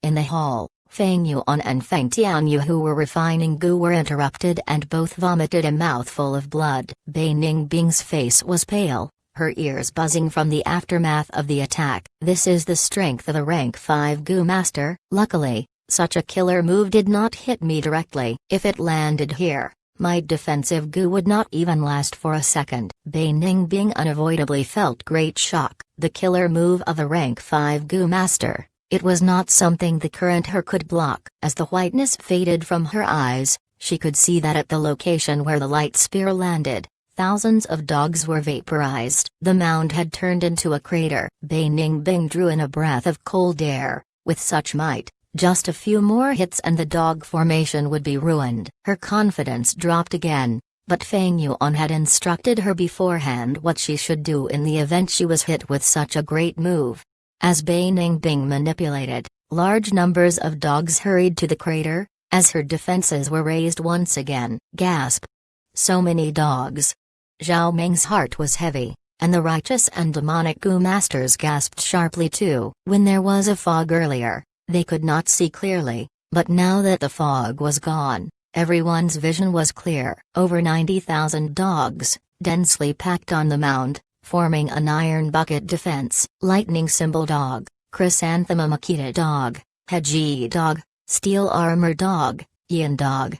In the hall, Feng Yuan and Feng Tianyu, who were refining gu, were interrupted and both vomited a mouthful of blood. Bei Ningbing's face was pale, her ears buzzing from the aftermath of the attack. This is the strength of a rank 5 gu master. Luckily, such a killer move did not hit me directly. If it landed here, my defensive gu would not even last for a second. Bei Ningbing unavoidably felt great shock. The killer move of a rank 5 gu master. It was not something the current her could block. As the whiteness faded from her eyes, she could see that at the location where the light spear landed, thousands of dogs were vaporized. The mound had turned into a crater. Bei Ningbing drew in a breath of cold air. With such might, just a few more hits and the dog formation would be ruined. Her confidence dropped again, but Feng Yuan had instructed her beforehand what she should do in the event she was hit with such a great move. As Bei Ningbing manipulated, large numbers of dogs hurried to the crater, as her defenses were raised once again. Gasp! So many dogs! Zhao Meng's heart was heavy, and the righteous and demonic gu masters gasped sharply too. When there was a fog earlier, they could not see clearly, but now that the fog was gone, everyone's vision was clear. Over 90,000 dogs, densely packed on the mound, forming an iron bucket defense. Lightning symbol dog, chrysanthemum akita dog, Heji dog, steel armor dog, yin dog.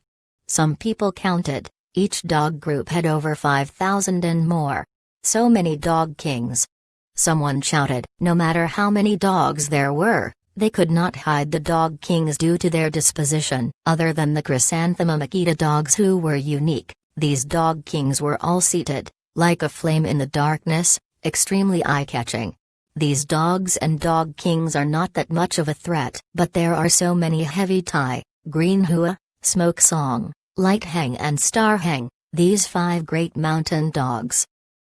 Some people counted, each dog group had over 5,000 and more. So many dog kings. Someone shouted. No matter how many dogs there were, they could not hide the dog kings due to their disposition. Other than the chrysanthemum akita dogs who were unique, these dog kings were all seated, like a flame in the darkness, extremely eye-catching. These dogs and dog kings are not that much of a threat, but there are so many Heavy Tai, Green Hua, Smoke Song, Light Hang and Star Hang, these 5 great mountain dogs.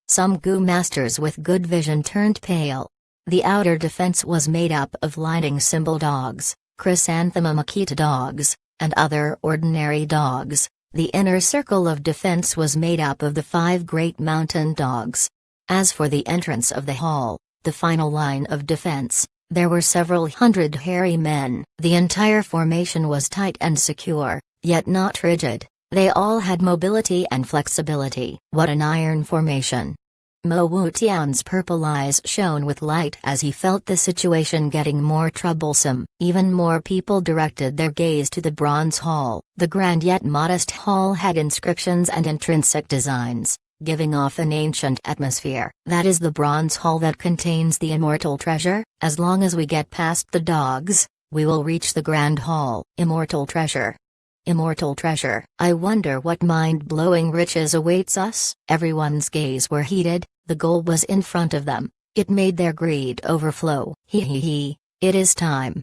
Some gu masters with good vision turned pale. The outer defense was made up of lightning symbol dogs, chrysanthemum akita dogs, and other ordinary dogs. The inner circle of defense was made up of the 5 great mountain dogs. As for the entrance of the hall, the final line of defense, there were several hundred hairy men. The entire formation was tight and secure, yet not rigid. They all had mobility and flexibility. What an iron formation! Mo Wutian's purple eyes shone with light as he felt the situation getting more troublesome. Even more people directed their gaze to the bronze hall. The grand yet modest hall had inscriptions and intrinsic designs, giving off an ancient atmosphere. That is the bronze hall that contains the immortal treasure. As long as we get past the dogs, we will reach the grand hall. Immortal treasure. Immortal treasure. I wonder what mind-blowing riches awaits us. Everyone's gaze were heated. The goal was in front of them. It made their greed overflow. He, it is time.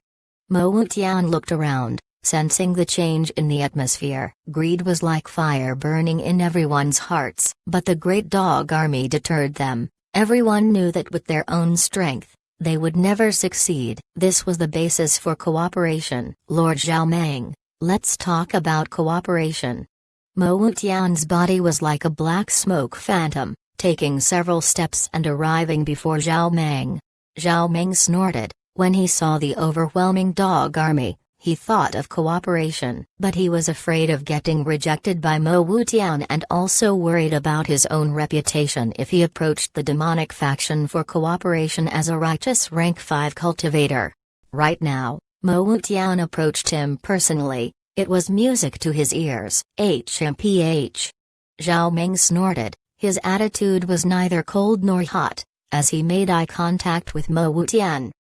Mo Wutian looked around, sensing the change in the atmosphere. Greed was like fire burning in everyone's hearts. But the great dog army deterred them. Everyone knew that with their own strength, they would never succeed. This was the basis for cooperation. Lord Zhao Meng, let's talk about cooperation. Mo Wutian's body was like a black smoke phantom, taking several steps and arriving before Zhao Meng. Zhao Meng snorted. When he saw the overwhelming dog army, he thought of cooperation. But he was afraid of getting rejected by Mo Wutian and also worried about his own reputation if he approached the demonic faction for cooperation as a righteous rank 5 cultivator. Right now, Mo Wutian approached him personally. It was music to his ears. HMPH. Zhao Meng snorted. His attitude was neither cold nor hot. As he made eye contact with Mo Wutian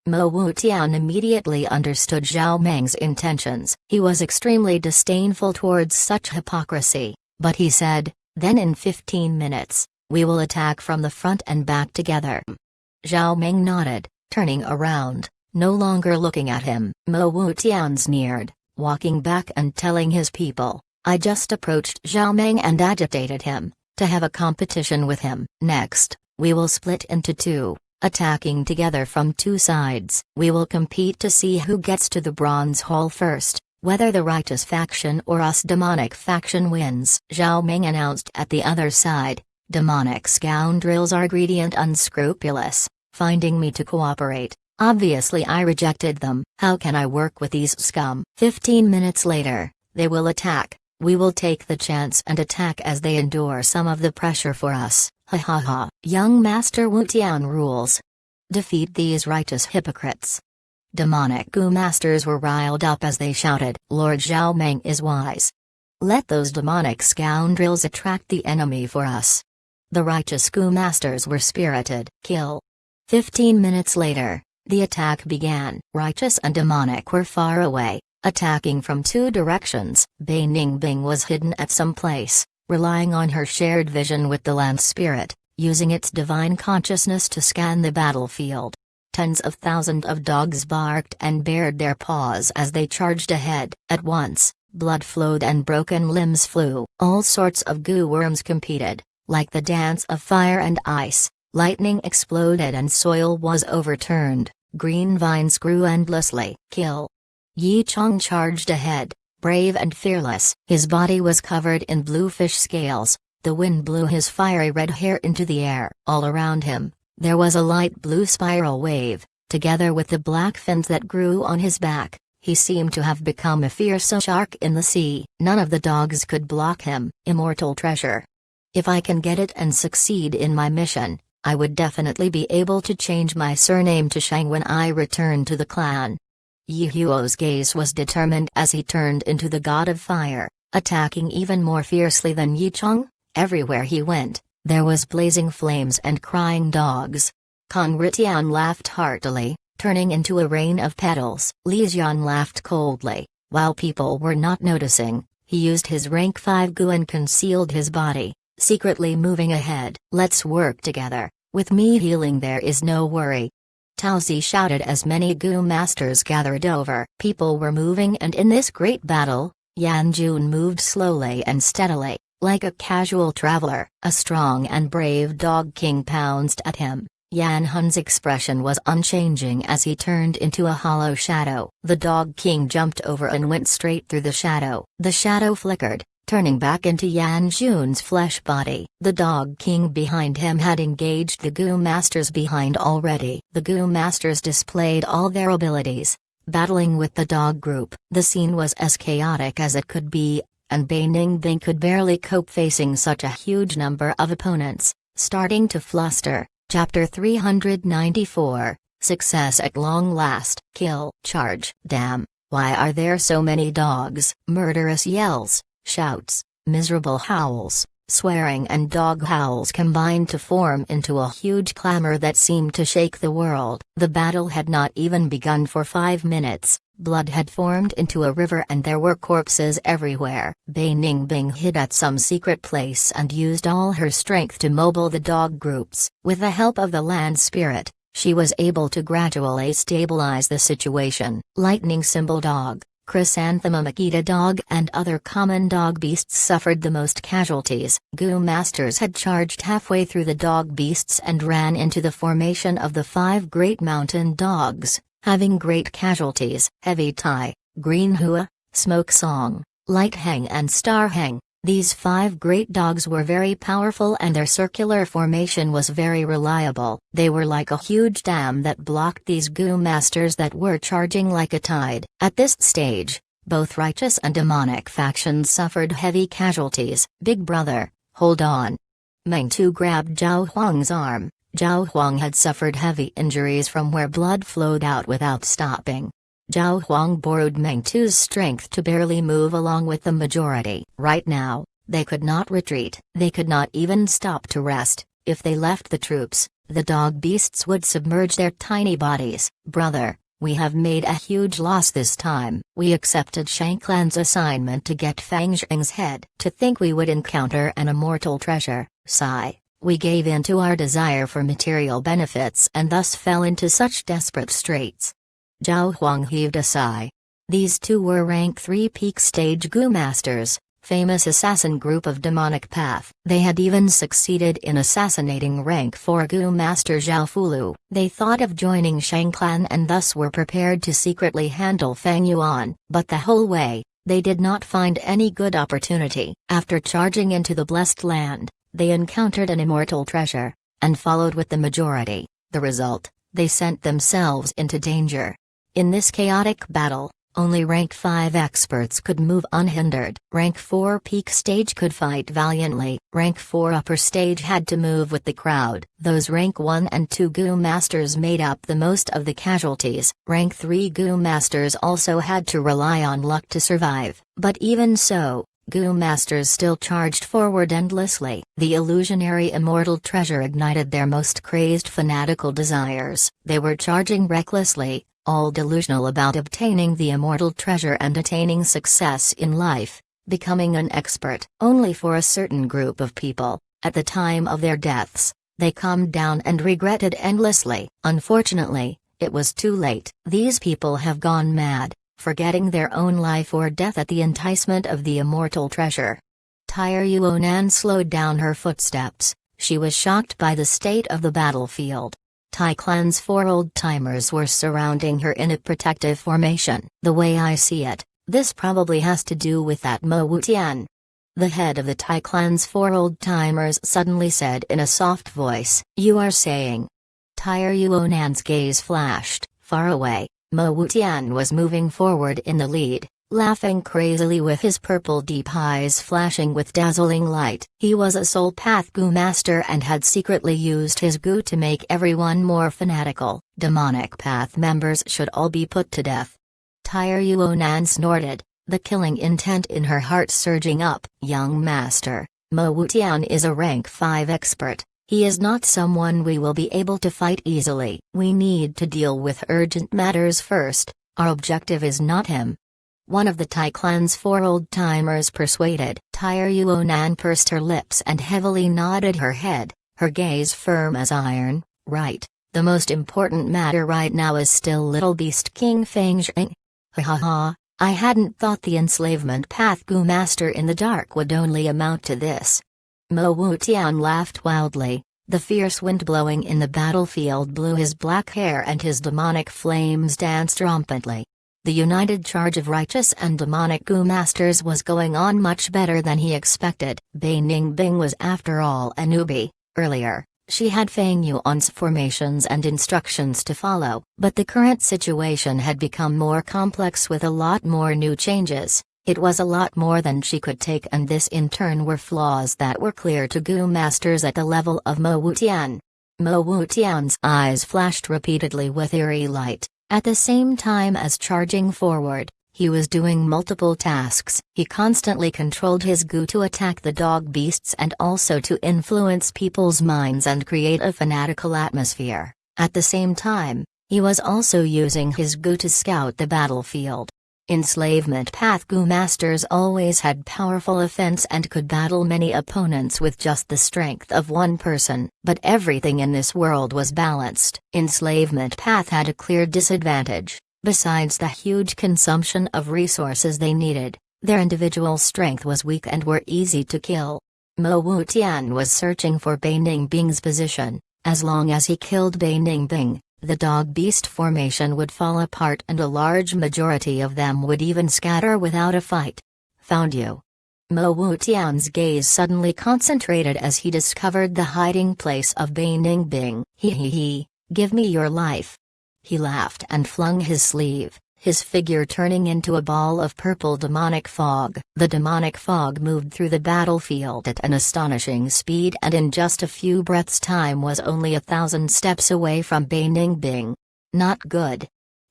immediately understood Zhao Meng's intentions. He was extremely disdainful towards such hypocrisy, but he said, "Then in 15 minutes, we will attack from the front and back together." Zhao Meng nodded, turning around, no longer looking at him. Mo Wutian sneered, walking back and telling his people, "I just approached Zhao Meng and agitated him, to have a competition with him. Next, we will split into two, attacking together from two sides. We will compete to see who gets to the bronze hall first, whether the righteous faction or us demonic faction wins." Zhao Meng announced at the other side, "Demonic scoundrels are greedy and unscrupulous, finding me to cooperate. Obviously I rejected them. How can I work with these scum?" 15 minutes later, they will attack. We will take the chance and attack as they endure some of the pressure for us. Ha ha ha. Young Master Wutian rules. Defeat these righteous hypocrites. Demonic Gu masters were riled up as they shouted, "Lord Zhao Meng is wise. Let those demonic scoundrels attract the enemy for us." The righteous Gu masters were spirited. Kill. 15 minutes later, the attack began. Righteous and demonic were far away, attacking from two directions. Bei Ningbing was hidden at some place, relying on her shared vision with the land spirit, using its divine consciousness to scan the battlefield. Tens of thousands of dogs barked and bared their paws as they charged ahead. At once, blood flowed and broken limbs flew. All sorts of goo worms competed, like the dance of fire and ice. Lightning exploded and soil was overturned. Green vines grew endlessly. Kill. Yi Chong charged ahead, brave and fearless. His body was covered in blue fish scales. The wind blew his fiery red hair into the air. All around him, there was a light blue spiral wave, together with the black fins that grew on his back. He seemed to have become a fierce shark in the sea. None of the dogs could block him. Immortal treasure. If I can get it and succeed in my mission, I would definitely be able to change my surname to Shang when I return to the clan. Yi Huo's gaze was determined as he turned into the god of fire, attacking even more fiercely than Yi Chong. Everywhere he went, there was blazing flames and crying dogs. Kan Ritian laughed heartily, turning into a rain of petals. Li Xian laughed coldly. While people were not noticing, he used his rank 5 gu and concealed his body, secretly moving ahead. "Let's work together. With me healing there is no worry." Tao Zi shouted as many gu masters gathered over. People were moving, and in this great battle, Yan Jun moved slowly and steadily, like a casual traveler. A strong and brave dog king pounced at him. Yan Hun's expression was unchanging as he turned into a hollow shadow. The dog king jumped over and went straight through the shadow. The shadow flickered, turning back into Yan Jun's flesh body. The dog king behind him had engaged the gu masters behind already. The gu masters displayed all their abilities, battling with the dog group. The scene was as chaotic as it could be, and Bei Ningbing could barely cope facing such a huge number of opponents. Starting to fluster. Chapter 394, Success at Long Last. Kill. Charge. Damn, why are there so many dogs? Murderous yells, shouts, miserable howls, swearing and dog howls combined to form into a huge clamor that seemed to shake the world. The battle had not even begun for 5 minutes. Blood had formed into a river and there were corpses everywhere. Bei Ningbing hid at some secret place and used all her strength to mobile the dog groups. With the help of the land spirit, she was able to gradually stabilize the situation. Lightning Symbol Dog, Chrysanthemum Akita Dog and other common dog beasts suffered the most casualties. Gu masters had charged halfway through the dog beasts and ran into the formation of the 5 great mountain dogs, having great casualties. Heavy Tai, Green Hua, Smoke Song, Light Hang and Star Hang. These 5 great dogs were very powerful and their circular formation was very reliable. They were like a huge dam that blocked these gu masters that were charging like a tide. At this stage, both righteous and demonic factions suffered heavy casualties. Big brother, hold on. Meng Tu grabbed Zhao Huang's arm. Zhao Huang had suffered heavy injuries from where blood flowed out without stopping. Zhao Huang borrowed Meng Tu's strength to barely move along with the majority. Right now, they could not retreat. They could not even stop to rest. If they left the troops, the dog beasts would submerge their tiny bodies. "Brother, we have made a huge loss this time." We accepted Shanklan's assignment to get Fang Zheng's head. To think we would encounter an immortal treasure, sigh. We gave in to our desire for material benefits and thus fell into such desperate straits. Zhao Huang heaved a sigh. These two were rank 3 peak stage Gu Masters, famous assassin group of demonic path. They had even succeeded in assassinating rank 4 Gu Master Zhao Fulu. They thought of joining Shanklan and thus were prepared to secretly handle Fang Yuan, but the whole way, they did not find any good opportunity. After charging into the blessed land, they encountered an immortal treasure, and followed with the majority. The result, they sent themselves into danger. In this chaotic battle, only rank 5 experts could move unhindered. Rank 4 peak stage could fight valiantly. Rank 4 upper stage had to move with the crowd. Those rank 1 and 2 Gu Masters made up the most of the casualties. Rank 3 Gu Masters also had to rely on luck to survive. But even so, Gu Masters still charged forward endlessly. The illusionary immortal treasure ignited their most crazed fanatical desires. They were charging recklessly, all delusional about obtaining the immortal treasure and attaining success in life, becoming an expert. Only for a certain group of people, at the time of their deaths, they calmed down and regretted endlessly. Unfortunately, it was too late. These people have gone mad, forgetting their own life or death at the enticement of the immortal treasure. Tyre Yuonan slowed down her footsteps. She was shocked by the state of the battlefield. Tai Clan's 4 old-timers were surrounding her in a protective formation. "The way I see it, this probably has to do with that Mo Wutian." The head of the Tai Clan's 4 old-timers suddenly said in a soft voice. "You are saying?" Tyre Yuonan's gaze flashed. Far away, Mo Wutian was moving forward in the lead, laughing crazily with his purple deep eyes flashing with dazzling light. He was a Soul Path Gu Master and had secretly used his Gu to make everyone more fanatical. Demonic Path members should all be put to death. Tyre Yuonan snorted, the killing intent in her heart surging up. "Young Master, Mo Wutian is a rank 5 expert. He is not someone we will be able to fight easily. We need to deal with urgent matters first. Our objective is not him." One of the Tai Clan's 4 old-timers persuaded. Tyre Yuonan pursed her lips and heavily nodded her head, her gaze firm as iron. "Right, the most important matter right now is still Little Beast King Fang Zheng." "Ha ha ha, I hadn't thought the enslavement path Gu Master in the dark would only amount to this." Mo Wutian laughed wildly. The fierce wind blowing in the battlefield blew his black hair and his demonic flames danced rampantly. The united charge of righteous and demonic Gu Masters was going on much better than he expected. Bai Ningbing was after all a newbie. Earlier, she had Fang Yuan's formations and instructions to follow, but the current situation had become more complex with a lot more new changes. It was a lot more than she could take, and this in turn were flaws that were clear to Gu Masters at the level of Mo Wutian. Mo Wutian's eyes flashed repeatedly with eerie light. At the same time as charging forward, he was doing multiple tasks. He constantly controlled his Gu to attack the dog beasts and also to influence people's minds and create a fanatical atmosphere. At the same time, he was also using his Gu to scout the battlefield. Enslavement Path Gu Masters always had powerful offense and could battle many opponents with just the strength of one person, but everything in this world was balanced. Enslavement Path had a clear disadvantage. Besides the huge consumption of resources they needed, their individual strength was weak and were easy to kill. Mo Wutian was searching for Bai Ningbing's position. As long as he killed Bai Ningbing, the dog-beast formation would fall apart and a large majority of them would even scatter without a fight. "Found you." Mo Wutian's gaze suddenly concentrated as he discovered the hiding place of Bai Ningbing. He, give me your life." He laughed and flung his sleeve, his figure turning into a ball of purple demonic fog. The demonic fog moved through the battlefield at an astonishing speed and in just a few breaths' time was only 1,000 steps away from Bai Ningbing. Not good.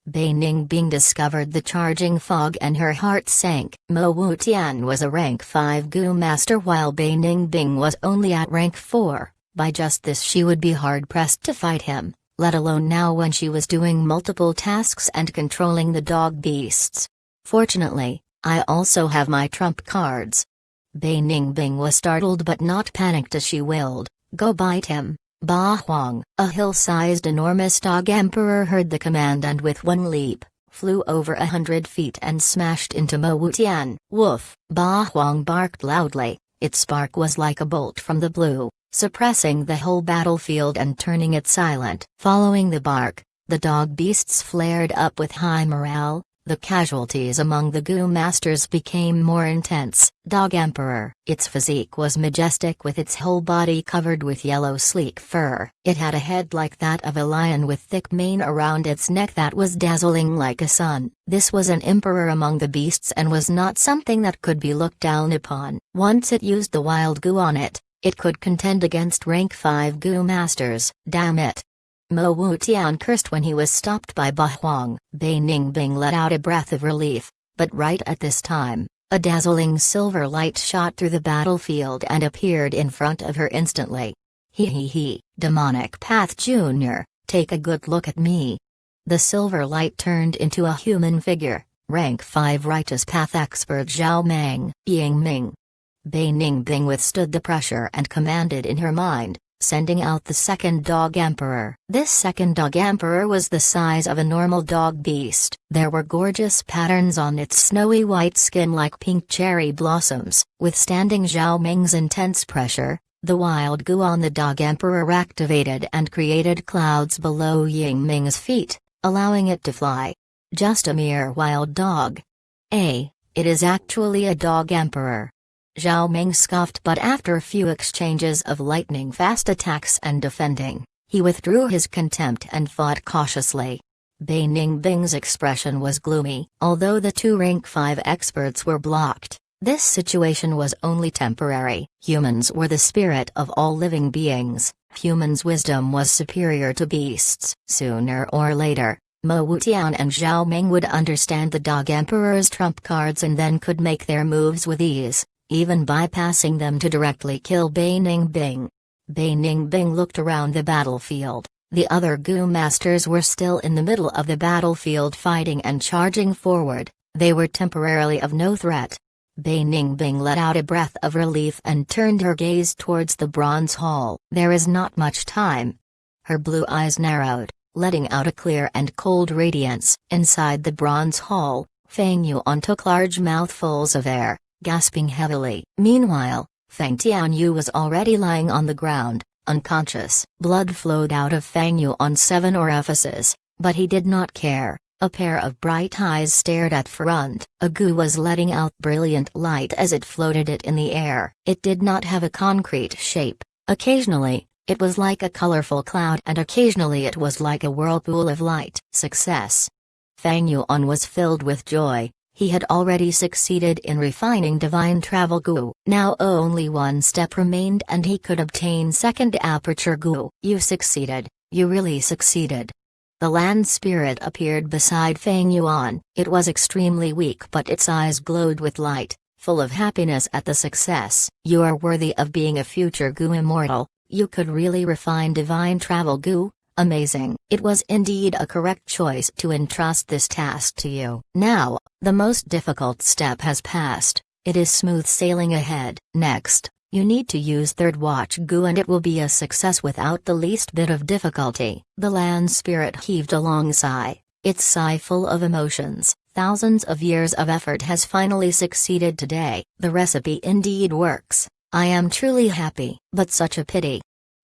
Bai Ningbing discovered the charging fog and her heart sank. Mo Wutian was a rank 5 Gu Master while Bai Ningbing was only at rank 4. By just this she would be hard-pressed to fight him, let alone now when she was doing multiple tasks and controlling the dog beasts. Fortunately, I also have my trump cards. Bai Ningbing was startled but not panicked as she willed, "Go bite him." Ba Huang, a hill-sized enormous dog emperor, heard the command and with one leap, flew over 100 feet and smashed into Mo Wutian. Woof! Ba Huang barked loudly. Its bark was like a bolt from the blue, suppressing the whole battlefield and turning it silent. Following the bark, the dog beasts flared up with high morale. The casualties among the Gu masters became more intense. Dog Emperor. Its physique was majestic with its whole body covered with yellow sleek fur. It had a head like that of a lion with thick mane around its neck that was dazzling like a sun. This was an emperor among the beasts and was not something that could be looked down upon. Once it used the wild Gu on it, it could contend against rank 5 Gu masters. Damn it! Mo Wutian cursed when he was stopped by Ba Huang. Bai Ningbing let out a breath of relief, but right at this time, a dazzling silver light shot through the battlefield and appeared in front of her instantly. He, Demonic Path Jr., take a good look at me. The silver light turned into a human figure, rank 5 Righteous Path expert Zhao Meng. Ying Ming. Bai Ningbing withstood the pressure and commanded in her mind, sending out the second dog emperor. This second dog emperor was the size of a normal dog beast. There were gorgeous patterns on its snowy white skin like pink cherry blossoms. Withstanding Zhao Ming's intense pressure, the wild Gu on the dog emperor activated and created clouds below Ying Ming's feet, allowing it to fly. Just a mere wild dog. It is actually a dog emperor. Zhao Ming scoffed, but after a few exchanges of lightning-fast attacks and defending, he withdrew his contempt and fought cautiously. Bai Ningbing's expression was gloomy. Although the 2 rank 5 experts were blocked, this situation was only temporary. Humans were the spirit of all living beings. Humans' wisdom was superior to beasts. Sooner or later, Mo Wutian and Zhao Ming would understand the dog emperor's trump cards and then could make their moves with ease, even bypassing them to directly kill Bai Ningbing. Bai Ningbing looked around the battlefield. The other Gu masters were still in the middle of the battlefield fighting and charging forward. They were temporarily of no threat. Bai Ningbing let out a breath of relief and turned her gaze towards the bronze hall. There is not much time. Her blue eyes narrowed, letting out a clear and cold radiance. Inside the bronze hall, Feng Yuan took large mouthfuls of air, gasping heavily. Meanwhile, Feng Tianyu was already lying on the ground, unconscious. Blood flowed out of Feng Yuan's 7 orifices, but he did not care. A pair of bright eyes stared at front. A Gu was letting out brilliant light as it floated it in the air. It did not have a concrete shape. Occasionally, it was like a colorful cloud and occasionally it was like a whirlpool of light. Success. Feng Yuan was filled with joy. He had already succeeded in refining Divine Travel Gu. Now only one step remained and he could obtain second aperture Gu. You succeeded, you really succeeded. The land spirit appeared beside Feng Yuan. It was extremely weak but its eyes glowed with light, full of happiness at the success. You are worthy of being a future Gu immortal. You could really refine Divine Travel Gu. Amazing. It was indeed a correct choice to entrust this task to you. Now, the most difficult step has passed. It is smooth sailing ahead. Next, you need to use third watch Gu and it will be a success without the least bit of difficulty. The land spirit heaved a long sigh, its sigh full of emotions. Thousands of years of effort has finally succeeded today. The recipe indeed works. I am truly happy. But such a pity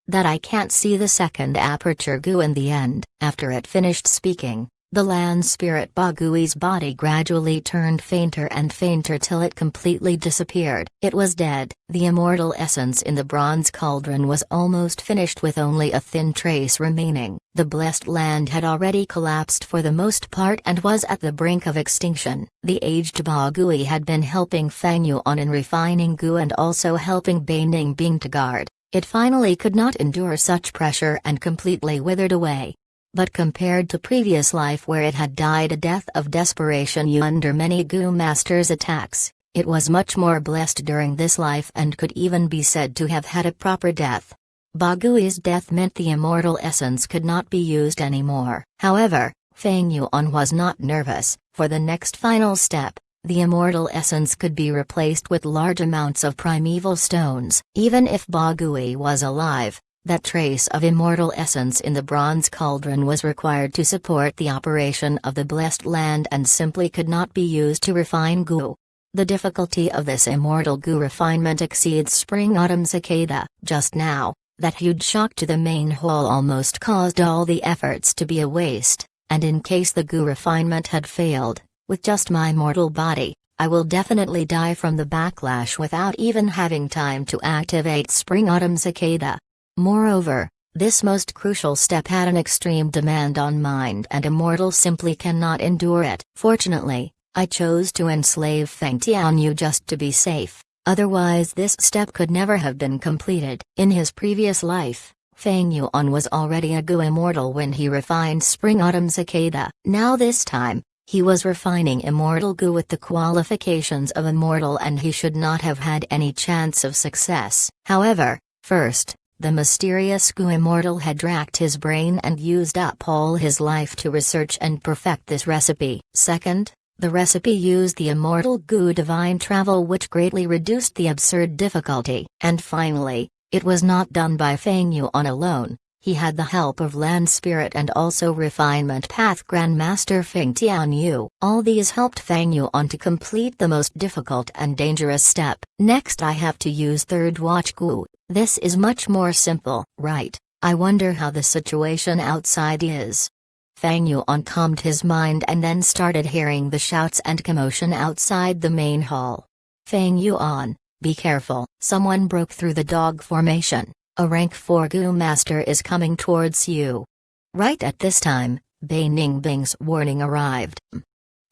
that I can't see the second aperture Gu in the end. After it finished speaking, the land spirit Bagui's body gradually turned fainter and fainter till it completely disappeared. It was dead. The immortal essence in the bronze cauldron was almost finished with only a thin trace remaining. The blessed land had already collapsed for the most part and was at the brink of extinction. The aged Bagui had been helping Feng Yuan in refining Gu and also helping Bai Ningbing to guard. It finally could not endure such pressure and completely withered away. But compared to previous life where it had died a death of desperation under many Gu masters' attacks, it was much more blessed during this life and could even be said to have had a proper death. Bagui's death meant the immortal essence could not be used anymore. However, Feng Yuan was not nervous. For the next final step, the immortal essence could be replaced with large amounts of primeval stones. Even if Bagui was alive, that trace of immortal essence in the bronze cauldron was required to support the operation of the blessed land and simply could not be used to refine Gu. The difficulty of this immortal Gu refinement exceeds spring-autumn cicada. Just now, that huge shock to the main hall almost caused all the efforts to be a waste, and in case the Gu refinement had failed, with just my mortal body, I will definitely die from the backlash without even having time to activate spring-autumn cicada. Moreover, this most crucial step had an extreme demand on mind and immortal simply cannot endure it. Fortunately, I chose to enslave Feng Tianyu just to be safe, otherwise this step could never have been completed. In his previous life, Feng Yuan was already a Gu immortal when he refined spring-autumn cicada. Now this time, he was refining immortal Gu with the qualifications of immortal and he should not have had any chance of success. However, first, the mysterious Gu immortal had racked his brain and used up all his life to research and perfect this recipe. Second, the recipe used the immortal Gu divine travel which greatly reduced the absurd difficulty. And finally, it was not done by Feng Yuan alone. He had the help of Land Spirit and also Refinement Path Grandmaster Feng Tianyu. All these helped Feng Yuan to complete the most difficult and dangerous step. Next I have to use Third Watch Gu. This is much more simple, right? I wonder how the situation outside is. Feng Yuan calmed his mind and then started hearing the shouts and commotion outside the main hall. Feng Yuan, be careful. Someone broke through the dog formation. A rank 4 Gu master is coming towards you. Right at this time, Bei Ningbing's warning arrived.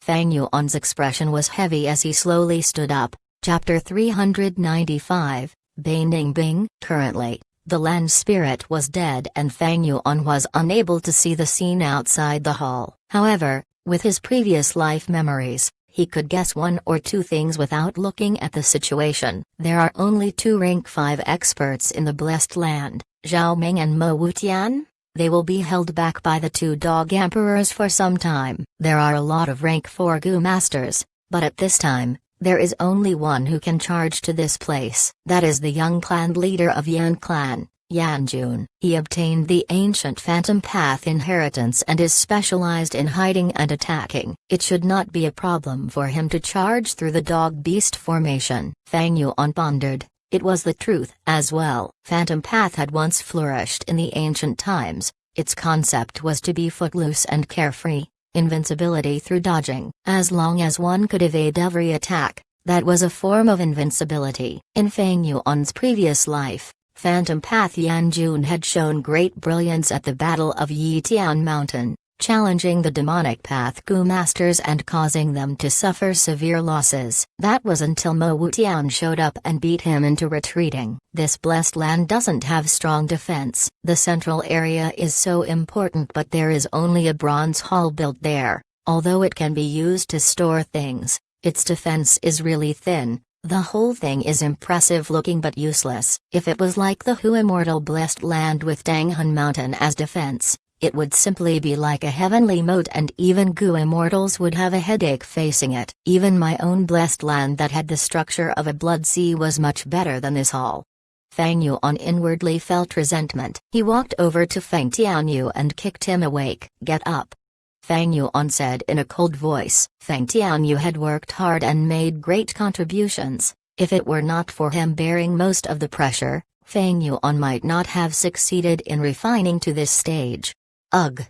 Feng Yuan's expression was heavy as he slowly stood up. Chapter 395, Bei Ningbing. Currently, the land spirit was dead and Feng Yuan was unable to see the scene outside the hall. However, with his previous life memories, he could guess one or two things without looking at the situation. There are only 2 rank 5 experts in the blessed land, Zhao Ming and Mo Wutian. They will be held back by the 2 dog emperors for some time. There are a lot of rank 4 Gu masters, but at this time, there is only one who can charge to this place. That is the young clan leader of Yan clan, Yanjun. He obtained the ancient Phantom Path inheritance and is specialized in hiding and attacking. It should not be a problem for him to charge through the dog-beast formation. Feng Yuan pondered. It was the truth as well. Phantom Path had once flourished in the ancient times. Its concept was to be footloose and carefree, invincibility through dodging. As long as one could evade every attack, that was a form of invincibility. In Feng Yuan's previous life, Phantom Path Yanjun had shown great brilliance at the Battle of Yitian Mountain, challenging the demonic Path Gu masters and causing them to suffer severe losses. That was until Mo Wutian showed up and beat him into retreating. This blessed land doesn't have strong defense. The central area is so important but there is only a bronze hall built there. Although it can be used to store things, its defense is really thin. The whole thing is impressive looking but useless. If it was like the Hu immortal blessed land with Danghun Mountain as defense, it would simply be like a heavenly moat and even Gu immortals would have a headache facing it. Even my own blessed land that had the structure of a blood sea was much better than this hall. Feng Yuan inwardly felt resentment. He walked over to Feng Tianyu and kicked him awake. Get up. Feng Yuan said in a cold voice. Feng Tianyu had worked hard and made great contributions. If it were not for him bearing most of the pressure, Feng Yuan might not have succeeded in refining to this stage. Ugh,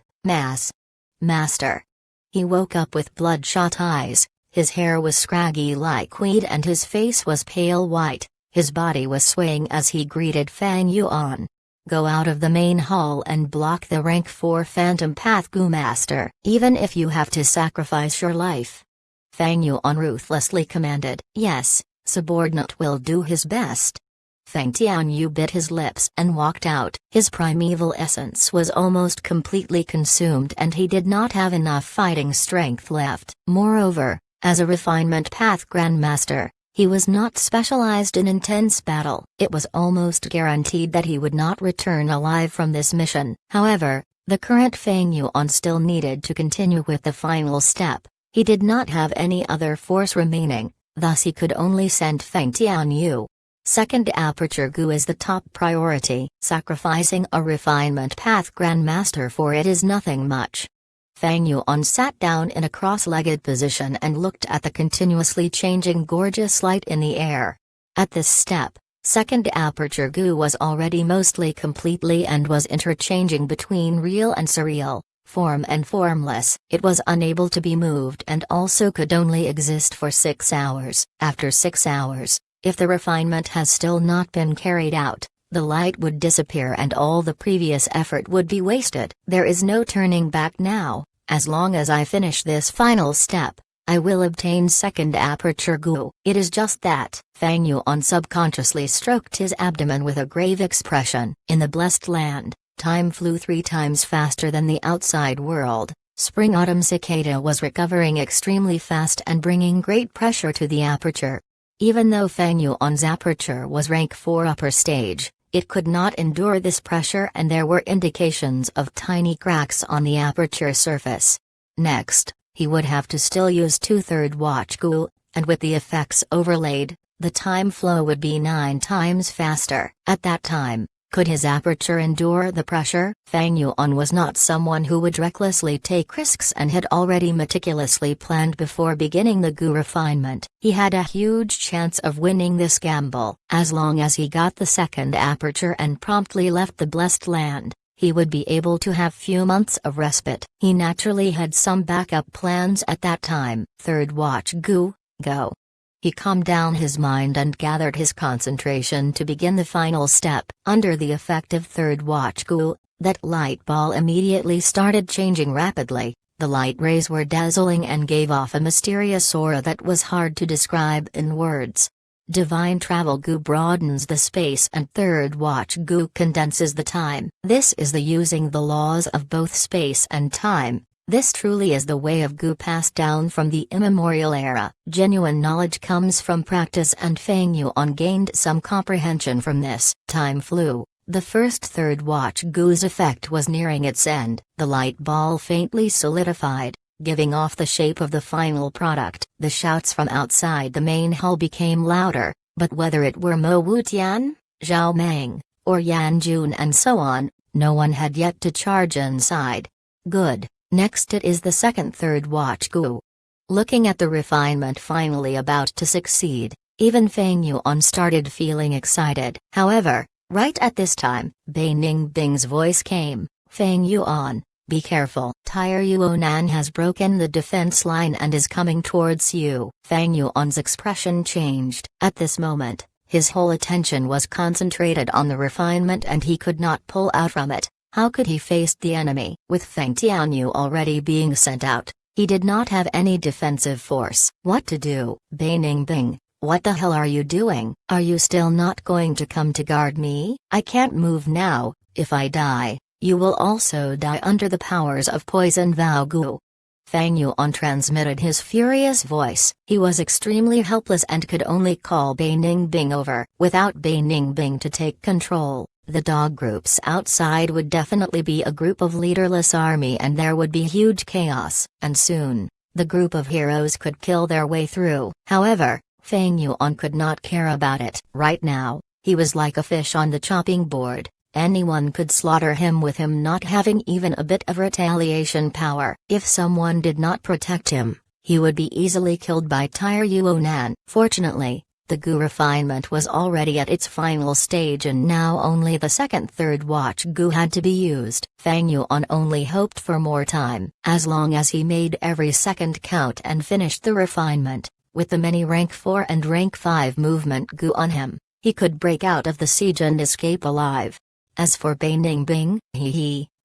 Master. He woke up with bloodshot eyes, his hair was scraggy like weed and his face was pale white, his body was swaying as he greeted Feng Yuan. Go out of the main hall and block the rank 4 Phantom Path Gu Master. Even if you have to sacrifice your life. Feng Yuan ruthlessly commanded. Yes, subordinate will do his best. Feng Tianyu bit his lips and walked out. His primeval essence was almost completely consumed and he did not have enough fighting strength left. Moreover, as a Refinement Path Grandmaster, He was not specialized in intense battle. It was almost guaranteed that he would not return alive from this mission. However, the current Feng Yuan still needed to continue with the final step. He did not have any other force remaining, thus he could only send Feng Tianyu. Second aperture Gu is the top priority, sacrificing a refinement path grandmaster for it is nothing much. Feng Yuan sat down in a cross-legged position and looked at the continuously changing gorgeous light in the air. At this step, second aperture Gu was already mostly completely and was interchanging between real and surreal, form and formless. It was unable to be moved and also could only exist for 6 hours. After 6 hours, if the refinement has still not been carried out, the light would disappear and all the previous effort would be wasted. There is no turning back now. As long as I finish this final step, I will obtain second aperture Gu. It is just that. Feng Yuan subconsciously stroked his abdomen with a grave expression. In the blessed land, time flew 3 times faster than the outside world. Spring-autumn cicada was recovering extremely fast and bringing great pressure to the aperture. Even though Feng Yuan's aperture was rank 4 upper stage, it could not endure this pressure and there were indications of tiny cracks on the aperture surface. Next, he would have to still use 2/3 watch Gu, and with the effects overlaid, the time flow would be 9 times faster. At that time, could his aperture endure the pressure? Feng Yuan was not someone who would recklessly take risks and had already meticulously planned before beginning the Gu refinement. He had a huge chance of winning this gamble. As long as he got the second aperture and promptly left the blessed land, he would be able to have few months of respite. He naturally had some backup plans at that time. Third watch Gu, go. He calmed down his mind and gathered his concentration to begin the final step. Under the effect of third watch Gu, that light ball immediately started changing rapidly. The light rays were dazzling and gave off a mysterious aura that was hard to describe in words. Divine travel Gu broadens the space and third watch Gu condenses the time. This is the using the laws of both space and time. This truly is the way of Gu passed down from the immemorial era. Genuine knowledge comes from practice and Feng Yuan gained some comprehension from this. Time flew. The first third watch Gu's effect was nearing its end. The light ball faintly solidified, giving off the shape of the final product. The shouts from outside the main hall became louder, but whether it were Mo Wutian, Zhao Meng, or Yan Jun and so on, no one had yet to charge inside. Good. Next it is the second third watch Gu. Looking at the refinement finally about to succeed, even Feng Yuan started feeling excited. However, right at this time, Bei Ningbing's voice came, Feng Yuan, be careful. Tire Yuonan has broken the defense line and is coming towards you. Feng Yuan's expression changed. At this moment, his whole attention was concentrated on the refinement and he could not pull out from it. How could he face the enemy? With Feng Tianyu already being sent out, he did not have any defensive force. What to do? Bei Ningbing, what the hell are you doing? Are you still not going to come to guard me? I can't move now. If I die, you will also die under the powers of poison Vow Gu. Feng Yuan transmitted his furious voice. He was extremely helpless and could only call Bei Ningbing over. Without Bei Ningbing to take control, the dog groups outside would definitely be a group of leaderless army and there would be huge chaos. And soon, the group of heroes could kill their way through. However, Feng Yuan could not care about it. Right now, he was like a fish on the chopping board. Anyone could slaughter him with him not having even a bit of retaliation power. If someone did not protect him, he would be easily killed by Tire Yuonan. Fortunately, the Gu refinement was already at its final stage and now only the second third watch Gu had to be used. Feng Yuan only hoped for more time. As long as he made every second count and finished the refinement, with the many rank 4 and rank 5 movement Gu on him, he could break out of the siege and escape alive. As for Bei Ningbing,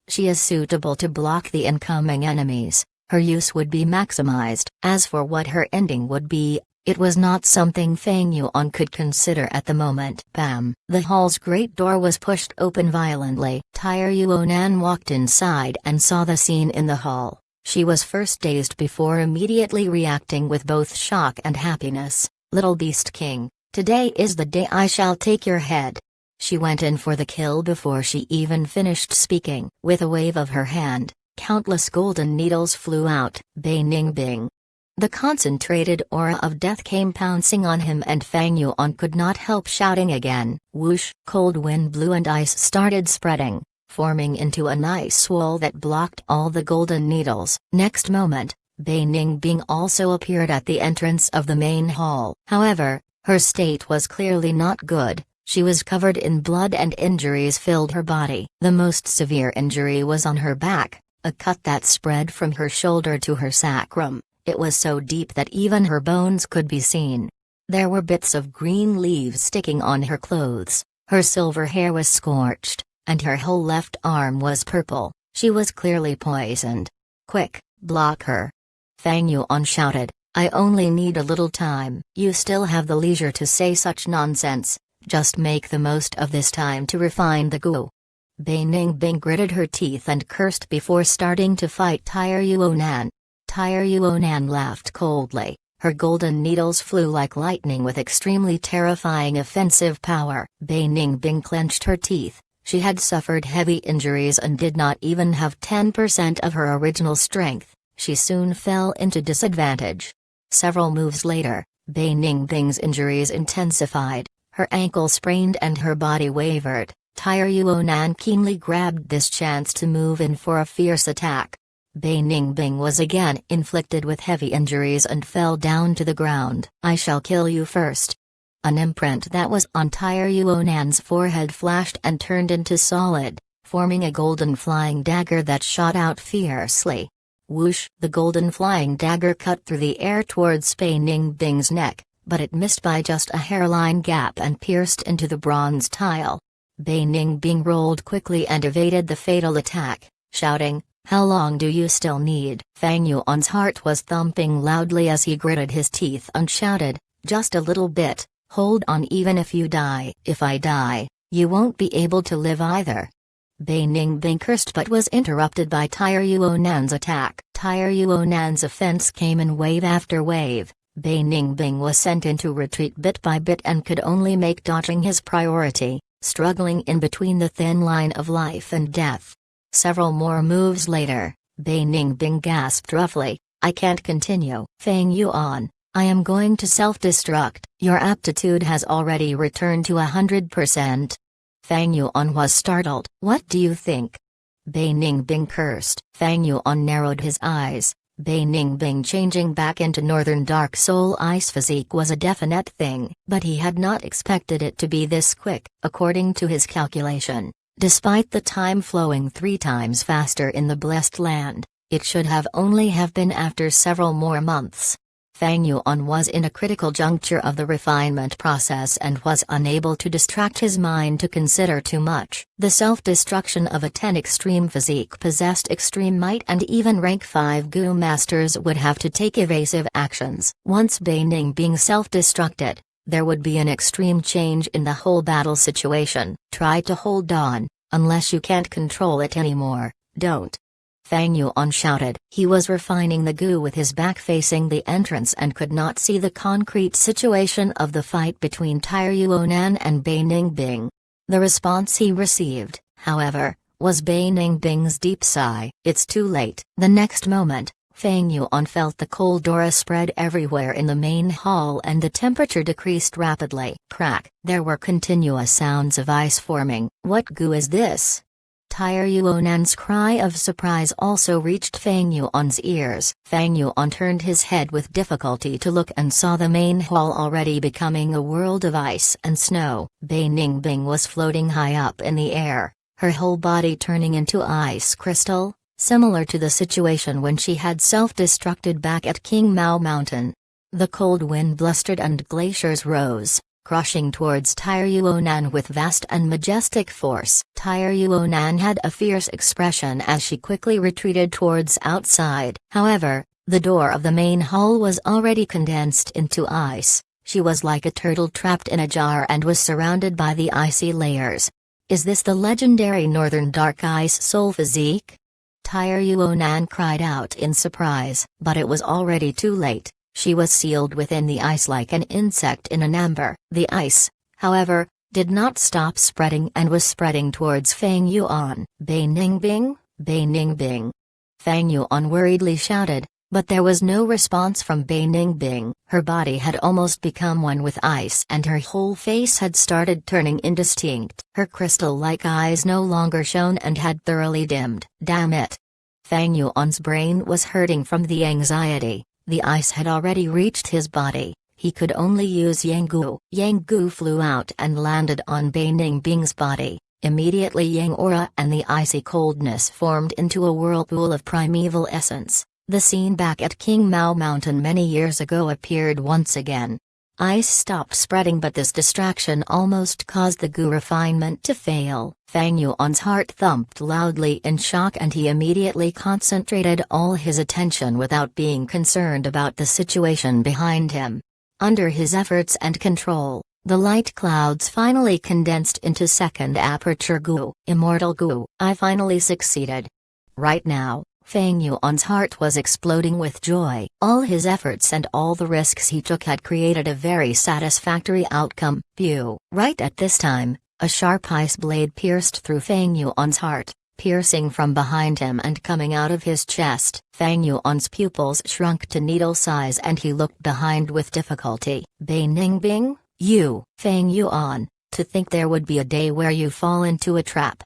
she is suitable to block the incoming enemies. Her use would be maximized. As for what her ending would be, it was not something Feng Yuan could consider at the moment. Bam! The hall's great door was pushed open violently. Tire Yuonan walked inside and saw the scene in the hall. She was first dazed before immediately reacting with both shock and happiness. Little Beast King, today is the day I shall take your head." She went in for the kill before she even finished speaking. With a wave of her hand, countless golden needles flew out. Bei Ningbing. The concentrated aura of death came pouncing on him, and Fang Yuan could not help shouting again. Whoosh! Cold wind blew and ice started spreading, forming into an ice wall that blocked all the golden needles. Next moment, Bei Ningbing also appeared at the entrance of the main hall. However, her state was clearly not good. She was covered in blood and injuries filled her body. The most severe injury was on her back, a cut that spread from her shoulder to her sacrum. It was so deep that even her bones could be seen. There were bits of green leaves sticking on her clothes, her silver hair was scorched, and her whole left arm was purple. She was clearly poisoned. "Quick, block her!" Fang Yuan shouted. "I only need a little time." "You still have the leisure to say such nonsense. Just make the most of this time to refine the Gu." Bei Ningbing gritted her teeth and cursed before starting to fight Tire Yuonan. Tire Yuonan laughed coldly. Her golden needles flew like lightning with extremely terrifying offensive power. Bei Ningbing clenched her teeth. She had suffered heavy injuries and did not even have 10% of her original strength. She soon fell into disadvantage. Several moves later, Bei Ningbing's injuries intensified. Her ankle sprained and her body wavered. Tire Yuonan keenly grabbed this chance to move in for a fierce attack. Bei Ningbing was again inflicted with heavy injuries and fell down to the ground. "I shall kill you first." An imprint that was on Tire Yuonan's forehead flashed and turned into solid, forming a golden flying dagger that shot out fiercely. Whoosh! The golden flying dagger cut through the air towards Bei Ningbing's neck, but it missed by just a hairline gap and pierced into the bronze tile. Bei Ningbing rolled quickly and evaded the fatal attack, shouting, "How long do you still need?" Fang Yuan's heart was thumping loudly as he gritted his teeth and shouted, "Just a little bit, hold on. Even if you die." "If I die, you won't be able to live either." Bei Ningbing cursed but was interrupted by Tire Yuonan's attack. Tire Yuonan's offense came in wave after wave. Bei Ningbing was sent into retreat bit by bit and could only make dodging his priority, struggling in between the thin line of life and death. Several more moves later, Bei Ningbing gasped roughly, "I can't continue." "Fang Yuan, I am going to self-destruct." "Your aptitude has already returned to 100%. Fang Yuan was startled. "What do you think?" Bei Ningbing cursed. Fang Yuan narrowed his eyes. Bei Ningbing changing back into Northern Dark Soul Ice physique was a definite thing, but he had not expected it to be this quick. According to his calculation, despite the time flowing 3 times faster in the Blessed Land, it should have only have been after several more months. Fang Yuan was in a critical juncture of the refinement process and was unable to distract his mind to consider too much. The self-destruction of a 10 extreme physique possessed extreme might, and even rank 5 Gu masters would have to take evasive actions. Once Bei Ningbing self-destructed, there would be an extreme change in the whole battle situation. Try to hold on, unless you can't control it anymore, don't. Fang Yuan shouted. He was refining the Gu with his back facing the entrance and could not see the concrete situation of the fight between Tire Yuonan and Bei Ningbing. The response he received, however, was Bei Ningbing's deep sigh. "It's too late." The next moment, Fang Yuan felt the cold aura spread everywhere in the main hall and the temperature decreased rapidly. Crack! There were continuous sounds of ice forming. "What Gu is this?" Tire Yuonan's cry of surprise also reached Fang Yuan's ears. Fang Yuan turned his head with difficulty to look and saw the main hall already becoming a world of ice and snow. Bei Ningbing was floating high up in the air, her whole body turning into ice crystal, similar to the situation when she had self-destructed back at King Mao Mountain. The cold wind blustered and glaciers rose, crushing towards Tire Yuonan with vast and majestic force. Tire Yuonan had a fierce expression as she quickly retreated towards outside. However, the door of the main hall was already condensed into ice. She was like a turtle trapped in a jar and was surrounded by the icy layers. "Is this the legendary Northern Dark Ice Soul physique?" Tire Yuonan cried out in surprise, but it was already too late. She was sealed within the ice like an insect in an amber. The ice, however, did not stop spreading and was spreading towards Fang Yuan. Bei Ningbing, Bei Ningbing. Fang Yuan worriedly shouted, but there was no response from Bei Ningbing. Her body had almost become one with ice and her whole face had started turning indistinct. Her crystal-like eyes no longer shone and had thoroughly dimmed. Damn it! Fang Yuan's brain was hurting from the anxiety. The ice had already reached his body. He could only use Yang Gu. Yang Gu flew out and landed on Bei Ningbing's body. Immediately Yang aura and the icy coldness formed into a whirlpool of primeval essence. The scene back at King Mao Mountain many years ago appeared once again. Ice stopped spreading, but this distraction almost caused the Gu refinement to fail. Fang Yuan's heart thumped loudly in shock and he immediately concentrated all his attention without being concerned about the situation behind him. Under his efforts and control, the light clouds finally condensed into second aperture Gu. Immortal Gu. I finally succeeded. Right now, Fang Yuan's heart was exploding with joy. All his efforts and all the risks he took had created a very satisfactory outcome. Pew! Right at this time, a sharp ice blade pierced through Fang Yuan's heart, piercing from behind him and coming out of his chest. Fang Yuan's pupils shrunk to needle size and he looked behind with difficulty. Bei Ningbing, you, Fang Yuan, to think there would be a day where you fall into a trap.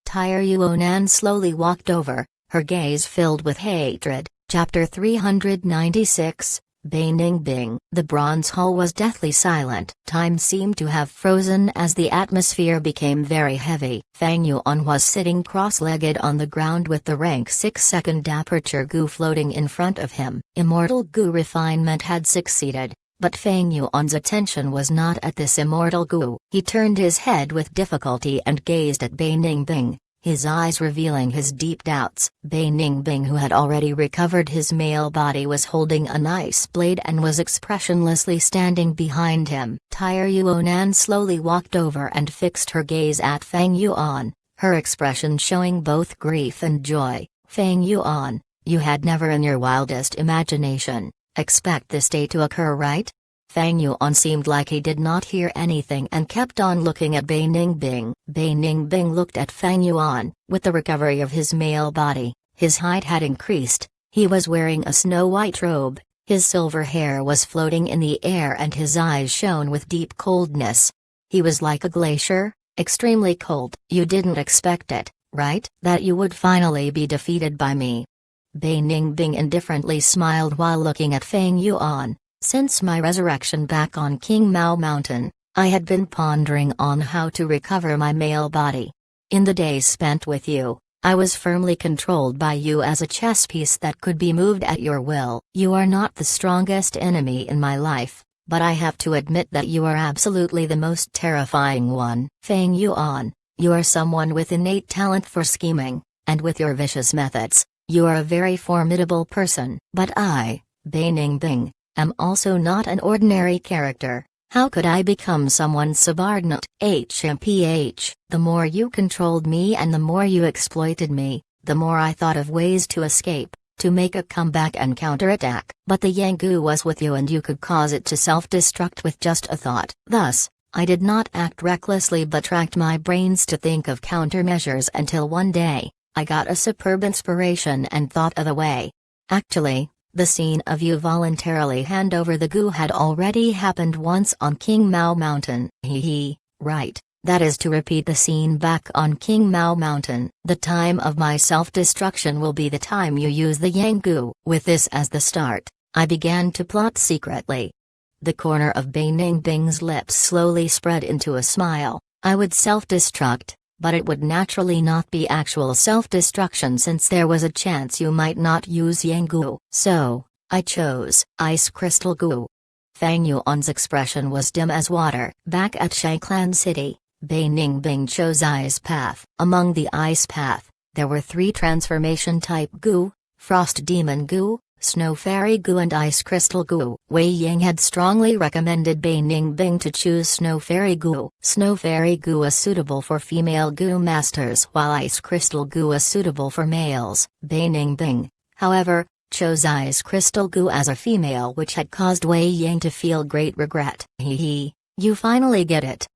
Tire Yuanan slowly walked over, her gaze filled with hatred. Chapter 396, Bei Ningbing. The bronze hall was deathly silent. Time seemed to have frozen as the atmosphere became very heavy. Fang Yuan was sitting cross-legged on the ground with the rank 6 second aperture Gu floating in front of him. Immortal Gu refinement had succeeded, but Fang Yuan's attention was not at this immortal Gu. He turned his head with difficulty and gazed at Bei Ningbing, his eyes revealing his deep doubts. Bei Ningbing, who had already recovered his male body, was holding an ice blade and was expressionlessly standing behind him. Tire Yuanan slowly walked over and fixed her gaze at Fang Yuan, her expression showing both grief and joy. Fang Yuan, you had never in your wildest imagination expect this day to occur, right? Fang Yuan seemed like he did not hear anything and kept on looking at Bei Ningbing. Bei Ningbing looked at Fang Yuan. With the recovery of his male body, his height had increased, he was wearing a snow-white robe, his silver hair was floating in the air and his eyes shone with deep coldness. He was like a glacier, extremely cold. You didn't expect it, right? That you would finally be defeated by me. Bei Ningbing indifferently smiled while looking at Fang Yuan. Since my resurrection back on King Mao Mountain, I had been pondering on how to recover my male body. In the days spent with you, I was firmly controlled by you as a chess piece that could be moved at your will. You are not the strongest enemy in my life, but I have to admit that you are absolutely the most terrifying one. Fang Yuan, you are someone with innate talent for scheming, and with your vicious methods, you are a very formidable person. But I, Bei Ningbing, am also not an ordinary character. How could I become someone subordinate? HMPH. The more you controlled me and the more you exploited me, the more I thought of ways to escape, to make a comeback and counterattack. But the Yang Gu was with you and you could cause it to self-destruct with just a thought. Thus, I did not act recklessly but racked my brains to think of countermeasures until one day, I got a superb inspiration and thought of a way. Actually, the scene of you voluntarily hand over the Gu had already happened once on King Mao Mountain. Right, that is to repeat the scene back on King Mao Mountain. The time of my self-destruction will be the time you use the Yang Gu. With this as the start, I began to plot secretly. The corner of Bei Ningbing's lips slowly spread into a smile. I would self-destruct, but it would naturally not be actual self-destruction since there was a chance you might not use Yang Gu. So, I chose Ice Crystal Gu. Fang Yuan's expression was dim as water. Back at Shangklan City, Bei Ningbing chose Ice Path. Among the Ice Path, there were 3 transformation type Gu: Frost Demon Gu, Snow Fairy Gu and Ice Crystal Gu. Wei Ying had strongly recommended Bei Ningbing to choose Snow Fairy Gu. Snow Fairy Gu is suitable for female Gu masters while Ice Crystal Gu is suitable for males. Bei Ningbing, however, chose ice crystal goo as a female, which had caused Wei Yang to feel great regret. Hee, you finally get it.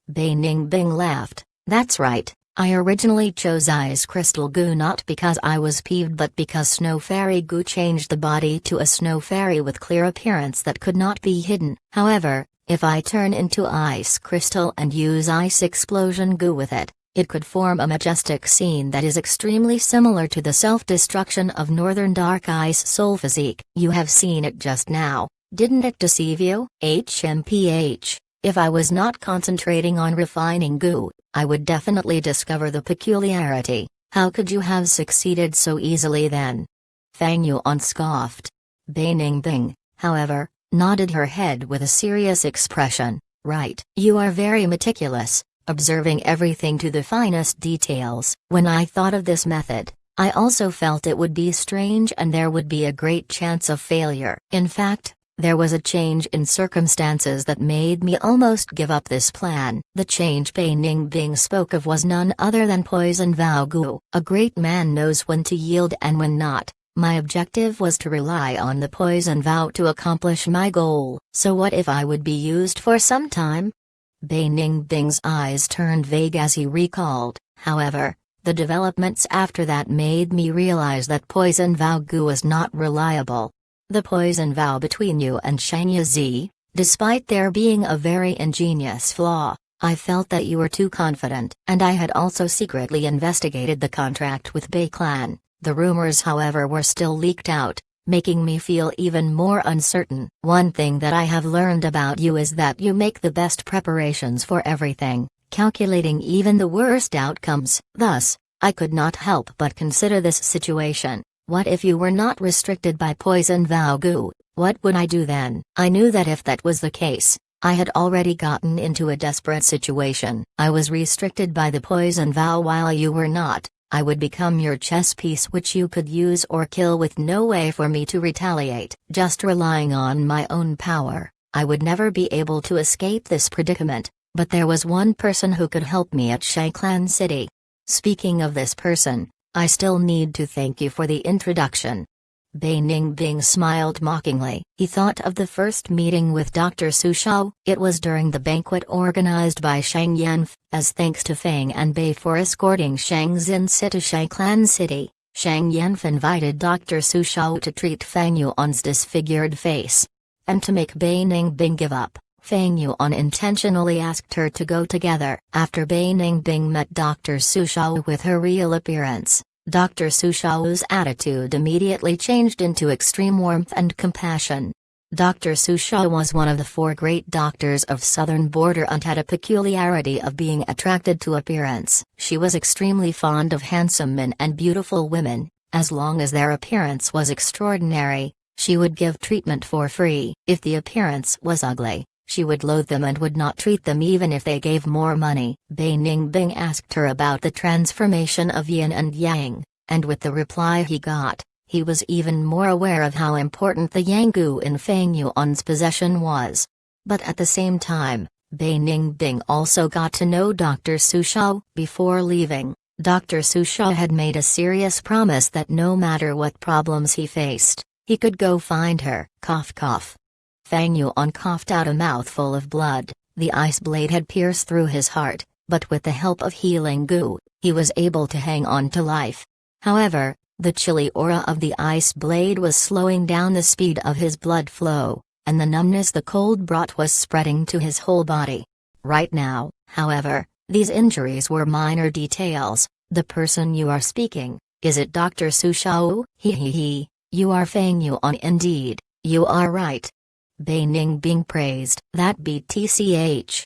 Bei Ningbing laughed. That's right. I originally chose ice crystal goo not because I was peeved but because snow fairy goo changed the body to a snow fairy with clear appearance that could not be hidden. However, if I turn into ice crystal and use ice explosion goo with it, it could form a majestic scene that is extremely similar to the self-destruction of Northern Dark Ice Soul physique. You have seen it just now, didn't it deceive you? HMPH. If I was not concentrating on refining goo, I would definitely discover the peculiarity. How could you have succeeded so easily then? Fang Yuan scoffed. Bei Ningbing, however, nodded her head with a serious expression. Right. You are very meticulous, observing everything to the finest details. When I thought of this method, I also felt it would be strange and there would be a great chance of failure. In fact, there was a change in circumstances that made me almost give up this plan. The change Bei Ningbing spoke of was none other than poison vow goo. A great man knows when to yield and when not. My objective was to rely on the poison vow to accomplish my goal. So what if I would be used for some time? Bei Ningbing's eyes turned vague as he recalled. However, the developments after that made me realize that poison vow goo was not reliable. The poison vow between you and Shang Yazi, despite there being a very ingenious flaw, I felt that you were too confident. And I had also secretly investigated the contract with Bei Clan. The rumors, however, were still leaked out, making me feel even more uncertain. One thing that I have learned about you is that you make the best preparations for everything, calculating even the worst outcomes. Thus, I could not help but consider this situation. What if you were not restricted by poison vow goo? What would I do then? I knew that if that was the case, I had already gotten into a desperate situation. I was restricted by the poison vow while you were not. I would become your chess piece which you could use or kill with no way for me to retaliate. Just relying on my own power, I would never be able to escape this predicament, but there was one person who could help me at Shangclan City. Speaking of this person, I still need to thank you for the introduction. Bei Ningbing smiled mockingly. He thought of the first meeting with Dr. Su Shao. It was during the banquet organized by Shang Yanf. As thanks to Fang and Bei for escorting Shang Xinsi to Shangclan City, Shang Yanf invited Dr. Su Shao to treat Fang Yuan's disfigured face. And to make Bei Ningbing give up, Fang Yuan intentionally asked her to go together. After Bei Ningbing met Dr. Su Shao with her real appearance, Dr. Su Shao's attitude immediately changed into extreme warmth and compassion. Dr. Su Shao was one of the 4 great doctors of Southern Border and had a peculiarity of being attracted to appearance. She was extremely fond of handsome men and beautiful women. As long as their appearance was extraordinary, she would give treatment for free. If the appearance was ugly, she would loathe them and would not treat them even if they gave more money. Bei Ningbing asked her about the transformation of yin and yang, and with the reply he got, he was even more aware of how important the yang goo in Fang Yuan's possession was. But at the same time, Bei Ningbing also got to know Dr. Su Shao. Before leaving, Dr. Su Shao had made a serious promise that no matter what problems he faced, he could go find her. Cough cough. Fang Yuan coughed out a mouthful of blood. The ice blade had pierced through his heart, but with the help of healing goo, he was able to hang on to life. However, the chilly aura of the ice blade was slowing down the speed of his blood flow, and the numbness the cold brought was spreading to his whole body. Right now, however, these injuries were minor details. The person you are speaking, is it Dr. Su Shao? He, you are Fang Yuan indeed, you are right. Bei Ningbing praised. That BTCH.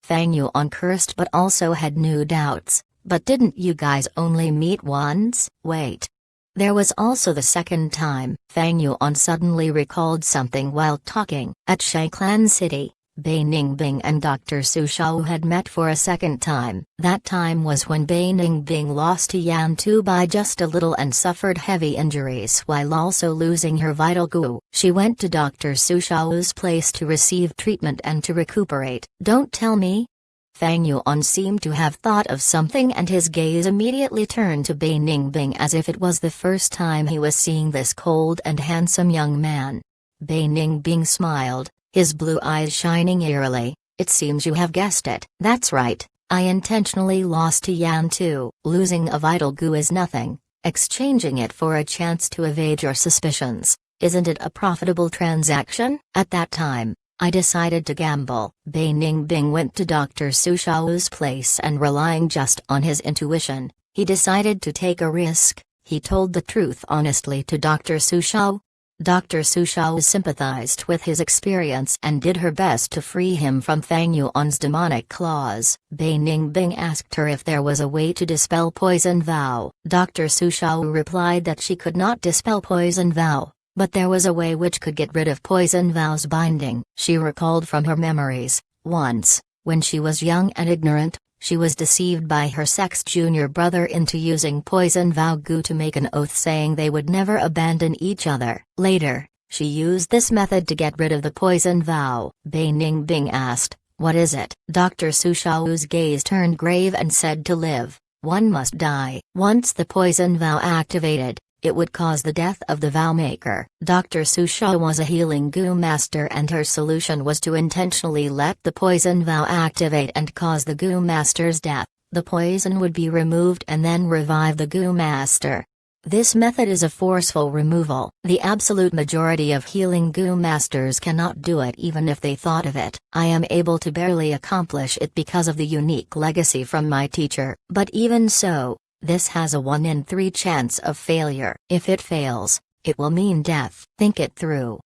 Fang Yuan cursed but also had new doubts. But didn't you guys only meet once? Wait. There was also the second time. Fang Yuan suddenly recalled something while talking. At Shangclan City, Bei Ningbing and Dr. Su Shao had met for a second time. That time was when Bei Ningbing lost to Yan Tu by just a little and suffered heavy injuries while also losing her vital goo. She went to Dr. Su Shao's place to receive treatment and to recuperate. Don't tell me. Fang Yuan seemed to have thought of something and his gaze immediately turned to Bei Ningbing as if it was the first time he was seeing this cold and handsome young man. Bei Ningbing smiled, his blue eyes shining eerily. "It seems you have guessed it." "That's right. I intentionally lost to Yan Tu. Losing a vital gu is nothing. Exchanging it for a chance to evade your suspicions, isn't it a profitable transaction?" At that time, I decided to gamble. Bei Ningbing went to Dr. Su Shao's place and relying just on his intuition, he decided to take a risk. He told the truth honestly to Dr. Su Shao. Dr. Su Shao sympathized with his experience and did her best to free him from Fang Yuan's demonic claws. Bei Ningbing asked her if there was a way to dispel Poison Vow. Dr. Su Shao replied that she could not dispel Poison Vow, but there was a way which could get rid of Poison Vow's binding. She recalled from her memories, once, when she was young and ignorant, she was deceived by her sex junior brother into using Poison Vow gu to make an oath saying they would never abandon each other. Later, she used this method to get rid of the Poison Vow. Bei Ningbing asked, "What is it?" Dr. Su Shao's gaze turned grave and said, "To live, one must die." Once the Poison Vow activated, it would cause the death of the vow maker. Dr. Su Shao was a healing gu master and her solution was to intentionally let the poison vow activate and cause the gu master's death. The poison would be removed and then revive the gu master. This method is a forceful removal. The absolute majority of healing gu masters cannot do it even if they thought of it. I am able to barely accomplish it because of the unique legacy from my teacher. But even so, this has a 1 in 3 chance of failure. If it fails, it will mean death. Think it through.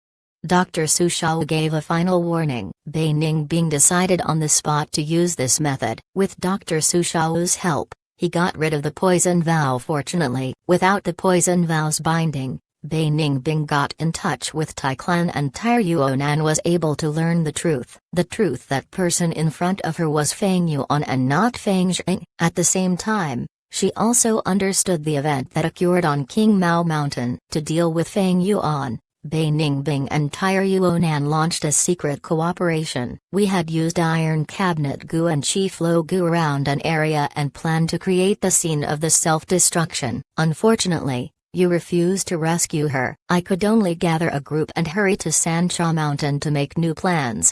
Dr. Su Shao gave a final warning. Bei Ningbing decided on the spot to use this method. With Dr. Su Shao's help, he got rid of the poison vow fortunately. Without the poison vow's binding, Bei Ningbing got in touch with Tai Clan and Tai Yuonan was able to learn the truth. The truth that person in front of her was Fang Yuan and not Fang Xing. At the same time, she also understood the event that occurred on King Mao Mountain. To deal with Fang Yuan, Bei Ningbing and Tai Yuonan launched a secret cooperation. We had used Iron Cabinet Gu and Chief Lo Gu around an area and planned to create the scene of the self-destruction. Unfortunately, you refused to rescue her. I could only gather a group and hurry to Sancha Mountain to make new plans.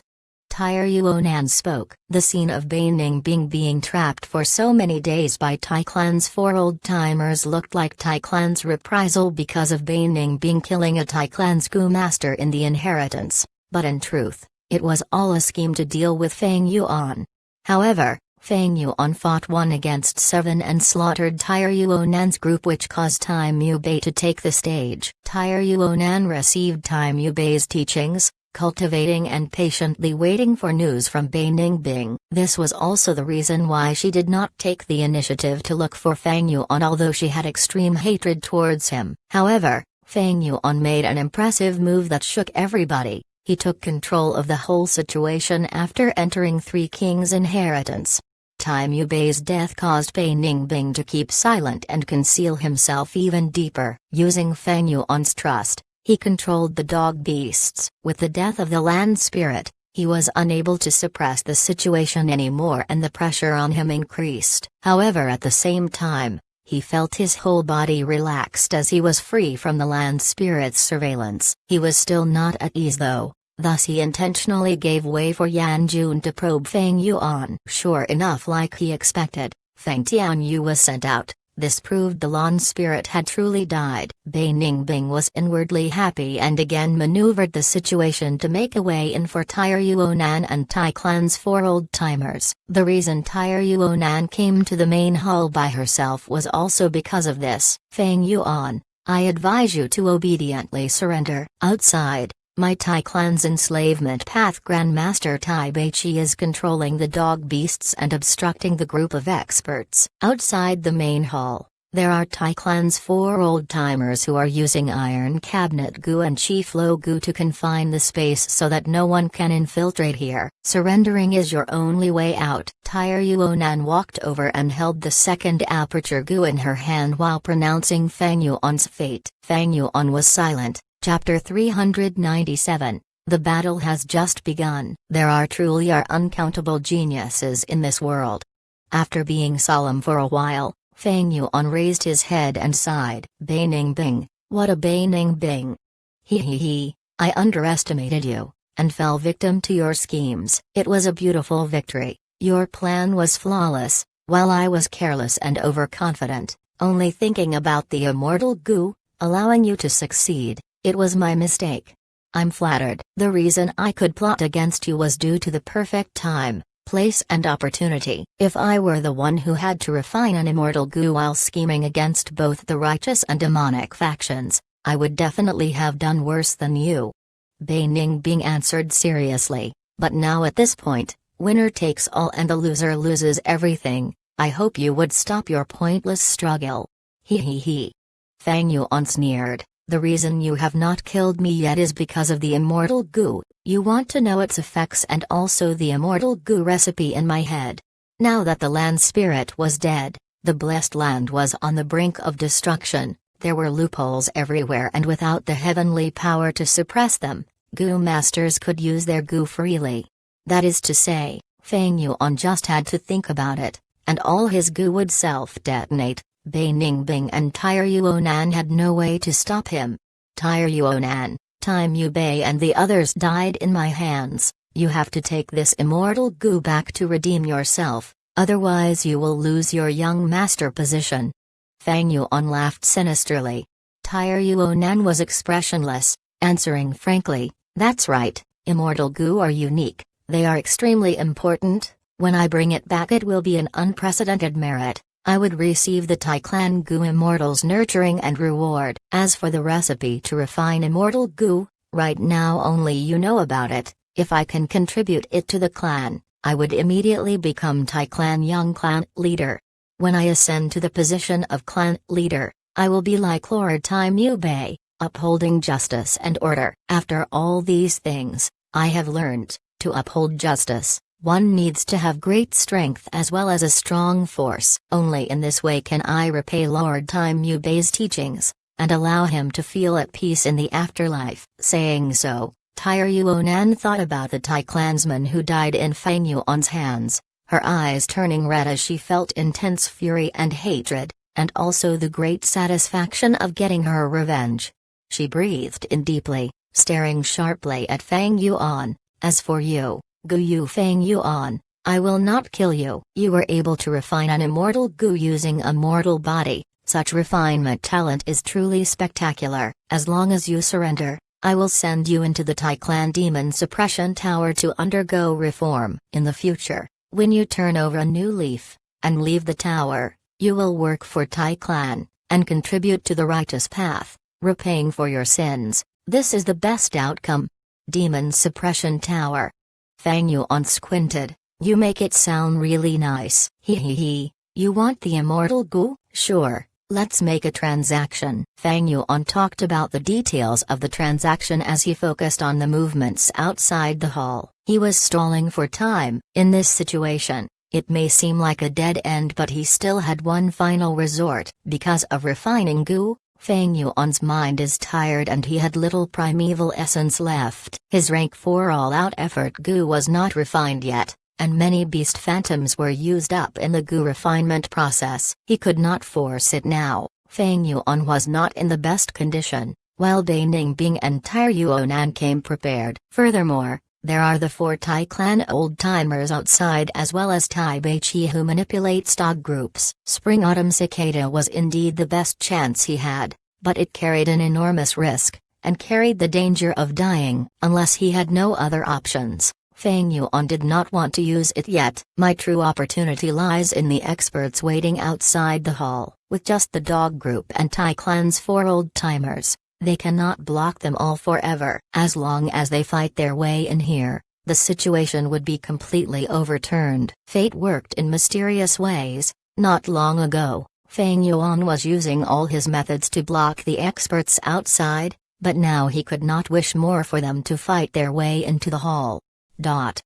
Tai Yuonan spoke. The scene of Bei Ningbing being trapped for so many days by Tai Clan's 4 old-timers looked like Tai Clan's reprisal because of Bei Ningbing killing a Tai Clan's Gu master in the inheritance, but in truth, it was all a scheme to deal with Fang Yuan. However, Fang Yuan fought 1 against 7 and slaughtered Tai Yuonan's group, which caused Tai Mu Bei to take the stage. Tai Yuonan received Tai Mu Bei's teachings, cultivating and patiently waiting for news from Bei Ningbing. This was also the reason why she did not take the initiative to look for Fang Yuan, although she had extreme hatred towards him. However, Fang Yuan made an impressive move that shook everybody. He took control of the whole situation after entering 3 kings' inheritance. Tai Mu Bei's death caused Bei Ningbing to keep silent and conceal himself even deeper. Using Fang Yuan's trust, he controlled the dog beasts. With the death of the land spirit, he was unable to suppress the situation anymore and the pressure on him increased. However, at the same time, he felt his whole body relaxed as he was free from the land spirit's surveillance. He was still not at ease though, thus he intentionally gave way for Yan Jun to probe Fang Yuan. Sure enough, like he expected, Fang Tianyu was sent out. This proved the land spirit had truly died. Bei Ningbing was inwardly happy and again maneuvered the situation to make a way in for Tai Yuonan and Tai Clan's 4 old-timers. The reason Tai Yuonan came to the main hall by herself was also because of this. Fang Yuan, I advise you to obediently surrender. Outside, my Tai Clan's enslavement path Grandmaster Tai Beiqi is controlling the dog beasts and obstructing the group of experts. Outside the main hall, there are Tai Clan's 4 old-timers who are using Iron Cabinet Gu and Chief Lo Gu to confine the space so that no one can infiltrate here. Surrendering is your only way out. Tai Yuonan walked over and held the 2nd aperture Gu in her hand while pronouncing Fang Yuan's fate. Fang Yuan was silent. Chapter 397 The battle has just begun. There are truly uncountable geniuses in this world. After being solemn for a while, Feng Yuan raised his head and sighed. Bai Ningbing, what a Bai Ningbing. He, I underestimated you, and fell victim to your schemes. It was a beautiful victory. Your plan was flawless, while I was careless and overconfident, only thinking about the immortal Gu, allowing you to succeed. It was my mistake. I'm flattered. The reason I could plot against you was due to the perfect time, place and opportunity. If I were the one who had to refine an immortal Gu while scheming against both the righteous and demonic factions, I would definitely have done worse than you. Bai Ningbing answered seriously, but now at this point, winner takes all and the loser loses everything. I hope you would stop your pointless struggle. He. Feng Yuan sneered. The reason you have not killed me yet is because of the immortal Gu. You want to know its effects and also the immortal Gu recipe in my head. Now that the land spirit was dead, the blessed land was on the brink of destruction. There were loopholes everywhere, and without the heavenly power to suppress them, Gu masters could use their Gu freely. That is to say, Feng Yuan just had to think about it, and all his Gu would self-detonate. Bai Ningbing and Tai Yuonan had no way to stop him. Tai Yuonan, Time Yu Bei and the others died in my hands. You have to take this immortal Gu back to redeem yourself, otherwise you will lose your young master position. Feng Yuan laughed sinisterly. Tai Yuonan was expressionless, answering frankly, that's right, immortal Gu are unique, they are extremely important. When I bring it back it will be an unprecedented merit. I would receive the Tai Clan Gu Immortals nurturing and reward. As for the recipe to refine immortal Gu, right now only you know about it. If I can contribute it to the clan, I would immediately become Tai Clan Young Clan Leader. When I ascend to the position of Clan Leader, I will be like Lord Time Yu Bei, upholding justice and order. After all these things, I have learned, to uphold justice, one needs to have great strength as well as a strong force. Only in this way can I repay Lord Time Yu Bei's teachings, and allow him to feel at peace in the afterlife. Saying so, Tai Yuonan thought about the Tai clansman who died in Feng Yuan's hands, her eyes turning red as she felt intense fury and hatred, and also the great satisfaction of getting her revenge. She breathed in deeply, staring sharply at Feng Yuan. As for you, Gu Yu Feng Yuan, I will not kill you. You were able to refine an immortal Gu using a mortal body. Such refinement talent is truly spectacular. As long as you surrender, I will send you into the Tai Clan Demon Suppression Tower to undergo reform. In the future, when you turn over a new leaf, and leave the tower, you will work for Tai Clan, and contribute to the righteous path, repaying for your sins. This is the best outcome. Demon Suppression Tower. Feng Yuan squinted. You make it sound really nice. He. You want the immortal Gu? Sure, let's make a transaction. Feng Yuan talked about the details of the transaction as he focused on the movements outside the hall. He was stalling for time. In this situation, it may seem like a dead end, but he still had one final resort. Because of refining Gu, Feng Yuan's mind is tired and he had little primeval essence left. His rank 4 all-out effort Gu was not refined yet, and many beast phantoms were used up in the Gu refinement process. He could not force it now. Feng Yuan was not in the best condition, while Bai Ningbing and Tai Yuonan came prepared. Furthermore, there are the 4 Tai Clan old-timers outside as well as Tai Baichi who manipulate stock groups. Spring-Autumn Cicada was indeed the best chance he had, but it carried an enormous risk, and carried the danger of dying. Unless he had no other options, Feng Yuan did not want to use it yet. My true opportunity lies in the experts waiting outside the hall. With just the dog group and Tai Clan's 4 old-timers, they cannot block them all forever. As long as they fight their way in here, the situation would be completely overturned. Fate worked in mysterious ways. Not long ago, Feng Yuan was using all his methods to block the experts outside, but now he could not wish more for them to fight their way into the hall.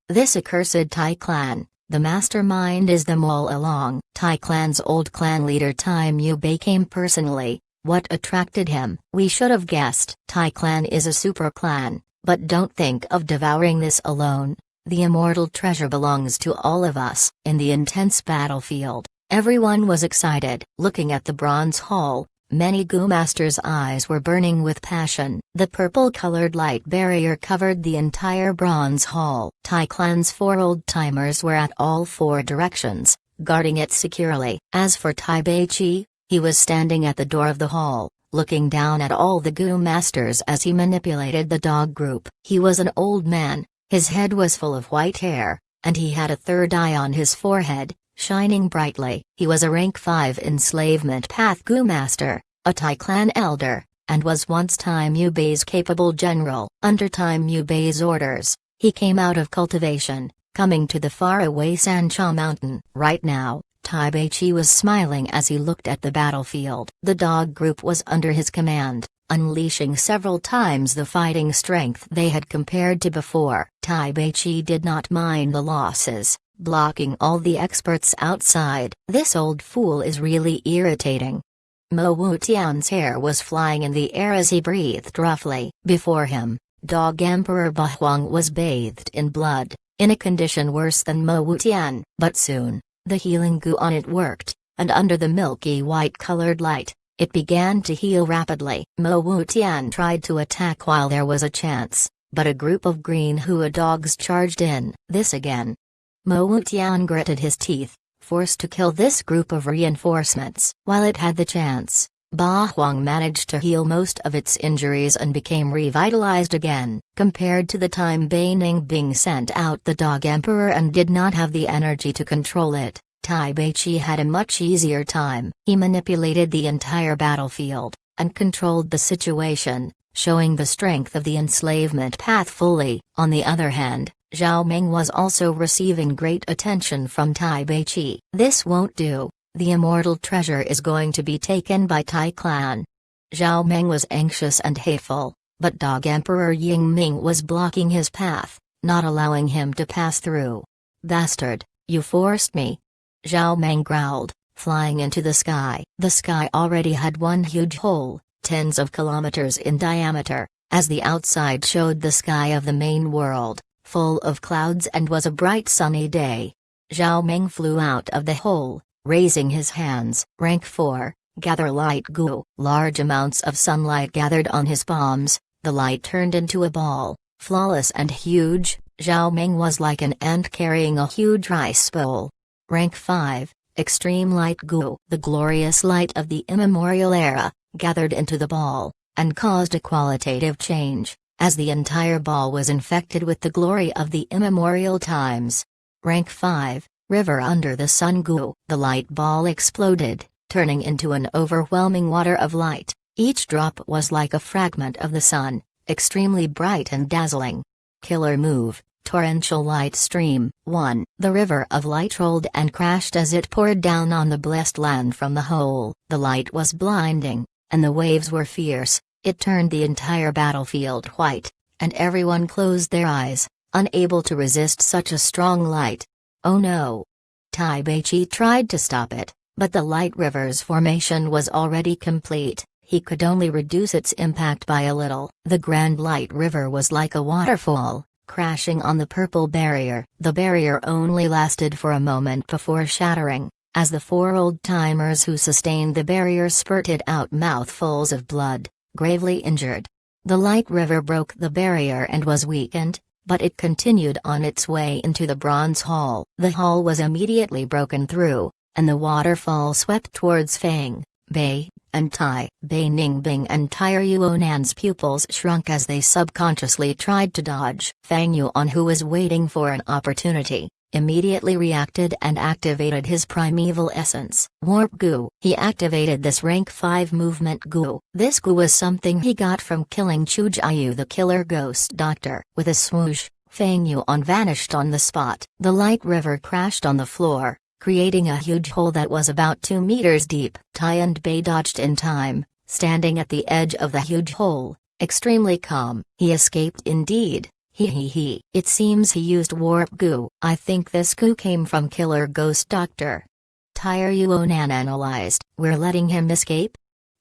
This accursed Tai Clan, the mastermind is them all along. Tai Clan's old clan leader Time Yu Bei came personally. What attracted him? We should have guessed. Tai Clan is a super clan, But don't think of devouring this alone. The immortal treasure belongs to all of us. In the intense battlefield, everyone was excited. Looking at the bronze hall, many Gu Masters' eyes were burning with passion. The purple-colored light barrier covered the entire bronze hall. Tai Clan's 4 old-timers were at all 4 directions, guarding it securely. As for Tai Beiqi, he was standing at the door of the hall, looking down at all the Gu Masters as he manipulated the dog group. He was an old man, his head was full of white hair, and he had a third eye on his forehead, shining brightly. He was a rank 5 enslavement path Gu Master, a Tai Clan elder, and was once Tai Mu Bei's capable general. Under Tai Mu Bei's orders, he came out of cultivation, coming to the faraway Sancha Mountain. Right now, Tai Beiqi was smiling as he looked at the battlefield. The dog group was under his command, unleashing several times the fighting strength they had compared to before. Tai Beiqi did not mind the losses, blocking all the experts outside. This old fool is really irritating. Mo Wutian's hair was flying in the air as he breathed roughly. Before him, Dog Emperor Ba Huang was bathed in blood, in a condition worse than Mo Wutian. But soon, the healing goo on it worked, and under the milky white-colored light, it began to heal rapidly. Mo Wutian tried to attack while there was a chance, but a group of green Hua dogs charged in. This again. Mo Wutian gritted his teeth, forced to kill this group of reinforcements. While it had the chance, Ba Huang managed to heal most of its injuries and became revitalized again. Compared to the time Bai Ningbing sent out the Dog Emperor and did not have the energy to control it, Tai Beiqi had a much easier time. He manipulated the entire battlefield, and controlled the situation, showing the strength of the enslavement path fully. On the other hand, Zhao Meng was also receiving great attention from Tai Beiqi. This won't do. The immortal treasure is going to be taken by Tai Clan. Zhao Meng was anxious and hateful, but Dog Emperor Ying Ming was blocking his path, not allowing him to pass through. Bastard, you forced me. Zhao Meng growled, flying into the sky. The sky already had one huge hole, tens of kilometers in diameter, as the outside showed the sky of the main world, full of clouds, and was a bright sunny day. Zhao Meng flew out of the hole, raising his hands. Rank 4, gather light goo. Large amounts of sunlight gathered on his palms, the light turned into a ball, flawless and huge. Zhao Meng was like an ant carrying a huge rice bowl. Rank 5, extreme light goo. The glorious light of the immemorial era gathered into the ball, and caused a qualitative change, as the entire ball was infected with the glory of the immemorial times. Rank 5, river under the sun goo. The light ball exploded, turning into an overwhelming water of light. Each drop was like a fragment of the sun, extremely bright and dazzling. Killer move, torrential light stream. 1. The river of light rolled and crashed as it poured down on the blessed land from the hole. The light was blinding, and the waves were fierce. It turned the entire battlefield white, and everyone closed their eyes, unable to resist such a strong light. Oh no! Tai Beiqi tried to stop it, but the light river's formation was already complete. He could only reduce its impact by a little. The grand light river was like a waterfall, crashing on the purple barrier. The barrier only lasted for a moment before shattering, as the 4 old-timers who sustained the barrier spurted out mouthfuls of blood, gravely injured. The light river broke the barrier and was weakened, but it continued on its way into the bronze hall. The hall was immediately broken through, and the waterfall swept towards Fang, Bei, and Tai. Bai Ningbing and Tai Yuanan's pupils shrunk as they subconsciously tried to dodge. Fang Yuan, who was waiting for an opportunity, immediately reacted and activated his primeval essence, Warp Goo. He activated this rank 5 movement goo. This goo was something he got from killing Chu Jiayu, the killer ghost doctor. With a swoosh, Fang Yuan vanished on the spot. The light river crashed on the floor, creating a huge hole that was about 2 meters deep. Tai and Bei dodged in time, standing at the edge of the huge hole, extremely calm. He escaped indeed. He. It seems he used warp goo. I think this goo came from killer ghost doctor. Tai Yuanan analyzed. We're letting him escape?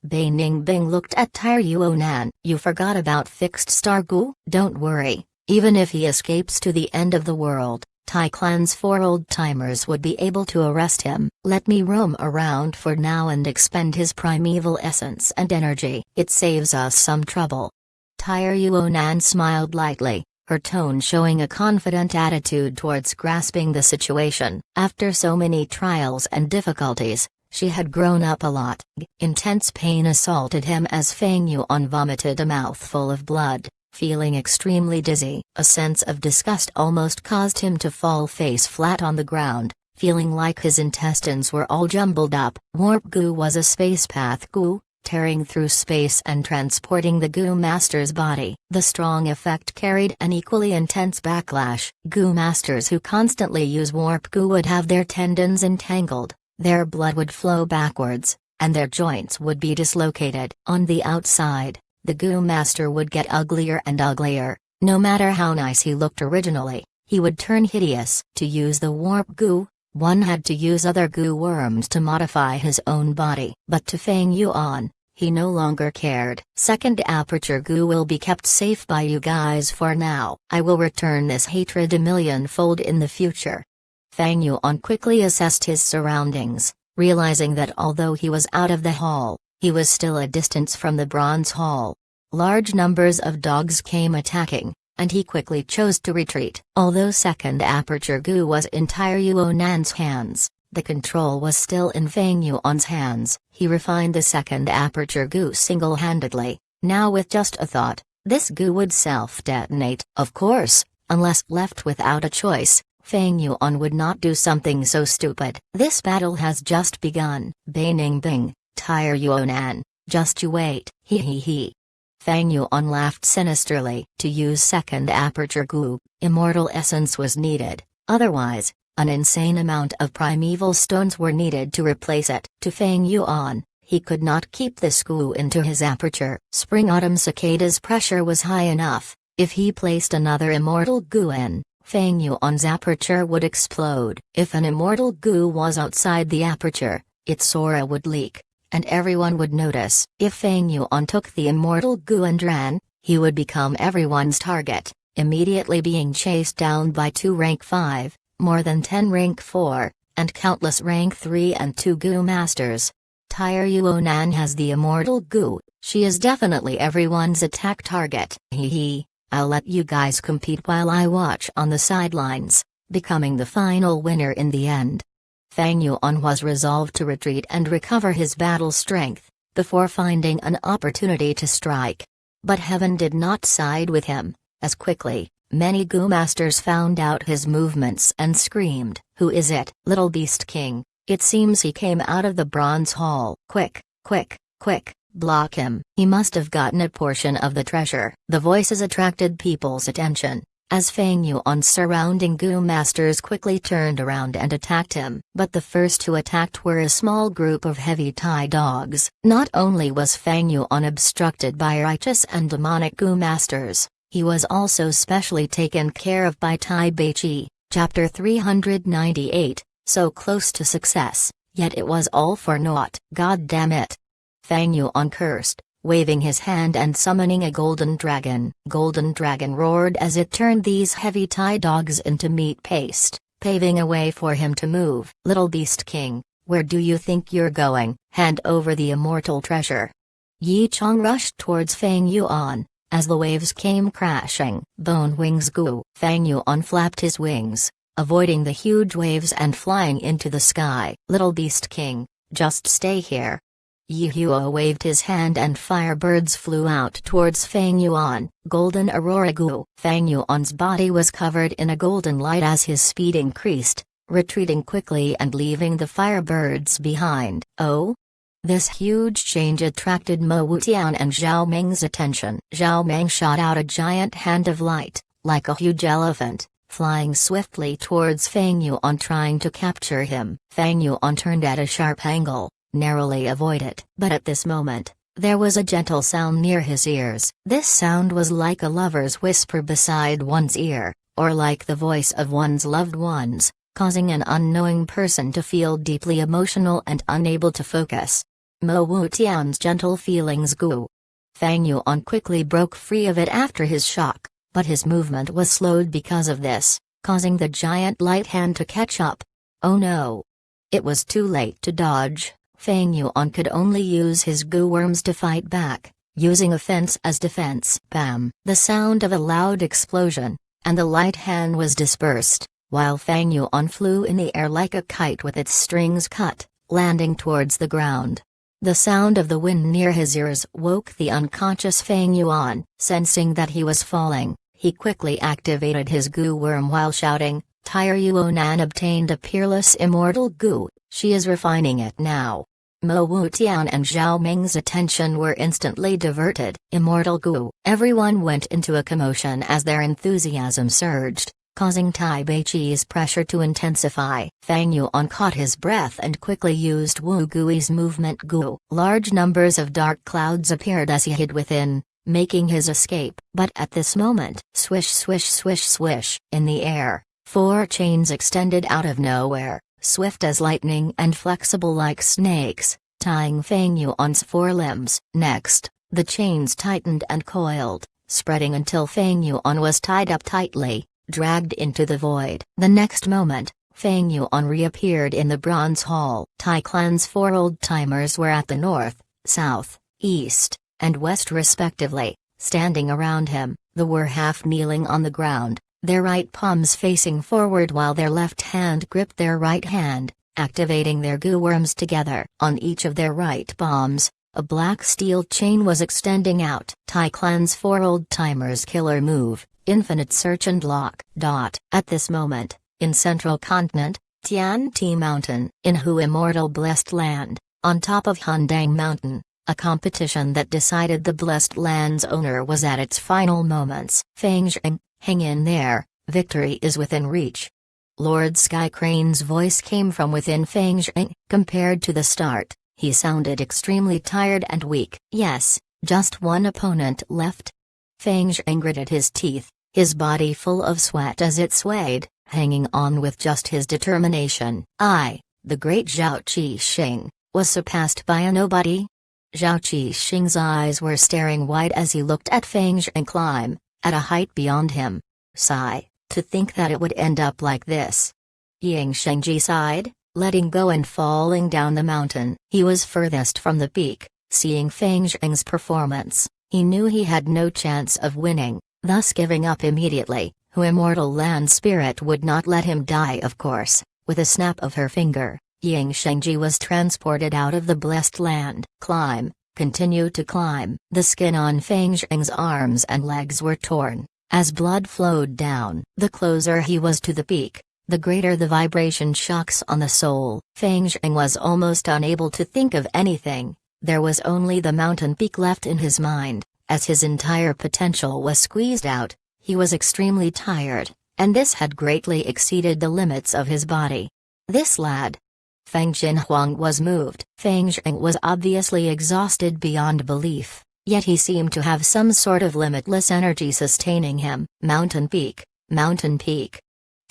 Bei Ningbing looked at Tai Yuonan. You forgot about fixed star Gu? Don't worry, even if he escapes to the end of the world, Tai Clan's 4 old-timers would be able to arrest him. Let me roam around for now and expend his primeval essence and energy. It saves us some trouble. Tai Yuonan smiled lightly, her tone showing a confident attitude towards grasping the situation. After so many trials and difficulties, she had grown up a lot. Intense pain assaulted him as Feng Yuan vomited a mouthful of blood, feeling extremely dizzy. A sense of disgust almost caused him to fall face flat on the ground, feeling like his intestines were all jumbled up. Warp Gu was a space path Gu, tearing through space and transporting the Gu Master's body. The strong effect carried an equally intense backlash. Gu Masters who constantly use Warp Gu would have their tendons entangled, their blood would flow backwards, and their joints would be dislocated. On the outside, the Gu Master would get uglier and uglier. No matter how nice he looked originally, he would turn hideous. To use the Warp Gu, one had to use other Gu worms to modify his own body. But to Feng Yuan, he no longer cared. Second aperture Gu will be kept safe by you guys for now. I will return this hatred a millionfold in the future. Feng Yuan quickly assessed his surroundings, realizing that although he was out of the hall, he was still a distance from the bronze hall. Large numbers of dogs came attacking, and he quickly chose to retreat. Although second aperture Gu was in Tai Yuonan's hands, the control was still in Feng Yuan's hands. He refined the second aperture Gu single-handedly. Now with just a thought, this Gu would self-detonate. Of course, unless left without a choice, Feng Yuan would not do something so stupid. This battle has just begun. Bei Ningbing, Tai Yuonan, just you wait. He. Feng Yuan laughed sinisterly. To use second aperture Gu, immortal essence was needed, otherwise, an insane amount of primeval stones were needed to replace it. To Feng Yuan, he could not keep this Gu into his aperture. Spring-autumn cicada's pressure was high enough. If he placed another immortal Gu in, Feng Yuan's aperture would explode. If an immortal Gu was outside the aperture, its aura would leak, and everyone would notice. If Feng Yuan took the immortal Gu and ran, he would become everyone's target, immediately being chased down by 2 rank 5, more than 10 rank 4, and countless rank 3 and 2 Gu Masters. Tai Yuonan has the immortal Gu, she is definitely everyone's attack target. I'll let you guys compete while I watch on the sidelines, becoming the final winner in the end. Feng Yuan was resolved to retreat and recover his battle strength, before finding an opportunity to strike. But heaven did not side with him. As quickly, many Gu Masters found out his movements and screamed, "Who is it?" Little Beast King. It seems he came out of the bronze hall. Quick, block him. He must have gotten a portion of the treasure. The voices attracted people's attention, as Feng Yuan's surrounding Gu Masters quickly turned around and attacked him. But the first who attacked were a small group of heavy Tai dogs. Not only was Feng Yuan obstructed by righteous and demonic Gu Masters, he was also specially taken care of by Tai Beiqi. Chapter 398, so close to success, yet it was all for naught. God damn it! Feng Yuan cursed, waving his hand and summoning a golden dragon. Golden dragon roared as it turned these heavy Tai dogs into meat paste, paving a way for him to move. Little Beast King, where do you think you're going? Hand over the immortal treasure. Yi Chong rushed towards Feng Yuan, as the waves came crashing. Bone Wings Gu. Feng Yuan flapped his wings, avoiding the huge waves and flying into the sky. Little Beast King, just stay here. Yi Huo waved his hand and firebirds flew out towards Feng Yuan. Golden Aurora Gu. Feng Yuan's body was covered in a golden light as his speed increased, retreating quickly and leaving the firebirds behind. Oh? This huge change attracted Mo Wutian and Zhao Meng's attention. Zhao Meng shot out a giant hand of light, like a huge elephant, flying swiftly towards Feng Yuan trying to capture him. Feng Yuan turned at a sharp angle, narrowly avoid it. But at this moment, there was a gentle sound near his ears. This sound was like a lover's whisper beside one's ear, or like the voice of one's loved ones, causing an unknowing person to feel deeply emotional and unable to focus. Mo Wutian's gentle feelings Gu. Fang Yuan quickly broke free of it after his shock, but his movement was slowed because of this, causing the giant light hand to catch up. Oh no! It was too late to dodge. Fang Yuan could only use his goo worms to fight back, using offense as defense. Bam! The sound of a loud explosion, and the light hand was dispersed, while Fang Yuan flew in the air like a kite with its strings cut, landing towards the ground. The sound of the wind near his ears woke the unconscious Fang Yuan. Sensing that he was falling, he quickly activated his goo worm while shouting, Tire Yuan obtained a peerless immortal goo, she is refining it now. Mo Wutian and Zhao Ming's attention were instantly diverted. Immortal goo. Everyone went into a commotion as their enthusiasm surged, causing Tai Beiqi's pressure to intensify. Fang Yuan caught his breath and quickly used Wu Gui's movement goo. Large numbers of dark clouds appeared as he hid within, making his escape. But at this moment, swish swish swish swish, in the air, 4 chains extended out of nowhere, swift as lightning and flexible like snakes, tying Fang Yuan's 4 limbs. Next, the chains tightened and coiled, spreading until Fang Yuan was tied up tightly, dragged into the void. The next moment, Fang Yuan reappeared in the Bronze Hall. Tai Clan's 4 old-timers were at the north, south, east, and west respectively, standing around him. They were half kneeling on the ground, their right palms facing forward while their left hand gripped their right hand, activating their goo worms together. On each of their right palms, a black steel chain was extending out. Tai Clan's 4 old-timers killer move, Infinite Search and Lock. At this moment, in Central Continent, Tian Ti Mountain, in Hu Immortal Blessed Land, on top of Hundang Mountain, a competition that decided the Blessed Land's owner was at its final moments. Fang Zheng, hang in there, victory is within reach. Lord Sky Crane's voice came from within Fang Zheng. Compared to the start, he sounded extremely tired and weak. Yes, just one opponent left. Fang Zheng gritted his teeth, his body full of sweat as it swayed, hanging on with just his determination. The great Zhao Qixing, was surpassed by a nobody? Zhao Qixing's eyes were staring wide as he looked at Fang Zheng climb, at a height beyond him. Sigh, to think that it would end up like this. Ying Shengji sighed, letting go and falling down the mountain. He was furthest from the peak. Seeing Fang Zheng's performance, he knew he had no chance of winning, thus giving up immediately. Hu Immortal Land Spirit would not let him die, of course. With a snap of her finger, Ying Shengji was transported out of the Blessed Land. Climb, continue to climb. The skin on Fang Zheng's arms and legs were torn, as blood flowed down. The closer he was to the peak, the greater the vibration shocks on the soul. Fang Zheng was almost unable to think of anything. There was only the mountain peak left in his mind. As his entire potential was squeezed out, he was extremely tired, and this had greatly exceeded the limits of his body. This lad. Fang Jinhuang was moved. Fang Zheng was obviously exhausted beyond belief, yet he seemed to have some sort of limitless energy sustaining him. Mountain peak, mountain peak.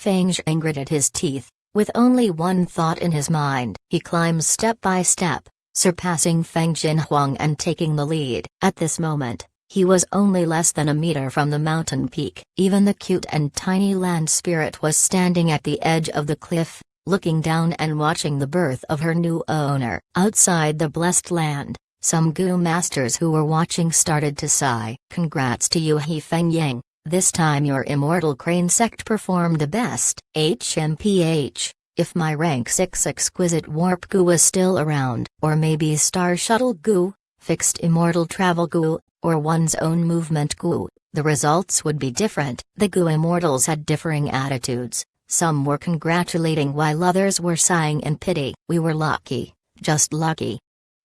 Fang Zheng gritted his teeth, with only one thought in his mind. He climbs step by step, surpassing Fang Jinhuang and taking the lead. At this moment, he was only less than a meter from the mountain peak. Even the cute and tiny land spirit was standing at the edge of the cliff, looking down and watching the birth of her new owner. Outside the Blessed Land, some goo masters who were watching started to sigh. Congrats to you, He Feng Yang. This time your Immortal Crane sect performed the best. HMPH. If my rank 6 exquisite warp goo was still around, or maybe Star Shuttle goo, fixed immortal travel goo, or one's own movement goo, the results would be different. The goo immortals had differing attitudes. Some were congratulating while others were sighing in pity. We were lucky, just lucky.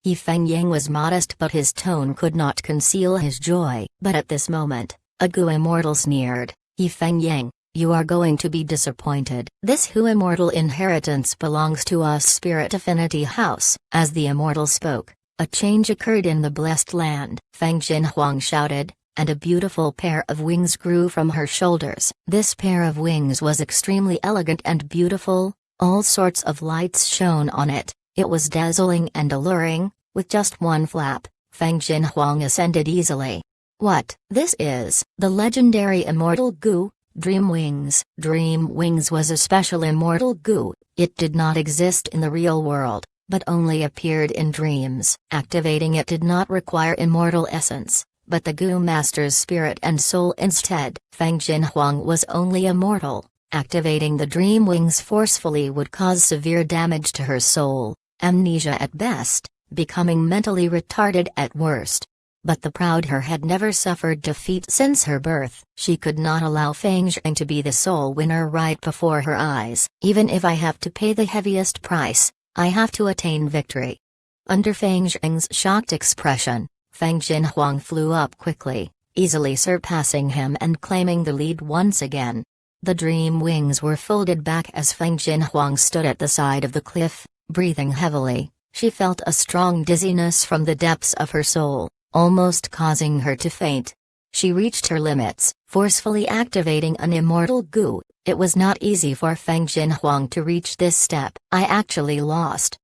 He Feng Yang was modest, but his tone could not conceal his joy. But at this moment, a goo immortal sneered. He Feng Yang, you are going to be disappointed. This Hu Immortal inheritance belongs to us Spirit Affinity House. As the immortal spoke, a change occurred in the Blessed Land. Fang Jinhuang shouted, and a beautiful pair of wings grew from her shoulders. This pair of wings was extremely elegant and beautiful, all sorts of lights shone on it. It was dazzling and alluring, With just one flap, Feng Jinhuang ascended easily. What? This is the legendary immortal goo, Dream Wings. Dream Wings was a special immortal goo. It did not exist in the real world, but only appeared in dreams. Activating it did not require immortal essence, but the goo master's spirit and soul instead. Feng Jinhuang was only immortal. Activating the Dream Wings forcefully would cause severe damage to her soul, amnesia at best, becoming mentally retarded at worst. But the proud her had never suffered defeat since her birth. She could not allow Feng Zheng to be the soul winner right before her eyes. Even if I have to pay the heaviest price, I have to attain victory. Under Feng Zheng's shocked expression, Feng Jinhuang flew up quickly, easily surpassing him and claiming the lead once again. The Dream Wings were folded back as Feng Jinhuang stood at the side of the cliff, breathing heavily. She felt a strong dizziness from the depths of her soul, almost causing her to faint. She reached her limits, forcefully activating an immortal goo. It was not easy for Feng Jinhuang to reach this step. I actually lost.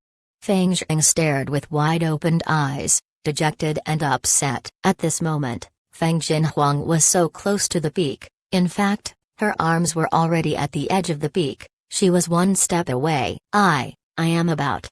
Feng Zheng stared with wide-opened eyes, dejected and upset. At this moment, Feng Jinhuang was so close to the peak. In fact, her arms were already at the edge of the peak. She was one step away. I am about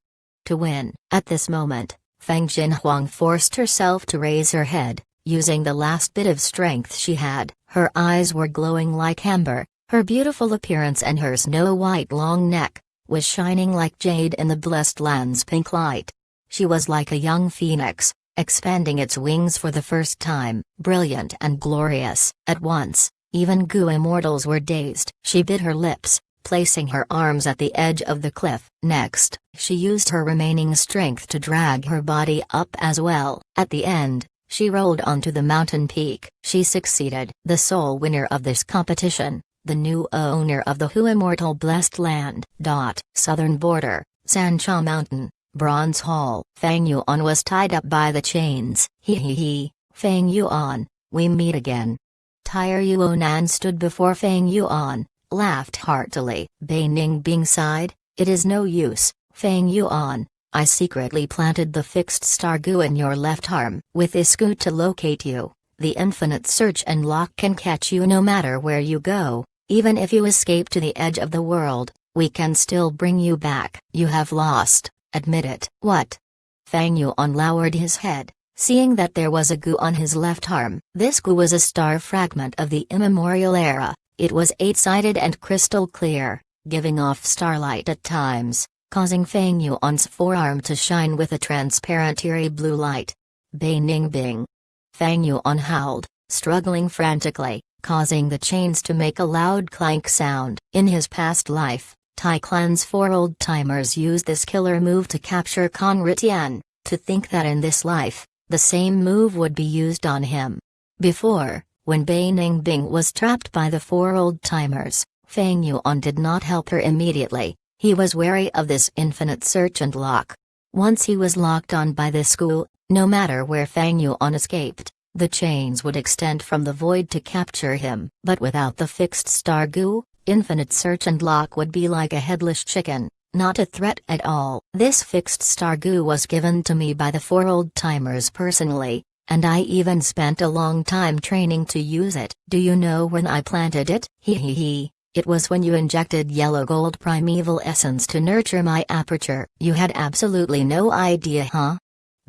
to win. At this moment, Feng Jinhuang forced herself to raise her head, using the last bit of strength she had. Her eyes were glowing like amber, her beautiful appearance and her snow-white long neck was shining like jade in the blessed land's pink light. She was like a young phoenix, expanding its wings for the first time, brilliant and glorious. At once, even goo immortals were dazed. She bit her lips, placing her arms at the edge of the cliff. Next, she used her remaining strength to drag her body up as well. At the end, she rolled onto the mountain peak. She succeeded. The sole winner of this competition, the new owner of the Hu Immortal Blessed Land. Southern border, Sancha Mountain, Bronze Hall. Feng Yuan was tied up by the chains. He, Feng Yuan, we meet again. Tire Yuanan stood before Feng Yuan, laughed heartily. Bei Ningbing sighed, it is no use, Feng Yuan, I secretly planted the fixed star goo in your left arm. With this goo to locate you, the infinite search and lock can catch you no matter where you go. Even if you escape to the edge of the world, we can still bring you back. You have lost, admit it. What? Feng Yuan lowered his head, seeing that there was a goo on his left arm. This goo was a star fragment of the immemorial era. It was 8-sided and crystal clear, giving off starlight at times, causing Feng Yuan's forearm to shine with a transparent eerie blue light. Bei Ningbing. Feng Yuan howled, struggling frantically, causing the chains to make a loud clank sound. In his past life, Tai Clan's 4 old-timers used this killer move to capture Kong Ritian. To think that in this life, the same move would be used on him. Before, when Bei Ningbing was trapped by the 4 old-timers, Feng Yuan did not help her immediately. He was wary of this infinite search and lock. Once he was locked on by this goo, no matter where Feng Yuan escaped, the chains would extend from the void to capture him. But without the fixed star goo, infinite search and lock would be like a headless chicken, not a threat at all. This fixed star goo was given to me by the 4 old-timers personally, and I even spent a long time training to use it. Do you know when I planted it? It was when you injected yellow gold primeval essence to nurture my aperture. You had absolutely no idea, huh?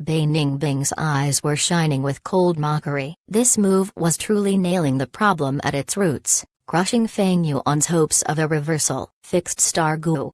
Bei Ningbing's eyes were shining with cold mockery. This move was truly nailing the problem at its roots, crushing Feng Yuan's hopes of a reversal. Fixed star goo.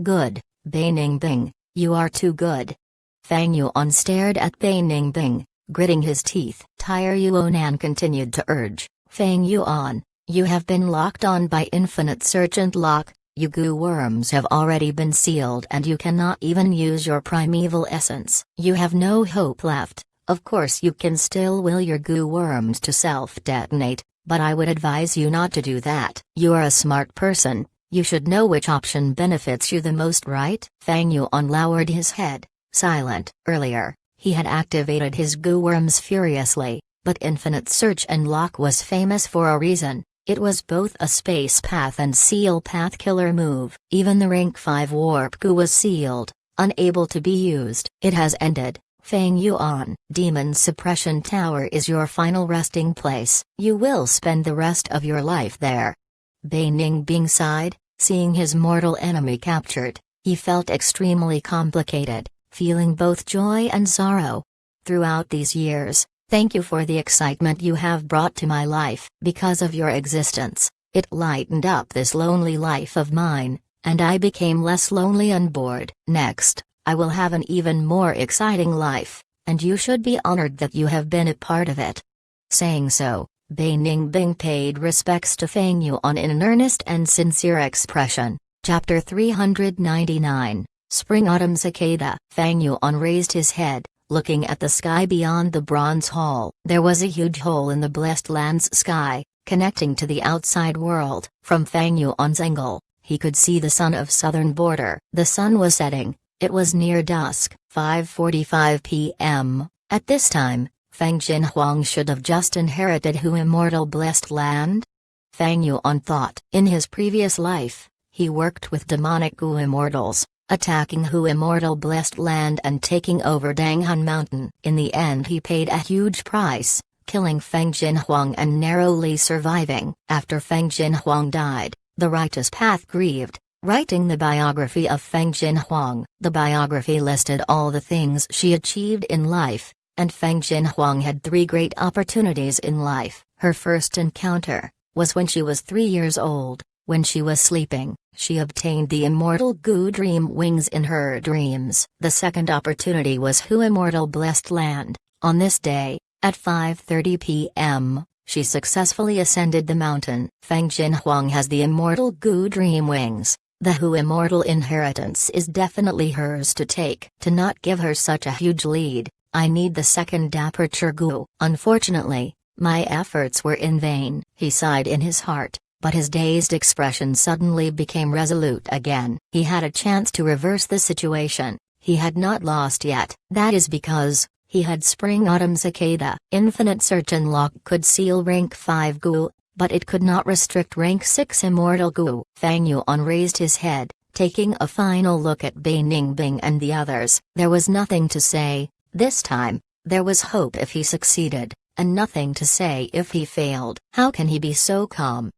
Good, Bei Ningbing, you are too good. Feng Yuan stared at Bei Ningbing, gritting his teeth. Tire Yuanan continued to urge, Feng Yuan, you have been locked on by infinite search and lock. You goo worms have already been sealed and you cannot even use your primeval essence. You have no hope left. Of course you can still will your goo worms to self-detonate, but I would advise you not to do that. You are a smart person, you should know which option benefits you the most, right? Feng Yuan lowered his head, silent. Earlier, he had activated his goo worms furiously, but infinite search and lock was famous for a reason. It was both a space path and seal path killer move. Even the rank 5 warp goo was sealed, unable to be used. It has ended. Fang Yuan. Demon Suppression Tower is your final resting place. You will spend the rest of your life there. Bai Ningbing sighed, seeing his mortal enemy captured. He felt extremely complicated, feeling both joy and sorrow. Throughout these years, thank you for the excitement you have brought to my life. Because of your existence, it lightened up this lonely life of mine, and I became less lonely and bored. Next, I will have an even more exciting life, and you should be honored that you have been a part of it. Saying so, Bai Ningbing paid respects to Fang Yuan in an earnest and sincere expression. Chapter 399, Spring-Autumn Cicada. Fang Yuan raised his head, looking at the sky beyond the bronze hall. There was a huge hole in the blessed land's sky, connecting to the outside world. From Fang Yuan's angle, he could see the sun of southern border. The sun was setting. It was near dusk, 5:45 p.m. At this time, Fang Jinhuang should have just inherited Hu Immortal Blessed Land? Fang Yuan thought. In his previous life, he worked with demonic Hu Immortals, attacking Hu Immortal Blessed Land and taking over Danghan Mountain. In the end he paid a huge price, killing Fang Jinhuang and narrowly surviving. After Fang Jinhuang died, the righteous path grieved, writing the biography of Fang Jinhuang. The biography listed all the things she achieved in life, and Fang Jinhuang had 3 great opportunities in life. Her first encounter was when she was 3 years old. When she was sleeping, she obtained the immortal Gu Dream Wings in her dreams. The second opportunity was Hu Immortal Blessed Land. On this day, at 5:30 p.m., she successfully ascended the mountain. Fang Jinhuang has the immortal Gu Dream Wings. The Hu Immortal inheritance is definitely hers to take. To not give her such a huge lead, I need the second Aperture Gu. Unfortunately, my efforts were in vain. He sighed in his heart, but his dazed expression suddenly became resolute again. He had a chance to reverse the situation. He had not lost yet. That is because he had Spring-Autumn Cicada. Infinite Search and Lock could seal rank 5 Gu, but it could not restrict rank 6 Immortal Gu. Fang Yuan raised his head, taking a final look at Bai Ningbing and the others. There was nothing to say. This time, there was hope if he succeeded, and nothing to say if he failed. How can he be so calm?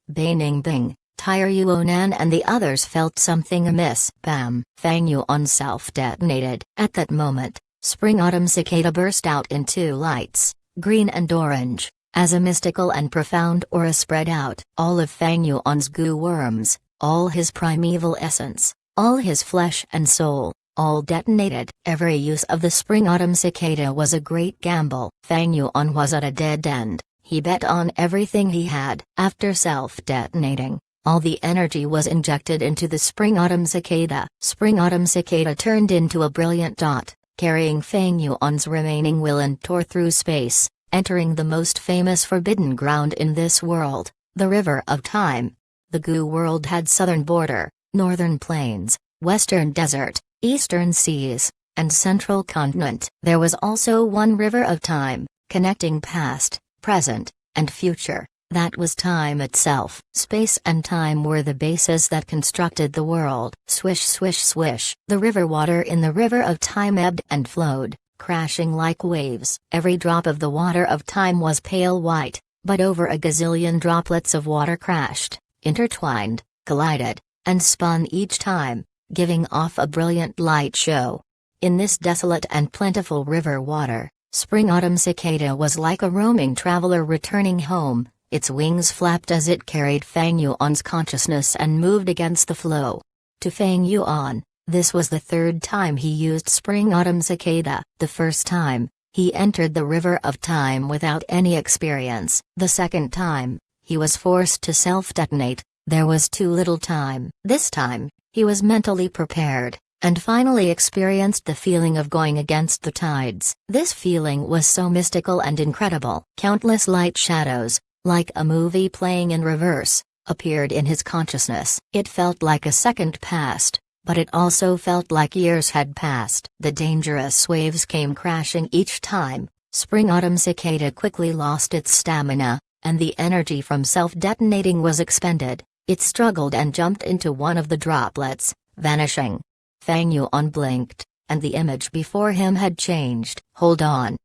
Bai Ningbing, Tire Yuonan and the others felt something amiss. Bam! Fang Yuan self-detonated. At that moment, Spring-Autumn Cicada burst out in 2 lights, green and orange, as a mystical and profound aura spread out. All of Fang Yuan's Gu worms, all his primeval essence, all his flesh and soul, all detonated. Every use of the Spring-Autumn Cicada was a great gamble. Fang Yuan was at a dead end. He bet on everything he had. After self-detonating, all the energy was injected into the Spring-Autumn Cicada. Spring-Autumn Cicada turned into a brilliant dot, carrying Fang Yuan's remaining will and tore through space, entering the most famous forbidden ground in this world, the River of Time. The Gu world had southern border, northern plains, western desert, eastern seas, and central continent. There was also one River of Time, connecting past, present, and future. That was time itself. Space and time were the bases that constructed the world. Swish swish swish. The river water in the River of Time ebbed and flowed, crashing like waves. Every drop of the water of time was pale white, but over a gazillion droplets of water crashed, intertwined, collided, and spun each time, giving off a brilliant light show. In this desolate and plentiful river water, Spring-Autumn Cicada was like a roaming traveler returning home. Its wings flapped as it carried Fang Yuan's consciousness and moved against the flow. To Fang Yuan, this was the 3rd time he used Spring-Autumn Cicada. The first time, he entered the River of Time without any experience. The second time, he was forced to self-detonate. There was too little time. This time, he was mentally prepared, and finally experienced the feeling of going against the tides. This feeling was so mystical and incredible. Countless light shadows, like a movie playing in reverse, appeared in his consciousness. It felt like a second passed, but it also felt like years had passed. The dangerous waves came crashing each time. Spring-Autumn Cicada quickly lost its stamina, and the energy from self-detonating was expended. It struggled and jumped into one of the droplets, vanishing. Fang Yuan blinked, and the image before him had changed. Hold on,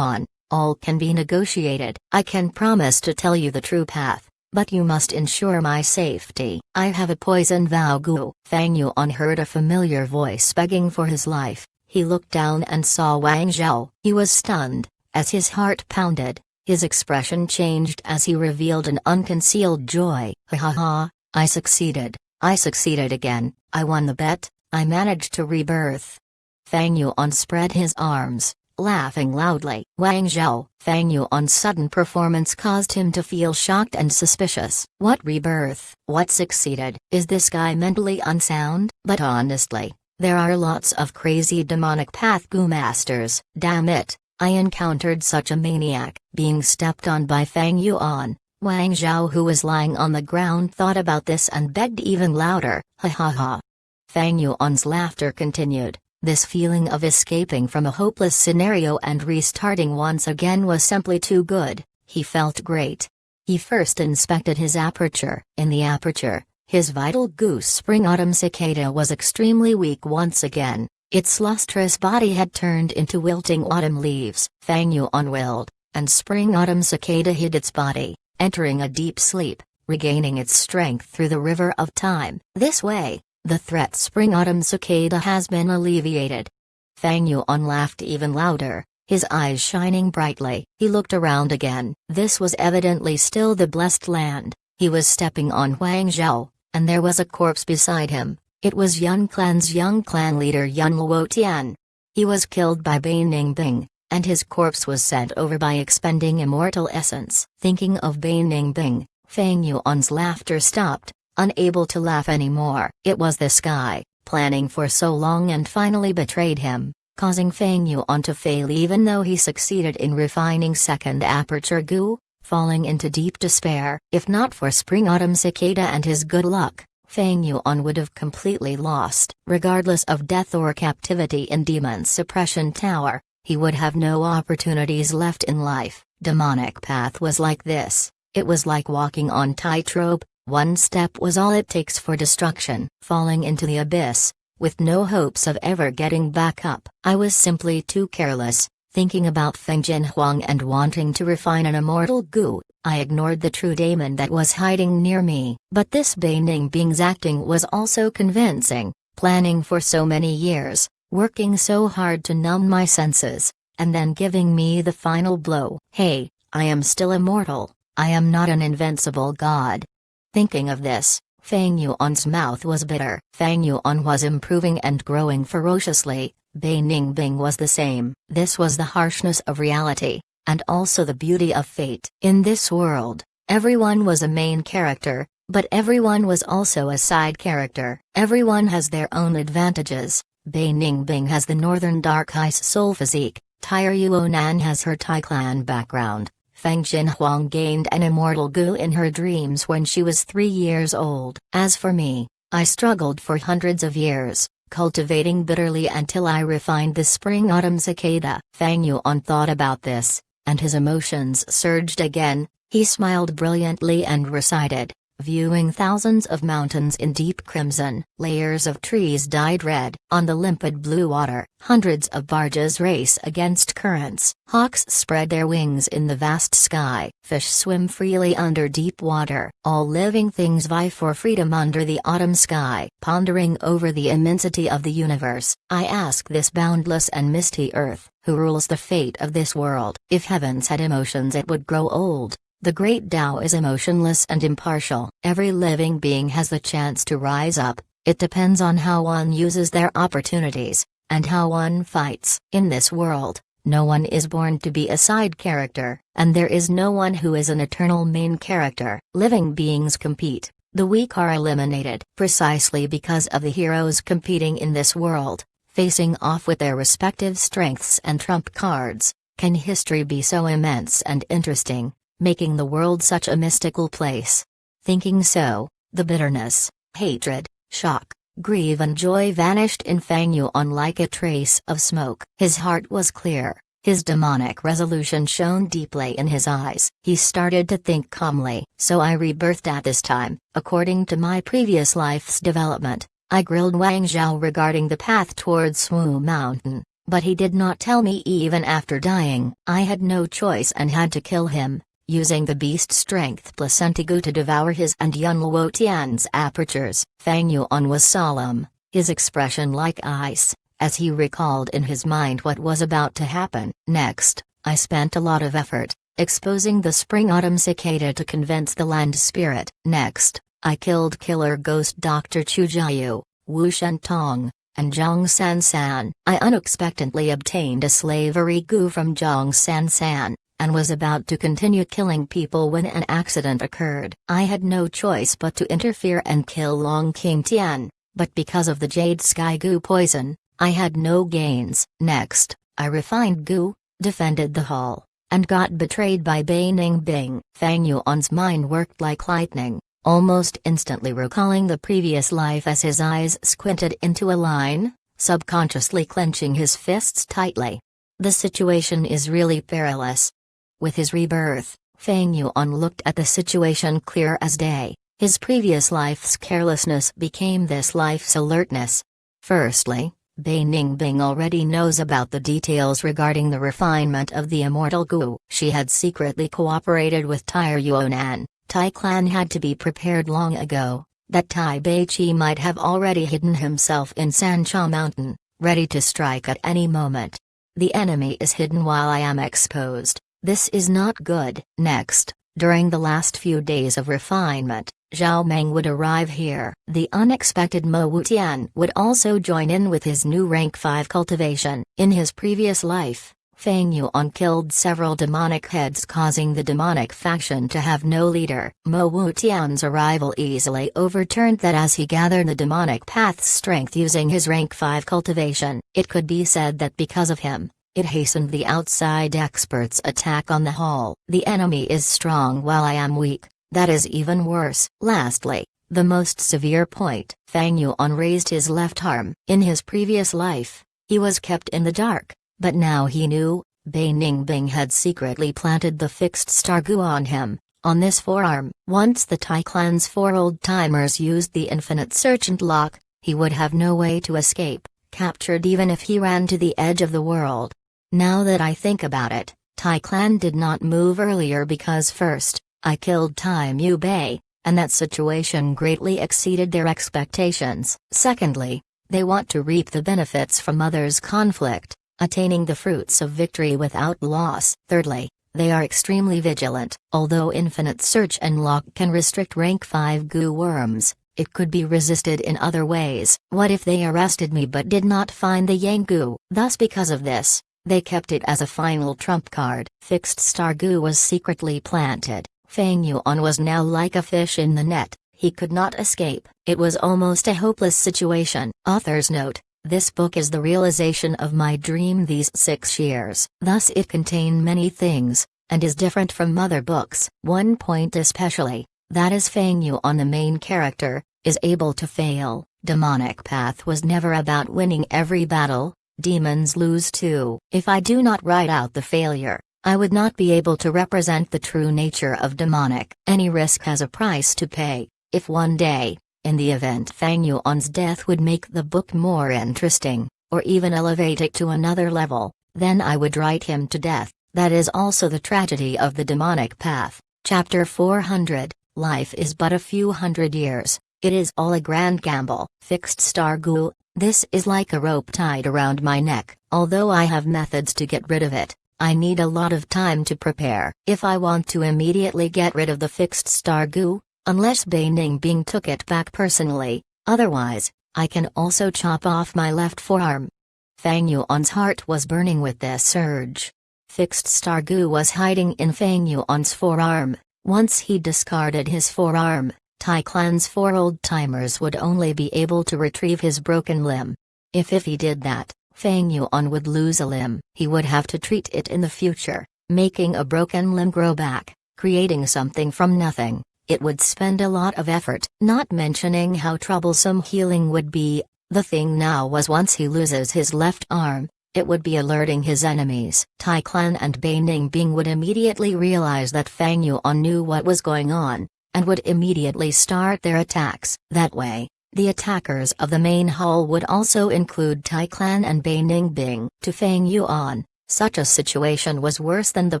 all can be negotiated. I can promise to tell you the true path, but you must ensure my safety. I have a poison vow, Gu. Fang Yuan heard a familiar voice begging for his life. He looked down and saw Wang Zhao. He was stunned, as his heart pounded. His expression changed as he revealed an unconcealed joy. Ha ha ha, I succeeded again, I won the bet, I managed to rebirth. Fang Yuan spread his arms, laughing loudly. Wang Zhao. Fang Yuan's sudden performance caused him to feel shocked and suspicious. What rebirth? What succeeded? Is this guy mentally unsound? But honestly, there are lots of crazy demonic path Gu masters. Damn it, I encountered such a maniac. Being stepped on by Fang Yuan, Wang Zhao, who was lying on the ground, thought about this and begged even louder. Ha ha ha. Fang Yuan's laughter continued. This feeling of escaping from a hopeless scenario and restarting once again was simply too good. He felt great. He first inspected his aperture. In the aperture, his vital goose spring autumn cicada was extremely weak once again. Its lustrous body had turned into wilting autumn leaves. Fang Yuan willed, and spring autumn cicada hid its body, entering a deep sleep, regaining its strength through the river of time. This way, the threat spring autumn cicada has been alleviated. Fang Yuan laughed even louder, his eyes shining brightly. He looked around again. This was evidently still the blessed land. He was stepping on Wang Zhao, and there was a corpse beside him. It was Yun Clan's young clan leader Yun Luotian. He was killed by Bai Ningbing, and his corpse was sent over by expending immortal essence. Thinking of Bai Ningbing, Fang Yuan's laughter stopped, unable to laugh anymore. It was this guy, planning for so long and finally betrayed him, causing Fang Yuan to fail even though he succeeded in refining second aperture Gu, falling into deep despair. If not for spring autumn cicada and his good luck, Fang Yuan would have completely lost. Regardless of death or captivity in Demon Suppression Tower, he would have no opportunities left in life. Demonic path was like this. It was like walking on tightrope. One step was all it takes for destruction, falling into the abyss, with no hopes of ever getting back up. I was simply too careless, thinking about Feng Jinhuang and wanting to refine an immortal Gu. I ignored the true daemon that was hiding near me. But this Bai Ningbing's acting was also convincing, planning for so many years, working so hard to numb my senses, and then giving me the final blow. Hey, I am still immortal, I am not an invincible god. Thinking of this, Fang Yuan's mouth was bitter. Fang Yuan was improving and growing ferociously, Bai Ningbing was the same. This was the harshness of reality, and also the beauty of fate. In this world, everyone was a main character, but everyone was also a side character. Everyone has their own advantages. Bai Ningbing has the northern dark ice soul physique, Tyre Yuonan has her Tai clan background. Feng Jinhuang gained an immortal Gu in her dreams when she was 3 years old. As for me, I struggled for hundreds of years, cultivating bitterly until I refined the spring-autumn cicada. Fang Yuan thought about this, and his emotions surged again. He smiled brilliantly and recited, viewing thousands of mountains in deep crimson. Layers of trees dyed red. On the limpid blue water, hundreds of barges race against currents. Hawks spread their wings in the vast sky. Fish swim freely under deep water. All living things vie for freedom under the autumn sky. Pondering over the immensity of the universe, I ask this boundless and misty earth, who rules the fate of this world? If heavens had emotions, it would grow old. The great Tao is emotionless and impartial. Every living being has the chance to rise up. It depends on how one uses their opportunities, and how one fights. In this world, no one is born to be a side character, and there is no one who is an eternal main character. Living beings compete, the weak are eliminated. Precisely because of the heroes competing in this world, facing off with their respective strengths and trump cards, can history be so immense and interesting, making the world such a mystical place. Thinking so, the bitterness, hatred, shock, grief and joy vanished in Fang Yuan like a trace of smoke. His heart was clear, his demonic resolution shone deeply in his eyes. He started to think calmly. So I rebirthed at this time, according to my previous life's development. I grilled Wang Zhao regarding the path towards Swu Mountain, but he did not tell me even after dying. I had no choice and had to kill him, using the beast strength placenta Gu to devour his and Yun Luotian's apertures. Fang Yuan was solemn, his expression like ice, as he recalled in his mind what was about to happen. Next, I spent a lot of effort, exposing the spring-autumn cicada to convince the land spirit. Next, I killed killer ghost Dr. Chu Jiayu, Wu Shentong, and Zhang Sansan. I unexpectedly obtained a slavery gu from Zhang Sansan, and was about to continue killing people when an accident occurred. I had no choice but to interfere and kill Long King Tian, but because of the Jade Sky Gu poison, I had no gains. Next, I refined gu, defended the hall, and got betrayed by Bai Ningbing. Fang Yuan's mind worked like lightning, almost instantly recalling the previous life as his eyes squinted into a line, subconsciously clenching his fists tightly. The situation is really perilous. With his rebirth, Fang Yuan looked at the situation clear as day. His previous life's carelessness became this life's alertness. Firstly, Bai Ningbing already knows about the details regarding the refinement of the immortal gu. She had secretly cooperated with Tai Yuanan. Tai Clan had to be prepared long ago, that Tai Beiqi might have already hidden himself in Sancha Mountain, ready to strike at any moment. The enemy is hidden while I am exposed. This is not good. Next, during the last few days of refinement, Zhao Meng would arrive here. The unexpected Mo Wutian would also join in with his new rank 5 cultivation. In his previous life, Fang Yuan killed several demonic heads, causing the demonic faction to have no leader. Mo Wutian's arrival easily overturned that as he gathered the demonic path's strength using his rank 5 cultivation. It could be said that because of him, it hastened the outside experts' attack on the hall. The enemy is strong while I am weak. That is even worse. Lastly, the most severe point. Fang Yuan raised his left arm. In his previous life, he was kept in the dark, but now he knew, Bai Ningbing had secretly planted the fixed star gu on him, on this forearm. Once the Tai Clan's 4 old-timers used the infinite search and lock, he would have no way to escape, captured even if he ran to the edge of the world. Now that I think about it, Tai Clan did not move earlier because first, I killed Tai Mu Bei, and that situation greatly exceeded their expectations. Secondly, they want to reap the benefits from others' conflict, attaining the fruits of victory without loss. Thirdly, they are extremely vigilant. Although infinite search and lock can restrict rank 5 gu worms, it could be resisted in other ways. What if they arrested me but did not find the Yang gu? Thus because of this, they kept it as a final trump card. Fixed star gu was secretly planted. Fang Yuan was now like a fish in the net, he could not escape. It was almost a hopeless situation. Author's note: this book is the realization of my dream these 6 years. Thus it contained many things, and is different from other books. One point especially, that is Fang Yuan, the main character, is able to fail. Demonic Path was never about winning every battle. Demons lose too. If I do not write out the failure, I would not be able to represent the true nature of demonic. Any risk has a price to pay. If one day, in the event Fang Yuan's death would make the book more interesting, or even elevate it to another level, then I would write him to death. That is also the tragedy of the demonic path. Chapter 400, Life is but a few hundred years. It is all a grand gamble. Fixed star gu. This is like a rope tied around my neck. Although I have methods to get rid of it, I need a lot of time to prepare. If I want to immediately get rid of the fixed star gu, unless Bai Ningbing took it back personally, otherwise, I can also chop off my left forearm. Fang Yuan's heart was burning with this urge. Fixed star gu was hiding in Fang Yuan's forearm. Once he discarded his forearm, Tai Clan's 4 old-timers would only be able to retrieve his broken limb. If he did that, Fang Yuan would lose a limb. He would have to treat it in the future, making a broken limb grow back, creating something from nothing. It would spend a lot of effort, not mentioning how troublesome healing would be. The thing now was once he loses his left arm, it would be alerting his enemies. Tai Clan and Bai Ningbing would immediately realize that Fang Yuan knew what was going on, and would immediately start their attacks. That way, The attackers of the main hall would also include Tai Clan and Bei Ningbing. To Feng Yuan, such a situation was worse than the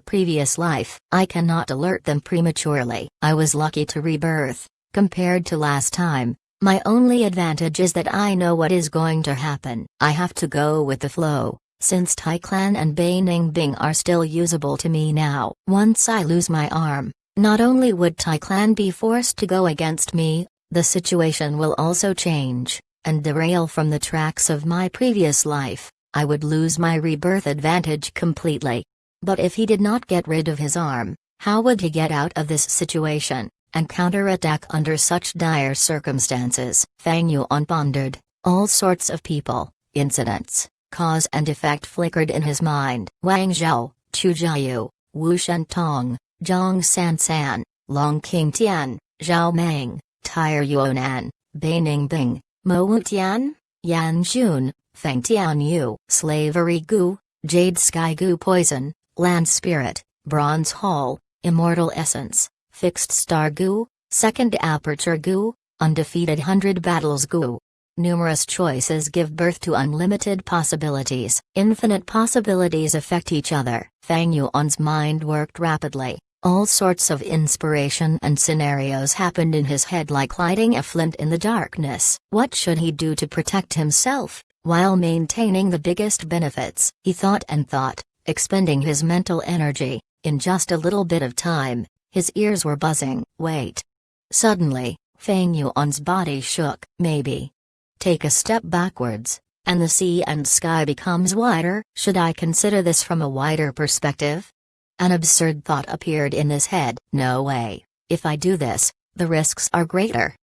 previous life. I cannot alert them prematurely. I was lucky to rebirth. Compared to last time, my only advantage is that I know what is going to happen. I have to go with the flow, since Tai Clan and Bei Ningbing are still usable to me now. Once I lose my arm, not only would Tai Clan be forced to go against me, the situation will also change, and derail from the tracks of my previous life. I would lose my rebirth advantage completely. But if he did not get rid of his arm, how would he get out of this situation, and counterattack under such dire circumstances? Feng Yuan pondered. All sorts of people, incidents, cause and effect flickered in his mind. Wang Zhao, Chu Jiayu, Wu Shentong, Zhang Sansan, Long Qingtian, Zhao Meng, Tire Yuanan, Bei Ningbing, Mo Wutian, Yan Jun, Feng Tianyu, Slavery Gu, Jade Sky Gu Poison, Land Spirit, Bronze Hall, Immortal Essence, Fixed Star Gu, Second Aperture Gu, Undefeated 100 Battles Gu. Numerous choices give birth to unlimited possibilities. Infinite possibilities affect each other. Feng Yuan's mind worked rapidly. All sorts of inspiration and scenarios happened in his head like lighting a flint in the darkness. What should he do to protect himself, while maintaining the biggest benefits? He thought and thought, expending his mental energy. In just a little bit of time, his ears were buzzing. Wait. Suddenly, Feng Yuan's body shook. Maybe. Take a step backwards, and the sea and sky becomes wider. Should I consider this from a wider perspective? An absurd thought appeared in his head. No way. If I do this, the risks are greater.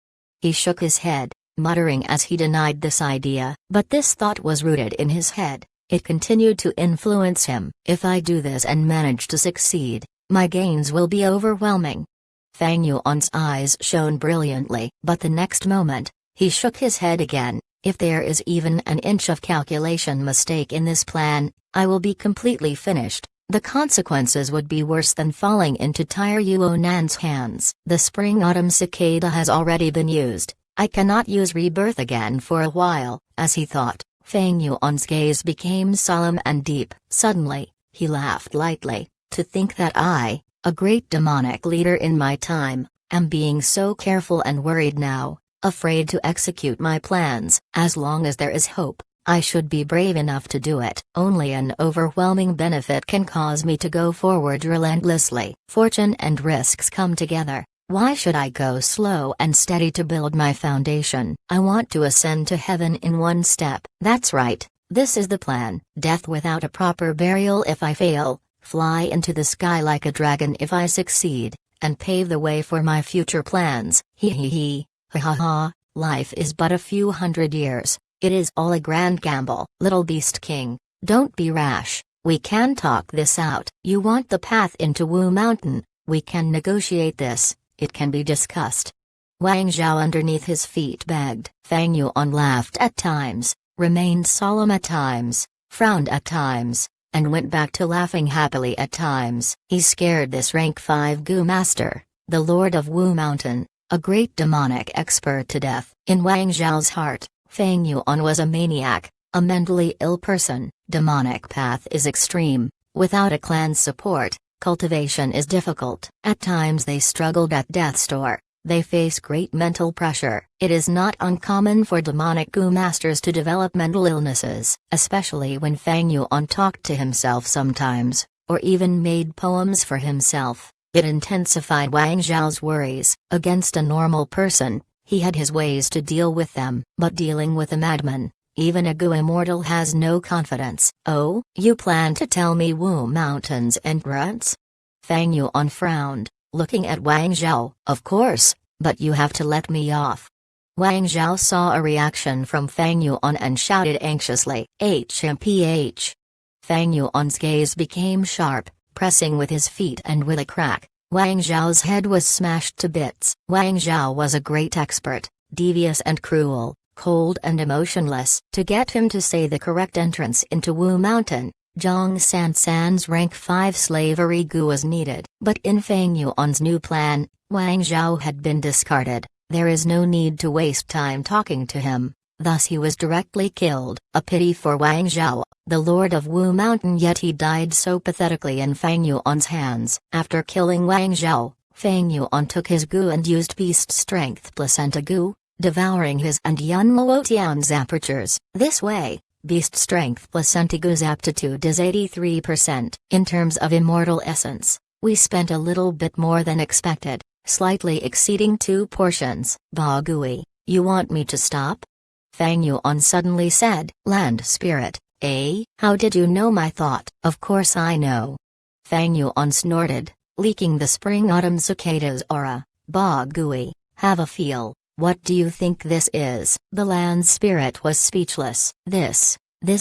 He shook his head, muttering as he denied this idea. But this thought was rooted in his head. It continued to influence him. If I do this and manage to succeed, my gains will be overwhelming. Feng Yuan's eyes shone brilliantly. But the next moment, he shook his head again. If there is even an inch of calculation mistake in this plan, I will be completely finished. The consequences would be worse than falling into Tire Yuanan's hands. The spring-autumn cicada has already been used. I cannot use rebirth again for a while. As he thought, Feng Yuan's gaze became solemn and deep. Suddenly, he laughed lightly. To think that I, a great demonic leader in my time, am being so careful and worried now, afraid to execute my plans. As long as there is hope, I should be brave enough to do it. Only an overwhelming benefit can cause me to go forward relentlessly. Fortune and risks come together. Why should I go slow and steady to build my foundation? I want to ascend to heaven in one step. That's right, this is the plan. Death without a proper burial if I fail, fly into the sky like a dragon if I succeed, and pave the way for my future plans. He. Ha ha ha, life is but a few hundred years. It is all a grand gamble. Little Beast King, don't be rash. We can talk this out. You want the path into Wu Mountain? We can negotiate this. It can be discussed. Wang Zhao underneath his feet begged. Feng Yuan laughed at times, remained solemn at times, frowned at times, and went back to laughing happily at times. He scared this rank 5 Gu master, the lord of Wu Mountain, a great demonic expert, to death. In Wang Zhao's heart, Feng Yuan was a maniac, a mentally ill person. Demonic path is extreme. Without a clan's support, cultivation is difficult. At times they struggled at death's door. They face great mental pressure. It is not uncommon for demonic Gu masters to develop mental illnesses, especially when Feng Yuan talked to himself sometimes, or even made poems for himself. It intensified Wang Zhao's worries. Against a normal person, he had his ways to deal with them. But dealing with a madman, even a Gu immortal, has no confidence. Oh, you plan to tell me Wu Mountain's entrance? Feng Yuan frowned, looking at Wang Zhao. Of course, but you have to let me off. Wang Zhao saw a reaction from Feng Yuan and shouted anxiously, HMPH. Feng Yuan's gaze became sharp, pressing with his feet, and with a crack, Wang Zhao's head was smashed to bits. Wang Zhao was a great expert, devious and cruel, cold and emotionless. To get him to say the correct entrance into Wu Mountain, Zhang Sansan's rank 5 slavery Gu was needed. But in Feng Yuan's new plan, Wang Zhao had been discarded. There is no need to waste time talking to him, thus he was directly killed. A pity for Wang Zhao, the lord of Wu Mountain, yet he died so pathetically in Fang Yuan's hands. After killing Wang Zhao, Fang Yuan took his gu and used beast strength placenta gu, devouring his and Yun Luotian's apertures. This way, beast strength placenta gu's aptitude is 83%. In terms of immortal essence, we spent a little bit more than expected, slightly exceeding 2 portions. Ba Gui, you want me to stop? Fang Yuan suddenly said. Land spirit, eh? How did you know my thought? Of course I know. Fang Yuan snorted, leaking the spring-autumn cicada's aura. Ba Gui, have a feel. What do you think this is? The land spirit was speechless. This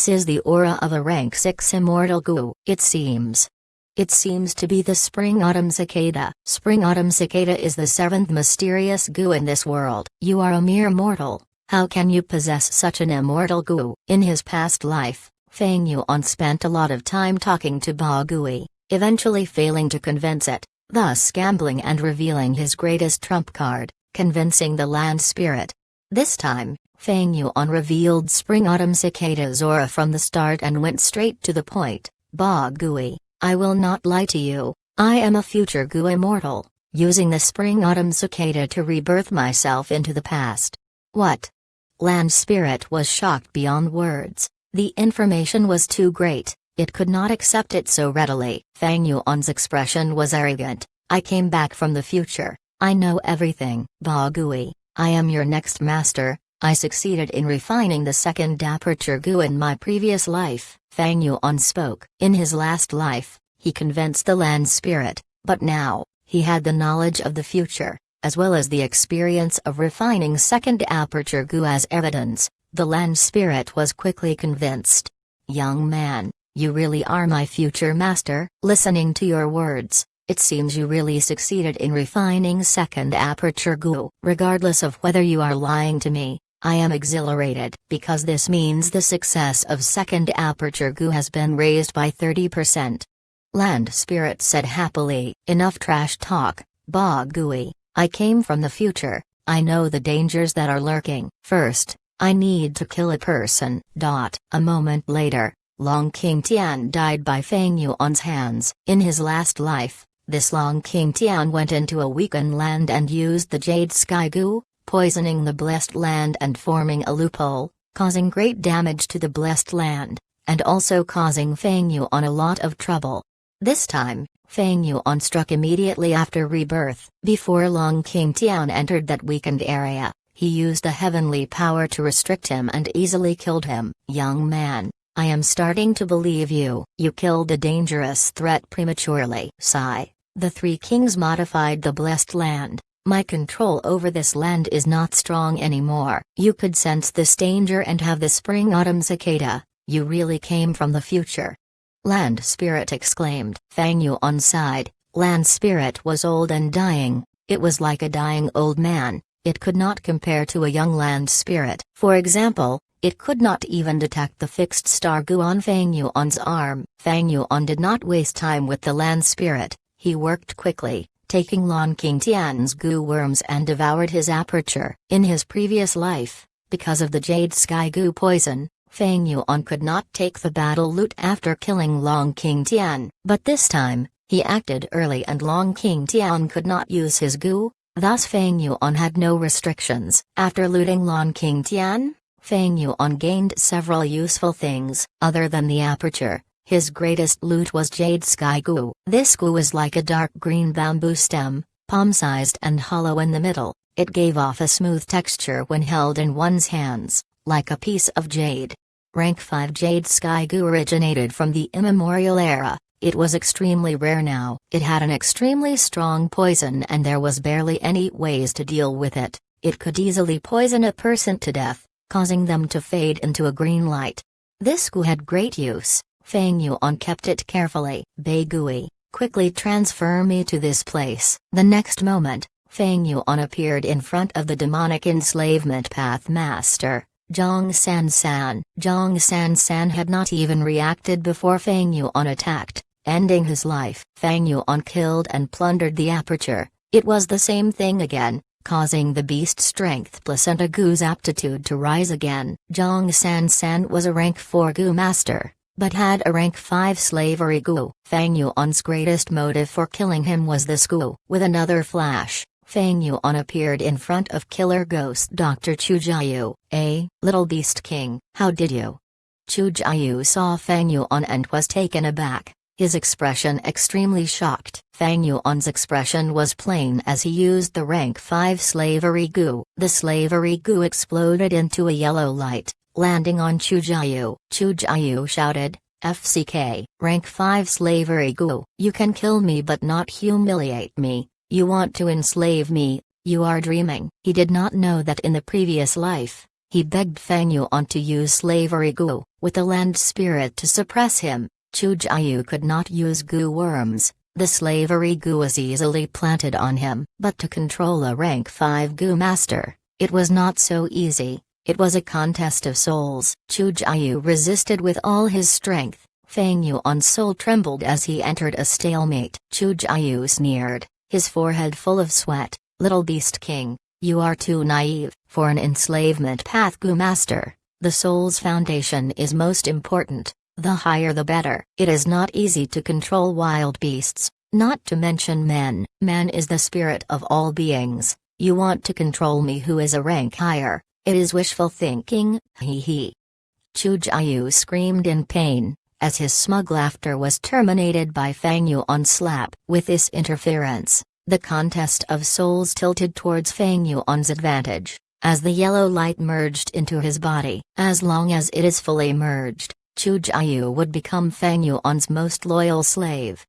is the aura of a rank 6 immortal gu. It seems to be the spring-autumn cicada. Spring-autumn cicada is the 7th mysterious gu in this world. You are a mere mortal. How can you possess such an immortal gu? In his past life, Fang Yuan spent a lot of time talking to Ba Gui, eventually failing to convince it, thus gambling and revealing his greatest trump card, convincing the land spirit. This time, Fang Yuan revealed spring-autumn cicada's aura from the start and went straight to the point. Ba Gui, I will not lie to you, I am a future gu immortal, using the spring-autumn cicada to rebirth myself into the past. What? Land spirit was shocked beyond words. The information was too great, it could not accept it so readily. Fang Yuan's expression was arrogant. I came back from the future, I know everything. Ba Gui, I am your next master, I succeeded in refining the 2nd aperture gu in my previous life. Fang Yuan spoke. In his last life, he convinced the land spirit, but now, he had the knowledge of the future, as well as the experience of refining 2nd aperture gu as evidence. The land spirit was quickly convinced. Young man, you really are my future master. Listening to your words, it seems you really succeeded in refining 2nd aperture gu. Regardless of whether you are lying to me, I am exhilarated, because this means the success of 2nd aperture gu has been raised by 30%. Land spirit said happily. Enough trash talk, Ba Gui. I came from the future, I know the dangers that are lurking. First, I need to kill a person. A moment later, Long King Tian died by Fang Yuan's hands. In his last life, this Long King Tian went into a weakened land and used the Jade Sky Gu, poisoning the blessed land and forming a loophole, causing great damage to the blessed land, and also causing Fang Yuan a lot of trouble. This time, Fang Yuan struck immediately after rebirth. Before Long King Tian entered that weakened area, he used a heavenly power to restrict him and easily killed him. Young man, I am starting to believe you. You killed a dangerous threat prematurely. Sigh. The 3 kings modified the blessed land. My control over this land is not strong anymore. You could sense this danger and have the spring-autumn cicada. You really came from the future. Land spirit exclaimed. Fang Yuan sighed. Land spirit was old and dying. It was like a dying old man. It could not compare to a young land spirit. For example, it could not even detect the fixed star gu on Fang Yuan's arm. Fang Yuan did not waste time with the land spirit. He worked quickly, taking Long King Tian's gu worms and devoured his aperture. In his previous life, because of the Jade Sky Gu poison, Fang Yuan could not take the battle loot after killing Long King Tian. But this time, he acted early and Long King Tian could not use his gu, thus Fang Yuan had no restrictions. After looting Long King Tian, Fang Yuan gained several useful things. Other than the aperture, his greatest loot was Jade Sky Gu. This gu was like a dark green bamboo stem, palm-sized and hollow in the middle. It gave off a smooth texture when held in one's hands, like a piece of jade. Rank 5 Jade Sky Gu originated from the immemorial era. It was extremely rare now. It had an extremely strong poison and there was barely any ways to deal with it. It could easily poison a person to death, causing them to fade into a green light. This gu had great use. Fang Yuan kept it carefully. Bei Gui, quickly transfer me to this place. The next moment, Fang Yuan appeared in front of the demonic enslavement path master, Zhang San. Zhang San had not even reacted before Fang Yuan attacked, ending his life. Fang Yuan killed and plundered the aperture. It was the same thing again, causing the beast's strength placenta Gu's aptitude to rise again. Zhang San was a rank 4 Gu master, but had a rank 5 slavery Gu. Fang Yuan's greatest motive for killing him was this Gu. With another flash, Fang Yuan appeared in front of killer ghost Dr. Chu Jiayu. Little beast king, how did you? Chu Jiayu saw Fang Yuan and was taken aback, his expression extremely shocked. Fang Yuan's expression was plain as he used the rank 5 slavery Gu. The slavery Gu exploded into a yellow light, landing on Chu Jiayu. Chu Jiayu shouted, FCK, rank 5 slavery Gu. You can kill me but not humiliate me. You want to enslave me, you are dreaming. He did not know that in the previous life, he begged Fang Yuan to use slavery Gu, with the land spirit to suppress him. Chu Jiayu could not use Gu worms, the slavery Gu was easily planted on him. But to control a rank 5 Gu master, it was not so easy, it was a contest of souls. Chu Jiayu resisted with all his strength, Fang Yuan's soul trembled as he entered a stalemate. Chu Jiayu sneered, his forehead full of sweat, little beast king, you are too naive. For an enslavement path Gu master, the soul's foundation is most important, the higher the better. It is not easy to control wild beasts, not to mention men. Man is the spirit of all beings. You want to control me who is a rank higher, it is wishful thinking, hee hee. Chu Jiayu screamed in pain, as his smug laughter was terminated by Fang Yuan's slap. With this interference, the contest of souls tilted towards Fang Yuan's advantage, as the yellow light merged into his body. As long as it is fully merged, Chu Jiayu would become Fang Yuan's most loyal slave.